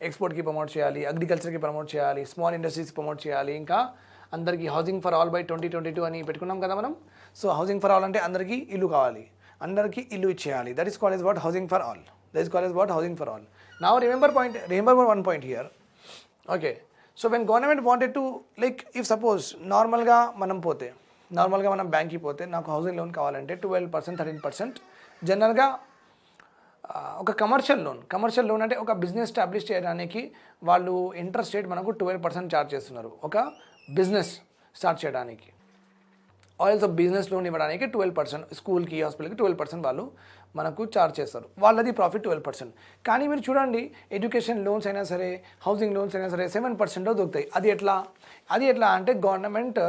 ఎక్స్పోర్ట్కి ప్రమోట్ చేయాలి, అగ్రికల్చర్కి ప్రమోట్ చేయాలి, స్మాల్ ఇండస్ట్రీస్కి ప్రమోట్ చేయాలి, ఇంకా అందరికీ హౌసింగ్ ఫర్ ఆల్ బై 2022 అని పెట్టుకున్నాం కదా మనం. సో హౌసింగ్ ఫర్ ఆల్ అంటే అందరికీ ఇల్లు కావాలి, అందరికీ ఇల్లు ఇచ్చేయాలి. That is called as what housing for all. Now remember one point here. Okay, so when government wanted to, like if suppose నార్మల్గా మనం బ్యాంక్కి పోతే నాకు హౌసింగ్ లోన్ కావాలంటే 12%, 13%, జనరల్గా ఒక కమర్షియల్ లోన్ అంటే ఒక బిజినెస్ స్టాబ్లిష్ చేయడానికి వాళ్ళు ఇంట్రెస్ట్ రేట్ మనకు 12% ఛార్జ్ చేస్తున్నారు. ఒక బిజినెస్ స్టార్ట్ చేయడానికి ఆల్సో బిజినెస్ లోన్ ఇవ్వడానికి 12%, స్కూల్కి హాస్పిటల్కి 12% వాళ్ళు మనకు ఛార్జ్ చేస్తారు. వాళ్ళది ప్రాఫిట్ 12%. కానీ మీరు చూడండి, ఎడ్యుకేషన్ లోన్స్ అయినా సరే, హౌసింగ్ లోన్స్ అయినా సరే 7% దొరుకుతాయి. అది ఎట్లా అంటే గవర్నమెంట్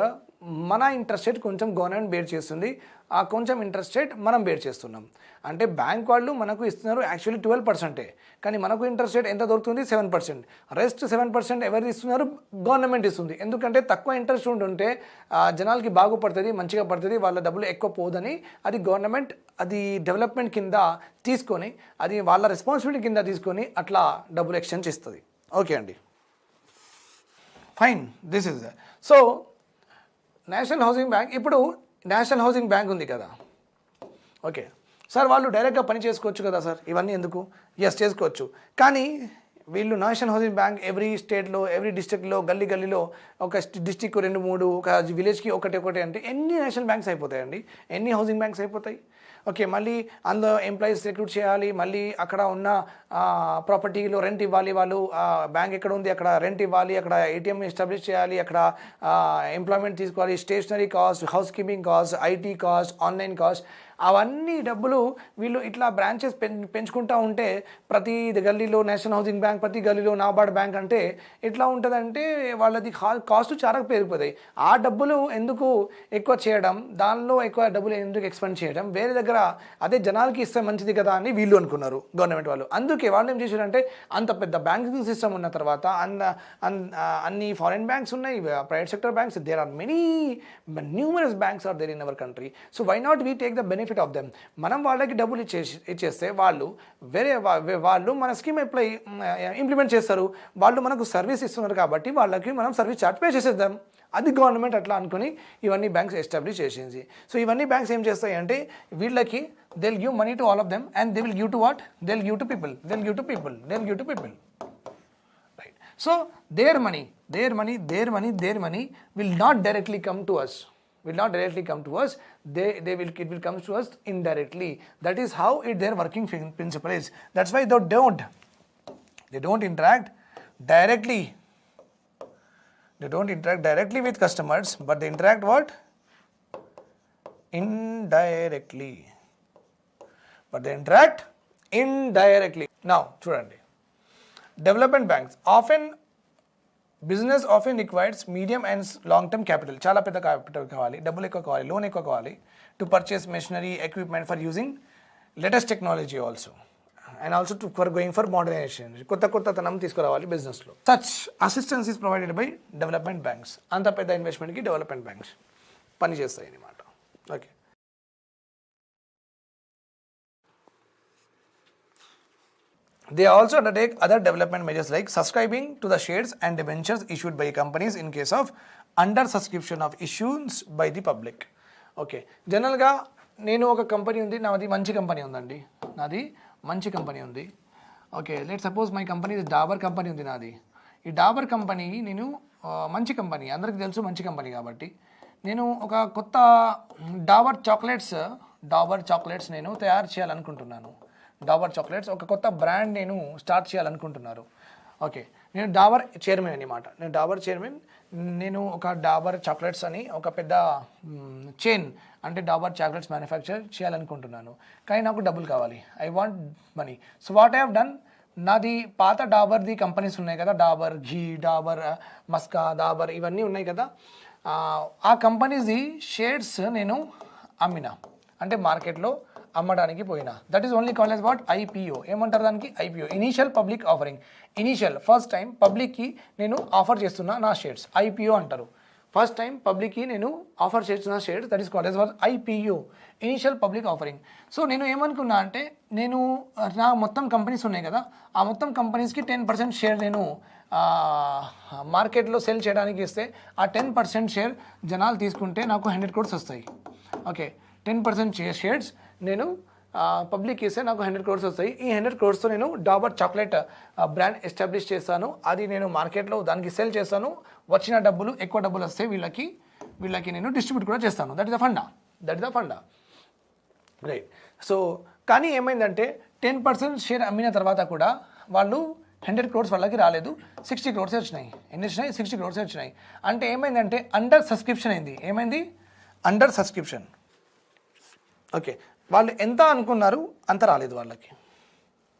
మన ఇంట్రెస్ట్ రేట్ కొంచెం గవర్నమెంట్ బేర్ చేస్తుంది, ఆ కొంచెం ఇంట్రెస్ట్ రేట్ మనం బేర్ చేస్తున్నాం. అంటే బ్యాంక్ వాళ్ళు మనకు ఇస్తున్నారు యాక్చువల్లీ 12%, కానీ మనకు ఇంట్రెస్ట్ రేట్ ఎంత దొరుకుతుంది, 7%. రెస్ట్ 7% ఎవరు ఇస్తున్నారు, గవర్నమెంట్ ఇస్తుంది. ఎందుకంటే తక్కువ ఇంట్రెస్ట్ ఉంటే జనాలకి బాగుపడుతుంది, మంచిగా పడుతుంది, వాళ్ళ డబ్బులు ఎక్కువ పోదని అది గవర్నమెంట్ అది డెవలప్మెంట్ కింద తీసుకొని, అది వాళ్ళ రెస్పాన్సిబిలిటీ కింద తీసుకొని అట్లా డబ్బులు ఎక్స్చేంజ్ ఇస్తుంది. ఓకే అండి, fine. This is so national housing bank. ఇప్పుడు నేషనల్ హౌసింగ్ బ్యాంక్ ఉంది కదా, ఓకే సార్, వాళ్ళు డైరెక్ట్గా పని చేసుకోవచ్చు కదా సార్, ఇవన్నీ ఎందుకు? ఎస్, చేసుకోవచ్చు. కానీ వీళ్ళు నేషనల్ హౌసింగ్ బ్యాంక్ ఎవ్రీ స్టేట్లో, ఎవ్రీ డిస్ట్రిక్ట్లో, గల్లీలో ఒక డిస్ట్రిక్ట్ 2-3, ఒక విలేజ్కి ఒకటి అంటే ఎన్ని నేషనల్ బ్యాంక్స్ అయిపోతాయండి, ఎన్ని హౌసింగ్ బ్యాంక్స్ అయిపోతాయి. ఓకే, మళ్ళీ అందులో ఎంప్లాయీస్ రిక్రూట్ చేయాలి, మళ్ళీ అక్కడ ఉన్న ప్రాపర్టీలో రెంట్ ఇవ్వాలి, వాళ్ళు బ్యాంక్ ఎక్కడ ఉంది అక్కడ రెంట్ ఇవ్వాలి, అక్కడ ఏటీఎం ఎస్టాబ్లిష్ చేయాలి, అక్కడ ఎంప్లాయ్మెంట్ తీసుకోవాలి, stationery cost, house keeping cost, IT cost, online cost, అవన్నీ డబ్బులు వీళ్ళు ఇట్లా బ్రాంచెస్ పెంచుకుంటూ ఉంటే ప్రతి గల్లీలో నేషనల్ హౌసింగ్ బ్యాంక్, ప్రతి గల్లీలో నాబార్డ్ బ్యాంక్ అంటే ఎట్లా ఉంటుందంటే వాళ్ళది కాస్ట్ చాలా పెరిగిపోతాయి. ఆ డబ్బులు ఎందుకు ఎక్కువ చేయడం, దానిలో ఎక్కువ డబ్బులు ఎందుకు ఎక్స్పెండ్ చేయడం, వేరే దగ్గర అదే జనాలకి ఇస్తే మంచిది కదా అని వీళ్ళు అనుకున్నారు, గవర్నమెంట్ వాళ్ళు. అందుకే వాళ్ళు ఏం చేశారంటే, అంత పెద్ద బ్యాంకింగ్ సిస్టమ్ ఉన్న తర్వాత అన్ని ఫారిన్ బ్యాంక్స్ ఉన్నాయి, private sector banks, there are many numerous banks are there in our country. So why not we take the benefit of them. మనం వాళ్ళకి డబ్బులు ఇచ్చేస్తే వాళ్ళు మన స్కీమ్ ఇంప్లిమెంట్ చేస్తారు, వాళ్ళు మనకు సర్వీస్ ఇస్తున్నారు కాబట్టి వాళ్ళకి మనం సర్వీస్ ఛార్జ్ పే చేసేద్దాం. అది గవర్నమెంట్ అట్లా అనుకుని ఇవన్నీ బ్యాంక్స్ ఎస్టాబ్లిష్ చేసింది. సో ఇవన్నీ బ్యాంక్స్ ఏం చేస్తాయి అంటే, వీళ్ళకి they will give money to all of them and they will give to what, they will give to people. Right. So their money will not directly come to us. It will come to us indirectly. That is how their working principle is. That's why they don't interact directly. They don't interact directly with customers, but they interact what? Indirectly. Now చూడండి, development banks business often requires medium and long term capital. చాలా పెద్ద capital కావాలి, డబ్బులు ఎక్కువ కావాలి, loan ఎక్కువ కావాలి, to purchase machinery equipment for using latest technology also. And also for going for modernisation, కొత్తతనం తీసుకురావాలి బిజినెస్లో. Such assistance is provided by development banks. అంత పెద్ద ఇన్వెస్ట్మెంట్కి డెవలప్మెంట్ బ్యాంక్స్ పనిచేస్తాయి అన్నమాట. Okay, they also undertake other development measures like subscribing to the shares and debentures issued by companies in case of under subscription of issues by the public. Okay, జనరల్గా నేను ఒక company ఉంది, నాది మంచి company ఉందండి, నాది మంచి కంపెనీ ఉంది. Okay, let suppose my company Dabur company ఉంది నాది. ఈ డాబర్ కంపెనీ నేను మంచి కంపెనీ, అందరికీ తెలుసు మంచి కంపెనీ కాబట్టి నేను ఒక కొత్త డాబర్ చాక్లెట్స్ నేను తయారు చేయాలనుకుంటున్నాను. డాబర్ చాక్లెట్స్ ఒక కొత్త బ్రాండ్ నేను స్టార్ట్ చేయాలనుకుంటున్నారు. ఓకే, నేను డాబర్ చైర్మన్ అన్నమాట. నేను డాబర్ చైర్మన్, నేను ఒక డాబర్ చాక్లెట్స్ అని ఒక పెద్ద చైన్ అంటే డాబర్ చాక్లెట్స్ మ్యానుఫ్యాక్చర్ చేయాలనుకుంటున్నాను. కానీ నాకు డబ్బులు కావాలి, I want money. So what I have done, నాది పాత డాబర్ది కంపెనీస్ ఉన్నాయి కదా, డాబర్ ఘీ, డాబర్ మస్కా, డాబర్ ఇవన్నీ ఉన్నాయి కదా, ఆ కంపెనీస్ది షేర్స్ నేను అమ్మిన, అంటే మార్కెట్లో అమ్మడానికి పోయినా. That is only called as what, IPO. ఏమంటారు దానికి? IPO, initial public offering. Initial first time పబ్లిక్కి నేను ఆఫర్ చేస్తున్నా నా షేర్స్, ఐపీఓ అంటారు. ఫస్ట్ టైం పబ్లిక్కి నేను ఆఫర్ చేస్తున్న shares, that is called as what, IPO, initial public offering. So నేను ఏమనుకున్నా అంటే, నేను నా మొత్తం కంపెనీస్ ఉన్నాయి కదా, ఆ మొత్తం కంపెనీస్కి 10% షేర్ నేను మార్కెట్లో సెల్ చేయడానికి ఇస్తే, ఆ 10% షేర్ జనాలు తీసుకుంటే నాకు 100 crores వస్తాయి. ఓకే, 10% షేర్స్ నేను పబ్లిక్ ఇస్తే నాకు 100 crores వస్తాయి. ఈ 100 crores నేను డాబర్ చాక్లెట్ బ్రాండ్ ఎస్టాబ్లిష్ చేస్తాను, అది నేను మార్కెట్లో దానికి సెల్ చేస్తాను. వచ్చిన డబ్బులు, ఎక్కువ డబ్బులు వస్తే వీళ్ళకి నేను డిస్ట్రిబ్యూట్ కూడా చేస్తాను. That is the funda. Right. So కానీ ఏమైందంటే 10% షేర్ అమ్మిన తర్వాత కూడా వాళ్ళు 100 crores వాళ్ళకి రాలేదు, 60 crores వచ్చినాయి. ఎన్ని వచ్చినాయి? 60 crores వచ్చినాయి. అంటే ఏమైందంటే అండర్ సబ్స్క్రిప్షన్ అయింది. ఏమైంది? Under subscription. ఓకే, వాళ్ళు ఎంత అనుకున్నారు అంత రాలేదు వాళ్ళకి.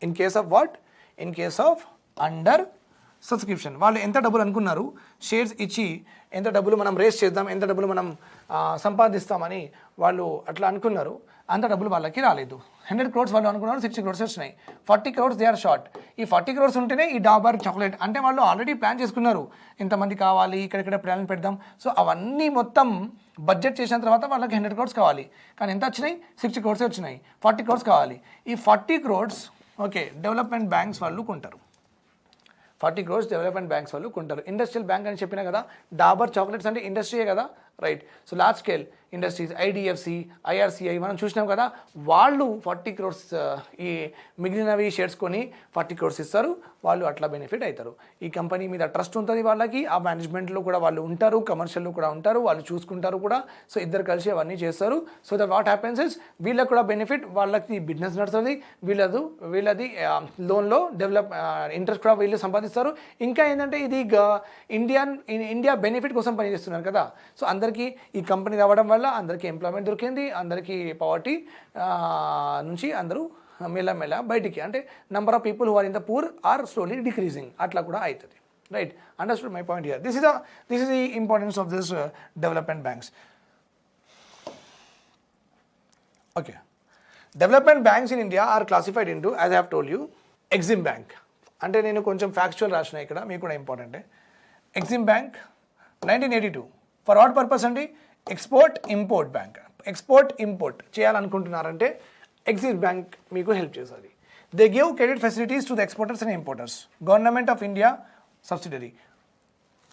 In case of what? In case of under subscription. వాళ్ళు ఎంత డబ్బులు అనుకున్నారు, షేర్స్ ఇచ్చి ఎంత డబ్బులు మనం రేస్ చేద్దాం, ఎంత డబ్బులు మనం సంపాదిస్తామని వాళ్ళు అట్లా అనుకున్నారు, అంత డబ్బులు వాళ్ళకి రాలేదు. 100 crores వాళ్ళు అనుకున్నారు, 60 crores వచ్చినాయి. 40 crores దే ఆర్ షార్ట్. ఈ 40 crores ఉంటేనే ఈ డాబర్ చాక్లెట్, అంటే వాళ్ళు ఆల్రెడీ ప్లాన్ చేసుకున్నారు, ఇంతమంది కావాలి, ఇక్కడెక్కడ ప్లాన్ పెడదాం. సో అవన్నీ మొత్తం బడ్జెట్ చేసిన తర్వాత వాళ్ళకి 100 crores కావాలి. కానీ ఎంత వచ్చినాయి? 60 crores వచ్చినాయి. 40 crores కావాలి. ఈ 40 crores ఓకే డెవలప్మెంట్ బ్యాంక్స్ వాళ్ళు కొంటారు. 40 crores డెవలప్మెంట్ బ్యాంక్స్ వాళ్ళు కొంటారు. ఇండస్ట్రియల్ బ్యాంక్ అని చెప్పినా కదా, డాబర్ చాక్లెట్స్ అంటే ఇండస్ట్రీయే కదా, right. So large scale industries, IDFC, IRCI మనం చూసినాం కదా, వాళ్ళు 40 crores ఈ మిగిలినవి షేర్స్ కొని 40 crores ఇస్తారు, వాళ్ళు అట్లా బెనిఫిట్ అవుతారు. ఈ కంపెనీ మీద ట్రస్ట్ ఉంటుంది వాళ్ళకి, ఆ మేనేజ్మెంట్లో కూడా వాళ్ళు ఉంటారు, కమర్షియల్లో కూడా ఉంటారు, వాళ్ళు చూసుకుంటారు కూడా. సో ఇద్దరు కలిసి అవన్నీ చేస్తారు. So that what happens is, వీళ్ళకి కూడా బెనిఫిట్, వాళ్ళకి బిజినెస్ నడుస్తుంది, వీళ్ళది లోన్లో ఇంట్రెస్ట్ కూడా వీళ్ళు సంపాదిస్తారు. ఇంకా ఏంటంటే ఇది ఇండియా బెనిఫిట్ కోసం పనిచేస్తున్నారు కదా. సో అందరికీ ఈ కంపెనీ రావడం వల్ల అందరికీ ఎంప్లాయ్మెంట్ దొరికింది, అందరికీ పవర్టీ నుంచి అందరూ మెల్ల బయటికి, అంటే number of people who are in the poor are slowly decreasing, అట్లా కూడా అవుతుంది. Right, understood my point here. This is the importance of this development banks. Okay, development banks in India are classified into, as I have told you, EXIM bank. అంటే నేను కొంచెం factual రాసిన ఇక్కడ, మీకు కూడా ఇంపార్టెంటే. EXIM bank 1982 for what purpose అండి? Export import bank. Export import చేయాలనుకుంటున్నారంటే ఎగ్జిమ్ బ్యాంక్ మీకు హెల్ప్ చేస్తుంది. They give credit facilities to the exporters and importers. Government of India subsidiary.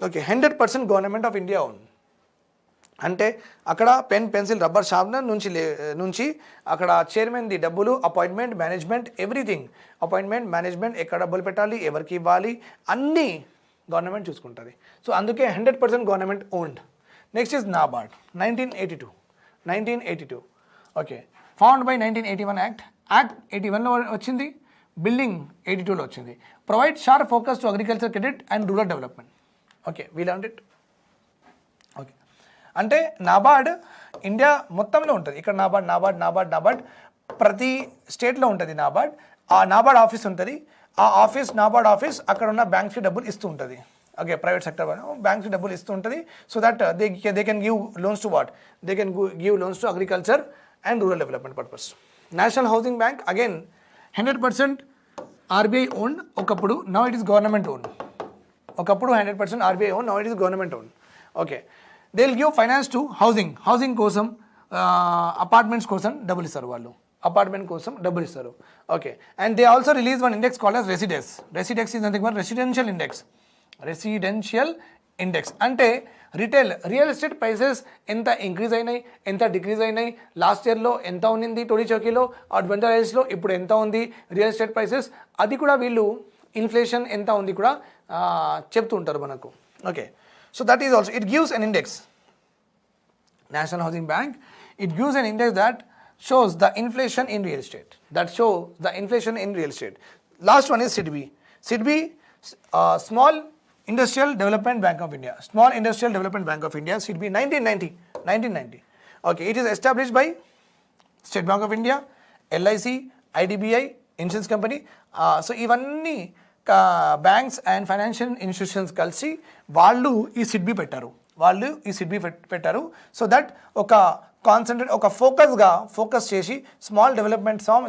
Okay, 100% government of India own. అంటే అక్కడ pencil rubber sharpener నుంచి అక్కడ చైర్మన్ది డబ్బులు, appointment, management, everything. Appointment, management, ఎక్కడ డబ్బులు పెట్టాలి, ఎవరికి ఇవ్వాలి, అన్నీ గవర్నమెంట్ చూసుకుంటుంది. సో అందుకే 100% government owned. Next is NABARD. 1982 okay, found by 1981 act 81లో వచ్చింది, బిల్డింగ్ 82లో వచ్చింది. Provide sharp focus to agriculture credit and rural development. Okay, we learned it. Okay, అంటే నాబార్డ్ ఇండియా మొత్తంలో ఉంటుంది. ఇక్కడ నాబార్డ్ ప్రతి స్టేట్లో ఉంటుంది నాబార్డ్. ఆ నాబార్డ్ ఆఫీస్ ఉంటుంది. ఆ ఆఫీస్, నాబార్డ్ ఆఫీస్ అక్కడ ఉన్న బ్యాంక్స్కి డబ్బులు ఇస్తూ ఉంటుంది. ఓకే, ప్రైవేట్ సెక్టర్ బ్యాంక్స్ డబ్బులు ఇస్తూ ఉంటుంది. So that they can give loans to what? They can give loans to agriculture and rural development purpose. National housing bank again 100% RBI owned ఒకప్పుడు, now it is government owned. ఒకప్పుడు 100% RBI own, now it is government own. Okay, they will give finance to housing కోసం, apartments కోసం డబ్బులు ఇస్తారు వాళ్ళు, apartment కోసం డబ్బులు ఇస్తారు. Okay, and they also release one index called as రెసిడెక్స్ is nothing but residential index. అంటే రియల్ ఎస్టేట్ ప్రైసెస్ ఎంత ఇంక్రీజ్ అయినాయి, ఎంత డిక్రీజ్ అయినాయి, లాస్ట్ ఇయర్లో ఎంత ఉన్నింది టోలీ చౌకీలో, బంజారాహిల్స్లో ఇప్పుడు ఎంత ఉంది రియల్ ఎస్టేట్ ప్రైసెస్, అది కూడా వీళ్ళు ఇన్ఫ్లేషన్ ఎంత ఉంది కూడా చెప్తూ ఉంటారు మనకు. Okay, so that is also, it gives an index, national housing bank, it gives an index that shows the inflation in real estate. Last one is SIDBI, Small Industrial Development Bank of India. SIDBI 1990. Okay, it is established by State Bank of India, LIC, IDBI, insurance company. So ఇవన్నీ banks and financial institutions కలిసి వాళ్ళు ఈ SIDBI పెట్టారు. So that ఒక concentrate, ఒక focus చేసి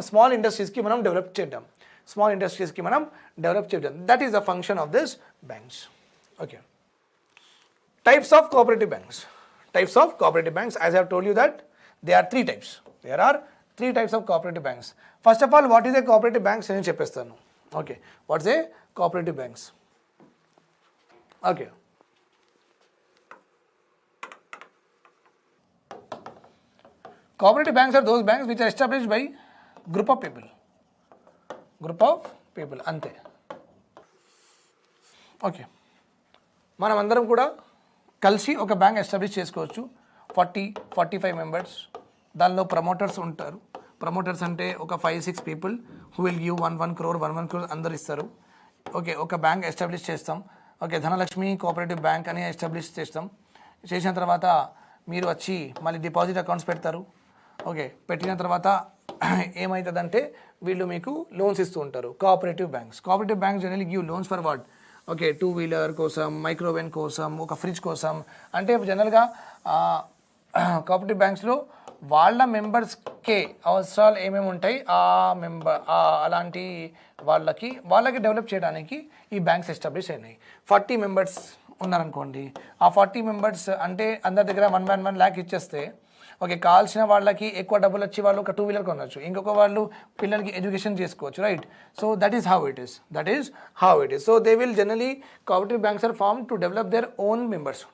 small ఇండస్ట్రీస్కి మనం develop చేద్దాం. That is the function of this banks. Okay, types of cooperative banks. As I have told you that there are three types of cooperative banks. First of all, what is a cooperative banks నేను చెప్పేస్తాను. Okay, what's a cooperative banks? Okay, cooperative banks are those banks which are established by group of people అంతే. Okay, మనం అందరం కూడా కలిసి ఒక bank establish చేసుకోవచ్చు. 40-45 members, దానిలో ప్రమోటర్స్ ఉంటారు. ప్రమోటర్స్ అంటే ఒక 5-6 people who will give 1 crore అందరు ఇస్తారు. ఓకే, ఒక బ్యాంక్ ఎస్టాబ్లిష్ చేస్తాం. ఓకే, ధనలక్ష్మి కోఆపరేటివ్ బ్యాంక్ అని ఎస్టాబ్లిష్ చేసిన తర్వాత మీరు వచ్చి మళ్ళీ డిపాజిట్ అకౌంట్స్ పెడతారు. ఓకే, పెట్టిన తర్వాత ఏమవుతుందంటే వీళ్ళు మీకు లోన్స్ ఇస్తూ ఉంటారు. Cooperative banks generally give loans for what? Okay, 2-wheeler కోసం, మైక్రోవేవ్ కోసం, ఒక ఫ్రిడ్జ్ కోసం. అంటే జనరల్గా కోఆపరేటివ్ బ్యాంక్స్లో వాళ్ళ మెంబర్స్కే అవసరాలు ఏమేమి ఉంటాయి, అలాంటి వాళ్ళకి డెవలప్ చేయడానికి ఈ బ్యాంక్స్ ఎస్టాబ్లిష్ అయినాయి. 40 మెంబర్స్ ఉన్నారనుకోండి, ఆ 40 మెంబర్స్ అంటే అందరి దగ్గర 1 lakh ఇచ్చేస్తే, ఓకే, కావాల్సిన వాళ్ళకి ఎక్కువ డబ్బులు వచ్చి వాళ్ళు ఒక 2-wheeler కొనవచ్చు, ఇంకొక వాళ్ళు పిల్లలకి ఎడ్యుకేషన్ చేసుకోవచ్చు, right? So that is how it is. So they will generally, cooperative banks are form to develop their own members.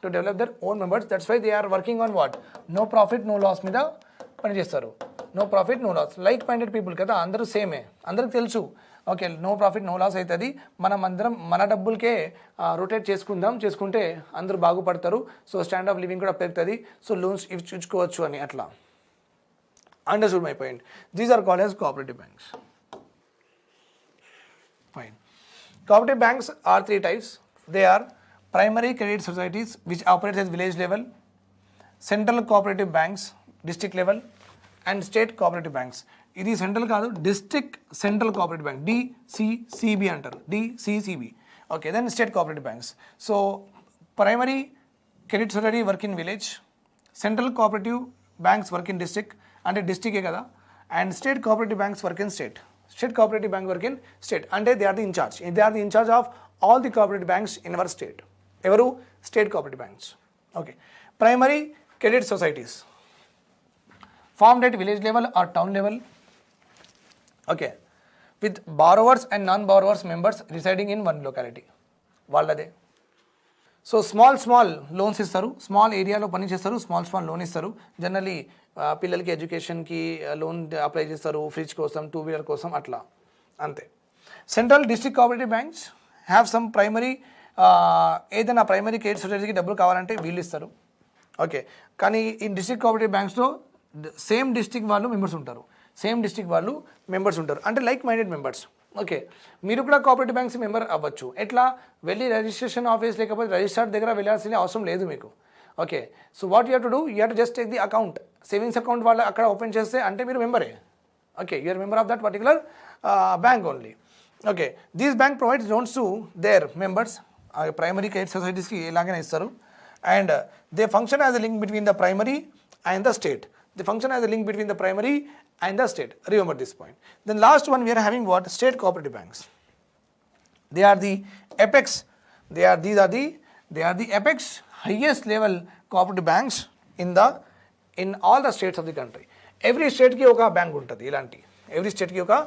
That's why they are working on what? No profit no loss మీద పనిచేస్తారు. Like minded people కదా, అందరూ సేమే, అందరికి తెలుసు. Okay, no profit no loss అవుతుంది, మనం అందరం మన డబ్బులకే రొటేట్ చేసుకుంటే అందరూ బాగుపడతారు. సో స్టాండ్ ఆఫ్ లివింగ్ కూడా పెరుగుతుంది, సో లోన్స్ ఇచ్చుకోవచ్చు అని అట్లా. Understood my point. These are called as cooperative banks. Fine. Cooperative banks are 3 types. They are primary credit societies which operate at village level, central cooperative banks district level, and state cooperative banks. ఇది central కాదు, district central cooperative bank, DCCB అంటారు, DCCB. Okay, then state cooperative banks. So primary credit society work in village, central cooperative banks work in district, అంటే డిస్ట్రిక్టే కదా, and state cooperative banks work in state. అంటే they are the in charge of all the cooperative banks in our state. ఎవరు? State cooperative banks. Okay, primary credit societies formed at village level or town level, okay, with borrowers and non-borrowers members residing in one locality. వాళ్ళదే. So small loans ఇస్తారు, small ఏరియాలో పని చేస్తారు, small loan ఇస్తారు. Generally పిల్లలకి ఎడ్యుకేషన్కి loan apply చేస్తారు, fridge కోసం, 2-wheeler కోసం, అట్లా అంతే. Central district cooperative banks have some primary, ఏదైనా ప్రైమరీ క్రెడిట్ సొసైటీకి డబ్బులు కావాలంటే వీళ్ళు ఇస్తారు. ఓకే, కానీ ఈ డిస్ట్రిక్ట్ కోఆపరేటివ్ బ్యాంక్స్లో సేమ్ డిస్ట్రిక్ట్ వాళ్ళు మెంబర్స్ ఉంటారు, అంటే లైక్ మైండెడ్ మెంబర్స్. ఓకే, మీరు కూడా కోఆపరేటివ్ బ్యాంక్స్ మెంబర్ అవ్వచ్చు. ఎట్లా? వెళ్ళి రిజిస్ట్రేషన్ ఆఫీస్ లేకపోతే రిజిస్ట్రార్ దగ్గర వెళ్ళాల్సిన అవసరం లేదు మీకు. Okay, so what you have to do, you have to just take the account, savings account వాళ్ళు అక్కడ ఓపెన్ చేస్తే అంటే మీరు మెంబరే. Okay, you are member of that particular bank only. Okay, these bank provides loans to their members. Primary credit సొసైటీస్కి ఎలాగైనా ఇస్తారు, and they function as a link between the primary and the state. Remember this point. Then last one we are having what? State cooperative banks. They are the apex. They are the apex highest level cooperative banks in all the states of the country. Every state ki oka bank untadi ilanti. Every state ki oka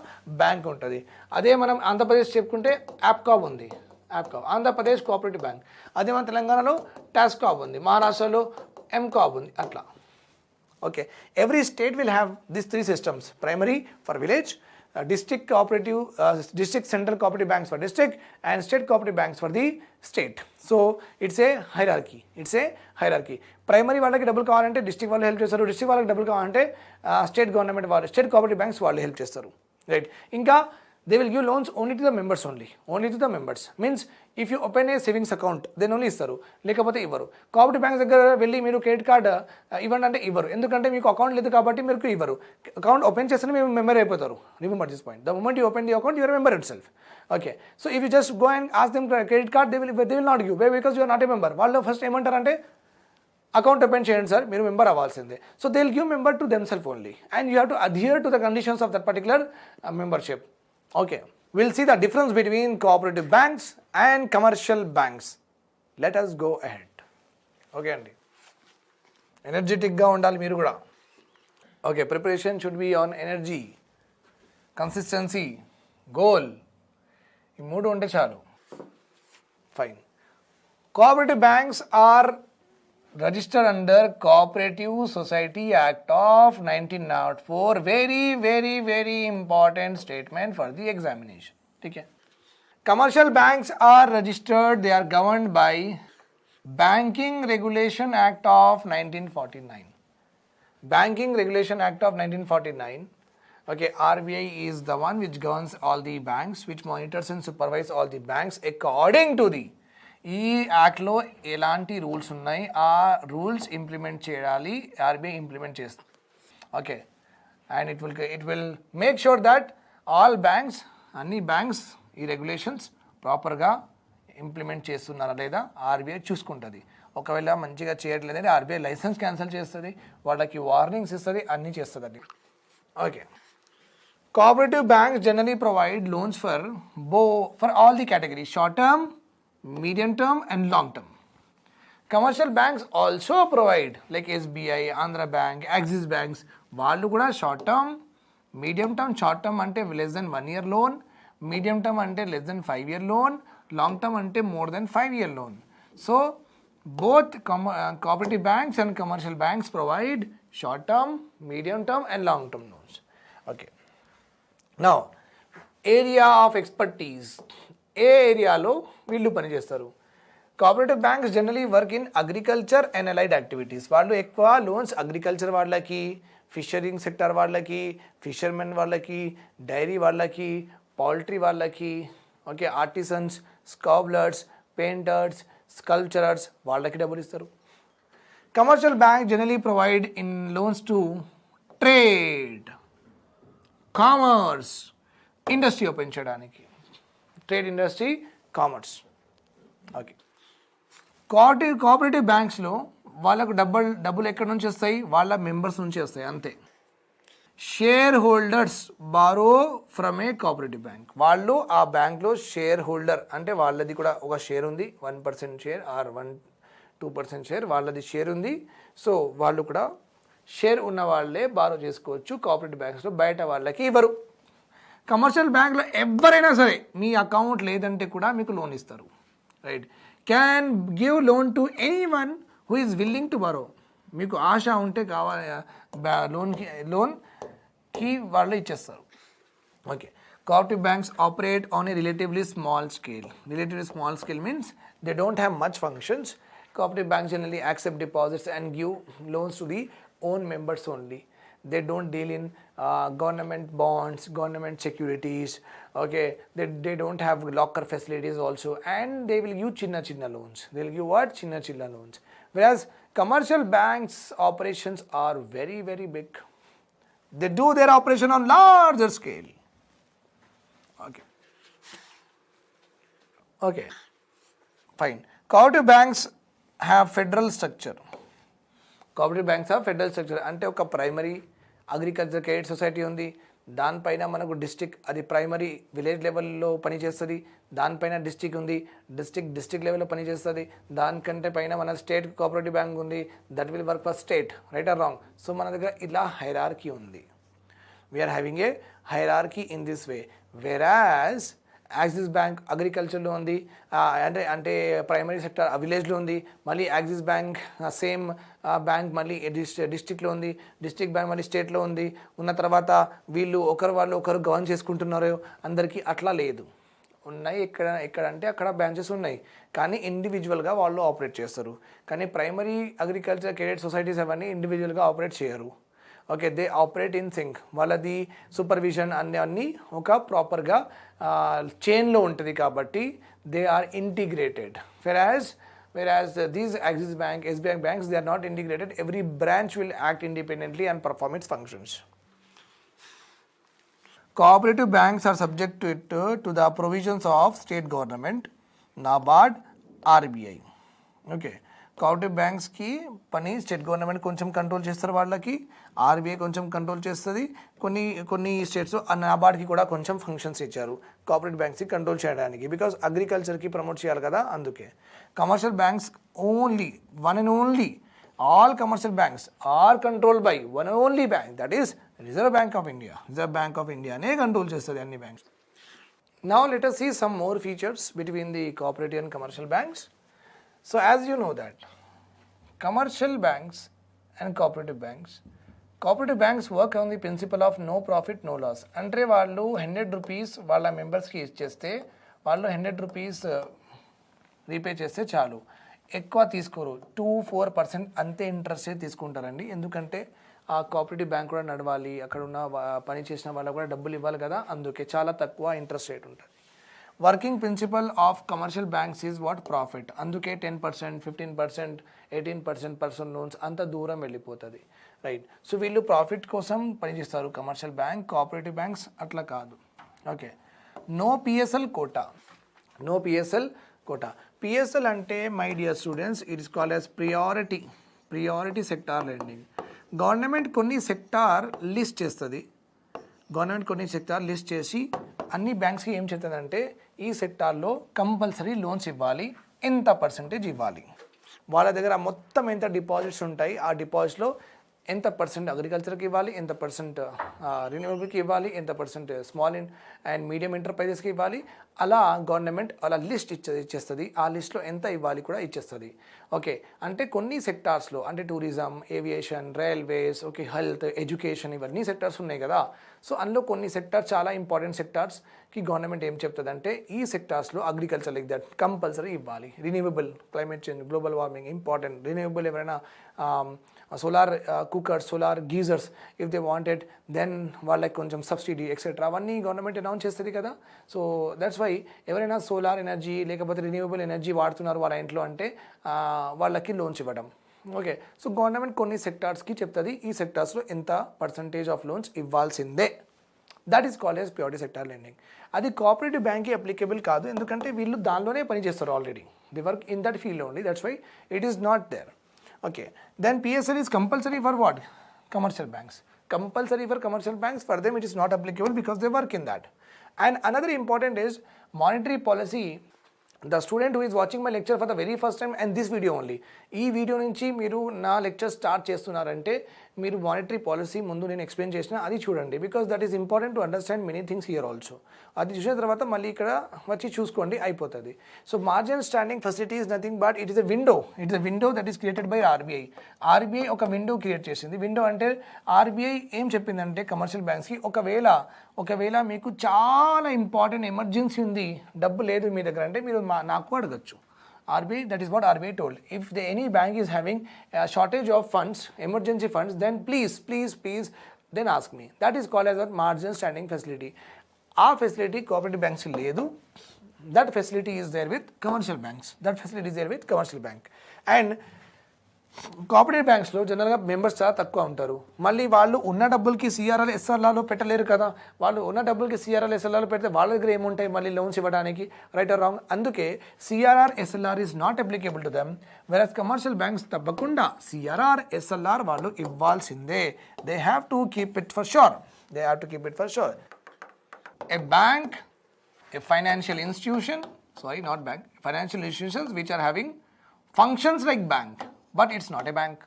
bank untadi. Ade manam Andhra Pradesh చెప్పుకుంటే APCOB ఉంది. APCOB Andhra Pradesh cooperative bank. అదే మన తెలంగాణలో TASCOB ఉంది. మహారాష్ట్రలో MCOB ఉంది. అట్లా. Okay. Every state will have these three systems: primary for village, district central cooperative banks for district, and state cooperative banks for the state. So it's a hierarchy. Primary వాళ్ళకి డబ్బులు కావాలంటే district వాళ్ళు help చేస్తారు. District వాళ్ళకి డబ్బులు కావాలంటే state government వాళ్ళు, state cooperative banks వాళ్ళు హెల్ప్ చేస్తారు. రైట్. ఇంకా they will give loans only to the members only to the members. Means if you open a savings account then only ఇస్తారు, లేకపోతే ఇవ్వరు. కోఆపరేటివ్ బ్యాంక్స్ దగ్గర వెళ్ళి మీరు క్రెడిట్ కార్డ్ ఇవ్వండి అంటే ఇవ్వరు, ఎందుకంటే మీకు అకౌంట్ లేదు కాబట్టి మీరు ఇవ్వరు. అకౌంట్ ఓపెన్ చేస్తే మీరు మెంబర్ అయిపోతారు. Remember this point. The moment you open the account you are member itself. Okay. So if you just go and ask them credit card they will not give because you are not a member. వాళ్ళు first ఏమంటారంటే account open చేయండి sir, మీరు member అవ్వాల్సిందే. So they will give member to themself only and you have to adhere to the conditions of that particular membership. Okay, we'll see the difference between cooperative banks and commercial banks. Let us go ahead. Okay అండి, ఎనర్జెటిక్గా ఉండాలి మీరు కూడా. Okay, preparation should be on energy, consistency, goal. ఈ మూడు ఉంటే చాలు. Fine. Cooperative banks are registered under Cooperative Society Act of 1904. Very important statement for the examination. Okay. Commercial banks are registered, they are governed by Banking Regulation Act of 1949. Banking Regulation Act of 1949. Okay, RBI is the one which governs all the banks, which monitors and supervises all the banks according to the ఈ యాక్ట్లో ఎలాంటి rules ఉన్నాయి ఆ rules implement చేయాలి, RBI implement చేస్తుంది. Okay, and it will make sure that all banks, అన్ని banks ఈ regulations ప్రాపర్గా ఇంప్లిమెంట్ చేస్తున్నారా లేదా ఆర్బీఐ చూసుకుంటుంది. ఒకవేళ మంచిగా చేయట్లేదంటే ఆర్బీఐ లైసెన్స్ క్యాన్సిల్ చేస్తుంది, వాళ్ళకి వార్నింగ్స్ ఇస్తుంది, అన్నీ చేస్తుంది. Okay. Cooperative banks generally provide loans for all the categories, short term, medium term and long term. Commercial banks also provide like SBI, Andhra Bank, Axis Banks. వాళ్ళు కూడా short term, medium term. Short term అంటే less than 1 year loan, medium term అంటే less than 5 year loan, long term అంటే more than 5 year loan. So both cooperative banks and commercial banks provide short term, medium term and long term loans. Okay. Now, area of expertise. ఏ ఏరియాలో వీళ్ళు పనిచేస్తారు? Cooperative banks generally work in agriculture and allied activities. వాళ్ళు ఎక్కువ loans agriculture వాళ్ళకి, fishering sector వాళ్ళకి, fishermen వాళ్ళకి, dairy వాళ్ళకి, పౌల్ట్రీ వాళ్ళకి, okay, artisans, cobblers, painters, sculpturers వాళ్ళకి డబ్బులు ఇస్తారు. Commercial bank generally provide in loans to trade, commerce, industry open చేయడానికి, trade, industry, commerce. Okay. Cooperative బ్యాంక్స్లో వాళ్ళకు డబ్బులు ఎక్కడి నుంచి వస్తాయి? వాళ్ళ మెంబర్స్ నుంచి వస్తాయి, అంతే. Shareholders borrow from a cooperative bank. వాళ్ళు ఆ బ్యాంక్లో షేర్ హోల్డర్ అంటే వాళ్ళది కూడా ఒక షేర్ ఉంది, 1% షేర్ ఆర్ 2% షేర్ వాళ్ళది షేర్ ఉంది. సో వాళ్ళు కూడా షేర్ ఉన్న వాళ్ళే బారో చేసుకోవచ్చు కోఆపరేటివ్ బ్యాంక్స్లో, బయట వాళ్ళకి ఇవ్వరు. కమర్షియల్ బ్యాంక్లో ఎవరైనా సరే మీ అకౌంట్ లేదంటే కూడా మీకు లోన్ ఇస్తారు. Right. Can give loan to any one who is willing to borrow. మీకు ఆశ ఉంటే కావాలి లోన్కి వాళ్ళు ఇచ్చేస్తారు. Okay. Cooperative banks operate on a relatively small scale. Relatively small scale means they don't have much functions. Cooperative banks generally accept deposits and give loans to the own members only. They don't deal in government bonds, government securities. Okay, they don't have locker facilities also, and they will give chinna loans. They will give what? Chinna loans. Whereas commercial banks operations are very big. They do their operation on larger scale. Okay, fine. Cooperative banks have federal structure. Cooperative banks of federal structure అంటే ఒక primary agriculture credit society ఉంది, దానిపైన మనకు district, అది primary village లెవెల్లో పనిచేస్తుంది, దానిపైన district ఉంది, డిస్టిక్ లెవెల్లో పనిచేస్తుంది, దానికంటే పైన మన స్టేట్ కోఆపరేటివ్ బ్యాంక్ ఉంది, that will work for state, right or wrong. So మన దగ్గర ఇలా హైరార్కీ ఉంది. We're having a hierarchy in this way. Whereas Axis bank అగ్రికల్చర్లో ఉంది, అంటే ప్రైమరీ సెక్టర్ విలేజ్లో ఉంది, మళ్ళీ యాక్సిస్ బ్యాంక్ సేమ్ బ్యాంక్ మళ్ళీ డిస్టిక్లో ఉంది, డిస్టిక్ బ్యాంక్ మళ్ళీ స్టేట్లో ఉంది. ఉన్న తర్వాత వీళ్ళు ఒకరు గవర్న్ చేసుకుంటున్నారు, అందరికీ అట్లా లేదు. ఉన్నాయి ఎక్కడంటే అక్కడ బ్రాంచెస్ ఉన్నాయి, కానీ ఇండివిజువల్గా వాళ్ళు ఆపరేట్ చేస్తారు. కానీ ప్రైమరీ అగ్రికల్చర్ క్రెడిట్ సొసైటీస్ అవన్నీ ఇండివిజువల్గా ఆపరేట్ చేయరు. Okay, they operate in sync. వాళ్ళది సూపర్విజన్ అన్నీ ఒక ప్రాపర్గా చైన్లో ఉంటుంది కాబట్టి they are integrated. whereas these Axis Bank, SBI banks, they are not integrated. Every branch will act independently and perform its functions. Cooperative banks are subject to the provisions of state government, NABARD, RBI. Okay. Cooperative బ్యాంక్స్కి పని state government కొంచెం control చేస్తారు, వాళ్ళకి RBI కొంచెం control చేస్తుంది. కొన్ని states నాబార్డ్కి కూడా కొంచెం ఫంక్షన్స్ ఇచ్చారు కోఆపరేటివ్ బ్యాంక్స్కి కంట్రోల్ చేయడానికి, బికాజ్ అగ్రికల్చర్కి ప్రమోట్ చేయాలి కదా, అందుకే. Commercial banks only one and only, all commercial banks are control by one and only bank, that is reserve bank of India. Reserve bank of ఇండియానే కంట్రోల్ చేస్తుంది అన్ని banks. Now let us see some more features between the cooperative and commercial banks. So as you know that commercial banks and cooperative banks work on the principle of no profit no loss. అంటే వాళ్ళు 100 rupees వాళ్ళ మెంబర్స్కి ఇచ్చేస్తే వాళ్ళు 100 rupees repay చేస్తే చాలు, ఎక్కువ తీసుకోరు. 2-4% అంతే ఇంట్రెస్ట్ తీసుకుంటారండి. ఎందుకంటే ఆ కోఆపరేటివ్ బ్యాంక్ కూడా నడవాలి, అక్కడ ఉన్న పని చేసిన వాళ్ళకు కూడా డబ్బులు ఇవ్వాలి కదా, అందుకే చాలా తక్కువ ఇంట్రెస్ట్ రేట్ ఉంటుంది. Working principle of commercial banks is what? Profit. అందుకే 10%, 15%, 18% పర్సనల్ లోన్స్ అంత దూరం వెళ్ళిపోతుంది, రైట్. సో వీళ్ళు ప్రాఫిట్ కోసం పనిచేస్తారు కమర్షియల్ బ్యాంక్. కోఆపరేటివ్ బ్యాంక్స్ అట్లా కాదు. Okay, no PSL quota. No PSL quota. PSL అంటే my dear students, it is called as priority sector lending. Government కొన్ని సెక్టార్ లిస్ట్ చేస్తుంది. గవర్నమెంట్ కొన్ని సెక్టార్ లిస్ట్ చేసి అన్ని బ్యాంక్స్కి ఏం చెప్తుందంటే ఈ సెక్టార్లో కంపల్సరీ లోన్స్ ఇవ్వాలి, ఎంత పర్సెంటేజ్ ఇవ్వాలి, వాళ్ళ దగ్గర మొత్తం ఎంత డిపాజిట్స్ ఉంటాయి, ఆ డిపాజిట్లో ఎంత పర్సెంట్ అగ్రికల్చర్కి ఇవ్వాలి, ఎంత పర్సెంట్ రిన్యూవబుల్కి ఇవ్వాలి, ఎంత పర్సెంట్ స్మాల్ అండ్ మీడియం ఎంటర్ప్రైజెస్కి ఇవ్వాలి, అలా గవర్నమెంట్ అలా లిస్ట్ ఇచ్చేస్తుంది. ఆ లిస్ట్లో ఎంత ఇవ్వాలి కూడా ఇచ్చేస్తుంది. ఓకే, అంటే కొన్ని సెక్టార్స్లో, అంటే tourism, aviation, railways, okay, health, education, ఇవన్నీ సెక్టార్స్ ఉన్నాయి కదా. సో అందులో కొన్ని సెక్టార్స్ చాలా ఇంపార్టెంట్ సెక్టార్స్కి గవర్నమెంట్ ఏం చెప్తుంది అంటే ఈ సెక్టార్స్లో అగ్రికల్చర్ లైక్ దట్ కంపల్సరీ ఇవ్వాలి. Renewable, climate change, global warming important. Renewable ఎవరైనా solar cookers, solar geysers if they wanted, then వాళ్ళకి కొంచెం సబ్సిడీ ఎక్సెట్రా అవన్నీ గవర్నమెంట్ అనౌన్స్ చేస్తుంది కదా. సో దట్స్ వై ఎవరైనా సోలార్ ఎనర్జీ లేకపోతే రిన్యూవబుల్ ఎనర్జీ వాడుతున్నారు వాళ్ళ ఇంట్లో అంటే వాళ్ళకి లోన్స్ ఇవ్వడం. ఓకే, సో గవర్నమెంట్ కొన్ని సెక్టార్స్కి చెప్తుంది ఈ సెక్టార్స్లో ఎంత పర్సంటేజ్ ఆఫ్ లోన్స్ ఇవ్వాల్సిందే. That is called as priority sector lending. అది కోఆపరేటివ్ బ్యాంక్కి అప్లికేబుల్ కాదు, ఎందుకంటే వీళ్ళు దానిలోనే పని చేస్తారు already. The work in that field only, that's why it is not there. Okay, then PSL is compulsory for what? Commercial banks. Compulsory for commercial banks, for them it is not applicable because they work in that. And another important is monetary policy. The student who is watching my lecture for the very first time and this video only, ఈ video నుంచి మీరు నా lecture start చేస్తున్నారంటే మీరు monetary policy ముందు నేను explain చేసిన అది చూడండి, because that is important to understand many things here also. అది చూసిన తర్వాత మళ్ళీ ఇక్కడ వచ్చి చూసుకోండి, అయిపోతుంది. So margin standing facility is nothing but it is a window that is created by RBI. RBI ఒక విండో క్రియేట్ చేసింది. విండో అంటే ఆర్బీఐ ఏం చెప్పిందంటే కమర్షియల్ బ్యాంక్స్కి ఒకవేళ మీకు చాలా ఇంపార్టెంట్ ఎమర్జెన్సీ ఉంది, డబ్బు లేదు మీ దగ్గర అంటే మీరు నాకు అడగచ్చు. RBI, that is what RBI told. If any bank is having a shortage of funds, emergency funds, then please, then ask me. That is called as a margin standing facility. Our facility, cooperative banks ledu. That facility is there with commercial banks. And cooperative బ్యాంక్స్లో జనరల్గా members చాలా తక్కువ ఉంటారు. మళ్ళీ వాళ్ళు ఉన్న డబ్బులకి CRR ఎస్ఆర్ఆర్లో పెట్టలేరు కదా. వాళ్ళు ఉన్న డబ్బులకి సిఆర్ఆర్ ఎస్ఎల్ఆర్లో పెడితే వాళ్ళ దగ్గర ఏముంటాయి మళ్ళీ లోన్స్ ఇవ్వడానికి, రైట్ ఆర్ రాంగ్. అందుకే CRR SLR is not applicable to them. Versus commercial banks తప్పకుండా సిఆర్ఆర్ ఎస్ఎల్ఆర్ వాళ్ళు ఇవ్వాల్సిందే. They have to keep it for sure. They have to keep it for sure. A bank, a financial institution, sorry, not bank, financial institutions which are having functions like bank, but it's not a bank.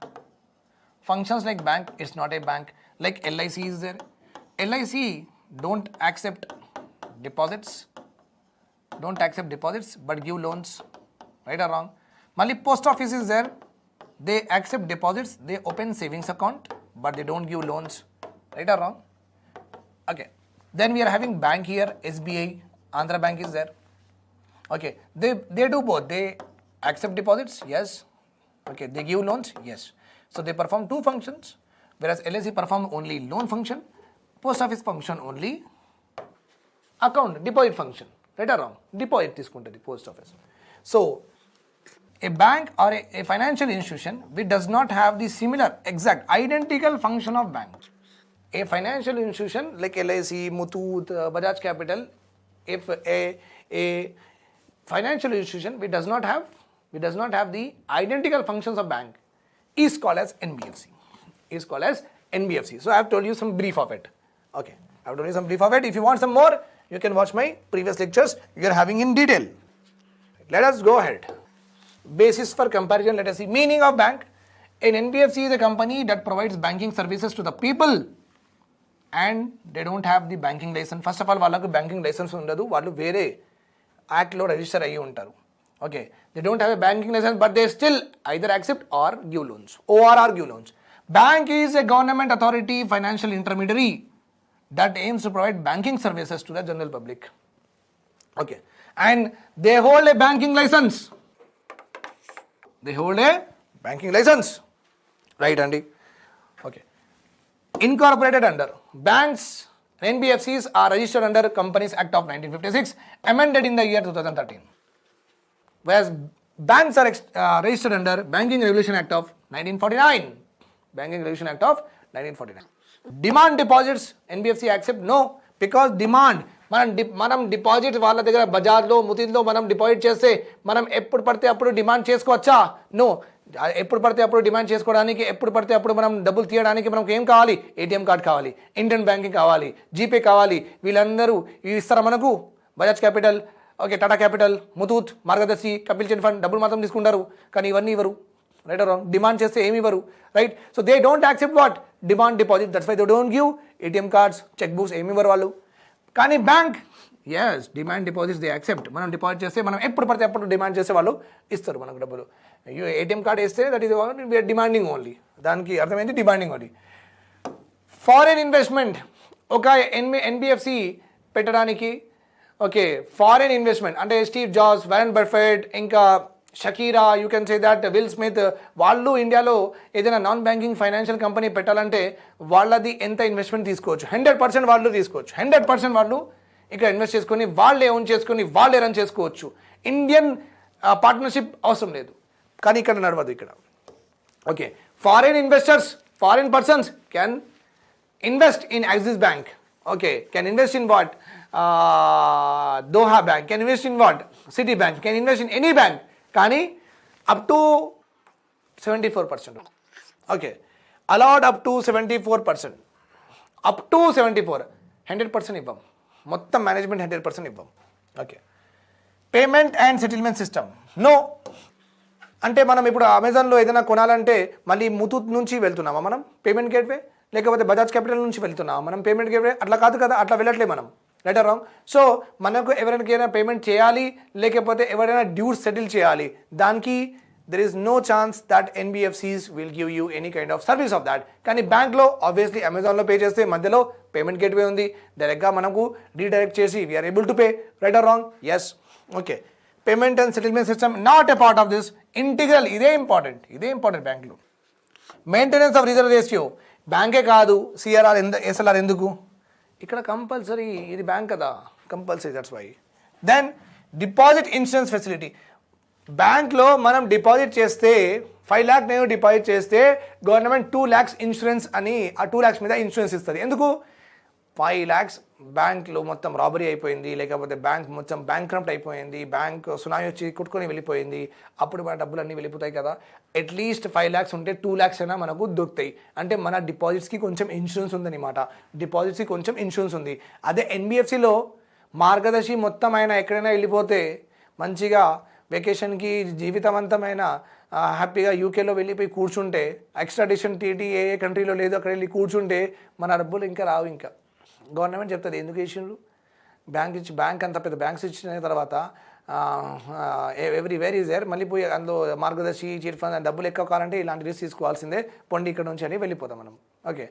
Functions like bank, it's not a bank. Like LIC is there. LIC don't accept deposits, but give loans, right or wrong? Mali post office is there. They accept deposits, they open savings account, but they don't give loans, right or wrong? Okay. Then we are having bank here, SBI, Andhra Bank is there. Okay, they do both. They accept deposits, yes. Okay, they give loans, yes. So they perform two functions, whereas LIC perform only loan function, post office function only account, deposit function, right or wrong? Deposit తీసుకుంటుంది post office. So a bank or a financial institution which does not have the similar, exact, identical function of bank. A financial institution like LIC, Muthoot, Bajaj Capital, if a financial institution which does not have the identical functions of bank is called as NBFC. So I have told you some brief of it. Okay, I have told you some brief of it. If you want some more, you can watch my previous lectures. You are having in detail. Let us go ahead. Basis for comparison, let us see. Meaning of bank. An NBFC is a company that provides banking services to the people and they don't have the banking license. First of all, వాళ్ళకు banking license ఉండదు. వాళ్ళు వేరే act లో register అయ్యి ఉంటారు. Okay, they don't have a banking license, but they still either accept or give loans. ORR give loans. Bank is a government authority, financial intermediary that aims to provide banking services to the general public. Okay, and they hold a banking license. Right, Andy? Okay. Incorporated under banks, NBFCs are registered under Companies Act of 1956, amended in the year 2013. Whereas banks are registered under Banking Regulation Act of 1949. Demand deposits, NBFC accept? No, because demand. మనం deposit వాళ్ళ దగ్గర బజాజ్లో ముతీత్లో మనం deposit చేస్తే మనం ఎప్పుడు పడితే అప్పుడు demand చేసుకోవచ్చా? నో. ఎప్పుడు పడితే అప్పుడు డిమాండ్ చేసుకోవడానికి, ఎప్పుడు పడితే అప్పుడు మనం డబ్బులు తీయడానికి మనకు ఏం కావాలి? ఏటీఎం కార్డ్ కావాలి, ఇండియన్ బ్యాంకింగ్ కావాలి, జీపే కావాలి. వీళ్ళందరూ ఇస్తారా మనకు? Bajaj capital, okay, Tata capital, Muthoot, మార్గదర్శి, కపిల్ చిట్ ఫండ్ డబ్బులు మాత్రం తీసుకుంటారు, కానీ ఇవన్నీ ఇవ్వరు, రైట్ ఆర్ రాంగ్? డిమాండ్ చేస్తే ఏమి ఇవ్వరు, right? So they don't accept what? Demand deposit. That's why they don't give ATM cards, cheque books, ఏమి ఇవ్వరు వాళ్ళు. కానీ bank, yes, demand deposits they accept. మనం డిపాజిట్ చేస్తే మనం ఎప్పుడు పడితే అప్పుడు డిమాండ్ చేస్తే వాళ్ళు ఇస్తారు మనకు డబ్బులు. ఏటీఎం కార్డ్ వేస్తే that is we're demanding only. దానికి అర్థమైంది డిమాండింగ్ ఓన్లీ. ఫారెన్ ఇన్వెస్ట్మెంట్, ఒక ఎన్బిఎఫ్సి పెట్టడానికి, ఓకే, ఫారెన్ ఇన్వెస్ట్మెంట్ అంటే స్టీవ్ జాబ్స్, వారెన్ బఫెట్, ఇంకా Shakira, you can say that Will Smith, వాళ్ళు ఇండియాలో ఏదైనా నాన్ బ్యాంకింగ్ ఫైనాన్షియల్ కంపెనీ పెట్టాలంటే వాళ్ళది ఎంత ఇన్వెస్ట్మెంట్ తీసుకోవచ్చు? 100% వాళ్ళు తీసుకోవచ్చు. 100% వాళ్ళు ఇక్కడ ఇన్వెస్ట్ చేసుకొని వాళ్ళే ఓన్ చేసుకొని వాళ్ళే రన్ చేసుకోవచ్చు. ఇండియన్ పార్ట్నర్షిప్ అవసరం లేదు. కానీ ఇక్కడ నడవదు ఇక్కడ. Okay, foreign investors, foreign persons can invest in Axis bank. Okay, can invest in what? Doha bank, can invest in what? Citi bank, can invest in any bank. కానీ up to 74%. Okay, allowed up to 74%. Up to 74, 100% ఇవ్వం. మొత్తం management 100% ఇవ్వం. Okay, payment and settlement system, no. అంటే మనం ఇప్పుడు అమెజాన్లో ఏదైనా కొనాలంటే మళ్ళీ ముతూత్ నుంచి వెళ్తున్నామా మనం పేమెంట్ గేట్వే, లేకపోతే బజాజ్ క్యాపిటల్ నుంచి వెళ్తున్నామా మనం పేమెంట్ గేట్వే? అట్లా కాదు కదా, అట్లా వెళ్ళట్లే మనం, రైట్ ఆర్ రాంగ్? సో మనకు ఎవరికైనా పేమెంట్ చేయాలి, లేకపోతే ఎవరైనా డ్యూస్ సెటిల్ చేయాలి, దానికి there is no chance that NBFCs will give you any kind of service of that. కానీ బ్యాంక్లో ఆబ్వియస్లీ అమెజాన్లో పే చేస్తే మధ్యలో పేమెంట్ గేట్వే ఉంది, డైరెక్ట్గా మనకు రీడైరెక్ట్ చేసి we're able to pay, right or wrong? Yes. Okay, payment and settlement system not a part of this, integral. ఇదే ఇంపార్టెంట్ బ్యాంక్లో. మెయింటెనెన్స్ ఆఫ్ రిజర్వ్ రేషియో, బ్యాంకే కాదు, సిఆర్ఆర్, ఎస్ఎల్ఆర్ ఎందుకు? ఇక్కడ కంపల్సరీ, ఇది బ్యాంక్ కదా, compulsory, that's why. Then deposit insurance facility. బ్యాంక్లో మనం డిపాజిట్ చేస్తే 5 lakh నేను డిపాజిట్ చేస్తే గవర్నమెంట్ 2 lakhs ఇన్సూరెన్స్ అని, ఆ 2 lakhs మీద ఇన్సూరెన్స్ ఇస్తుంది. ఎందుకు? 5 lakhs బ్యాంక్లో మొత్తం రాబరీ అయిపోయింది, లేకపోతే బ్యాంక్ మొత్తం బ్యాంక్రప్ట్ అయిపోయింది, బ్యాంక్ సునామీ వచ్చి కొట్టుకొని వెళ్ళిపోయింది, అప్పుడు మన డబ్బులు అన్నీ వెళ్ళిపోతాయి కదా. అట్లీస్ట్ 5 lakhs ఉంటే 2 lakhs అయినా మనకు దొరుకుతాయి. అంటే మన డిపాజిట్స్కి కొంచెం ఇన్సూరెన్స్ ఉందన్నమాట, డిపాజిట్స్కి కొంచెం ఇన్సూరెన్స్ ఉంది. అదే ఎన్బిఎఫ్సిలో మార్గదర్శి మొత్తం అయినా ఎక్కడైనా వెళ్ళిపోతే మంచిగా వెకేషన్కి జీవితవంతమైన హ్యాపీగా యూకేలో వెళ్ళిపోయి కూర్చుంటే, ఎక్స్ట్రాడిషన్ టీటీ ఏ కంట్రీలో లేదో అక్కడ వెళ్ళి కూర్చుంటే మన డబ్బులు ఇంకా రావు. ఇంకా గవర్నమెంట్ చెప్తుంది ఎందుకు ఇచ్చిండ్రు, బ్యాంక్ అంత పెద్ద బ్యాంక్స్ ఇచ్చిన తర్వాత వేర్ ఈజ్ దేర్, మళ్ళీ పోయి అందులో మార్గదర్శి చిట్ ఫండ్ డబ్బులు ఎక్కువ కావాలంటే ఇలాంటి రిస్క్ తీసుకోవాల్సిందే, పొండి ఇక్కడ నుంచి అని వెళ్ళిపోతాం మనం. ఓకే,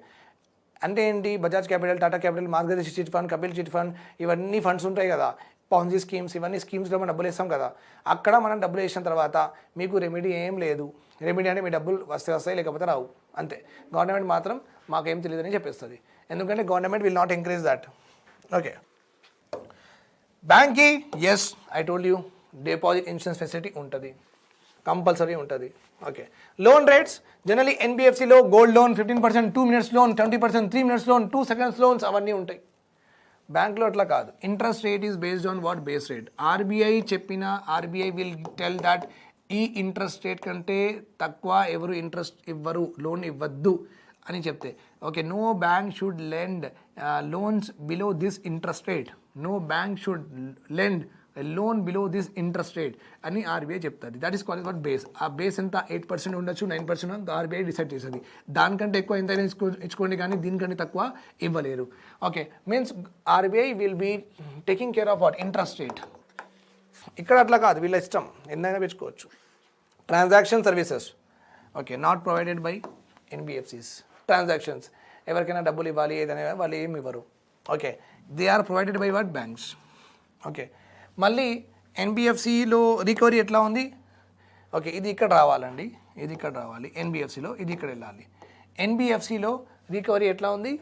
అంటే ఏంటి, బజాజ్ క్యాపిటల్, టాటా క్యాపిటల్, మార్గదర్శి chit fund, Kapil chit fund, ఇవన్నీ ఫండ్స్ ఉంటాయి కదా, పాన్జీ స్కీమ్స్, ఇవన్నీ స్కీమ్స్లో మనం డబ్బులు వేస్తాం కదా. అక్కడ మనం డబ్బులు వేసిన తర్వాత మీకు రెమెడీ ఏం లేదు. రెమెడీ అంటే మీ డబ్బులు వస్తాయి లేకపోతే రావు, అంతే. గవర్నమెంట్ మాత్రం మాకేం తెలియదని చెప్పేస్తుంది, ఎందుకంటే government will not encourage that. Okay, బ్యాంక్కి as I told you deposit insurance facility ఉంటుంది, కంపల్సరీ ఉంటుంది. ఓకే, లోన్ రేట్స్ జనరలీ ఎన్బిఎఫ్సిలో gold loan 15%, 2 minutes loan 20%, 3 minutes loan, 2 seconds loans అవన్నీ ఉంటాయి. బ్యాంక్లో అట్లా కాదు. Interest rate is based on what, base rate. RBI చెప్పిన, ఆర్బీఐ విల్ టెల్ దట్ ఈ ఇంట్రెస్ట్ రేట్ కంటే తక్కువ ఎవరు ఇంట్రెస్ట్ ఇవ్వరు, లోన్ ఇవ్వద్దు అని చెప్తే, okay, no bank should lend loans below this interest rate, no bank should lend loan below this interest rate అని ఆర్బీఐ చెప్తుంది. That is called what base. ఆ బేస్ ఎంత 8% ఉండొచ్చు, 9% ఆర్బీఐ డిసైడ్ చేస్తుంది. దానికంటే ఎక్కువ ఎంత ఇచ్చుకోండి కానీ దీనికంటే తక్కువ ఇవ్వలేరు. Okay, means RBI will be taking care of what, interest rate. ఇక్కడ అట్లా కాదు, వీళ్ళ ఇష్టం ఎంతైనా పెంచుకోవచ్చు. Transaction services, okay, not provided by NBFCs. Transactions ఎవరికైనా డబ్బులు ఇవ్వాలి ఏదైనా వాళ్ళు ఏమి ఇవ్వరు. Okay, they are provided by what, banks. Okay, మళ్ళీ ఎన్బిఎఫ్సిలో రికవరీ ఎట్లా ఉంది, ఓకే, ఇది ఇక్కడ రావాలండి, ఇది ఇక్కడ రావాలి. ఎన్బిఎఫ్సిలో ఇది ఇక్కడ వెళ్ళాలి. ఎన్బిఎఫ్సిలో రికవరీ ఎట్లా ఉంది,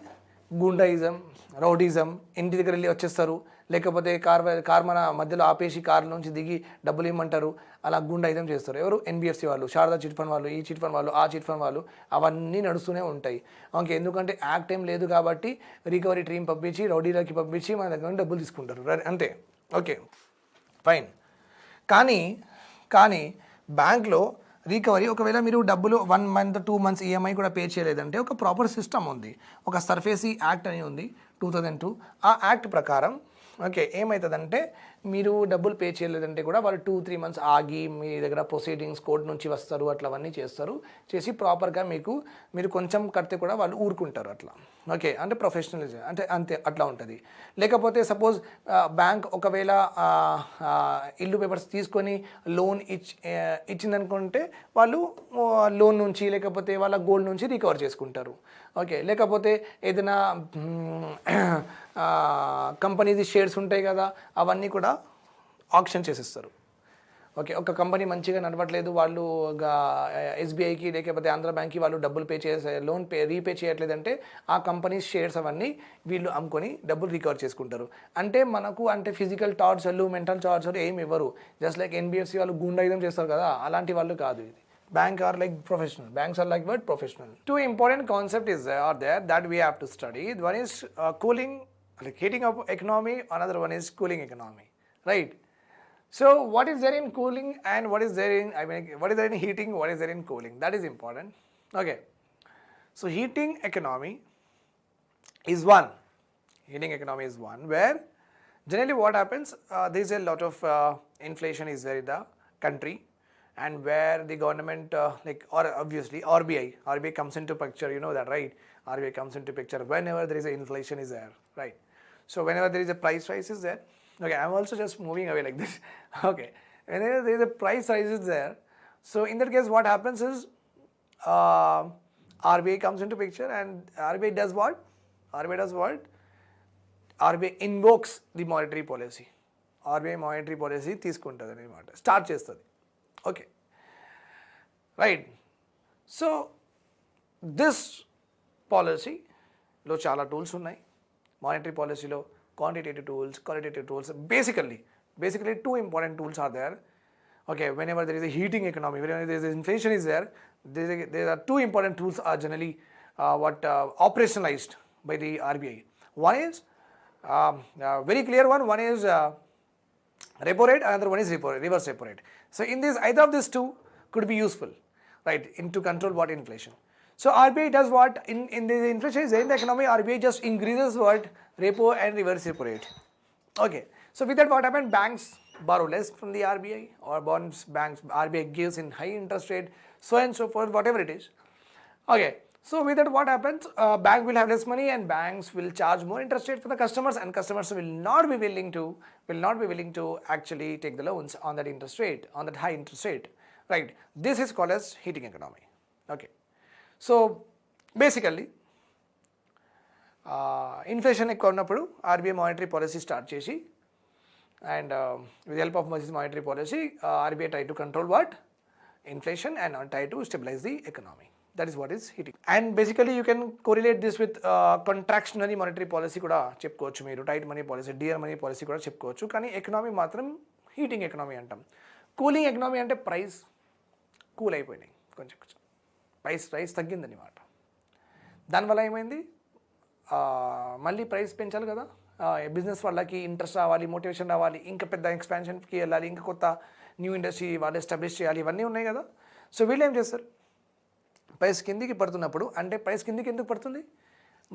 గుండాయిజం, రౌడీజం, ఇంటి దగ్గర వెళ్ళి వచ్చేస్తారు, లేకపోతే కార్ మన మధ్యలో ఆపేసి కార్ నుంచి దిగి డబ్బులు ఇవ్వమంటారు, అలా గుండాయిజం చేస్తారు. ఎవరు, ఎన్బిఎఫ్సి వాళ్ళు, శారదా చిట్ ఫండ్ వాళ్ళు, ఈ చిట్ ఫండ్ వాళ్ళు, ఆ చిట్ ఫండ్ వాళ్ళు, అవన్నీ నడుస్తూనే ఉంటాయి. ఓకే, ఎందుకంటే యాక్ట్ ఏం లేదు కాబట్టి రికవరీ టీమ్ పంపించి రౌడీలకి పంపించి మన దగ్గర డబ్బులు తీసుకుంటారు, అంతే. Okay, fine. కానీ బ్యాంక్లో రికవరీ, ఒకవేళ మీరు డబ్బులు 1 month 2 months ఈఎంఐ కూడా పే చేయలేదంటే ఒక ప్రాపర్ సిస్టమ్ ఉంది. ఒక సర్ఫేసీ యాక్ట్ అని ఉంది 2002. ఆ యాక్ట్ ప్రకారం ఓకే ఏమవుతుందంటే మీరు డబ్బులు పే చేయలేదంటే కూడా వాళ్ళు 2-3 months ఆగి మీ దగ్గర ప్రొసీడింగ్స్ కోర్టు నుంచి వస్తారు, అట్లా అవన్నీ చేస్తారు. చేసి ప్రాపర్గా మీరు కొంచెం కడితే కూడా వాళ్ళు ఊరుకుంటారు అట్లా. ఓకే, అంటే ప్రొఫెషనలిజం అంటే అంతే, అట్లా ఉంటుంది. లేకపోతే సపోజ్ బ్యాంక్ ఒకవేళ ఇల్లు పేపర్స్ తీసుకొని లోన్ ఇచ్చిందనుకుంటే వాళ్ళు లోన్ నుంచి లేకపోతే వాళ్ళ గోల్డ్ నుంచి రికవర్ చేసుకుంటారు. ఓకే, లేకపోతే ఏదైనా కంపెనీది షేర్స్ ఉంటాయి కదా, అవన్నీ కూడా ఆక్షన్ చేసేస్తారు. ఓకే, ఒక కంపెనీ మంచిగా నడవట్లేదు, వాళ్ళు ఎస్బీఐకి లేకపోతే ఆంధ్ర బ్యాంక్కి వాళ్ళు డబ్బులు లోన్ రీపే చేయట్లేదంటే ఆ కంపెనీ షేర్స్ అవన్నీ వీళ్ళు అమ్ముకొని డబ్బులు రికవర్ చేసుకుంటారు. అంటే మనకు అంటే ఫిజికల్ టార్చర్లు, మెంటల్ టార్చర్లు ఏమి ఇవ్వరు. జస్ట్ లైక్ ఎన్బిఎఫ్సి వాళ్ళు గుండాయిజం చేస్తారు కదా, అలాంటి వాళ్ళు కాదు. ఇది bank are like professional. Banks are like what? Professional. Two important concepts are there that we have to study. One is cooling, like heating up economy. Another one is cooling economy, right? So what is there in cooling and what is there in, what is there in heating? What is there in cooling? That is important. Okay. So heating economy is one. Heating economy is one where generally what happens, there is a lot of inflation is there in the country. And where the government, or obviously RBI comes into picture, you know that, right? RBI comes into picture whenever there is a inflation is there, right? So whenever there is a price rise is there, okay, I'm also just moving away like this, okay. Whenever there is a price rise is there, so in that case what happens is, RBI comes into picture and RBI does what? RBI invokes the monetary policy. RBI monetary policy తీసుకుంటుంది అన్నమాట, start చేస్తుంది. Okay, right. So this పాలసీలో చాలా tools ఉన్నాయి. Monetary పాలసీలో quantitative tools, qualitative tools. Basically two important tools are there. Okay, whenever there is a heating economy, whenever there is inflation is there, there are two important tools are generally operationalized by the RBI. One is very clear one is repo rate, another one is reverse repo rate. So in this, either of these two could be useful, right, to control what inflation. So RBI does what in the inflation is in the economy. RBI just increases what repo and reverse repo rate. Okay, so with that what happened? Banks borrow less from the RBI, or RBI gives in high interest rate, so and so forth, whatever it is. Okay, so with that what happens? Bank will have less money and banks will charge more interest rate for the customers, and customers will not be willing to actually take the loans on that interest rate, on that high interest rate, right? This is called as heating economy. Okay, so basically inflation ఎక్కువ ఉన్నప్పుడు RBI monetary policy start చేసి, and with help of monetary policy RBI try to control what inflation and try to stabilise the economy. That is what is heating. And basically you can correlate this with contractionary monetary policy కూడా చెప్పుకోవచ్చు మీరు, tight money policy, dear money policy కూడా చెప్పుకోవచ్చు. కానీ economy మాత్రం heating economy అంటాం. Cooling economy అంటే price cool అయిపోయినాయి, కొంచెం ప్రైస్ తగ్గిందన్నమాట. దానివల్ల ఏమైంది? మళ్ళీ ప్రైస్ పెంచాలి కదా, బిజినెస్ వాళ్ళకి ఇంట్రెస్ట్ రావాలి, మోటివేషన్ రావాలి, ఇంకా పెద్ద ఎక్స్పాన్షన్కి వెళ్ళాలి, ఇంకా కొత్త న్యూ ఇండస్ట్రీ వాళ్ళు ఎస్టాబ్లిష్ చేయాలి, ఇవన్నీ ఉన్నాయి కదా. సో వీళ్ళు ఏం చేస్తారు? ప్రైస్ కిందికి పడుతున్నప్పుడు, అంటే ప్రైస్ కిందికి ఎందుకు పడుతుంది?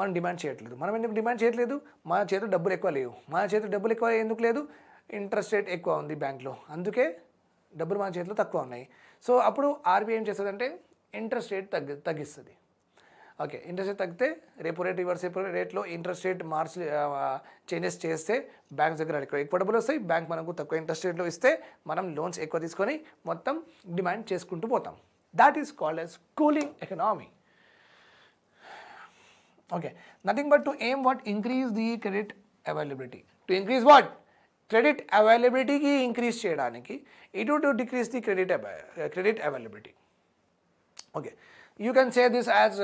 మనం డిమాండ్ చేయట్లేదు. మనం ఎందుకు డిమాండ్ చేయట్లేదు? మన చేతిలో డబ్బులు ఎక్కువ లేవు. మన చేతిలో డబ్బులు ఎక్కువ ఎందుకు లేదు? ఇంట్రెస్ట్ రేట్ ఎక్కువ ఉంది బ్యాంక్లో, అందుకే డబ్బులు మన చేతిలో తక్కువ ఉన్నాయి. సో అప్పుడు ఆర్బీఐ ఏం చేస్తుందంటే ఇంట్రెస్ట్ రేట్ తగ్గిస్తుంది. ఓకే, ఇంట్రెస్ట్ రేట్ తగ్గితే రెపో రేట్, రివర్స్ రెపో రేట్లో ఇంట్రెస్ట్ రేట్ చేంజెస్ చేస్తే బ్యాంక్స్ దగ్గర ఎక్కువ డబ్బులు వస్తాయి. బ్యాంక్ మనకు తక్కువ ఇంట్రెస్ట్ రేట్లో ఇస్తే మనం లోన్స్ ఎక్కువ తీసుకొని మొత్తం డిమాండ్ చేసుకుంటూ పోతాం. That is called as cooling economy. Okay, nothing but to aim what? Increase the credit availability. To increase what? Credit availability ki increase cheyadaniki, it to decrease the credit availability. Okay, you can say this as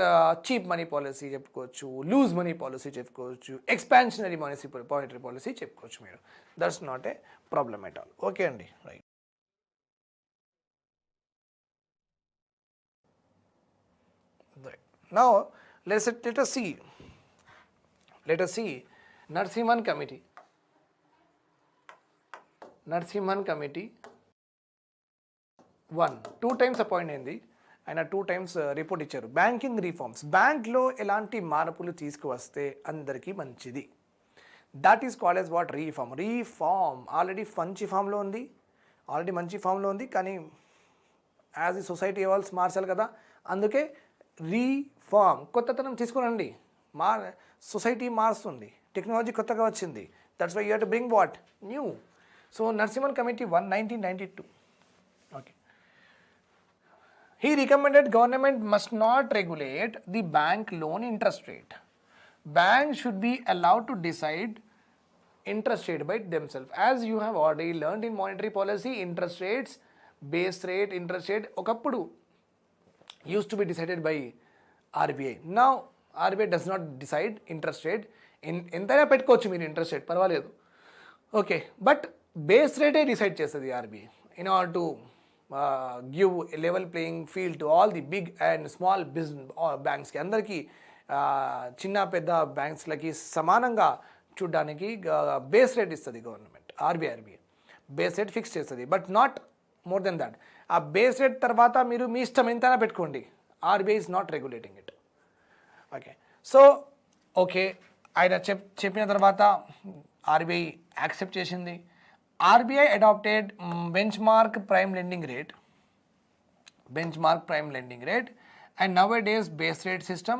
cheap money policy చెప్పుకోవచ్చు, loose money policy చెప్పుకోవచ్చు, expansionary monetary policy చెప్పుకోవచ్చు మీరు. That's not a problem at all. Okay అండి, right. Now let us see Narasimhan Committee 2 times appoint అయింది. ఆయన 2 times report ఇచ్చారు. Banking reforms, బ్యాంక్లో ఎలాంటి మార్పులు తీసుకువస్తే అందరికీ మంచిది. That is called as what? Reform. Already మంచి ఫామ్లో ఉంది, కానీ యాజ్ ది సొసైటీ ఎవాల్వ్స్ మార్చాలి కదా, అందుకే రీఫార్మ్, కొత్తతనం తీసుకురండి. సొసైటీ మారుస్తుంది, టెక్నాలజీ కొత్తగా వచ్చింది. That's why you have to bring what? New. So Narasimhan committee 1992. Okay, he recommended government must not regulate the bank loan interest rate. Banks should be allowed to decide interest rate by themselves. As you have already learned in monetary policy, interest rates, base rate, interest rate okappudu used to be decided by RBI. Now RBI does not decide interest rate. ఎంతైనా పెట్టుకోవచ్చు మీరు interest rate, పర్వాలేదు. Okay, but base రేటే decide చేస్తుంది RBI in order to give a level playing field to all the big and small business banks కి, అందరికీ చిన్న పెద్ద బ్యాంక్స్లకి సమానంగా చూడడానికి బేస్ రేట్ ఇస్తుంది government. RBI base rate fix చేస్తుంది, but not more than that. ఆ బేస్ రేట్ తర్వాత మీరు మీ ఇష్టం ఎంతైనా పెట్టుకోండి. RBI is not regulating it. Okay, so okay, ఆయన చెప్పిన తర్వాత RBI యాక్సెప్ట్ చేసింది. RBI adopted benchmark prime lending rate and nowadays base rate system,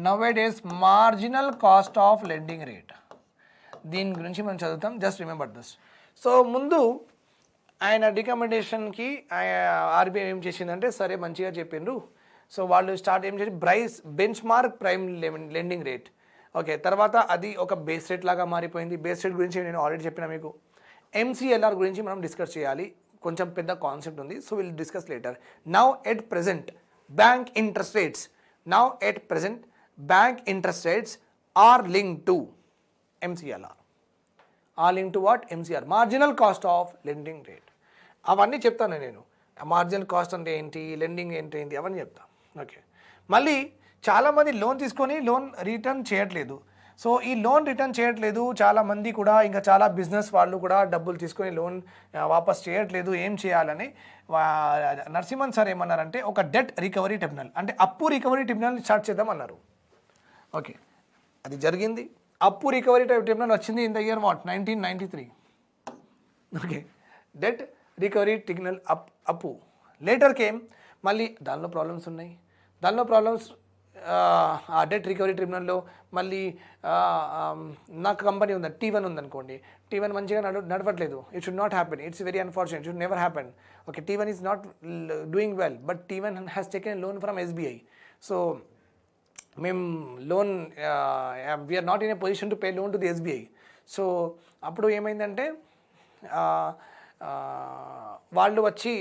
nowadays marginal cost of lending rate. దీని గురించి మనం చదువుతాం, జస్ట్ రిమెంబర్ దిస్. సో ముందు ఆయన రికమెండేషన్కి RBI ఏం చేసిందంటే, సరే మంచిగా చెప్పిండ్రు. సో వాళ్ళు ఏం చేసి bench mark prime lending rate. Okay, తర్వాత అది ఒక బేస్ రేట్ లాగా మారిపోయింది. బేస్ రేట్ గురించి నేను ఆల్రెడీ చెప్పిన మీకు. MCLR గురించి మనం డిస్కస్ చేయాలి, కొంచెం పెద్ద కాన్సెప్ట్ ఉంది. So will discuss later. Now at present bank interest rates are linked to MCLR. Are link to what? MCLR, marginal cost of lending rate. అవన్నీ చెప్తాను నేను. మార్జినల్ కాస్ట్ అంటే ఏంటి, లెండింగ్ ఏంటి, అవన్నీ చెప్తాను. ఓకే, మళ్ళీ చాలామంది లోన్ తీసుకొని లోన్ రిటర్న్ చేయట్లేదు. సో ఈ లోన్ రిటర్న్ చేయట్లేదు చాలామంది కూడా, ఇంకా చాలా బిజినెస్ వాళ్ళు కూడా డబ్బులు తీసుకొని లోన్ వాపస్ చేయట్లేదు, ఏం చేయాలని నరసింహన్ సార్ ఏమన్నారంటే ఒక డెట్ రికవరీ ట్రిబ్యునల్, అంటే అప్పు రికవరీ ట్రిబ్యునల్ స్టార్ట్ చేద్దామన్నారు. ఓకే, అది జరిగింది. అప్పు రికవరీ ట్రిబ్యునల్ వచ్చింది in the year 1993. Okay, debt recovery tribunal అప్పు లేటర్ కేమ్. మళ్ళీ దానిలో ప్రాబ్లమ్స్ ఉన్నాయి. దానిలో ప్రాబ్లమ్స్ ఆ డెట్ రికవరీ ట్రిబ్యునల్లో మళ్ళీ నాకు కంపెనీ ఉంది, T1 ఉందనుకోండి, T1 మంచిగా నడవట్లేదు. It should not happen, it's very unfortunate, it should never happen. Okay, T1 is not doing well, but T1 has taken loan from SBI. So మేము loan we are not in a position to pay loan to the SBI. So అప్పుడు ఏమైందంటే వాళ్ళు వచ్చి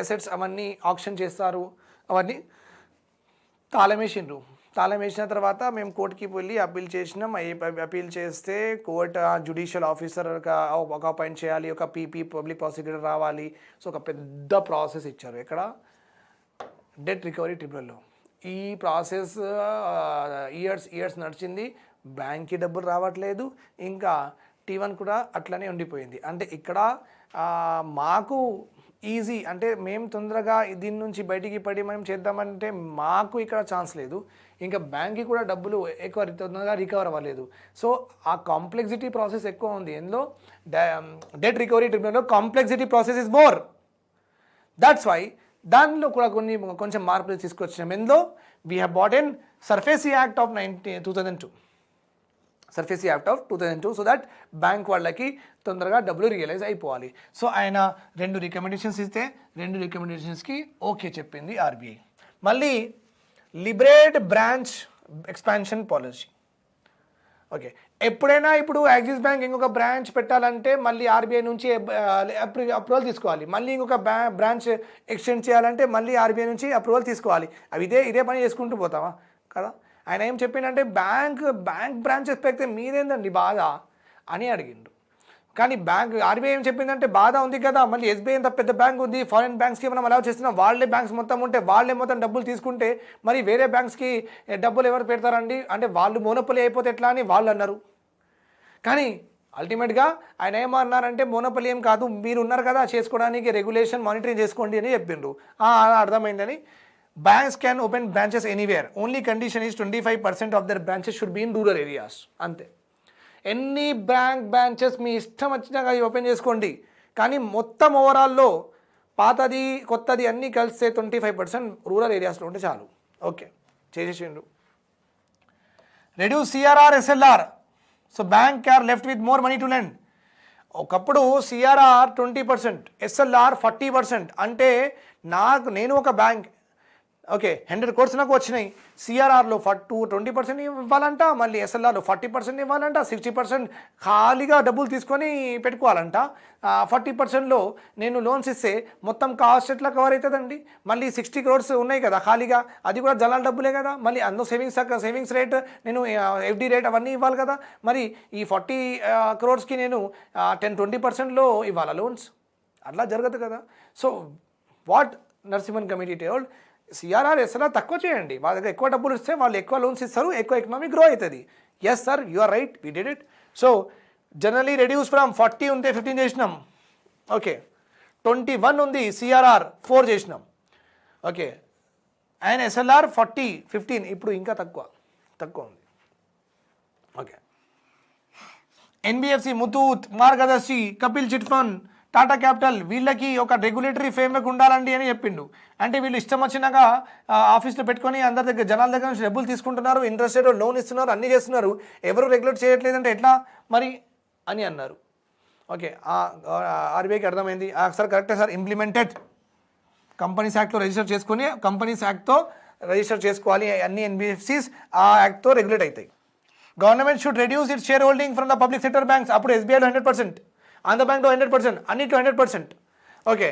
assets అవన్నీ auction చేస్తారు, అవన్నీ తాళం వేసిన తర్వాత మేము కోర్టుకి వెళ్ళి అప్పీల్ చేసినాం. అప్పీల్ చేస్తే కోర్టు జ్యుడిషియల్ ఆఫీసర్ ఒక అపాయింట్ చేయాలి, ఒక PP పబ్లిక్ ప్రాసిక్యూటర్ రావాలి. సో ఒక పెద్ద ప్రాసెస్ ఇచ్చారు ఇక్కడ డెట్ రికవరీ ట్రిబ్యునల్లో. ఈ ప్రాసెస్ ఇయర్స్ నడిచింది, బ్యాంక్కి డబ్బులు రావట్లేదు, ఇంకా T1 కూడా అట్లనే ఉండిపోయింది. అంటే ఇక్కడ మాకు ఈజీ, అంటే మేము తొందరగా దీని నుంచి బయటికి పడి మనం చేద్దామంటే మాకు ఇక్కడ ఛాన్స్ లేదు, ఇంకా బ్యాంక్కి కూడా డబ్బులు ఎక్కువ తొందరగా రికవర్ అవ్వలేదు. సో ఆ కాంప్లెక్సిటీ ప్రాసెస్ ఎక్కువ ఉంది. ఎందులో డెట్ రికవరీ ట్రిబ్యునల్లో complexity process is more. That's why దానిలో కూడా కొంచెం మార్పులు తీసుకొచ్చినాం. ఎందులో we have bought in SARFAESI act of 2002, SARFAESI act of 2002, so that bank వాళ్ళకి తొందరగా డబ్బులు రియలైజ్ అయిపోవాలి. సో ఆయన 2 రికమెండేషన్స్ ఇస్తే 2 రికమెండేషన్స్కి ఓకే చెప్పింది RBI. మళ్ళీ liberate branch expansion policy. Okay, ఎప్పుడైనా ఇప్పుడు యాక్సిస్ బ్యాంక్ ఇంకొక బ్రాంచ్ పెట్టాలంటే మళ్ళీ RBI నుంచి అప్రూవల్ తీసుకోవాలి, మళ్ళీ ఇంకొక బ్రాంచ్ ఎక్స్టెండ్ చేయాలంటే మళ్ళీ RBI నుంచి అప్రూవల్ తీసుకోవాలి. అవి ఇదే పని చేసుకుంటూ పోతావా కదా. ఆయన ఏం చెప్పిండంటే బ్యాంక్ బ్రాంచెస్ పెడితే మీరేందండి బాధ అని అడిగిండు. కానీ RBI ఏం చెప్పిందంటే బాధ ఉంది కదా, మళ్ళీ SBI ఎంత పెద్ద బ్యాంక్ ఉంది, ఫారిన్ బ్యాంక్స్కి మనం అలౌ చేస్తున్నాం, వాళ్ళే బ్యాంక్స్ మొత్తం ఉంటే వాళ్ళే మొత్తం డబ్బులు తీసుకుంటే మరి వేరే బ్యాంక్స్కి డబ్బులు ఎవరు పెడతారండి, అంటే వాళ్ళు మోనోపొలీ అయిపోతే ఎట్లా అని వాళ్ళు అన్నారు. కానీ అల్టిమేట్గా ఆయన ఏమన్నారంటే మోనోపొలీ ఏం కాదు, మీరు ఉన్నారు కదా చేసుకోవడానికి, రెగ్యులేషన్ మానిటరింగ్ చేసుకోండి అని చెప్పిండ్రు. అర్థమైందని. Banks can open branches anywhere. Only condition is 25% of their branches should be in rural areas. అంతే. ఎన్ని బ్రాంచెస్ మీ ఇష్టం వచ్చినాక ఓపెన్ చేసుకోండి, కానీ మొత్తం ఓవరాల్లో పాతది కొత్తది అన్నీ కలిస్తే 25% రూరల్ ఏరియాస్లో ఉంటే చాలు. ఓకే, చేసేసిండు. Reduce CRR SLR. So bank are left with more money to lend. ఒకప్పుడు CRR 20%, SLR 40%. అంటే నేను ఒక బ్యాంక్, ఓకే 100 crores నాకు వచ్చినాయి, CRRలో 20% ఇవ్వాలంట, మళ్ళీ SLRలో 40% ఇవ్వాలంట, 60% ఖాళీగా డబ్బులు తీసుకొని పెట్టుకోవాలంట. 40%లో నేను లోన్స్ ఇస్తే మొత్తం కాస్ట్ ఎట్లా కవర్ అవుతుందండి. మళ్ళీ 60 crores ఉన్నాయి కదా ఖాళీగా, అది కూడా జనాల డబ్బులే కదా. మళ్ళీ అందులో సేవింగ్స్ రేట్, నేను FD రేట్ అవన్నీ ఇవ్వాలి కదా. మరి ఈ 40 crores నేను 10-20%లో ఇవ్వాలా లోన్స్? అట్లా జరగదు కదా. So what Narasimhan committee told, CRR SLR తక్కువ చేయండి, వాళ్ళ దగ్గర ఎక్కువ డబ్బులు ఇస్తే వాళ్ళు ఎక్కువ లోన్స్ ఇస్తారు, ఎక్కువ ఎకనామీ గ్రో అవుతుంది. Yes sir, you are right, we did it. So generally reduce from 40 ఉంటే 15 చేసినాం. ఓకే, 21 ఉంది, CRR 4 చేసినాం. ఓకే, అండ్ SLR 15, ఇప్పుడు ఇంకా తక్కువ ఉంది. ఓకే, NBFC, ముతూట్, మార్గదర్శి, Kapil chit fund, Tata capital, వీళ్ళకి ఒక రెగ్యులేటరీ ఫ్రేమ్వర్క్ ఉండాలండి అని చెప్పిండు. అంటే వీళ్ళు ఇష్టం వచ్చినాక ఆఫీస్లో పెట్టుకొని అందరి దగ్గర జనాల దగ్గర నుంచి డబ్బులు తీసుకుంటున్నారు, ఇంట్రెస్ట్ రేట్ లోన్ ఇస్తున్నారు, అన్నీ చేస్తున్నారు, ఎవరు రెగ్యులేట్ చేయట్లేదంటే ఎట్లా మరి అని అన్నారు. ఓకే, RBIకి అర్థమైంది, సార్ కరెక్టే సార్, ఇంప్లిమెంటెడ్ కంపెనీస్ యాక్ట్లో రిజిస్టర్ చేసుకొని, కంపెనీస్ యాక్ట్తో రిజిస్టర్ చేసుకోవాలి అన్ని NBFCs, ఆ యాక్ట్తో రెగ్యులేట్ అవుతాయి. Government should reduce it's share holding from the public sector banks. అప్పుడు SBIలో 100%, ఆంధ్ర బ్యాంక్లో 100%, అన్నిట్లో 100%. ఓకే,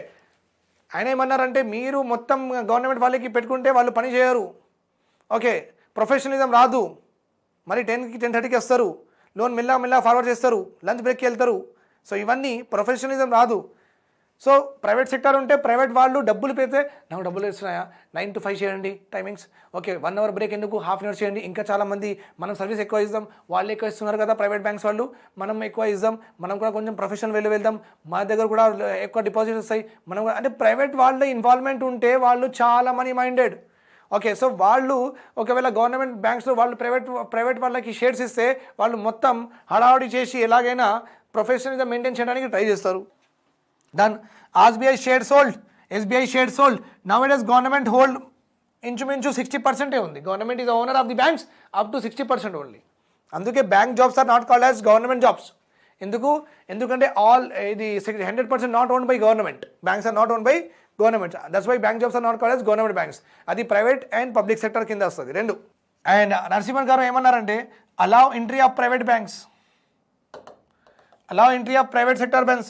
ఆయన ఏమన్నారంటే మీరు మొత్తం గవర్నమెంట్ వాళ్ళకి పెట్టుకుంటే వాళ్ళు పని చేయరు. ఓకే, ప్రొఫెషనలిజం రాదు, మరి 10కి 10:30కి వస్తారు, లోన్ మెల్లగా ఫార్వర్డ్ చేస్తారు, లంచ్ బ్రేక్కి వెళ్తారు. సో ఇవన్నీ ప్రొఫెషనలిజం రాదు. సో ప్రైవేట్ సెక్టర్ ఉంటే ప్రైవేట్ వాళ్ళు డబ్బులు పెడితే నాకు డబ్బులు ఇస్తున్నాయా 9 to 5 చేయండి టైమింగ్స్, ఓకే 1 hour బ్రేక్ ఎందుకు, హాఫ్ అన్ అవర్ చేయండి. ఇంకా చాలామంది మనం సర్వీస్ ఎక్కువ ఇద్దాం, వాళ్ళు ఎక్కువ ఇస్తున్నారు కదా ప్రైవేట్ బ్యాంక్స్ వాళ్ళు, మనం ఎక్కువ ఇద్దాం, మనం కూడా కొంచెం ప్రొఫెషనల్ వెళ్దాం, మా దగ్గర కూడా ఎక్కువ డిపాజిట్స్ వస్తాయి, మనం కూడా అంటే ప్రైవేట్ వాళ్ళ ఇన్వాల్వ్మెంట్ ఉంటే వాళ్ళు చాలా మనీ మైండెడ్. ఓకే, సో వాళ్ళు ఒకవేళ గవర్నమెంట్ బ్యాంక్స్లో వాళ్ళు ప్రైవేట్ వాళ్ళకి షేర్స్ ఇస్తే వాళ్ళు మొత్తం హడావుడి చేసి ఎలాగైనా ప్రొఫెషనలిజం మెయింటైన్ చేయడానికి ట్రై చేస్తారు. Then RBI share sold, SBI share sold. Nowadays government hold ఇంచుమించు 60% ఉంది. Government is owner of the banks up to 60% only. అందుకే bank jobs are not called as government jobs. ఎందుకంటే ఇది 100% not owned by government. Banks are not owned by government. That's why bank jobs are not called as government banks. అది private and public sector కింద వస్తుంది రెండు. And Narasimhan garu ఏమన్నారంటే allow entry of private banks, అలా entry of private sector banks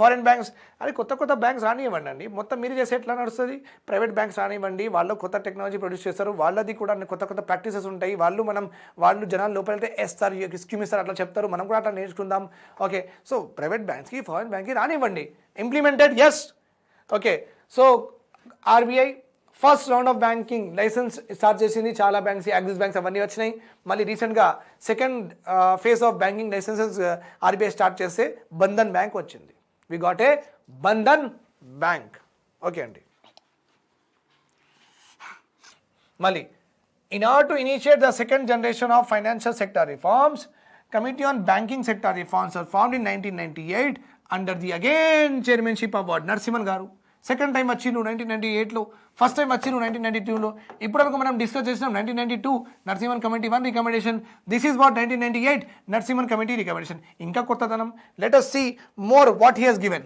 foreign banks. అది కొత్త banks రానివ్వండి అండి, మొత్తం మీరు చేస్తే ఎట్లా నడుస్తుంది? ప్రైవేట్ బ్యాంక్స్ రానివ్వండి, వాళ్ళు కొత్త టెక్నాలజీ ప్రొడ్యూస్ చేస్తారు, వాళ్ళది కూడా కొత్త ప్రాక్టీసెస్ ఉంటాయి, వాళ్ళు జనాలు లోపలితే వేస్తారు, స్కీమ్ ఇస్తారు, అట్లా చెప్తారు, మనం కూడా అట్లా నేర్చుకుందాం. ఓకే, సో ప్రైవేట్ బ్యాంక్స్కి ఫారిన్ బ్యాంక్కి రానివ్వండి, implemented yes. Okay, so RBI first round of banking licence start చేసింది, చాలా బ్యాంక్స్, యాక్సిస్ బ్యాంక్స్ అవన్నీ వచ్చినాయి. మళ్ళీ రీసెంట్గా second phase of banking licences RBI start చేస్తే బంధన్ బ్యాంక్ వచ్చింది. We got a Bandhan Bank. Okay అండి, మళ్ళీ in order to initiate the second generation of financial sector reforms, committee on banking sector reforms are formed in 1998 under the again chairmanship of Narasimhan garu. Second time వచ్చిండు 1998లో, first time వచ్చిండు 1992లో. ఇప్పటివరకు మనం discuss చేసినాం 1992 Narasimhan committee 1 recommendation. This is what 1998 Narasimhan committee recommendation. ఇంకా కొత్తదనం, let us see more what he has given.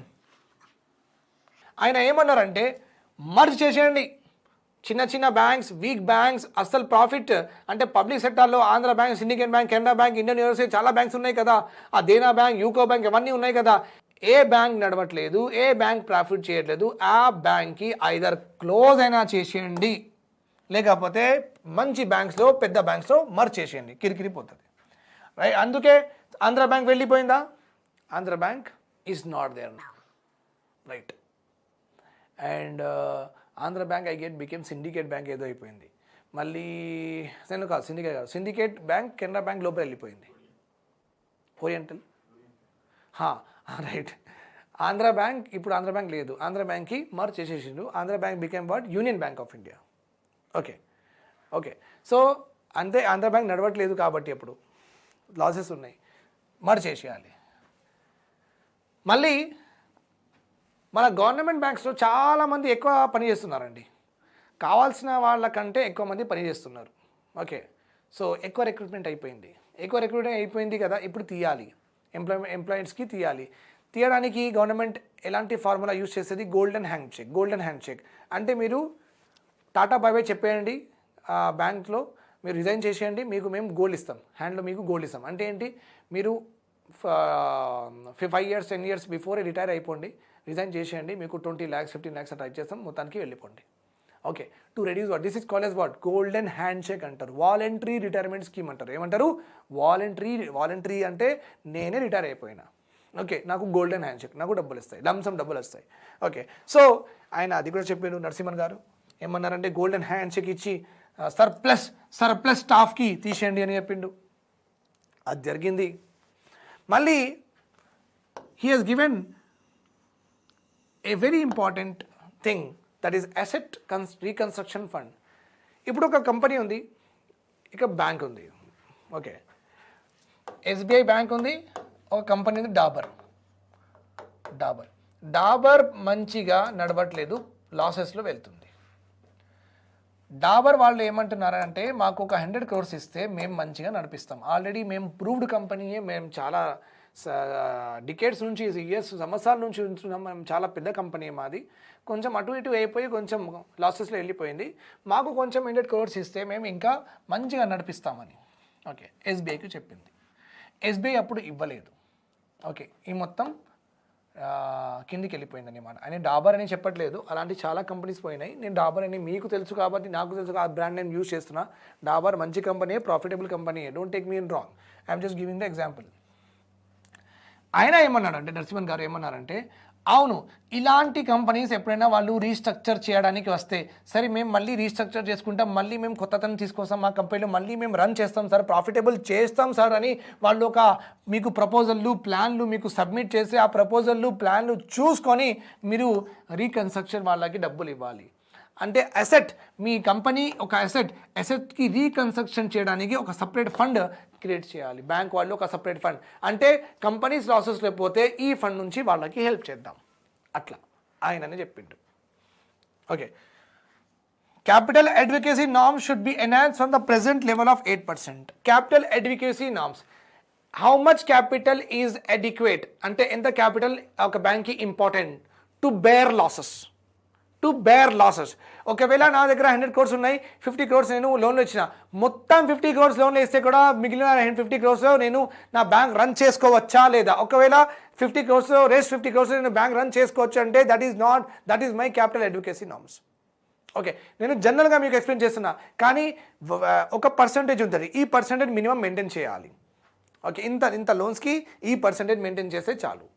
ఆయన ఏమన్నారంటే merge చేసేయండి చిన్న బ్యాంక్స్, వీక్ బ్యాంక్స్, అసలు ప్రాఫిట్ అంటే పబ్లిక్ సెక్టార్లో Andhra bank, syndicate bank, Canara bank, Indian university, చాలా బ్యాంక్స్ ఉన్నాయి కదా, ఆ దేనా బ్యాంక్, యూకో బ్యాంక్, ఇవన్నీ ఉన్నాయి కదా. ఏ బ్యాంక్ నడవట్లేదు, ఏ బ్యాంక్ ప్రాఫిట్ చేయట్లేదు, ఆ బ్యాంక్కి ఐదర్ క్లోజ్ అయినా చేసేయండి, లేకపోతే మంచి బ్యాంక్స్లో పెద్ద బ్యాంక్స్లో మర్జ్ చేసేయండి, కిరికిరిపోతుంది. రైట్, అందుకే ఆంధ్ర బ్యాంక్ వెళ్ళిపోయిందా? Andhra Bank is not there now. Right, and Andhra bank became Syndicate Bank ఏదో అయిపోయింది. మళ్ళీ సిండికేట్ బ్యాంక్ కెనరా బ్యాంక్ లోపల వెళ్ళిపోయింది. Oriental, right. ఆంధ్ర బ్యాంక్ ఇప్పుడు ఆంధ్ర బ్యాంక్ లేదు, ఆంధ్ర బ్యాంక్కి మర్జ్ చేసేసిండు. Andhra bank became what? Union bank of India. Okay, so అంతే, ఆంధ్ర బ్యాంక్ నడవట్లేదు కాబట్టి అప్పుడు లాసెస్ ఉన్నాయి, మర్జ్ చేసేయాలి. మళ్ళీ మన గవర్నమెంట్ బ్యాంక్స్లో చాలామంది ఎక్కువ పని చేస్తున్నారండి, కావాల్సిన వాళ్ళకంటే ఎక్కువ మంది పని చేస్తున్నారు. ఓకే, సో ఎక్కువ రిక్రూట్మెంట్ అయిపోయింది కదా, ఇప్పుడు తీయాలి, ఎంప్లాయీస్కి తీయడానికి గవర్నమెంట్ ఎలాంటి ఫార్ములా యూజ్ చేసేది? Golden hand check. అంటే మీరు టాటా బై చెప్పేయండి బ్యాంక్లో, మీరు రిజైన్ చేసేయండి, మేము గోల్డ్ ఇస్తాం, హ్యాండ్లో మీకు గోల్డ్ ఇస్తాం. అంటే ఏంటి? మీరు 5 years 10 years బిఫోరే రిటైర్ అయిపోండి, రిజైన్ చేసేయండి, మీకు 20 lakhs 15 lakhs అట్లా ఇచ్చేస్తాం, మొత్తానికి వెళ్ళిపోండి. Okay, to reduce what this is called as what? Golden hand check అంటారు, వాలంటరీ రిటైర్మెంట్ స్కీమ్ అంటారు. ఏమంటారు? వాలంటరీ అంటే నేనే రిటైర్ అయిపోయినా, ఓకే, నాకు గోల్డెన్ హ్యాండ్ చెక్, నాకు డబ్బులు వస్తాయి, లంసమ్ డబ్బులు వస్తాయి. ఓకే, సో ఆయన అది కూడా చెప్పారు నరసింహన్ గారు. ఏమన్నారంటే గోల్డెన్ హ్యాండ్ చెక్ ఇచ్చి సర్ప్లస్ స్టాఫ్కి తీసేయండి అని చెప్పిండు. అది జరిగింది. మళ్ళీ he has given a very important thing, that is asset reconstruction fund. ఇప్పుడు ఒక కంపెనీ ఉంది, ఇక బ్యాంక్ ఉంది. ఓకే, ఎస్బీఐ బ్యాంక్ ఉంది, ఒక కంపెనీ ఉంది డాబర్ మంచిగా నడవట్లేదు, లాసెస్లో వెళ్తుంది. డాబర్ వాళ్ళు ఏమంటున్నారంటే మాకు ఒక 100 crores ఇస్తే మేము మంచిగా నడిపిస్తాం, ఆల్రెడీ మేము ప్రూవ్డ్ కంపెనీయే, మేము చాలా డికేడ్స్ నుంచి, సంవత్సరాల నుంచి ఉంటున్నాం, మేము చాలా పెద్ద కంపెనీ మాది, కొంచెం అటు ఇటు అయిపోయి కొంచెం లాసెస్లో వెళ్ళిపోయింది, మాకు కొంచెం 100 crores ఇస్తే మేము ఇంకా మంచిగా నడిపిస్తామని ఓకే ఎస్బీఐకి చెప్పింది. ఎస్బీఐ అప్పుడు ఇవ్వలేదు. ఓకే, ఈ మొత్తం కిందికి వెళ్ళిపోయిందని మాట. ఆయన డాబర్ అని చెప్పట్లేదు, అలాంటి చాలా కంపెనీస్ పోయినాయి. నేను డాబర్ అని మీకు తెలుసు కాబట్టి, నాకు తెలుసు ఆ బ్రాండ్ నేను యూజ్ చేస్తున్నా. డాబర్ మంచి company, profitable company, don't take me in wrong, I'm just giving the example. ఆయన ఏమన్నాడంటే, నరసింహన్ గారు ఏమన్నారంటే అవును, ఇలాంటి కంపెనీస్ ఎప్పుడైనా వాళ్ళు రీస్ట్రక్చర్ చేయడానికి వస్తే, సరే మేము మళ్ళీ రీస్ట్రక్చర్ చేసుకుంటాం, మళ్ళీ మేము కొత్తతనం తీసుకొస్తాం మా కంపెనీలో, మళ్ళీ మేము రన్ చేస్తాం సార్, ప్రాఫిటబుల్ చేస్తాం సార్ అని వాళ్ళు ఒక మీకు ప్రపోజల్లు ప్లాన్లు మీకు సబ్మిట్ చేసి ఆ ప్రపోజల్లు ప్లాన్లు చూసుకొని మీరు రీకన్స్ట్రక్షన్ వాళ్ళకి డబ్బులు ఇవ్వాలి. అంటే అసెట్, మీ కంపెనీ ఒక అసెట్కి రీకన్స్ట్రక్షన్ చేయడానికి ఒక సపరేట్ ఫండ్ క్రియేట్ చేయాలి బ్యాంక్ వాళ్ళు, ఒక సపరేట్ ఫండ్. అంటే కంపెనీస్ లాసెస్ లేకపోతే ఈ ఫండ్ నుంచి వాళ్ళకి హెల్ప్ చేద్దాం, అట్లా ఆయనని చెప్పిండు. Okay, capital adequacy norms should be enhanced from the present level of 8%. Capital adequacy norms, how much capital is adequate అంటే ఎంత క్యాపిటల్ ఒక బ్యాంక్కి ఇంపార్టెంట్ టు బేర్ లాసెస్. ఒకవేళ నా దగ్గర 100 crores ఉన్నాయి, 50 crores నేను లోన్లు ఇచ్చిన, మొత్తం 50 crores లోన్లు ఇస్తే కూడా మిగిలిన 50 crores నేను నా బ్యాంక్ రన్ చేసుకోవచ్చా లేదా? ఒకవేళ 50 crores రెస్ట్ 50 crores నేను బ్యాంక్ రన్ చేసుకోవచ్చు అంటే that is my capital advocacy norms. Okay, నేను జనరల్గా మీకు ఎక్స్ప్లెయిన్ చేస్తున్నా, కానీ ఒక పర్సంటేజ్ ఉంటుంది, ఈ పర్సంటేజ్ మినిమం మెయింటైన్ చేయాలి. ఓకే, ఇంత లోన్స్కి ఈ పర్సంటేజ్ మెయింటైన్ చేస్తే చాలు.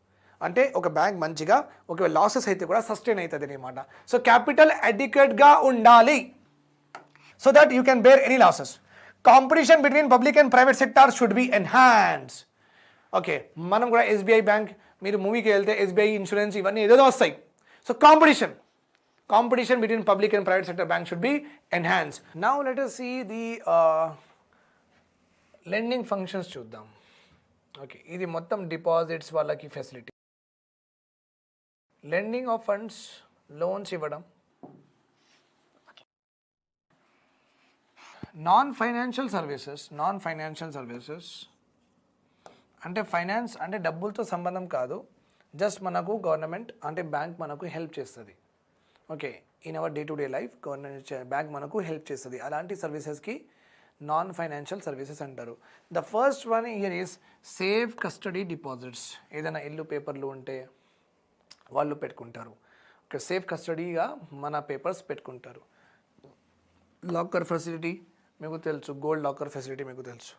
అంటే ఒక బ్యాంక్ మంచిగా ఒకవేళ లాసెస్ అయితే కూడా సస్టైన్ అవుతుంది అనమాట. సో క్యాపిటల్ అడిక్వేట్గా ఉండాలి, so that you can bear any losses. Competition between public and private sector should be enhance. Okay, మనం కూడా ఎస్బీఐ బ్యాంక్, మీరు మూవీకి వెళ్తే ఎస్బీఐ ఇన్సూరెన్స్ ఇవన్నీ ఏదో వస్తాయి. So competition between public and private sector banks should be enhanced. Now let us see the lending functions చూద్దాం. Okay, ఇది మొత్తం డిపాజిట్స్ వాళ్ళకి facility, lending of funds, loans ఇవ్వడం. నాన్ ఫైనాన్షియల్ సర్వీసెస్ అంటే ఫైనాన్స్ అంటే డబ్బులతో సంబంధం కాదు, జస్ట్ మనకు గవర్నమెంట్ అంటే బ్యాంక్ మనకు హెల్ప్ చేస్తుంది. Okay, in our day to day life government bank మనకు హెల్ప్ చేస్తుంది. అలాంటి సర్వీసెస్కి నాన్ ఫైనాన్షియల్ సర్వీసెస్ అంటారు. The first one here is safe custody deposits. ఏదైనా ఇల్లు పేపర్లు ఉంటే వాళ్ళు పెట్టుకుంటారు. ఓకే, సేఫ్ కస్టడీగా మన పేపర్స్ పెట్టుకుంటారు. లాకర్ ఫెసిలిటీ మీకు తెలుసు, గోల్డ్ లాకర్ ఫెసిలిటీ మీకు తెలుసు.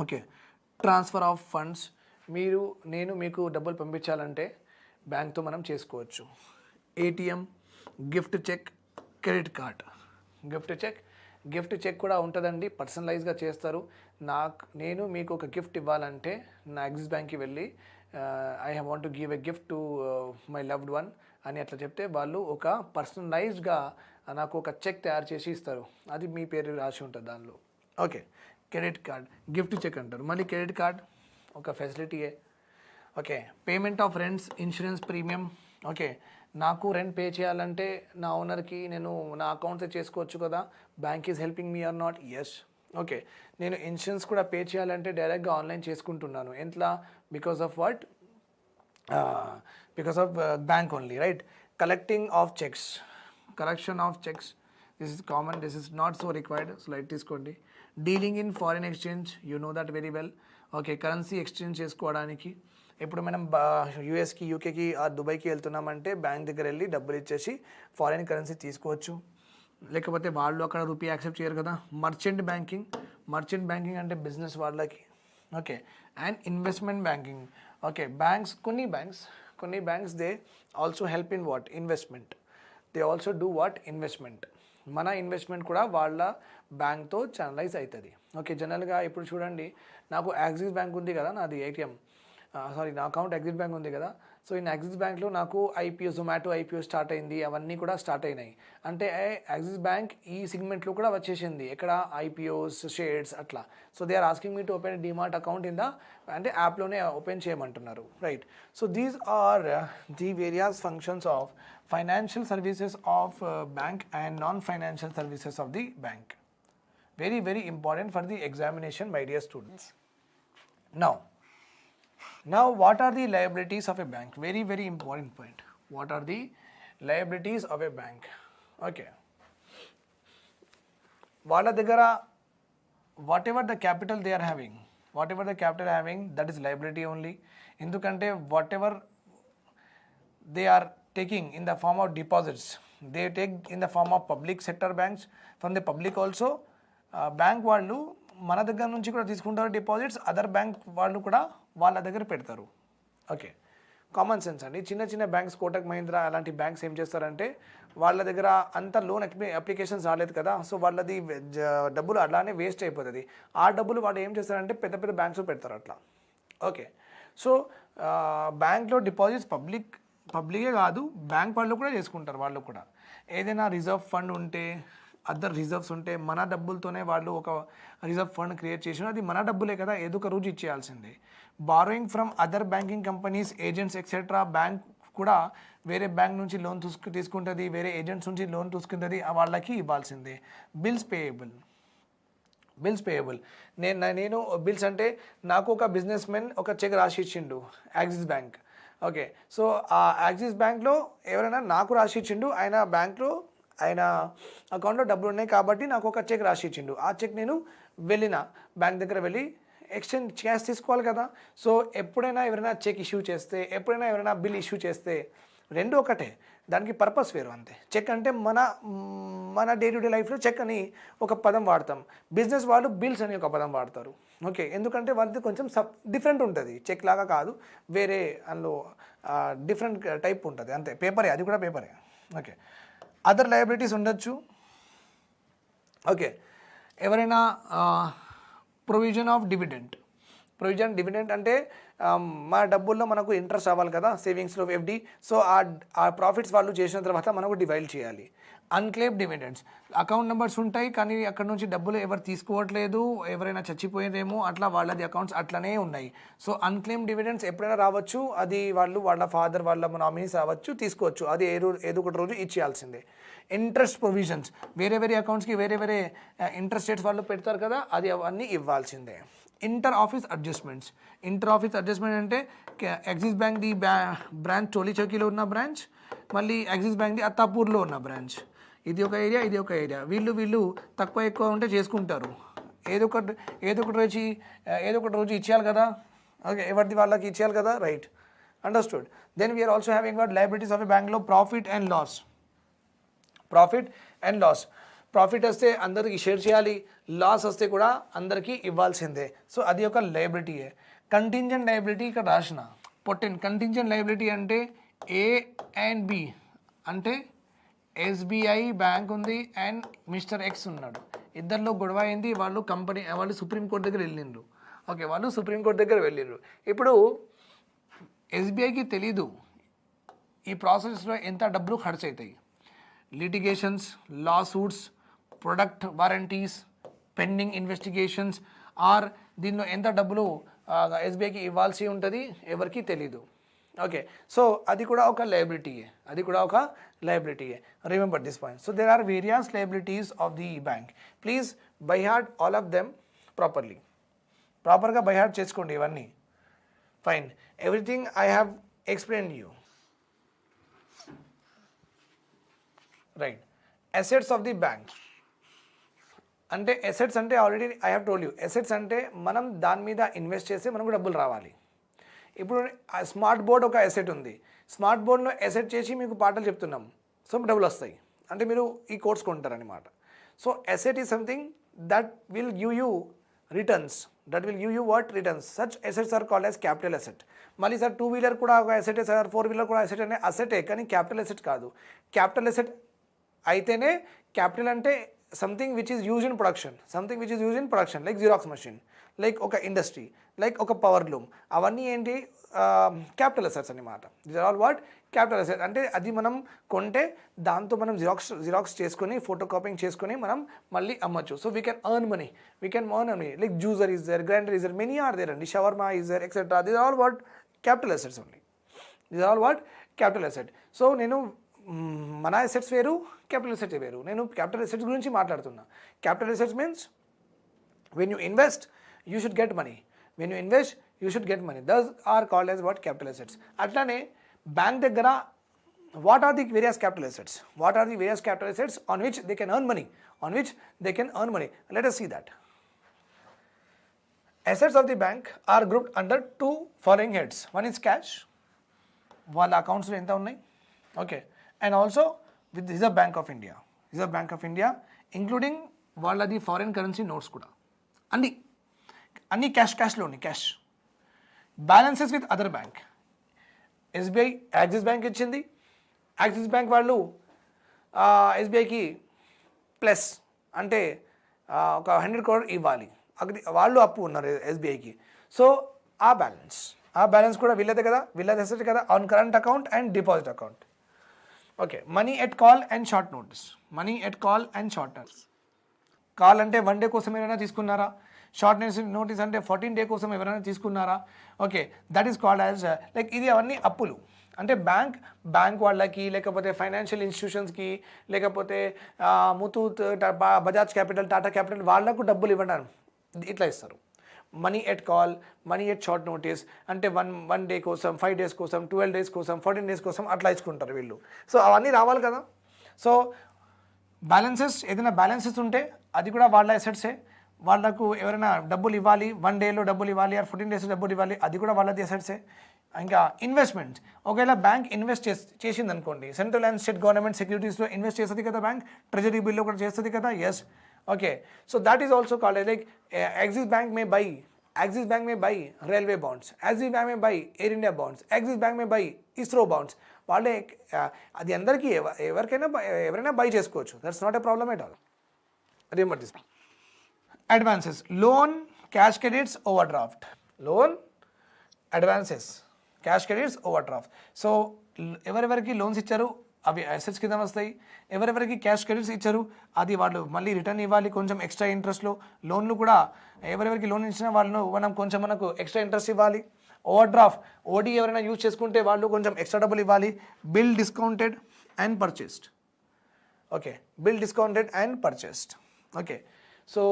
ఓకే, ట్రాన్స్ఫర్ ఆఫ్ ఫండ్స్, నేను మీకు డబ్బులు పంపించాలంటే బ్యాంక్తో మనం చేసుకోవచ్చు. ATM, gift cheque, credit card. Gift cheque కూడా ఉంటుందండి, పర్సనలైజ్గా చేస్తారు. నేను మీకు ఒక గిఫ్ట్ ఇవ్వాలంటే నా యాక్సిస్ బ్యాంక్కి వెళ్ళి I want to give a gift to my loved one అని అట్లా చెప్తే వాళ్ళు ఒక పర్సనలైజ్డ్గా నాకు ఒక చెక్ తయారు చేసి ఇస్తారు, అది మీ పేరు రాసి ఉంటుంది దానిలో. Okay, credit card, gift cheque అంటారు. మళ్ళీ క్రెడిట్ కార్డ్ ఒక ఫెసిలిటీయే. Okay, payment of rents, insurance premium. Okay, నాకు రెంట్ పే చేయాలంటే నా ఓనర్కి నేను నా అకౌంట్తో చేసుకోవచ్చు కదా, bank is helping me or not? Yes. Okay, నేను ఇన్సూరెన్స్ కూడా పే చేయాలంటే డైరెక్ట్గా ఆన్లైన్ చేసుకుంటున్నాను. ఎట్లా? Because of what? Because of bank only, right? Collection of cheques, this is common, this is not so required, so light తీసుకోండి. Dealing in foreign exchange, you know that very well. Okay, currency exchange చేసుకోవడానికి ఇప్పుడు మనం యూఎస్కి, యూకేకి, దుబాయ్కి వెళ్తున్నామంటే bank దగ్గర వెళ్ళి డబ్బులు ఇచ్చేసి foreign currency తీసుకోవచ్చు. లేకపోతే వాళ్ళు అక్కడ రూపీ యాక్సెప్ట్ చేయరు కదా. మర్చెంట్ బ్యాంకింగ్ అంటే బిజినెస్ వాళ్ళకి. Okay, and investment banking. Okay, కొన్ని banks they also help in what? Investment. They also do what? Investment. మన ఇన్వెస్ట్మెంట్ కూడా వాళ్ళ బ్యాంక్తో ఛానలైజ్ అవుతుంది. ఓకే, జనరల్గా ఇప్పుడు చూడండి, నాకు యాక్సిస్ బ్యాంక్ ఉంది కదా, నాది ఏటీఎం నా అకౌంట్ యాక్సిస్ బ్యాంక్ ఉంది కదా. సో ఈ యాక్సిస్ బ్యాంక్లో నాకు ఐపీఓ, జొమాటో ఐపీఓ స్టార్ట్ అయింది, అవన్నీ కూడా స్టార్ట్ అయినాయి. అంటే యాక్సిస్ బ్యాంక్ ఈ సెగ్మెంట్లో కూడా వచ్చేసింది, ఎక్కడ? ఐపీఓస్, షేర్స్ అట్లా. So they are asking me to open demat account in the అంటే యాప్లోనే ఓపెన్ చేయమంటున్నారు, right? So these are the various functions of financial services of bank and non-financial services of the bank. Very, very important for the examination, my dear students. Now what are the liabilities of a bank? Very, very important point. What are the liabilities of a bank? Okay. వాళ్ళ దగ్గర whatever the capital they are having, that is liability only. ఎందుకంటే whatever they are taking in the form of deposits, they take in the form of public sector banks, from the public also bank వాళ్ళు మన దగ్గర నుంచి కూడా తీసుకుంటారు deposits, other bank వాళ్ళు కూడా వాళ్ళ దగ్గర పెడతారు. ఓకే, కామన్ సెన్స్ అండి. చిన్న చిన్న బ్యాంక్స్, కోటక్ మహీంద్రా అలాంటి బ్యాంక్స్ ఏం చేస్తారంటే వాళ్ళ దగ్గర అంత లోన్ అప్లికేషన్స్ రాలేదు కదా, సో వాళ్ళది డబ్బులు అలానే వేస్ట్ అయిపోతుంది. ఆ డబ్బులు వాళ్ళు ఏం చేస్తారంటే పెద్ద పెద్ద బ్యాంక్స్లో పెడతారు అట్లా. ఓకే, సో బ్యాంక్లో డిపాజిట్స్ పబ్లికే కాదు, బ్యాంక్ వాళ్ళు కూడా చేసుకుంటారు. వాళ్ళు కూడా ఏదైనా రిజర్వ్ ఫండ్ ఉంటే, అదర్ రిజర్వ్స్ ఉంటే మన డబ్బులతోనే వాళ్ళు ఒక రిజర్వ్ ఫండ్ క్రియేట్ చేసిన, అది మన డబ్బులే కదా, ఏదో ఒక రోజు ఇచ్చేయాల్సిందే. Borrowing from other banking companies, agents etcetera, bank కూడా వేరే బ్యాంక్ నుంచి లోన్ తీసుకుంటుంది, వేరే ఏజెంట్స్ నుంచి లోన్ తీసుకుంటుంది, వాళ్ళకి ఇవ్వాల్సిందే. బిల్స్ పేయబుల్ నేను బిల్స్ అంటే నాకు ఒక బిజినెస్ మెన్ ఒక చెక్ రాసి ఇచ్చిండు యాక్సిస్ బ్యాంక్. ఓకే, సో ఆ యాక్సిస్ బ్యాంక్లో ఎవరైనా నాకు రాసి ఇచ్చిండు, ఆయన బ్యాంక్లో ఆయన అకౌంట్లో డబ్బులు ఉన్నాయి కాబట్టి నాకు ఒక చెక్ రాసి ఇచ్చిండు. ఆ చెక్ నేను వెళ్ళిన బ్యాంక్ దగ్గర వెళ్ళి ఎక్స్చేంజ్ క్యాష్ తీసుకోవాలి కదా. సో ఎప్పుడైనా ఎవరైనా చెక్ ఇష్యూ చేస్తే, ఎప్పుడైనా ఎవరైనా బిల్ ఇష్యూ చేస్తే రెండు ఒకటే, దానికి పర్పస్ వేరు అంతే. చెక్ అంటే మన డే టు డే లైఫ్లో చెక్ అని ఒక పదం వాడతాం, బిజినెస్ వాళ్ళు బిల్స్ అని ఒక పదం వాడతారు. ఓకే, ఎందుకంటే వాళ్ళది కొంచెం డిఫరెంట్ ఉంటుంది, చెక్ లాగా కాదు, వేరే అందులో డిఫరెంట్ టైప్ ఉంటుంది అంతే. పేపరే, అది కూడా పేపరే. ఓకే, అదర్ లయబిలిటీస్ ఉండొచ్చు. ఓకే, ఎవరైనా ప్రొవిజన్ ఆఫ్ డివిడెంట్ అంటే మా డబ్బుల్లో మనకు ఇంట్రెస్ట్ రావాలి కదా, సేవింగ్స్లో ఎఫ్డి, సో ఆ ప్రాఫిట్స్ వాళ్ళు చేసిన తర్వాత మనకు డివైడ్ చేయాలి. అన్క్లెయిమ్ డివిడెండ్స్, అకౌంట్ నెంబర్స్ ఉంటాయి కానీ అక్కడ నుంచి డబ్బులు ఎవరు తీసుకోవట్లేదు, ఎవరైనా చచ్చిపోయేదేమో, అట్లా వాళ్ళది అకౌంట్స్ అట్లనే ఉన్నాయి. సో అన్క్లెయిమ్ డివిడెండ్స్ ఎప్పుడైనా రావచ్చు, అది వాళ్ళ ఫాదర్ వాళ్ళ నామినీస్ రావచ్చు, తీసుకోవచ్చు, అది ఏదో ఒకటి రోజు ఇచ్చేయాల్సిందే. ఇంట్రెస్ట్ ప్రొవిజన్స్, వేరే అకౌంట్స్కి వేరే ఇంట్రెస్ట్ రేట్స్ వాళ్ళు పెడతారు కదా, అది అవన్నీ ఇవ్వాల్సిందే. ఇంటర్ ఆఫీస్ అడ్జస్ట్మెంట్స్ అంటే యాక్సిస్ బ్యాంక్ ది బ్రాంచ్ టోలీ చౌకీలో ఉన్న బ్రాంచ్, మళ్ళీ యాక్సిస్ బ్యాంక్ ది అత్తాపూర్లో ఉన్న బ్రాంచ్, ఇది ఒక ఏరియా, వీళ్ళు తక్కువ ఎక్కువ ఉంటే చేసుకుంటారు, ఏదో ఒకటి రోజు ఇచ్చేయాలి కదా. ఓకే, ఎవరిది వాళ్ళకి ఇచ్చేయాలి కదా, right, understood. Then we're also having what liabilities of a బ్యాంక్లో ప్రాఫిట్ అండ్ లాస్. ప్రాఫిట్ వస్తే అందరికీ షేర్ చేయాలి, లాస్ వస్తే కూడా అందరికీ ఇవ్వాల్సిందే. సో అది ఒక లయబిలిటీయే. కంటింజెంట్ లయబిలిటీ ఇక్కడ రాసిన కంటింజెంట్ లయబిలిటీ అంటే ఏ అండ్ బి, అంటే ఎస్బీఐ బ్యాంక్ ఉంది అండ్ మిస్టర్ ఎక్స్ ఉన్నాడు, ఇద్దరిలో గొడవ అయింది, వాళ్ళు సుప్రీంకోర్టు దగ్గర వెళ్ళిండ్రు. ఓకే, వాళ్ళు సుప్రీంకోర్టు దగ్గర వెళ్ళిండ్రు. ఇప్పుడు ఎస్బీఐకి తెలీదు ఈ ప్రాసెస్లో ఎంత డబ్బులు ఖర్చు అవుతాయి, litigations, law suits, product warranties, pending investigations, or దీనిలో ఎంత డబ్బులు ఎస్బీఐకి ఇవ్వాల్సి ఉంటుంది ఎవరికి తెలీదు. ఓకే, సో అది కూడా ఒక లయబిలిటీయే. Remember this point. So there are various liabilities of the bank. Please by heart all of them ప్రాపర్గా బై హార్ట్ చేసుకోండి ఇవన్నీ. Fine, everything I have explained you. Right, assets of the bank అంటే assets అంటే already I have told you. Assets అంటే మనం దాని మీద invest చేస్తే మనకు డబ్బులు రావాలి. ఇప్పుడు స్మార్ట్ బోర్డ్ ఒక అసెట్ ఉంది, స్మార్ట్ బోర్డ్ను అసెట్ చేసి మీకు పాటలు చెప్తున్నాం, సో డబ్బులు వస్తాయి అంటే మీరు ఈ కోర్స్ కొంటారనమాట. So asset is something that will give you returns, such assets are called as capital asset. మళ్ళీ సార్ 2 వీలర్ కూడా ఒక అసెటే సార్, 4 వీలర్ కూడా అసెటే, కానీ క్యాపిటల్ అసెట్ కాదు. క్యాపిటల్ అసెట్ అయితేనే, క్యాపిటల్ అంటే something which is use in production, like xerox machine, like ఒక ఇండస్ట్రీ, లైక్ ఒక పవర్ లూమ్, అవన్నీ ఏంటి క్యాపిటల్ అసెట్స్ అనమాట. These are all what capital asset. అంటే అది మనం కొంటే దాంతో మనం జిరాక్స్ చేసుకొని, ఫోటో కాపింగ్ చేసుకొని మనం మళ్ళీ అమ్మచ్చు. So we can earn money, like juicer is there, grinder is there, many are there అండి, shawarma is there, etcetera. These are all what capital assets only. So నేను మన అసెట్స్ వేరు, capital assets వేరు. నేను క్యాపిటల్ అసెట్స్ గురించి మాట్లాడుతున్నా. Capital assets means when you invest you should get money, thus are called as what capital assets. అట్లానే bank దగ్గర what are the various capital assets on which they can earn money, let us see that. Assets of the bank are grouped under 2 following heads. One is cash, వాళ్ళ అకౌంట్స్లో ఎంత ఉన్నాయి, okay, and also with reserve bank of India including వాళ్ళది foreign currency notes కూడా, అన్ని క్యాష్లో ఉన్నాయి. Cash balances with other bank, SBI axis bank ఇచ్చింది, axis bank వాళ్ళు ఎస్బీఐకి plus అంటే ఒక 100 crore ఇవ్వాలి, అక్కడ వాళ్ళు అప్పు ఉన్నారు ఎస్బీఐకి. సో ఆ బ్యాలెన్స్ కూడా వీళ్ళదే కదా, వీళ్ళది అసెట్ కదా on current account and deposit account. Okay, money at call and short notice. Money at call and short notice. Call అంటే 1 day కోసం ఏమైనా తీసుకున్నారా, షార్ట్ నోటీస్ అంటే 14 day కోసం ఎవరైనా తీసుకున్నారా. Okay, that is called as like ఇది అవన్నీ అప్పులు. అంటే బ్యాంక్ వాళ్ళకి, లేకపోతే ఫైనాన్షియల్ ఇన్స్టిట్యూషన్స్కి, లేకపోతే ముతూట్, బజాజ్ క్యాపిటల్, టాటా క్యాపిటల్ వాళ్ళకు డబ్బులు ఇవ్వడం ఇట్లా ఇస్తారు. Money at call, money at short notice అంటే వన్ డే కోసం, 5 days కోసం, 12 days కోసం, 14 days కోసం అట్లా ఇచ్చుకుంటారు వీళ్ళు. సో అవన్నీ రావాలి కదా. సో ఏదైనా బ్యాలెన్సెస్ ఉంటే అది కూడా వాళ్ళ అసెట్సే. వాళ్ళకు ఎవరైనా డబ్బులు ఇవ్వాలి, 1 dayలో డబ్బులు ఇవ్వాలి, 14 days డబ్బులు ఇవ్వాలి, అది కూడా వాళ్ళది అసెట్సే. ఇంకా ఇన్వెస్ట్మెంట్స్, ఒకవేళ బ్యాంక్ ఇన్వెస్ట్ చేసింది అనుకోండి, సెంట్రల్ అండ్ స్టేట్ గవర్నమెంట్ సెక్యూరిటీస్లో ఇన్వెస్ట్ చేస్తుంది కదా బ్యాంక్, ట్రెజరీ బిల్లో కూడా చేస్తుంది కదా. Yes, okay. So that is also called like Axis Bank may buy railway bonds, Axis Bank may buy Air India bonds, Axis Bank may buy ISRO bonds. వాళ్ళే అది అందరికీ ఎవరైనా బై చేసుకోవచ్చు. That's not a problem at all. Remember this. Advances, loan, cash credits, overdraft. Loan, advances, cash credits, over draft. So ఎవరెవరికి loans ఇచ్చారు అవి assets కింద వస్తాయి, ఎవరెవరికి క్యాష్ క్రెడిట్స్ ఇచ్చారు అది వాళ్ళు మళ్ళీ రిటర్న్ ఇవ్వాలి కొంచెం ఎక్స్ట్రా ఇంట్రెస్ట్లో. లోన్లు కూడా ఎవరెవరికి లోన్ ఇచ్చినా వాళ్ళు మనకు ఎక్స్ట్రా ఇంట్రెస్ట్ ఇవ్వాలి. ఓవర్ డ్రాఫ్ట్, ఓడి ఎవరైనా యూజ్ చేసుకుంటే వాళ్ళు కొంచెం ఎక్స్ట్రా డబ్బులు ఇవ్వాలి. Bill discounted and purchased. Okay, bill discounted and purchased. Okay, so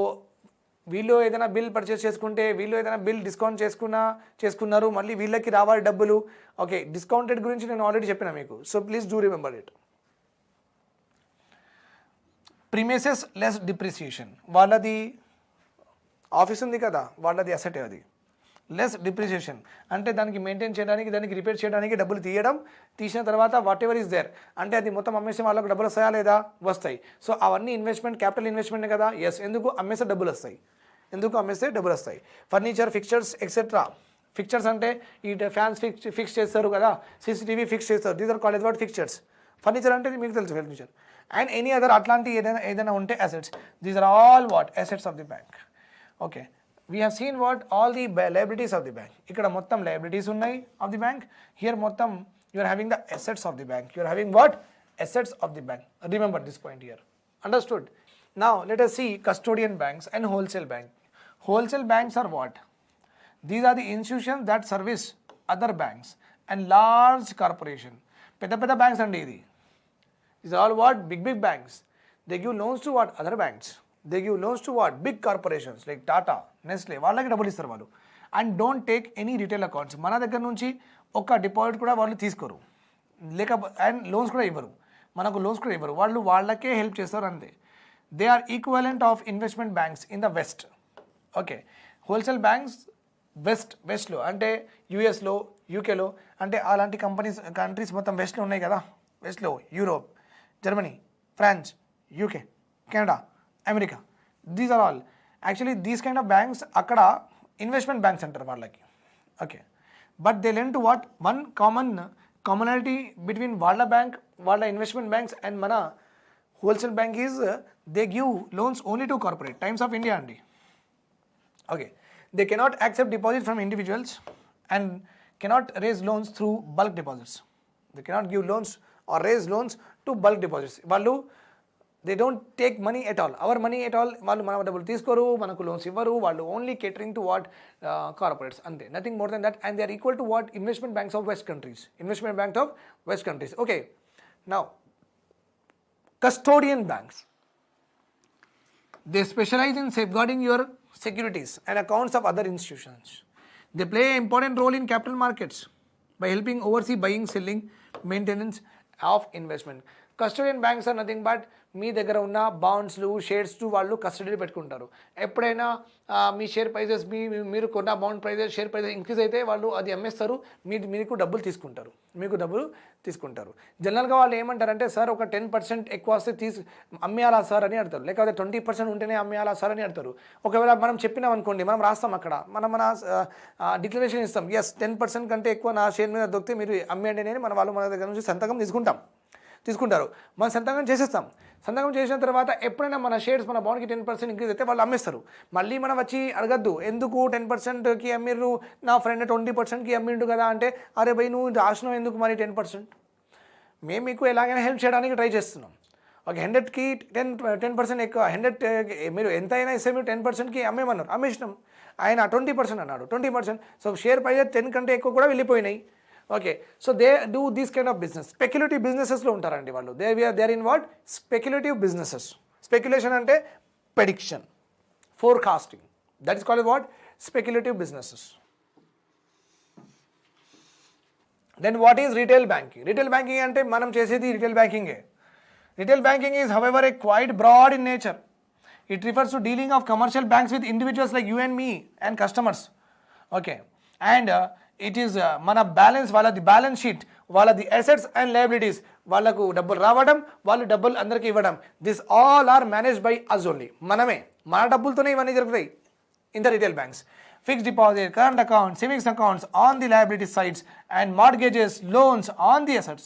వీళ్ళు ఏదైనా బిల్ పర్చేస్ చేసుకుంటే, వీళ్ళు ఏదైనా బిల్ డిస్కౌంట్ చేసుకున్నారు, మళ్ళీ వీళ్ళకి రావాలి డబ్బులు. ఓకే, డిస్కౌంటెడ్ గురించి నేను ఆల్రెడీ చెప్పిన మీకు. So please do remember it. Premises less depreciation, వాళ్ళది ఆఫీస్ ఉంది కదా, వాళ్ళది అసెట్ అది. లెస్ డిప్రిసియేషన్ అంటే దానికి మెయింటైన్ చేయడానికి, దానికి రిపేర్ చేయడానికి డబ్బులు తీసిన తర్వాత వాట్ ఎవర్ ఈస్ దేర్ అంటే అది మొత్తం అమ్మేసే వాళ్ళకు డబ్బులు వస్తాయా లేదా, వస్తాయి. సో అవన్నీ ఇన్వెస్ట్మెంట్, క్యాపిటల్ ఇన్వెస్ట్మెంట్ కదా. ఎస్, ఎందుకు అమ్మేస్తే డబ్బులు వస్తాయి. Furniture, fixtures etcetera. ఫిక్చర్స్ అంటే ఈ ఫ్యాన్స్ ఫిక్స్ చేస్తారు కదా, CCTV ఫిక్స్ చేస్తారు, these are called what fixtures. Furniture అంటే మీకు తెలుసు, ఫర్నిచర్. అండ్ ఎనీ అదర్ అట్లాంటి ఏదైనా ఉంటే assets, these are all what assets of the bank. Okay, we have seen what all the liabilities of the bank. ఇక్కడ మొత్తం liabilities ఉన్నాయి of the bank. Here మొత్తం you are having the assets of the bank. You are having what? Assets of the bank. Remember this point here. Understood? Now let us see custodian banks and wholesale bank. Wholesale banks are what? These are the institutions that service other banks and large corporation. పెద్ద banks అండి ఇది. These are all what? Big banks. They give loans to what? Other banks. They give loans to what? Big corporations like Tata, Nestle, వాళ్ళకి డబ్బులు ఇస్తారు వాళ్ళు. And don't take any retail accounts, మన దగ్గర నుంచి ఒక డిపాజిట్ కూడా వాళ్ళు తీసుకోరు, అండ్ లోన్స్ కూడా ఇవ్వరు, మనకు లోన్స్ కూడా ఇవ్వరు, వాళ్ళు వాళ్ళకే హెల్ప్ చేస్తారు అంతే. They equivalent of investment banks in the west. Okay, wholesale banks వెస్ట్లో అంటే యూఎస్లో, యూకేలో, అంటే అలాంటి కంట్రీస్ మొత్తం వెస్ట్లో ఉన్నాయి కదా. వెస్ట్లో Europe, Germany, France, UK, Canada, America, these are all actually these kind of banks అక్కడ ఇన్వెస్ట్మెంట్ బ్యాంక్స్ అంటారు వాళ్ళకి. Okay, but they lend to what? One commonality between వాళ్ళ బ్యాంక్, వాళ్ళ ఇన్వెస్ట్మెంట్ బ్యాంక్స్ అండ్ మన wholesale bank is they give loans only to corporate. Times of India అండి. Okay, they cannot accept deposit from individuals and cannot raise loans through bulk deposits. They cannot give loans are raise loans to bulk deposits. వాళ్ళు they don't take money at all, our money at all. వాళ్ళు మన డబ్బులు తీసుకోరు, మనకు loans ఇవ్వరు, వాళ్ళు only catering to what corporates అంతే, nothing more than that. And they are equal to what investment banks of west countries. Okay, now custodian banks, they specialize in safeguarding your securities and accounts of other institutions. They play an important role in capital markets by helping oversee buying, selling, maintenance of investment. Custodian banks are nothing but మీ దగ్గర ఉన్న బాండ్స్లు shares వాళ్ళు కస్టడీలో పెట్టుకుంటారు. ఎప్పుడైనా మీ share prices మీరు కొన్న bond prices share prices increase అయితే వాళ్ళు అది అమ్మేస్తారు, మీకు డబ్బులు తీసుకుంటారు. జనరల్గా వాళ్ళు ఏమంటారంటే సార్ ఒక 10% ఎక్కువ వస్తే అమ్మేయాలా సార్ అని అడతారు, లేకపోతే 20% ఉంటేనే అమ్మేయాలా సార్ అని అడతారు. ఒకవేళ మనం చెప్పినాం అనుకోండి, మనం రాస్తాం అక్కడ మన డిక్లరేషన్ ఇస్తాం, ఎస్ 10% కంటే ఎక్కువ నా షేర్ మీద దొరికితే మీరు అమ్మేయండి అని మన దగ్గర నుంచి సంతకం తీసుకుంటారు. మనం సంతకం చేసిన తర్వాత ఎప్పుడైనా మన షేర్స్ మన బాండ్కి 10% ఇంక్రీజ్ అయితే వాళ్ళు అమ్మేస్తారు. మళ్ళీ మనం వచ్చి అడగద్దు, ఎందుకు 10%కి అమ్మిర్రు, నా ఫ్రెండ్ 20%కి అమ్మిండు కదా అంటే, అరే భయ్ నువ్వు రాసినావు ఎందుకు మరి 10%? మేము మీకు ఎలాగైనా హెల్ప్ చేయడానికి ట్రై చేస్తున్నాం. ఓకే, 100కి 10% ఎక్కువ, 100 మీరు ఎంత అయినా ఇస్తే మీరు 10%కి అమ్మేమన్నారు, అమ్మేసినాం. ఆయన 20% అన్నాడు, 20%. సో షేర్ ప్రైజెస్ 10 కంటే ఎక్కువ కూడా వెళ్ళిపోయినాయి. Okay, so they do these kind of business. Speculative బిజినెసెస్లో ఉంటారండి వాళ్ళు. They are in what? Speculative businesses. Speculation అంటే prediction, forecasting. That is called what? Speculative businesses. Then what is retail banking? Retail banking అంటే మనం చేసేది retail బ్యాంకింగే. Retail banking is, however, quite broad in nature. It refers to dealing of commercial banks with individuals like you and me and customers. Okay, and it is మన balance వాళ్ళది, balance sheet వాళ్ళది, assets and liabilities, వాళ్ళకు డబ్బులు రావడం, వాళ్ళు డబ్బులు అందరికీ ఇవ్వడం. This all are managed by us only. మన డబ్బులతోనే ఇవన్నీ జరుగుతాయి in the retail banks. Fixed deposit, current accounts, savings accounts on the liability sides, and mortgages, loans on the asset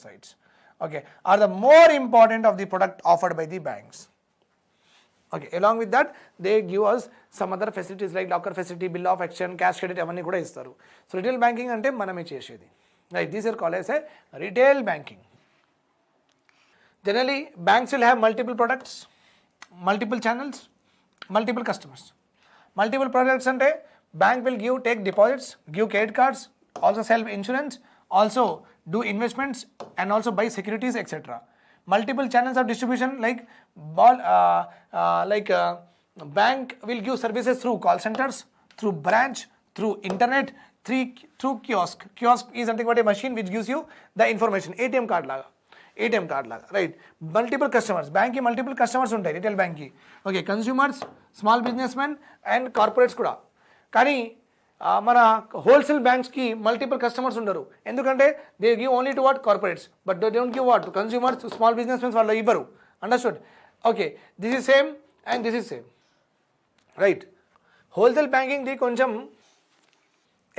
sides. Okay, are the more important of the product offered by the banks. Okay, along with that they give us some other facilities like locker facility, bill of exchange, cash credit avanni kuda istaru. So retail banking ante maname chesedi, right? These are called as a retail banking. Generally banks will have multiple products, multiple channels, multiple customers. Multiple products ante bank will take deposits, give credit cards, also sell insurance, also do investments, and also buy securities, etc. Multiple channels of distribution like bank will give services through call centers, through branch, through internet, through kiosk. Kiosk is something about a machine which gives you the information. ATM card laga, right? Multiple customers. Bank ki multiple customers untai retail bank ki. Okay, consumers, small businessmen and corporates kuda. Kani మన wholesale బ్యాంక్స్కి multiple customers ఉండరు, ఎందుకంటే they give only to what? Corporates. But they don't give what? Consumers, small business mens వాళ్ళు ఇవ్వరు. Understood? Okay, this is same and this is same, right? Wholesale బ్యాంకింగ్ది కొంచెం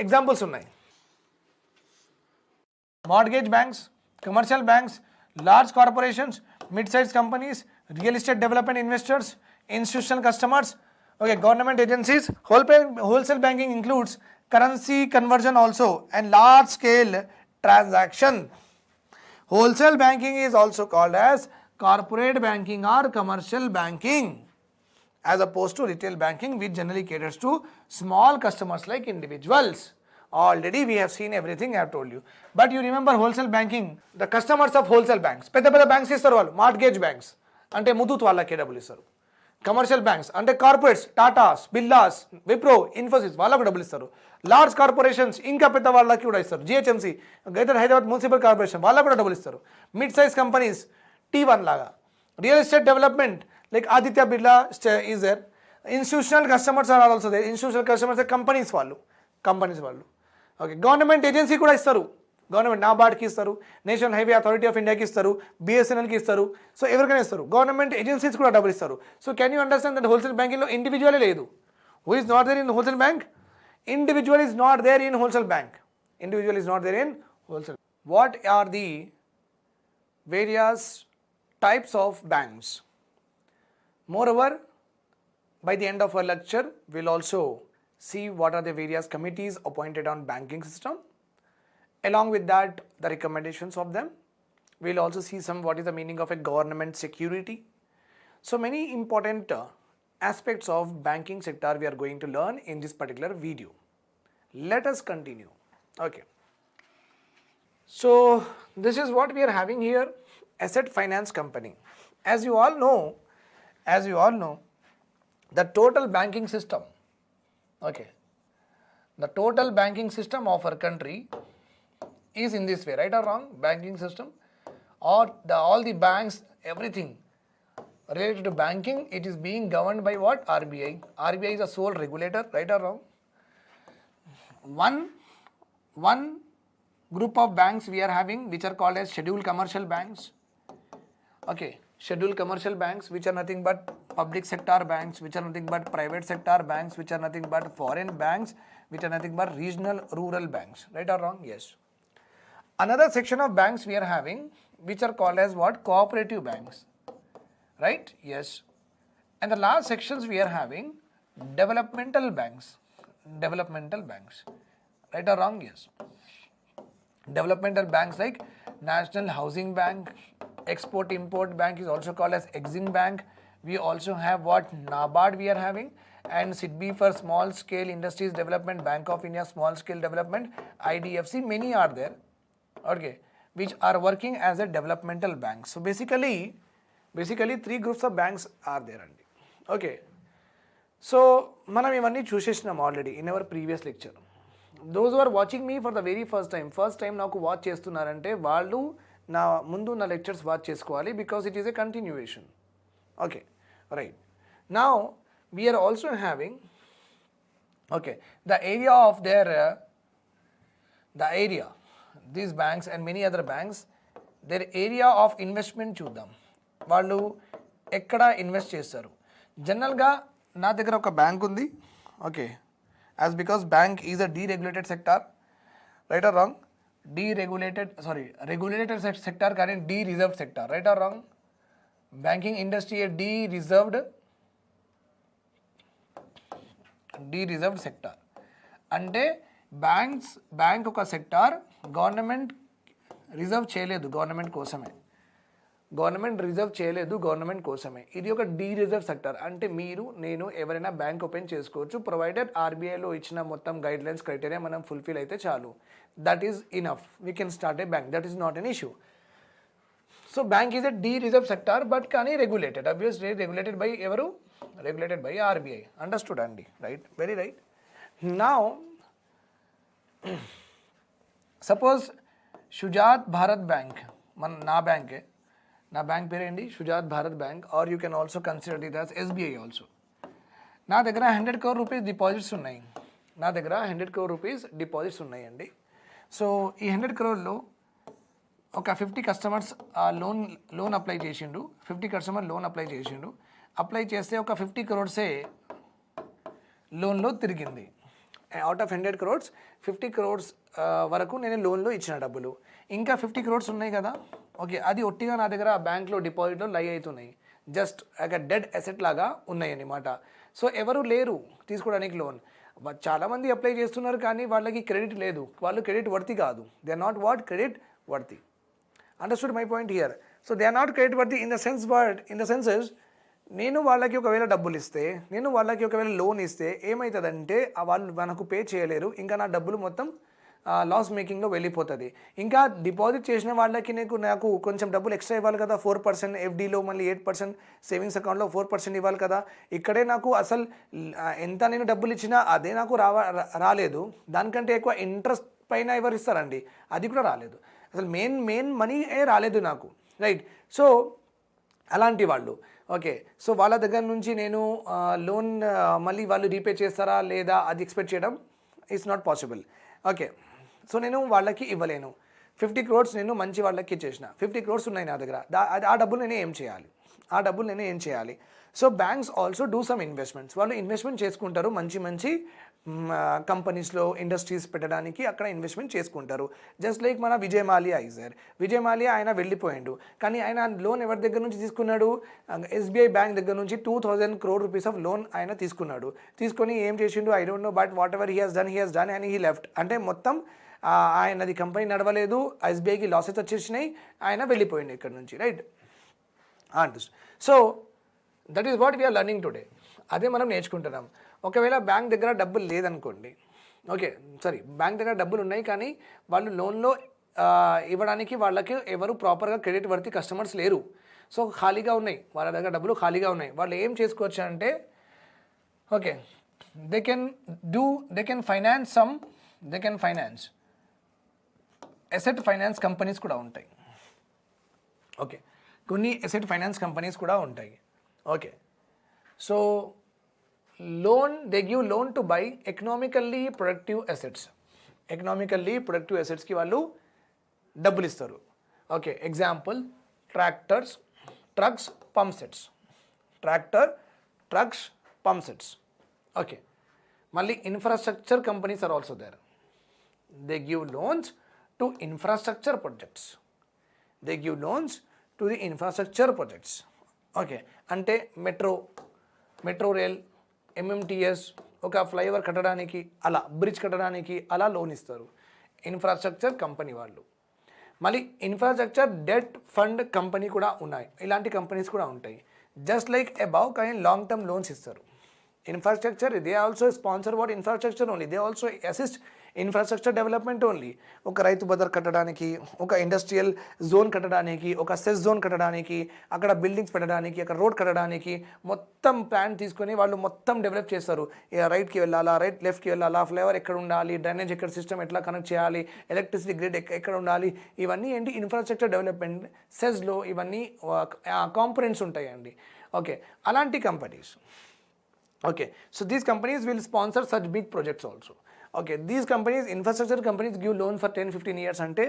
examples ఉన్నాయి. Mortgage banks, commercial banks, large corporations, mid size companies, real estate development investors, institutional customers. Okay, government agencies. Wholesale banking includes currency conversion also and large scale transaction. Wholesale banking is also called as corporate banking or commercial banking, as opposed to retail banking, which generally caters to small customers like individuals. Already we have seen everything I have told you. But you remember wholesale banking, the customers of wholesale banks, పెద్ద banks ఇస్తారు వాళ్ళు. Mortgage banks అంటే ముతూట్ వాళ్ళకే డబ్బులు ఇస్తారు. Commercial banks అంటే corporates, Tatas, Birlas, Wipro, Infosys వాళ్ళకు డబ్బులు ఇస్తారు. లార్జ్ కార్పొరేషన్స్ ఇంకా పెద్ద వాళ్ళకి కూడా ఇస్తారు. GHMC, Greater Hyderabad Municipal Corporation వాళ్ళకు కూడా డబ్బులు ఇస్తారు. మిడ్ సైజ్ కంపెనీస్ T1 లాగా. Real estate development like Aditya Birla is there. Institutional customers are also there. Institutional customers companies వాళ్ళు. ఓకే, గవర్నమెంట్ ఏజెన్సీ కూడా ఇస్తారు. గవర్నమెంట్ నాబార్డ్కి ఇస్తారు, నేషనల్ హైవే అథారిటీ ఆఫ్ ఇండియాకి ఇస్తారు, బిఎస్ఎన్ఎల్కి ఇస్తారు. సో ఎవరికైనా ఇస్తారు. గవర్నమెంట్ ఏజెన్సీస్ కూడా డబ్బులు ఇస్తారు. So can you understand that wholesale బ్యాంకింగ్లో ఇండివిజువలే లేదు. Who is not there in wholesale bank? Individual is not there in wholesale bank. What are the various types of banks? Moreover, by the end of our lecture, we'll also see what are the various committees appointed on banking system. Along with that, the recommendations of them. We'll also see what is the meaning of a government security. So many important aspects of banking sector we are going to learn in this particular video. Let us continue. Okay. So this is what we are having here, asset finance company. As you all know, the total banking system, okay, the total banking system of our country is in this way, right or wrong? Banking system or all the banks, everything related to banking, it is being governed by what? RBI. RBI is a sole regulator, right or wrong? One group of banks we are having which are called as scheduled commercial banks. Okay, scheduled commercial banks which are nothing but public sector banks, which are nothing but private sector banks, which are nothing but foreign banks, which are nothing but regional rural banks, right or wrong? Yes. Another section of banks we are having which are called as what? Cooperative banks, right? Yes. And the last sections we are having developmental banks, right or wrong? Yes. Developmental banks like National Housing Bank, Export Import Bank is also called as Exim Bank. We also have what? NABARD we are having, and SIDBI for Small Scale Industries Development, Bank of India Small Scale Development, IDFC, many are there, okay, which are working as a developmental bank. So basically 3 groups of banks are there అండి. Okay, so మనం ఇవన్నీ చూసేసినాం already in our previous lecture. Those are watching me for the very first time నాకు watch చేస్తున్నారంటే వాళ్ళు నా ముందు నా లెక్చర్స్ వాచ్ చేసుకోవాలి, because it is a continuation. Okay, right. Now we are also having the area of these banks and many other banks, there area of investment చూద్దాం. వాళ్ళు ఎక్కడ ఇన్వెస్ట్ చేస్తారు. జనరల్గా నా దగ్గర ఒక బ్యాంక్ ఉంది. Okay, as because bank is a deregulated sector, right or wrong? Regulated sector కానీ dereserved sector, right or wrong? Banking industry a dereserved sector. అంటే బ్యాంక్ ఒక సెక్టార్ గవర్నమెంట్ రిజర్వ్ చేయలేదు, గవర్నమెంట్ కోసమే. ఇది ఒక D reserve sector. అంటే మీరు, నేను, ఎవరైనా బ్యాంక్ ఓపెన్ చేసుకోవచ్చు, ప్రొవైడెడ్ ఆర్బీఐలో ఇచ్చిన మొత్తం గైడ్లైన్స్ క్రైటీరియా మనం ఫుల్ఫిల్ అయితే చాలు. That is enough. We can start a bank. That is not an issue. So bank is a dereserve sector, but కానీ రెగ్యులేటెడ్. అబ్వియస్లీ రెగ్యులేటెడ్ బై ఎవరు? Regulated by RBI. Understood అండి? Right, very right. Now suppose Shujath Bharat Bank, నా bank పేరేంటి? Shujath Bharat Bank, or you can also consider it as SBI also. నా దగ్గర 100 crore rupees deposits ఉన్నాయండి. So ఈ 100 crore ఒక 50 కస్టమర్స్ లోన్ అప్లై చేసిండు. 50 కస్టమర్ లోన్ అప్లై చేసిండు. అప్లై చేస్తే ఒక 50 crores లోన్లో తిరిగింది. అవుట్ ఆఫ్ 100 crores 50 crores వరకు నేను లోన్లో ఇచ్చిన డబ్బులు. ఇంకా 50 crores ఉన్నాయి కదా. ఓకే, అది ఒట్టిగా నా దగ్గర బ్యాంక్లో డిపాజిట్లో లై అవుతున్నాయి. జస్ట్ ఒక డెడ్ అసెట్ లాగా ఉన్నాయి అన్నమాట. సో ఎవరు లేరు తీసుకోవడానికి లోన్. చాలామంది అప్లై చేస్తున్నారు కానీ వాళ్ళకి క్రెడిట్ లేదు. వాళ్ళు క్రెడిట్ వర్తి కాదు. They are not what? Credit worthy. Understood my point here? So they are not credit worthy in the senses నేను వాళ్ళకి ఒకవేళ డబ్బులు ఇస్తే, నేను వాళ్ళకి ఒకవేళ లోన్ ఇస్తే ఏమవుతుందంటే వాళ్ళు మనకు పే చేయలేరు. ఇంకా నా డబ్బులు మొత్తం లాస్ మేకింగ్లో వెళ్ళిపోతుంది. ఇంకా డిపాజిట్ చేసిన వాళ్ళకి నాకు కొంచెం డబ్బులు ఎక్స్ట్రా ఇవ్వాలి కదా. 4% ఎఫ్డీలో, మళ్ళీ 8% సేవింగ్స్ అకౌంట్లో 4% ఇవ్వాలి కదా. ఇక్కడే నాకు అసలు ఎంత నేను డబ్బులు ఇచ్చినా అదే నాకు రాలేదు. దానికంటే ఎక్కువ ఇంట్రెస్ట్ పైన ఎవరు ఇస్తారండి, అది కూడా రాలేదు. అసలు మెయిన్ మనీ రాలేదు నాకు, రైట్? సో అలాంటి వాళ్ళు, ఓకే, సో వాళ్ళ దగ్గర నుంచి నేను లోన్ మళ్ళీ వాళ్ళు రీపే చేస్తారా లేదా అది ఎక్స్పెక్ట్ చేయడం is not possible. Okay, so నేను వాళ్ళకి ఇవ్వలేను. 50 crores నేను మంచి వాళ్ళకి ఇచ్చేసిన. 50 crores ఉన్నాయి నా దగ్గర. ఆ డబ్బులు నేను ఏం చేయాలి? So banks also do some investments. వాళ్ళు ఇన్వెస్ట్మెంట్ చేసుకుంటారు. మంచి కంపెనీస్లో ఇండస్ట్రీస్ పెట్టడానికి అక్కడ ఇన్వెస్ట్మెంట్ చేసుకుంటారు. జస్ట్ లైక్ మన విజయ్ మాల్యా ఆయన వెళ్ళిపోయిండు. కానీ ఆయన లోన్ ఎవరి దగ్గర నుంచి తీసుకున్నాడు? ఎస్బీఐ బ్యాంక్ దగ్గర నుంచి 2000 crore rupees ఆఫ్ లోన్ ఆయన తీసుకున్నాడు. తీసుకొని ఏం చేసిండు? I don't know, but what ever he has done and he left. అంటే మొత్తం ఆయనది కంపెనీ నడవలేదు, ఎస్బీఐకి లాసెస్ వచ్చేసినాయి, ఆయన వెళ్ళిపోయింది ఇక్కడ నుంచి, right? So that is what we're learning today. అదే మనం నేర్చుకుంటున్నాం. ఒకవేళ బ్యాంక్ దగ్గర డబ్బులు లేదనుకోండి, ఓకే, బ్యాంక్ దగ్గర డబ్బులు ఉన్నాయి కానీ వాళ్ళు లోన్లో ఇవ్వడానికి వాళ్ళకి ఎవరు ప్రాపర్గా క్రెడిట్ వర్తి కస్టమర్స్ లేరు. సో ఖాళీగా ఉన్నాయి, వాళ్ళ దగ్గర డబ్బులు ఖాళీగా ఉన్నాయి. వాళ్ళు ఏం చేసుకోవచ్చు అంటే, okay, they can finance asset finance companies కూడా ఉంటాయి. ఓకే, కొన్ని అసెట్ ఫైనాన్స్ కంపెనీస్ కూడా ఉంటాయి. Okay, so loan, they give loan to buy economically productive assets. Economically productive అసెట్స్కి వాళ్ళు డబ్బులు ఇస్తారు. Okay, example tractors, trucks, pump sets. Tractor, trucks, pump sets. Okay, మళ్ళీ infrastructure companies are also there. They give loans to infrastructure projects. They give loans to the infrastructure projects. Okay, అంటే metro rail, MMTS, ఒక flyover కట్టడానికి, అలా bridge కట్టడానికి అలా loan ఇస్తారు infrastructure company వాళ్ళు. మళ్ళీ ఇన్ఫ్రాస్ట్రక్చర్ డెట్ ఫండ్ కంపెనీ కూడా ఉన్నాయి, ఇలాంటి కంపెనీస్ కూడా ఉంటాయి. జస్ట్ లైక్ అబౌవ్ కానీ లాంగ్ టర్మ్ లోన్స్ ఇస్తారు. Infrastructure, they also sponsor what infrastructure only, they also assist infrastructure development only. ఒక రైతు బజార్ కట్టడానికి, ఒక ఇండస్ట్రియల్ జోన్ కట్టడానికి, ఒక సెస్ జోన్ కట్టడానికి, అక్కడ బిల్డింగ్స్ పెట్టడానికి, అక్కడ రోడ్ కట్టడానికి మొత్తం ప్లాన్ తీసుకొని వాళ్ళు మొత్తం డెవలప్ చేస్తారు. రైట్కి వెళ్ళాలా, లెఫ్ట్కి వెళ్ళాలా, ఫ్లైఓవర్ ఎక్కడ ఉండాలి, డ్రైనేజ్ ఎక్కడ సిస్టమ్ ఎట్లా కనెక్ట్ చేయాలి, ఎలక్ట్రిసిటీ గ్రిడ్ ఎక్కడ ఉండాలి, ఇవన్నీ ఏంటి ఇన్ఫ్రాస్ట్రక్చర్ డెవలప్మెంట్ సెస్లో ఇవన్నీ కాంపోనెంట్స్ ఉంటాయండి. ఓకే, అలాంటి companies. Okay, so these companies will sponsor such big projects also. Okay, these companies, infrastructure companies give loan for 10-15 years ante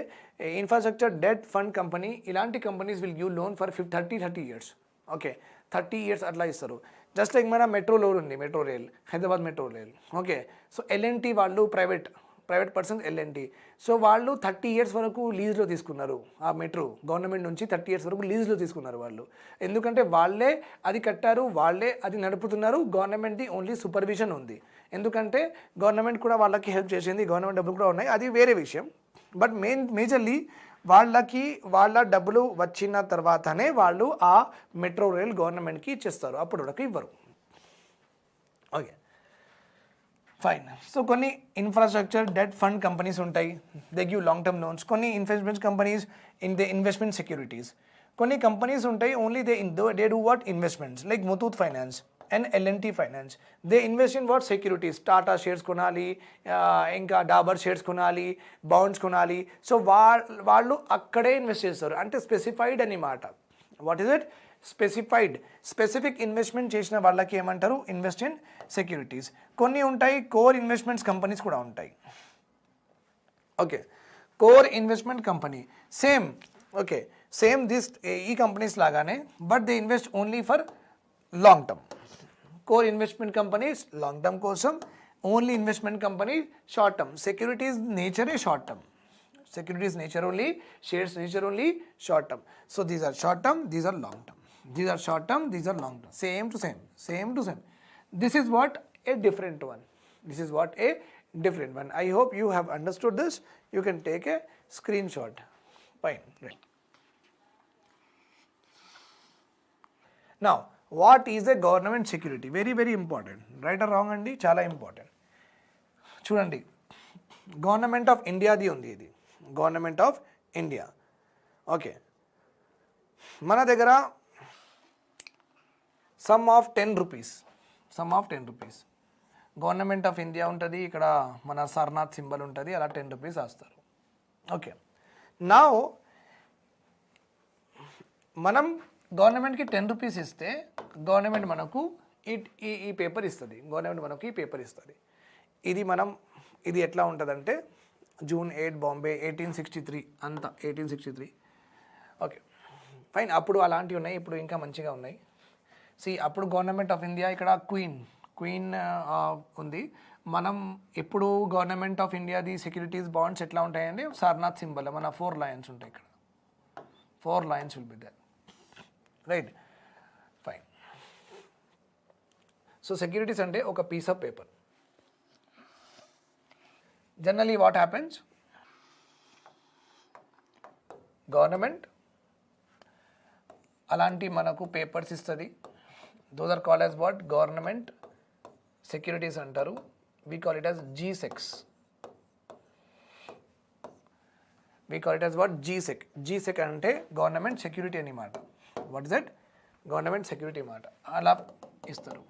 infrastructure debt fund company ilanti companies will give loan for 30 years. Okay, 30 years atla istaru. Just like mana metro loan undi, metro rail, Hyderabad metro rail. Okay, so L&T vallu private persons L&T. So వాళ్ళు 30 years వరకు లీజ్లో తీసుకున్నారు ఆ metro, government నుంచి 30 years వరకు లీజ్లో తీసుకున్నారు వాళ్ళు. ఎందుకంటే వాళ్ళే అది కట్టారు, వాళ్ళే అది నడుపుతున్నారు, గవర్నమెంట్ది ఓన్లీ సూపర్విజన్ ఉంది. ఎందుకంటే గవర్నమెంట్ కూడా వాళ్ళకి హెల్ప్ చేసింది, గవర్నమెంట్ డబ్బులు కూడా ఉన్నాయి, అది వేరే విషయం. బట్ మేజర్లీ వాళ్ళకి వాళ్ళ డబ్బులు వచ్చిన తర్వాతనే వాళ్ళు ఆ మెట్రో రైల్ గవర్నమెంట్కి ఇచ్చేస్తారు, అప్పుడు వరకు ఇవ్వరు. Okay, fine. సో కొన్ని ఇన్ఫ్రాస్ట్రక్చర్ డెట్ ఫండ్ కంపెనీస్ ఉంటాయి, they give long term loans. కొన్ని investment companies they investment securities. కొన్ని కంపెనీస్ ఉంటాయి only they do what investments, like Muthoot finance and L&T finance. They invest in what securities, Tata shares కొనాలి, ఇంకా Dabur shares కొనాలి, bonds కొనాలి. So వాళ్ళు అక్కడే ఇన్వెస్ట్ చేస్తారు, అంటే స్పెసిఫైడ్ అని మాట. What is it? Specific investment చేసిన వాళ్ళకి ఏమంటారు? Invest in securities. కొన్ని ఉంటాయి కోర్ ఇన్వెస్ట్మెంట్స్ కంపెనీస్ కూడా ఉంటాయి. Okay, core investment company same ఈ కంపెనీస్ లాగానే, but they invest only for long term. Core investment companies long term కోసం, only investment company short term. Securities నేచరే short term. Securities nature only, shares nature only, short term. So these are short term, these are long term. These are short term, these are long term. Same to same. This is what a different one. I hope you have understood this. You can take a screenshot. Fine. Right. Now, what is a government security? Very important. Right or wrong andi? Chala important. Chudandi. Government of India di undi idi. Government of India. Okay, మన దగ్గర some of 10 rupees government of India ఉంటుంది, ఇక్కడ మన Sarnath symbol ఉంటుంది, అలా 10 rupees వేస్తారు. Okay, నా మనం గవర్నమెంట్కి 10 రూపీస్ ఇస్తే గవర్నమెంట్ మనకు ఈ పేపర్ ఇస్తుంది. ఇది ఎట్లా ఉంటుందంటే June 8 బాంబే 1863 అంతా 1863. Okay, fine. అప్పుడు అలాంటివి ఉన్నాయి, ఇప్పుడు ఇంకా మంచిగా ఉన్నాయి. అప్పుడు గవర్నమెంట్ ఆఫ్ ఇండియా, ఇక్కడ క్వీన్ ఉంది. మనం ఎప్పుడు గవర్నమెంట్ ఆఫ్ ఇండియాది సెక్యూరిటీస్ బాండ్స్ ఎట్లా ఉంటాయండి? సార్నాథ్ సింబల్, మన 4 లయన్స్ ఉంటాయి ఇక్కడ. 4 lions will be there, right? Fine. So securities అంటే ఒక piece of paper. Generally what happens? Government అలాంటి మనకు పేపర్స్ ఇస్తుంది. Those are called as what? Government securities అంటారు. We call it as G-Secs. G-Sec అంటే గవర్నమెంట్ సెక్యూరిటీ అని మాట. What is that? Government security మాట. అలా ఇస్తారు.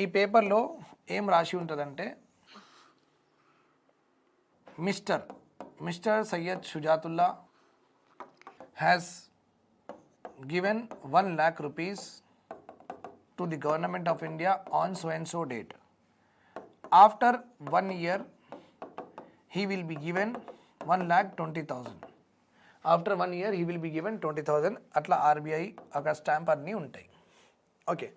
ఈ పేపర్లో ఏం రాసి ఉంటుందంటే, mister Syed షుజాతుల్లా has given 1 lakh rupees to the government of India on so and so date. After 1 year, he will be given 1,20,000. After 1 year, he will be given 20,000. అట్లా RBI ఒక స్టాంప్ అన్నీ ఉంటాయి. ఓకే,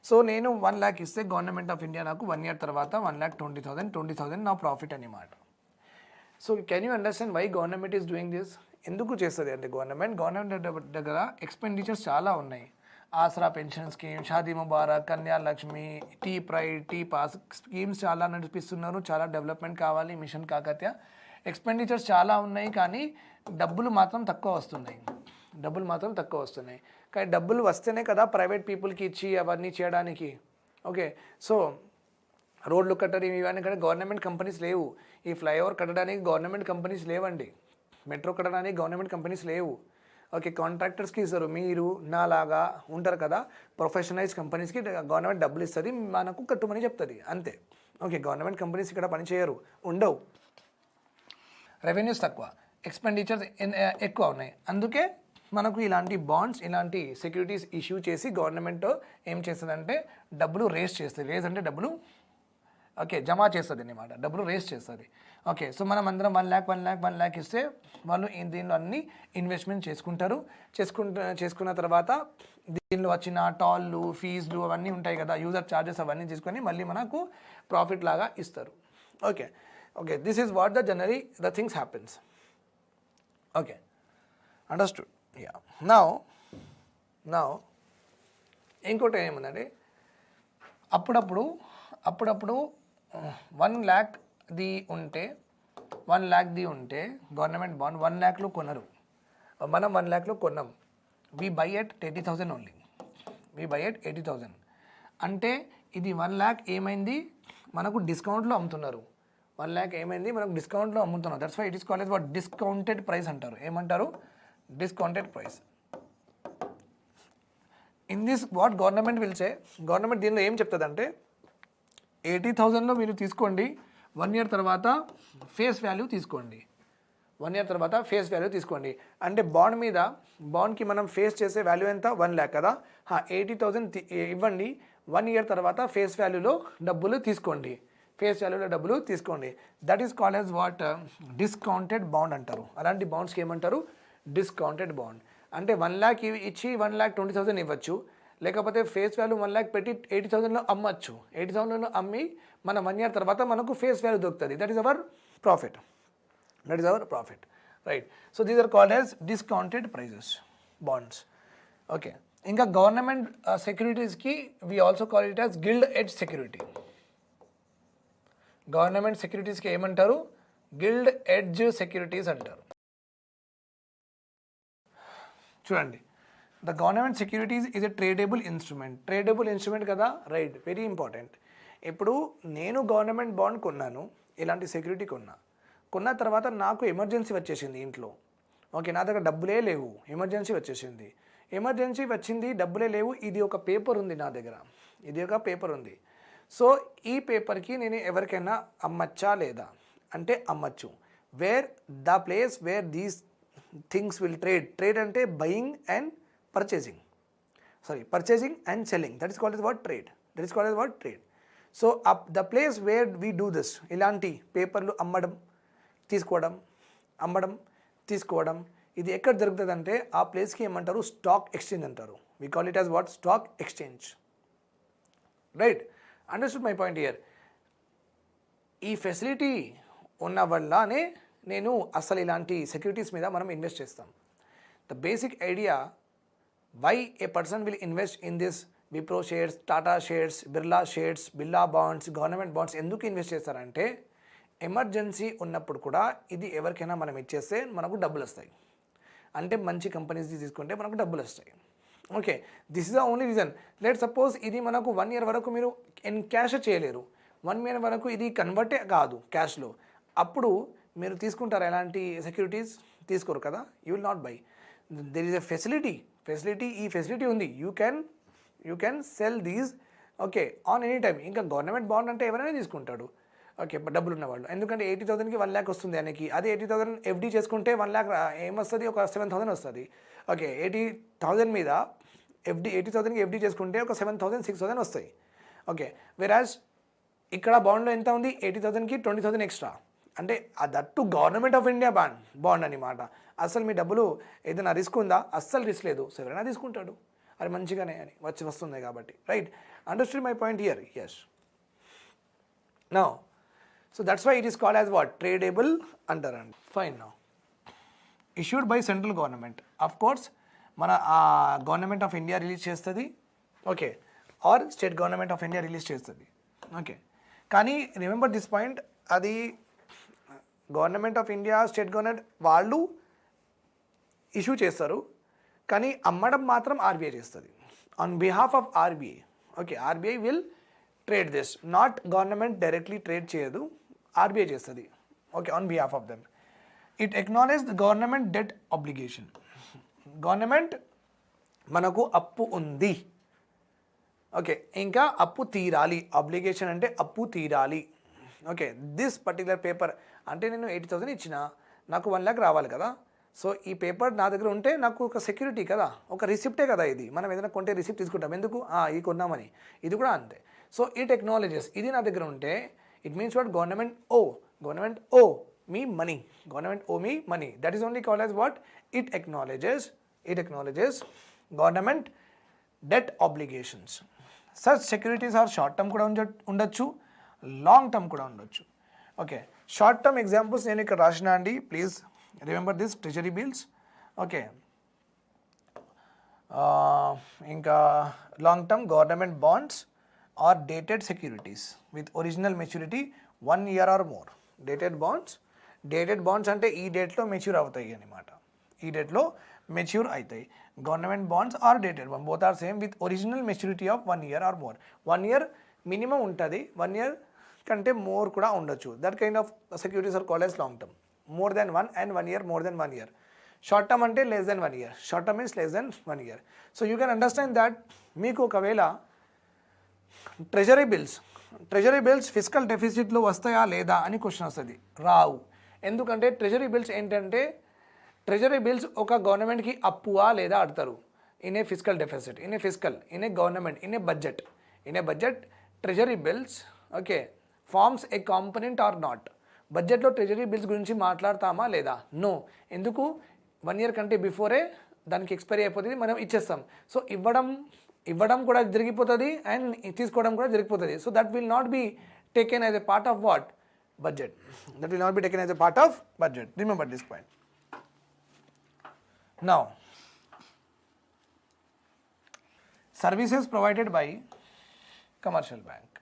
సో నేను 1 lakh ఇస్తే government of India నాకు 1 year తర్వాత 1,20,000 నా profit అన్నమాట. So can you understand why government is doing this? ఎందుకు చేస్తుంది అంటే గవర్నమెంట్ దగ్గర ఎక్స్పెండిచర్స్ చాలా ఉన్నాయి. Aasara pension scheme, Shaadi Mubarak, Kanya Lakshmi, T pride, T pass schemes చాలా నడిపిస్తున్నారు. చాలా డెవలప్మెంట్ కావాలి, మిషన్ కాకతీయ, ఎక్స్పెండిచర్స్ చాలా ఉన్నాయి. కానీ డబ్బులు మాత్రం తక్కువ వస్తున్నాయి. కానీ డబ్బులు వస్తేనే కదా ప్రైవేట్ పీపుల్కి ఇచ్చి అవన్నీ చేయడానికి. ఓకే, సో రోడ్లు కట్టడం ఇవన్నీ కూడా గవర్నమెంట్ కంపెనీస్ లేవు. ఈ ఫ్లైఓవర్ కట్టడానికి గవర్నమెంట్ కంపెనీస్ లేవండి. మెట్రో కట్టడానికి గవర్నమెంట్ కంపెనీస్ లేవు. ఓకే, కాంట్రాక్టర్స్కి ఇస్తారు. మీరు నాలాగా ఉంటారు కదా, ప్రొఫెషనలైజ్ కంపెనీస్కి గవర్నమెంట్ డబ్బులు ఇస్తుంది, మనకు కట్టుమని చెప్తుంది, అంతే. ఓకే, గవర్నమెంట్ కంపెనీస్ ఇక్కడ పని చేయరు, ఉండవు. రెవెన్యూస్ తక్కువ, ఎక్స్పెండిచర్స్ ఎక్కువ ఉన్నాయి. అందుకే మనకు ఇలాంటి బాండ్స్, ఇలాంటి సెక్యూరిటీస్ ఇష్యూ చేసి గవర్నమెంట్ ఏం చేస్తుందంటే డబ్బులు రేస్ చేస్తుంది. రేస్ అంటే డబ్బులు ఓకే జమా చేస్తుంది అన్నమాట, డబ్బులు రేస్ చేస్తుంది. ఓకే, సో మనం అందరం 1 lakh ఇస్తే వాళ్ళు దీనిలో అన్ని ఇన్వెస్ట్మెంట్ చేసుకున్న తర్వాత దీనిలో వచ్చిన టాల్లు, ఫీజులు అవన్నీ ఉంటాయి కదా, యూజర్ ఛార్జెస్ అవన్నీ తీసుకొని మళ్ళీ మనకు ప్రాఫిట్ లాగా ఇస్తారు. Okay, this is what the things happens. Okay, understood. Yeah, now ఇంకోటి ఏముందంటే అప్పుడప్పుడు 1 lakh ది ఉంటే గవర్నమెంట్ బాండ్ 1 lakhలో కొనరు, మనం 1 lakhలో కొన్నాం. V by at 80,000 only. 80,000 అంటే ఇది 1 lakh ఏమైంది, మనకు డిస్కౌంట్లో అమ్ముతున్నారు. 1 lakh ఏమైంది, మనకు డిస్కౌంట్లో అమ్ముతున్నారు. That's why it is called what discounted price అంటారు. ఏమంటారు? Discounted price. In this what government will say, government దీనిలో ఏం చెప్తుందంటే 80,000లో మీరు తీసుకోండి, 1 year తర్వాత ఫేస్ వాల్యూ తీసుకోండి. 1 year తర్వాత ఫేస్ వాల్యూ తీసుకోండి అంటే బాండ్కి మనం ఫేస్ చేసే వాల్యూ ఎంత? 1 lakh కదా. 80,000 ఇవ్వండి, 1 year తర్వాత ఫేస్ వాల్యూలో డబ్బులు తీసుకోండి. That is called as what discounted bond అంటారు. అలాంటి బాండ్స్కి ఏమంటారు? Discounted bond. అంటే 1 lakh ఇచ్చి 1,20,000 ఇవ్వచ్చు, లేకపోతే ఫేస్ వాల్యూ 1 lakh పెట్టి 80,000లో అమ్మచ్చు. 80,000లో అమ్మి మన 1 year తర్వాత మనకు ఫేస్ వాల్యూ దొరుకుతుంది. That is our profit. Right. So these are called as discounted prices bonds. Okay, ఇంకా గవర్నమెంట్ సెక్యూరిటీస్కి we also call it as gilt edge security. Government సెక్యూరిటీస్కి ఏమంటారు? గిల్డ్ ఎడ్జ్ సెక్యూరిటీస్ అంటారు. చూడండి, the government securities is a tradable instrument కదా. Right, very important. ఇప్పుడు నేను government bond కొన్నాను, ఇలాంటి సెక్యూరిటీ కొన్న తర్వాత నాకు ఎమర్జెన్సీ వచ్చేసింది ఇంట్లో. ఓకే, నా దగ్గర డబ్బులే లేవు, ఎమర్జెన్సీ వచ్చింది, డబ్బులే లేవు. ఇది ఒక పేపర్ ఉంది నా దగ్గర, సో ఈ పేపర్కి నేను ఎవరికైనా అమ్మచ్చా లేదా అంటే అమ్మచ్చు. Where the place where these things will trade అంటే buying and purchasing and selling. That is called as what trade. So the place where we do this, ఇలాంటి పేపర్లు అమ్మడం తీసుకోవడం ఇది ఎక్కడ జరుగుతుంది అంటే ఆ ప్లేస్కి ఏమంటారు? స్టాక్ ఎక్స్చేంజ్ అంటారు. We call it as what? Stock exchange. Right, understood my point here. ఈ ఫెసిలిటీ ఉన్న వల్లనే నేను అసలు ఇలాంటి సెక్యూరిటీస్ మీద మనం ఇన్వెస్ట్ చేస్తాం. The basic idea why a person will invest in this Wipro shares, Tata shares, Birla shares, Birla bonds, government bonds ఎందుకు ఇన్వెస్ట్ చేస్తారంటే ఎమర్జెన్సీ ఉన్నప్పుడు కూడా ఇది ఎవరికైనా మనం ఇచ్చేస్తే మనకు డబ్బులు వస్తాయి. అంటే మంచి కంపెనీస్ తీసుకుంటే మనకు డబ్బులు వస్తాయి. Okay, this is the only reason. Let suppose ఇది మనకు 1 year వరకు మీరు క్యాష్ చేయలేరు, 1 year వరకు ఇది కన్వర్టే కాదు క్యాష్లో, అప్పుడు మీరు తీసుకుంటారు ఎలాంటి సెక్యూరిటీస్? తీసుకోరు కదా. You will not by. There is a facility, ఈ ఫెసిలిటీ ఉంది. You can cell these okay on any time. ఇంకా గవర్నమెంట్ బాండ్ అంటే ఎవరైనా తీసుకుంటాడు. ఓకే, డబ్బులు ఉన్నవాళ్ళు. ఎందుకంటే 80,000కి 1 lakh వస్తుంది ఆయనకి. అదే 80,000 ఎఫ్డీ చేసుకుంటే 1 lakh ఏమొస్తుంది, ఒక 7,000 వస్తుంది. ఓకే, 80,000 మీద ఎఫ్డీ 80,000కి ఎఫ్డీ చేసుకుంటే ఒక 7,000 6,000 వస్తాయి. ఓకే, వెరాజ్ ఇక్కడ బాండ్లో ఎంత ఉంది, 80,000కి 20,000 ఎక్స్ట్రా. అంటే that government of India bond అనమాట. అసలు మీ డబ్బులు ఏదైనా రిస్క్ ఉందా, అస్సలు రిస్క్ లేదు. సో ఎవరైనా తీసుకుంటాడు, అది మంచిగానే అని వస్తుంది కాబట్టి. Right, understood my point here? Yes. Now so that's why it is called as what, tradable అంటారండి. Fine. Now issued by central government, of course మన గవర్నమెంట్ ఆఫ్ ఇండియా రిలీజ్ చేస్తుంది. Okay, or state government of India release చేస్తుంది. Okay, కానీ remember this point, అది government of India, state government వాళ్ళు issue చేస్తారు, కానీ అమ్మడం మాత్రం ఆర్బీఐ చేస్తుంది on behalf of RBI. Okay, RBI will trade this, not government directly trade చేయదు, ఆర్బీఐ చేస్తుంది. Okay, on behalf of them. It acknowledge the government debt obligation. Government మనకు అప్పు ఉంది, ఓకే, ఇంకా అప్పు తీరాలి. అబ్లిగేషన్ అంటే అప్పు తీరాలి. ఓకే, దిస్ పర్టికులర్ పేపర్, అంటే నేను 80,000 ఇచ్చిన, నాకు 1 lakh రావాలి కదా. సో ఈ పేపర్ నా దగ్గర ఉంటే నాకు ఒక సెక్యూరిటీ కదా, ఒక రిసిప్టే కదా ఇది. మనం ఏదైనా కొంటే రిసిప్ట్ తీసుకుంటాం, ఎందుకు, ఇది కొన్నామని. ఇది కూడా అంతే. సో ఇట్ ఎక్నాలజెస్, ఇది నా దగ్గర ఉంటే it means what, government owe me money, government owe me money. That is only called as what, it acknowledges government debt obligations. Such securities are short term కూడా ఉండొచ్చు, లాంగ్ టర్మ్ కూడా ఉండొచ్చు. Okay, short term examples నేను ఇక్కడ రాసిన అండి, please remember this. Treasury bills, okay, ఇంకా long term government bonds or dated securities with original maturity 1 year or more. Dated bonds అంటే ఈ డేట్లో మెచ్యూర్ అవుతాయి అనమాట, ఈ డేట్లో మెచ్యూర్ అవుతాయి. Government bonds or dated bond, both are same with original maturity of 1 year or more. 1 year minimum ఉంటుంది, 1 year కంటే మోర్ కూడా ఉండొచ్చు. That kind of securities are called as long term. More than 1 and 1 year, more than 1 year. Short term అంటే less than 1 year. Short term means less than 1 year. So you can understand that మీకు ఒకవేళ treasury bills physical డెఫిసిట్లో వస్తాయా లేదా అని question వస్తుంది. రావు. ఎందుకంటే treasury bills ఏంటంటే, ట్రెజరీ బిల్స్ ఒక గవర్నమెంట్కి అప్పువా లేదా అడతారు. In a physical deficit, in a government, in a budget treasury bills, okay, forms a component or not. బడ్జెట్లో ట్రెజరీ బిల్స్ గురించి మాట్లాడతామా లేదా? నో. ఎందుకు? 1 year కంటే బిఫోరే దానికి ఎక్స్పైరీ అయిపోతుంది, మనం ఇచ్చేస్తాం. సో ఇవ్వడం కూడా జరిగిపోతుంది అండ్ తీసుకోవడం కూడా జరిగిపోతుంది. So that will not be taken as a part of what, budget. That will not be taken as a part of budget. Remember this point. Now services provided by commercial bank.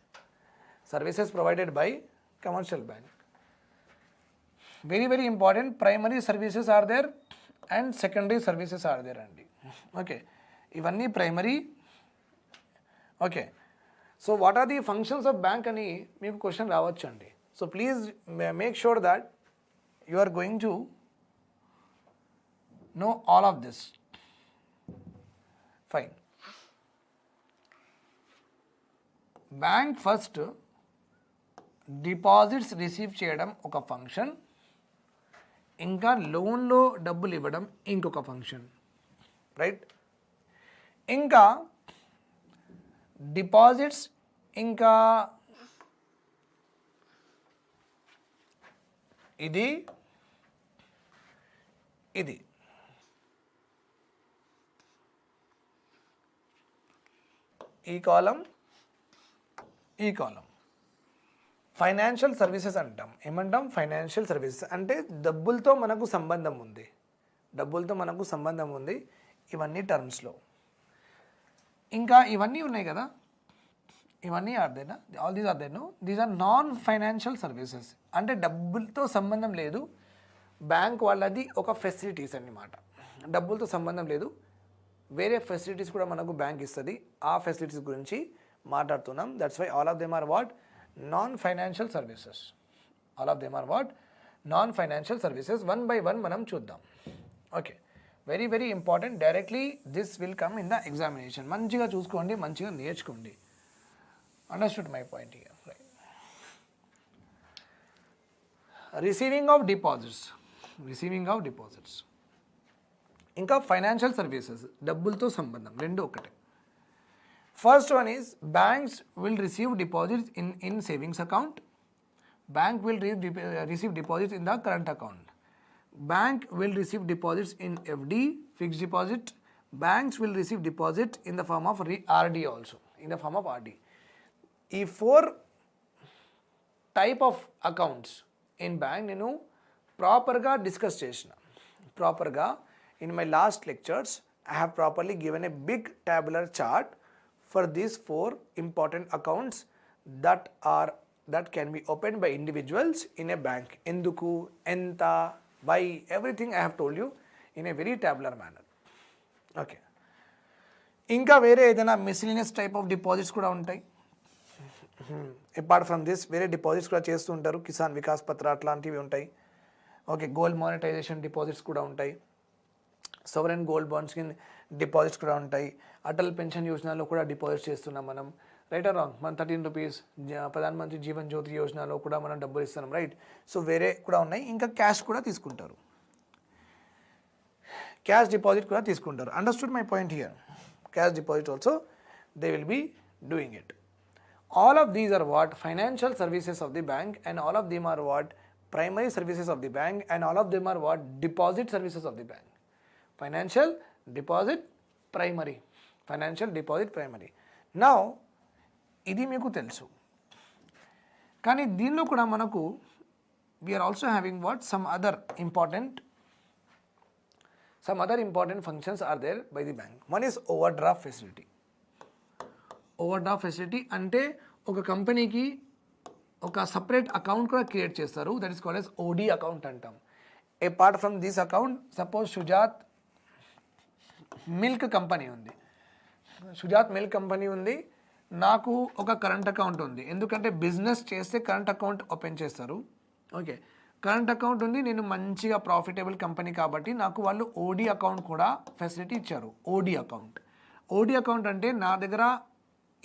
Very, very important. Primary services are there and secondary services are there అండి. Okay, ఇవన్నీ primary. Okay, so what are the functions of bank అని మీకు question రావచ్చు అండి. So please make sure that you are going to know all of this. Fine. Bank first deposits receive చేయడం ఒక function, ఇంకా లోన్లో డబ్బులు ఇవ్వడం ఇంకొక ఫంక్షన్, రైట్? ఇంకా డిపాజిట్స్, ఇంకా ఇది ఈ కాలం ఫైనాన్షియల్ సర్వీసెస్ అంటాం. ఏమంటాం? ఫైనాన్షియల్ సర్వీసెస్ అంటే డబ్బులతో మనకు సంబంధం ఉంది. ఇవన్నీ టర్మ్స్లో. ఇంకా ఇవన్నీ ఉన్నాయి కదా, ఇవన్నీ ఆర్దేనా, all these are there. No, these are non financial services. అంటే డబ్బులతో సంబంధం లేదు, బ్యాంక్ వాళ్ళది ఒక ఫెసిలిటీస్ అన్నమాట. డబ్బులతో సంబంధం లేదు, వేరే ఫెసిలిటీస్ కూడా మనకు బ్యాంక్ ఇస్తుంది. ఆ ఫెసిలిటీస్ గురించి మాట్లాడుతున్నాం. That's why all of them are what, non-financial services. All of them are what? Non-financial services. One by one మనం చూద్దాం. Okay, very very important. Directly this will come in the examination. మంచిగా చూసుకోండి, మంచిగా నేర్చుకోండి. Understood my point here, right? Receiving of deposits, ఇంకా financial services, డబ్బులతో సంబంధం, రెండు ఒకటే. First one is banks will receive deposits in savings account, bank will receive deposits in the current account, bank will receive deposits in FD, fixed deposit, banks will receive deposit in the form of RD also, in the form of RD. ఈ 4 type of accounts in bank నేను ప్రాపర్గా discuss చేసిన. ప్రాపర్గా in my last lectures I have properly given a big tabular chart for these 4 important accounts that can be opened by individuals in a bank. Enduku, enta, why, everything I have told you in a very tabular manner. Okay. ఇంకా వేరే ఏదైనా miscellaneous type of deposits కూడా ఉంటాయి. Apart from this వేరే deposits కూడా చేస్తూ ఉంటారు. కిసాన్ వికాస్ పత్ర అట్లాంటివి ఉంటాయి. ఓకే, గోల్డ్ మానిటైజేషన్ డిపాజిట్స్ కూడా ఉంటాయి. సోవరెన్ గోల్డ్ బాండ్స్కి డిపాజిట్స్ కూడా ఉంటాయి. అటల్ పెన్షన్ యోజనలో కూడా డిపాజిట్ చేస్తున్నాం మనం, రైట్ ఆర్ రాంగ్. మన 13 రూపీస్ ప్రధాన్ మంత్రి జీవన్ జ్యోతి యోజనలో కూడా మనం డబ్బులు ఇస్తున్నాం, రైట్. సో వేరే కూడా ఉన్నాయి. ఇంకా క్యాష్ కూడా తీసుకుంటారు, క్యాష్ డిపాజిట్ కూడా తీసుకుంటారు. Understood my point here? Cash deposit also they will be doing it. All of these are what? Financial services of the bank, and all of them are what? Primary services of the bank, and all of them are what? Deposit services of the bank. Financial, deposit, primary. Financial, deposit, primary. Now, ఇది మీకు తెలుసు, కానీ దీనిలో కూడా మనకు we are also having what? Some other important functions are there by the bank. One is overdraft facility. Overdraft facility అంటే ఒక కంపెనీకి ఒక సపరేట్ అకౌంట్ కూడా క్రియేట్ చేస్తారు. That is called yes OD account అంటాం. Apart from this account, suppose Sujat milk company ఉంది, నాకు ఒక కరెంట్ అకౌంట్ ఉంది. ఎందుకంటే బిజినెస్ చేస్తే కరెంట్ అకౌంట్ ఓపెన్ చేస్తారు. ఓకే, కరెంట్ అకౌంట్ ఉంది, నేను మంచిగా ప్రాఫిటబుల్ కంపెనీ కాబట్టి నాకు వాళ్ళు ఓడి అకౌంట్ కూడా ఫెసిలిటీ ఇచ్చారు. ఓడి అకౌంట్ అంటే నా దగ్గర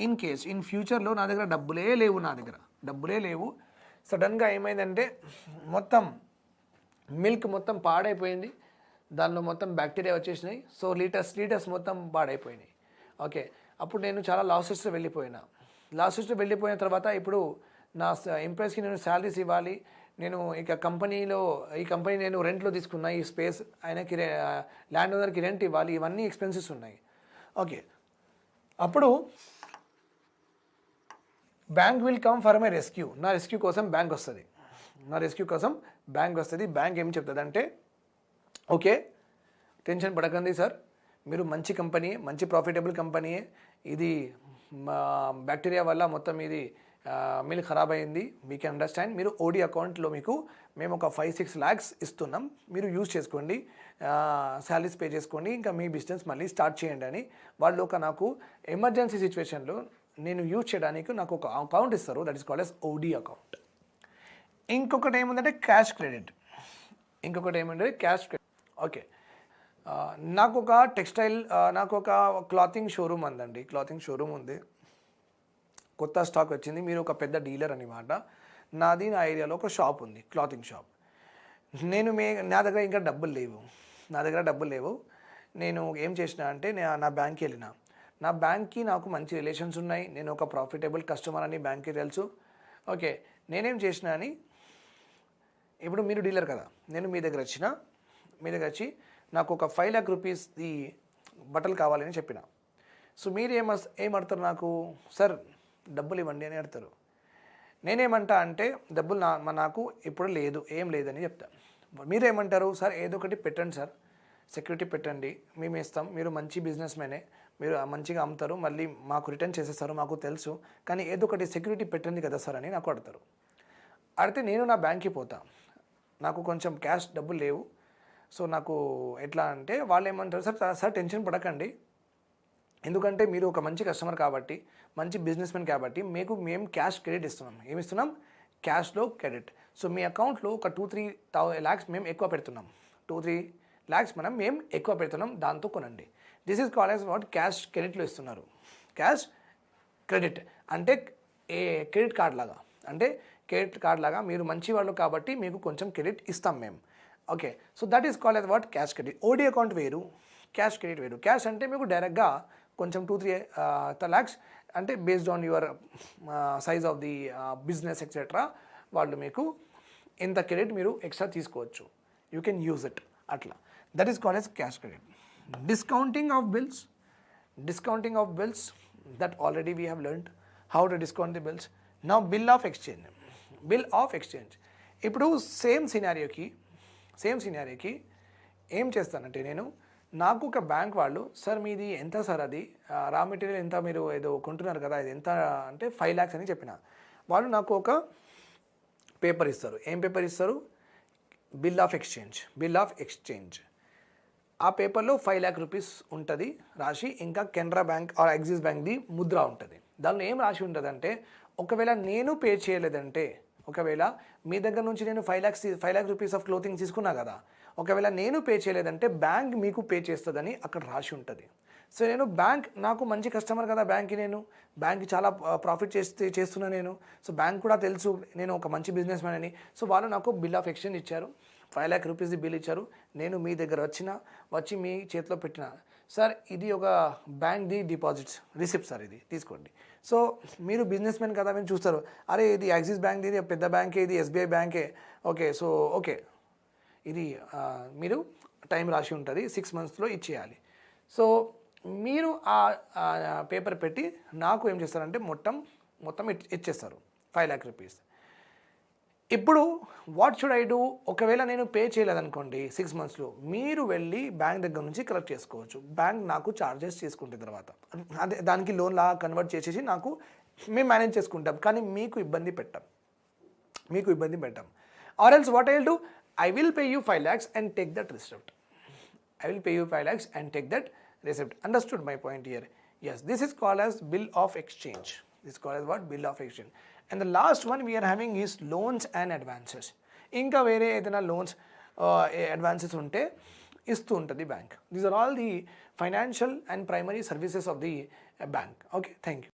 ఇన్ కేస్ ఇన్ ఫ్యూచర్లో నా దగ్గర డబ్బులే లేవు, సడన్గా ఏమైందంటే మొత్తం మిల్క్ మొత్తం పాడైపోయింది, దానిలో మొత్తం బ్యాక్టీరియా వచ్చేసినాయి. సో లీటర్స్ మొత్తం పాడైపోయినాయి. ఓకే, అప్పుడు నేను చాలా లాసెస్లో వెళ్ళిపోయిన తర్వాత ఇప్పుడు నా ఎంప్లాయీస్కి నేను శాలరీస్ ఇవ్వాలి. నేను ఇక ఈ కంపెనీ నేను రెంట్లో తీసుకున్నా, ఈ స్పేస్ ఆయనకి ల్యాండ్ ఓనర్కి రెంట్ ఇవ్వాలి, ఇవన్నీ ఎక్స్పెన్సెస్ ఉన్నాయి. ఓకే, అప్పుడు bank will come for my rescue. నా రెస్క్యూ కోసం బ్యాంక్ వస్తుంది. బ్యాంక్ ఏం చెప్తుంది అంటే, ఓకే టెన్షన్ పడకండి సార్, మీరు మంచి కంపెనీ, మంచి ప్రాఫిటబుల్ కంపెనీ, ఇది బ్యాక్టీరియా వల్ల మొత్తం ఇది మిల్క్ ఖరాబ్ అయింది, వీ కెన్ అండర్స్టాండ్. మీరు ఓడి అకౌంట్లో మేము ఒక 5-6 lakhs ఇస్తున్నాం, మీరు యూజ్ చేసుకోండి, శాలరీస్ పే చేసుకోండి, ఇంకా మీ బిజినెస్ మళ్ళీ స్టార్ట్ చేయండి అని వాళ్ళు నాకు ఎమర్జెన్సీ సిచ్యువేషన్లో నేను యూజ్ చేయడానికి నాకు ఒక అకౌంట్ ఇస్తారు. That is called yes OD account. ఇంకొకటి ఏముందంటే క్యాష్ క్రెడిట్. ఓకే, నాకు ఒక క్లాతింగ్ షోరూమ్ ఉంది, కొత్త స్టాక్ వచ్చింది. మీరు ఒక పెద్ద డీలర్ అనమాట. నా ఏరియాలో ఒక షాప్ ఉంది, క్లాతింగ్ షాప్. నా దగ్గర ఇంకా డబ్బులు లేవు. నేను ఏం చేసిన అంటే నా బ్యాంక్కి వెళ్ళిన. నా బ్యాంక్కి నాకు మంచి రిలేషన్స్ ఉన్నాయి, నేను ఒక ప్రాఫిటబుల్ కస్టమర్ అని బ్యాంక్కి తెలుసు. ఓకే, నేనేం చేసిన అని, ఇప్పుడు మీరు డీలర్ కదా, నేను మీ దగ్గర వచ్చి నాకు ఒక 5 lakh రూపీస్ది బట్టలు కావాలని చెప్పిన. సో మీరు ఏమడతారు నాకు, సార్ డబ్బులు ఇవ్వండి అని అడతారు. నేనేమంటా అంటే డబ్బులు నాకు ఇప్పుడు ఏం లేదని చెప్తాను. మీరేమంటారు, సార్ ఏదో ఒకటి పెట్టండి సార్, సెక్యూరిటీ పెట్టండి, మేము ఇస్తాం, మీరు మంచి బిజినెస్ మ్యానే, మీరు మంచిగా అమ్ముతారు, మళ్ళీ మాకు రిటర్న్ చేసేస్తారు, మాకు తెలుసు, కానీ ఏదో ఒకటి సెక్యూరిటీ పెట్టండి కదా సార్ అని నాకు అడతారు. అడిగితే నేను నా బ్యాంక్కి పోతా, నాకు కొంచెం క్యాష్ డబ్బులు లేవు, సో నాకు ఎట్లా అంటే వాళ్ళు ఏమంటారు, సార్ టెన్షన్ పడకండి, ఎందుకంటే మీరు ఒక మంచి కస్టమర్ కాబట్టి, మంచి బిజినెస్ మ్యాన్ కాబట్టి మేము క్యాష్ క్రెడిట్ ఇస్తున్నాం. ఏమిస్తున్నాం? క్యాష్లో క్రెడిట్. సో మీ అకౌంట్లో ఒక 2-3 lakhs మేము ఎక్కువ పెడుతున్నాం, 2-3 lakhs మేము ఎక్కువ పెడుతున్నాం, దాంతో కొనండి. This is called as what? Cash క్రెడిట్లో ఇస్తున్నారు. క్యాష్ క్రెడిట్ అంటే క్రెడిట్ కార్డ్ లాగా, అంటే క్రెడిట్ కార్డ్ లాగా మీరు మంచి వాళ్ళు కాబట్టి మీకు కొంచెం క్రెడిట్ ఇస్తాం మేము. Okay, so that is called as what cash credit. OD account వేరు, క్యాష్ క్రెడిట్ వేరు. క్యాష్ అంటే మీకు డైరెక్ట్గా కొంచెం 2-3 lakhs అంటే based on your size of the business etcetera వాళ్ళు మీకు ఎంత క్రెడిట్ మీరు ఎక్స్ట్రా తీసుకోవచ్చు, యూ కెన్ యూజ్ ఇట్ అట్లా. That is called as cash credit. Discounting of bills that already we have learned how to discount the bills. Now bill of exchange. ఇప్పుడు same సినారియోకి ఏం చేస్తానంటే నేను, నాకు ఒక బ్యాంక్ వాళ్ళు సార్ మీది ఎంత సార్ అది రా మెటీరియల్ ఎంత మీరు ఏదో కొంటున్నారు కదా ఇది ఎంత అంటే 5 lakhs అని చెప్పిన. వాళ్ళు నాకు ఒక పేపర్ ఇస్తారు. ఏం పేపర్ ఇస్తారు? Bill of exchange. ఆ పేపర్లో 5 lakh rupees ఉంటుంది రాసి, ఇంకా Canara bank or axis బ్యాంక్ది Mudra ఉంటుంది. దానిలో ఏం రాసి ఉంటుందంటే, ఒకవేళ నేను పే చేయలేదంటే, ఒకవేళ మీ దగ్గర నుంచి నేను 5 lakh rupees ఆఫ్ క్లోతింగ్ తీసుకున్నా కదా, ఒకవేళ నేను పే చేయలేదంటే బ్యాంక్ మీకు పే చేస్తుందని అక్కడ రాసి ఉంటుంది. సో నేను బ్యాంక్ నాకు మంచి కస్టమర్ కదా, బ్యాంక్కి చాలా ప్రాఫిట్ చేస్తున్నా నేను. సో బ్యాంక్ కూడా తెలుసు నేను ఒక మంచి బిజినెస్ మ్యాన్ అని. సో వాళ్ళు నాకు బిల్ ఆఫ్ ఎక్స్చేంజ్ ఇచ్చారు, 5 lakh rupees బిల్ ఇచ్చారు. నేను మీ దగ్గర వచ్చి మీ చేతిలో పెట్టిన, సార్ ఇది ఒక బ్యాంక్ది డిపాజిట్స్ రిసిప్ట్ సార్, ఇది తీసుకోండి. సో మీరు బిజినెస్ మ్యాన్ కదా, మీరు చూస్తారు, అరే ఇది యాక్సిస్ బ్యాంక్ది, ఇది పెద్ద బ్యాంకే, ఇది ఎస్బీఐ బ్యాంకే. ఓకే ఇది మీరు టైం రాసి ఉంటుంది 6 monthsలో ఇచ్చేయాలి. సో మీరు ఆ పేపర్ పెట్టి నాకు ఏం చేస్తారంటే మొత్తం ఇచ్చేస్తారు 5 lakh rupees. ఇప్పుడు వాట్ షుడ్ ఐ డూ? ఒకవేళ నేను పే చేయలేదనుకోండి 6 monthsలో, మీరు వెళ్ళి బ్యాంక్ దగ్గర నుంచి కలెక్ట్ చేసుకోవచ్చు. బ్యాంక్ నాకు చార్జెస్ చేసుకుంటే తర్వాత అదే దానికి లోన్ లాగా కన్వర్ట్ చేసేసి మేము మేనేజ్ చేసుకుంటాం, కానీ మీకు ఇబ్బంది పెట్టాం. Or else what I will do, I will pay you 5 lakhs and take that receipt. Understood my point here? Yes, this is called as bill of exchange. Bill of exchange. And the last one we are having is loans and advances. Inka vere edana loans advances unte istu untadi bank. These are all the financial and primary services of the bank. Okay, thank you.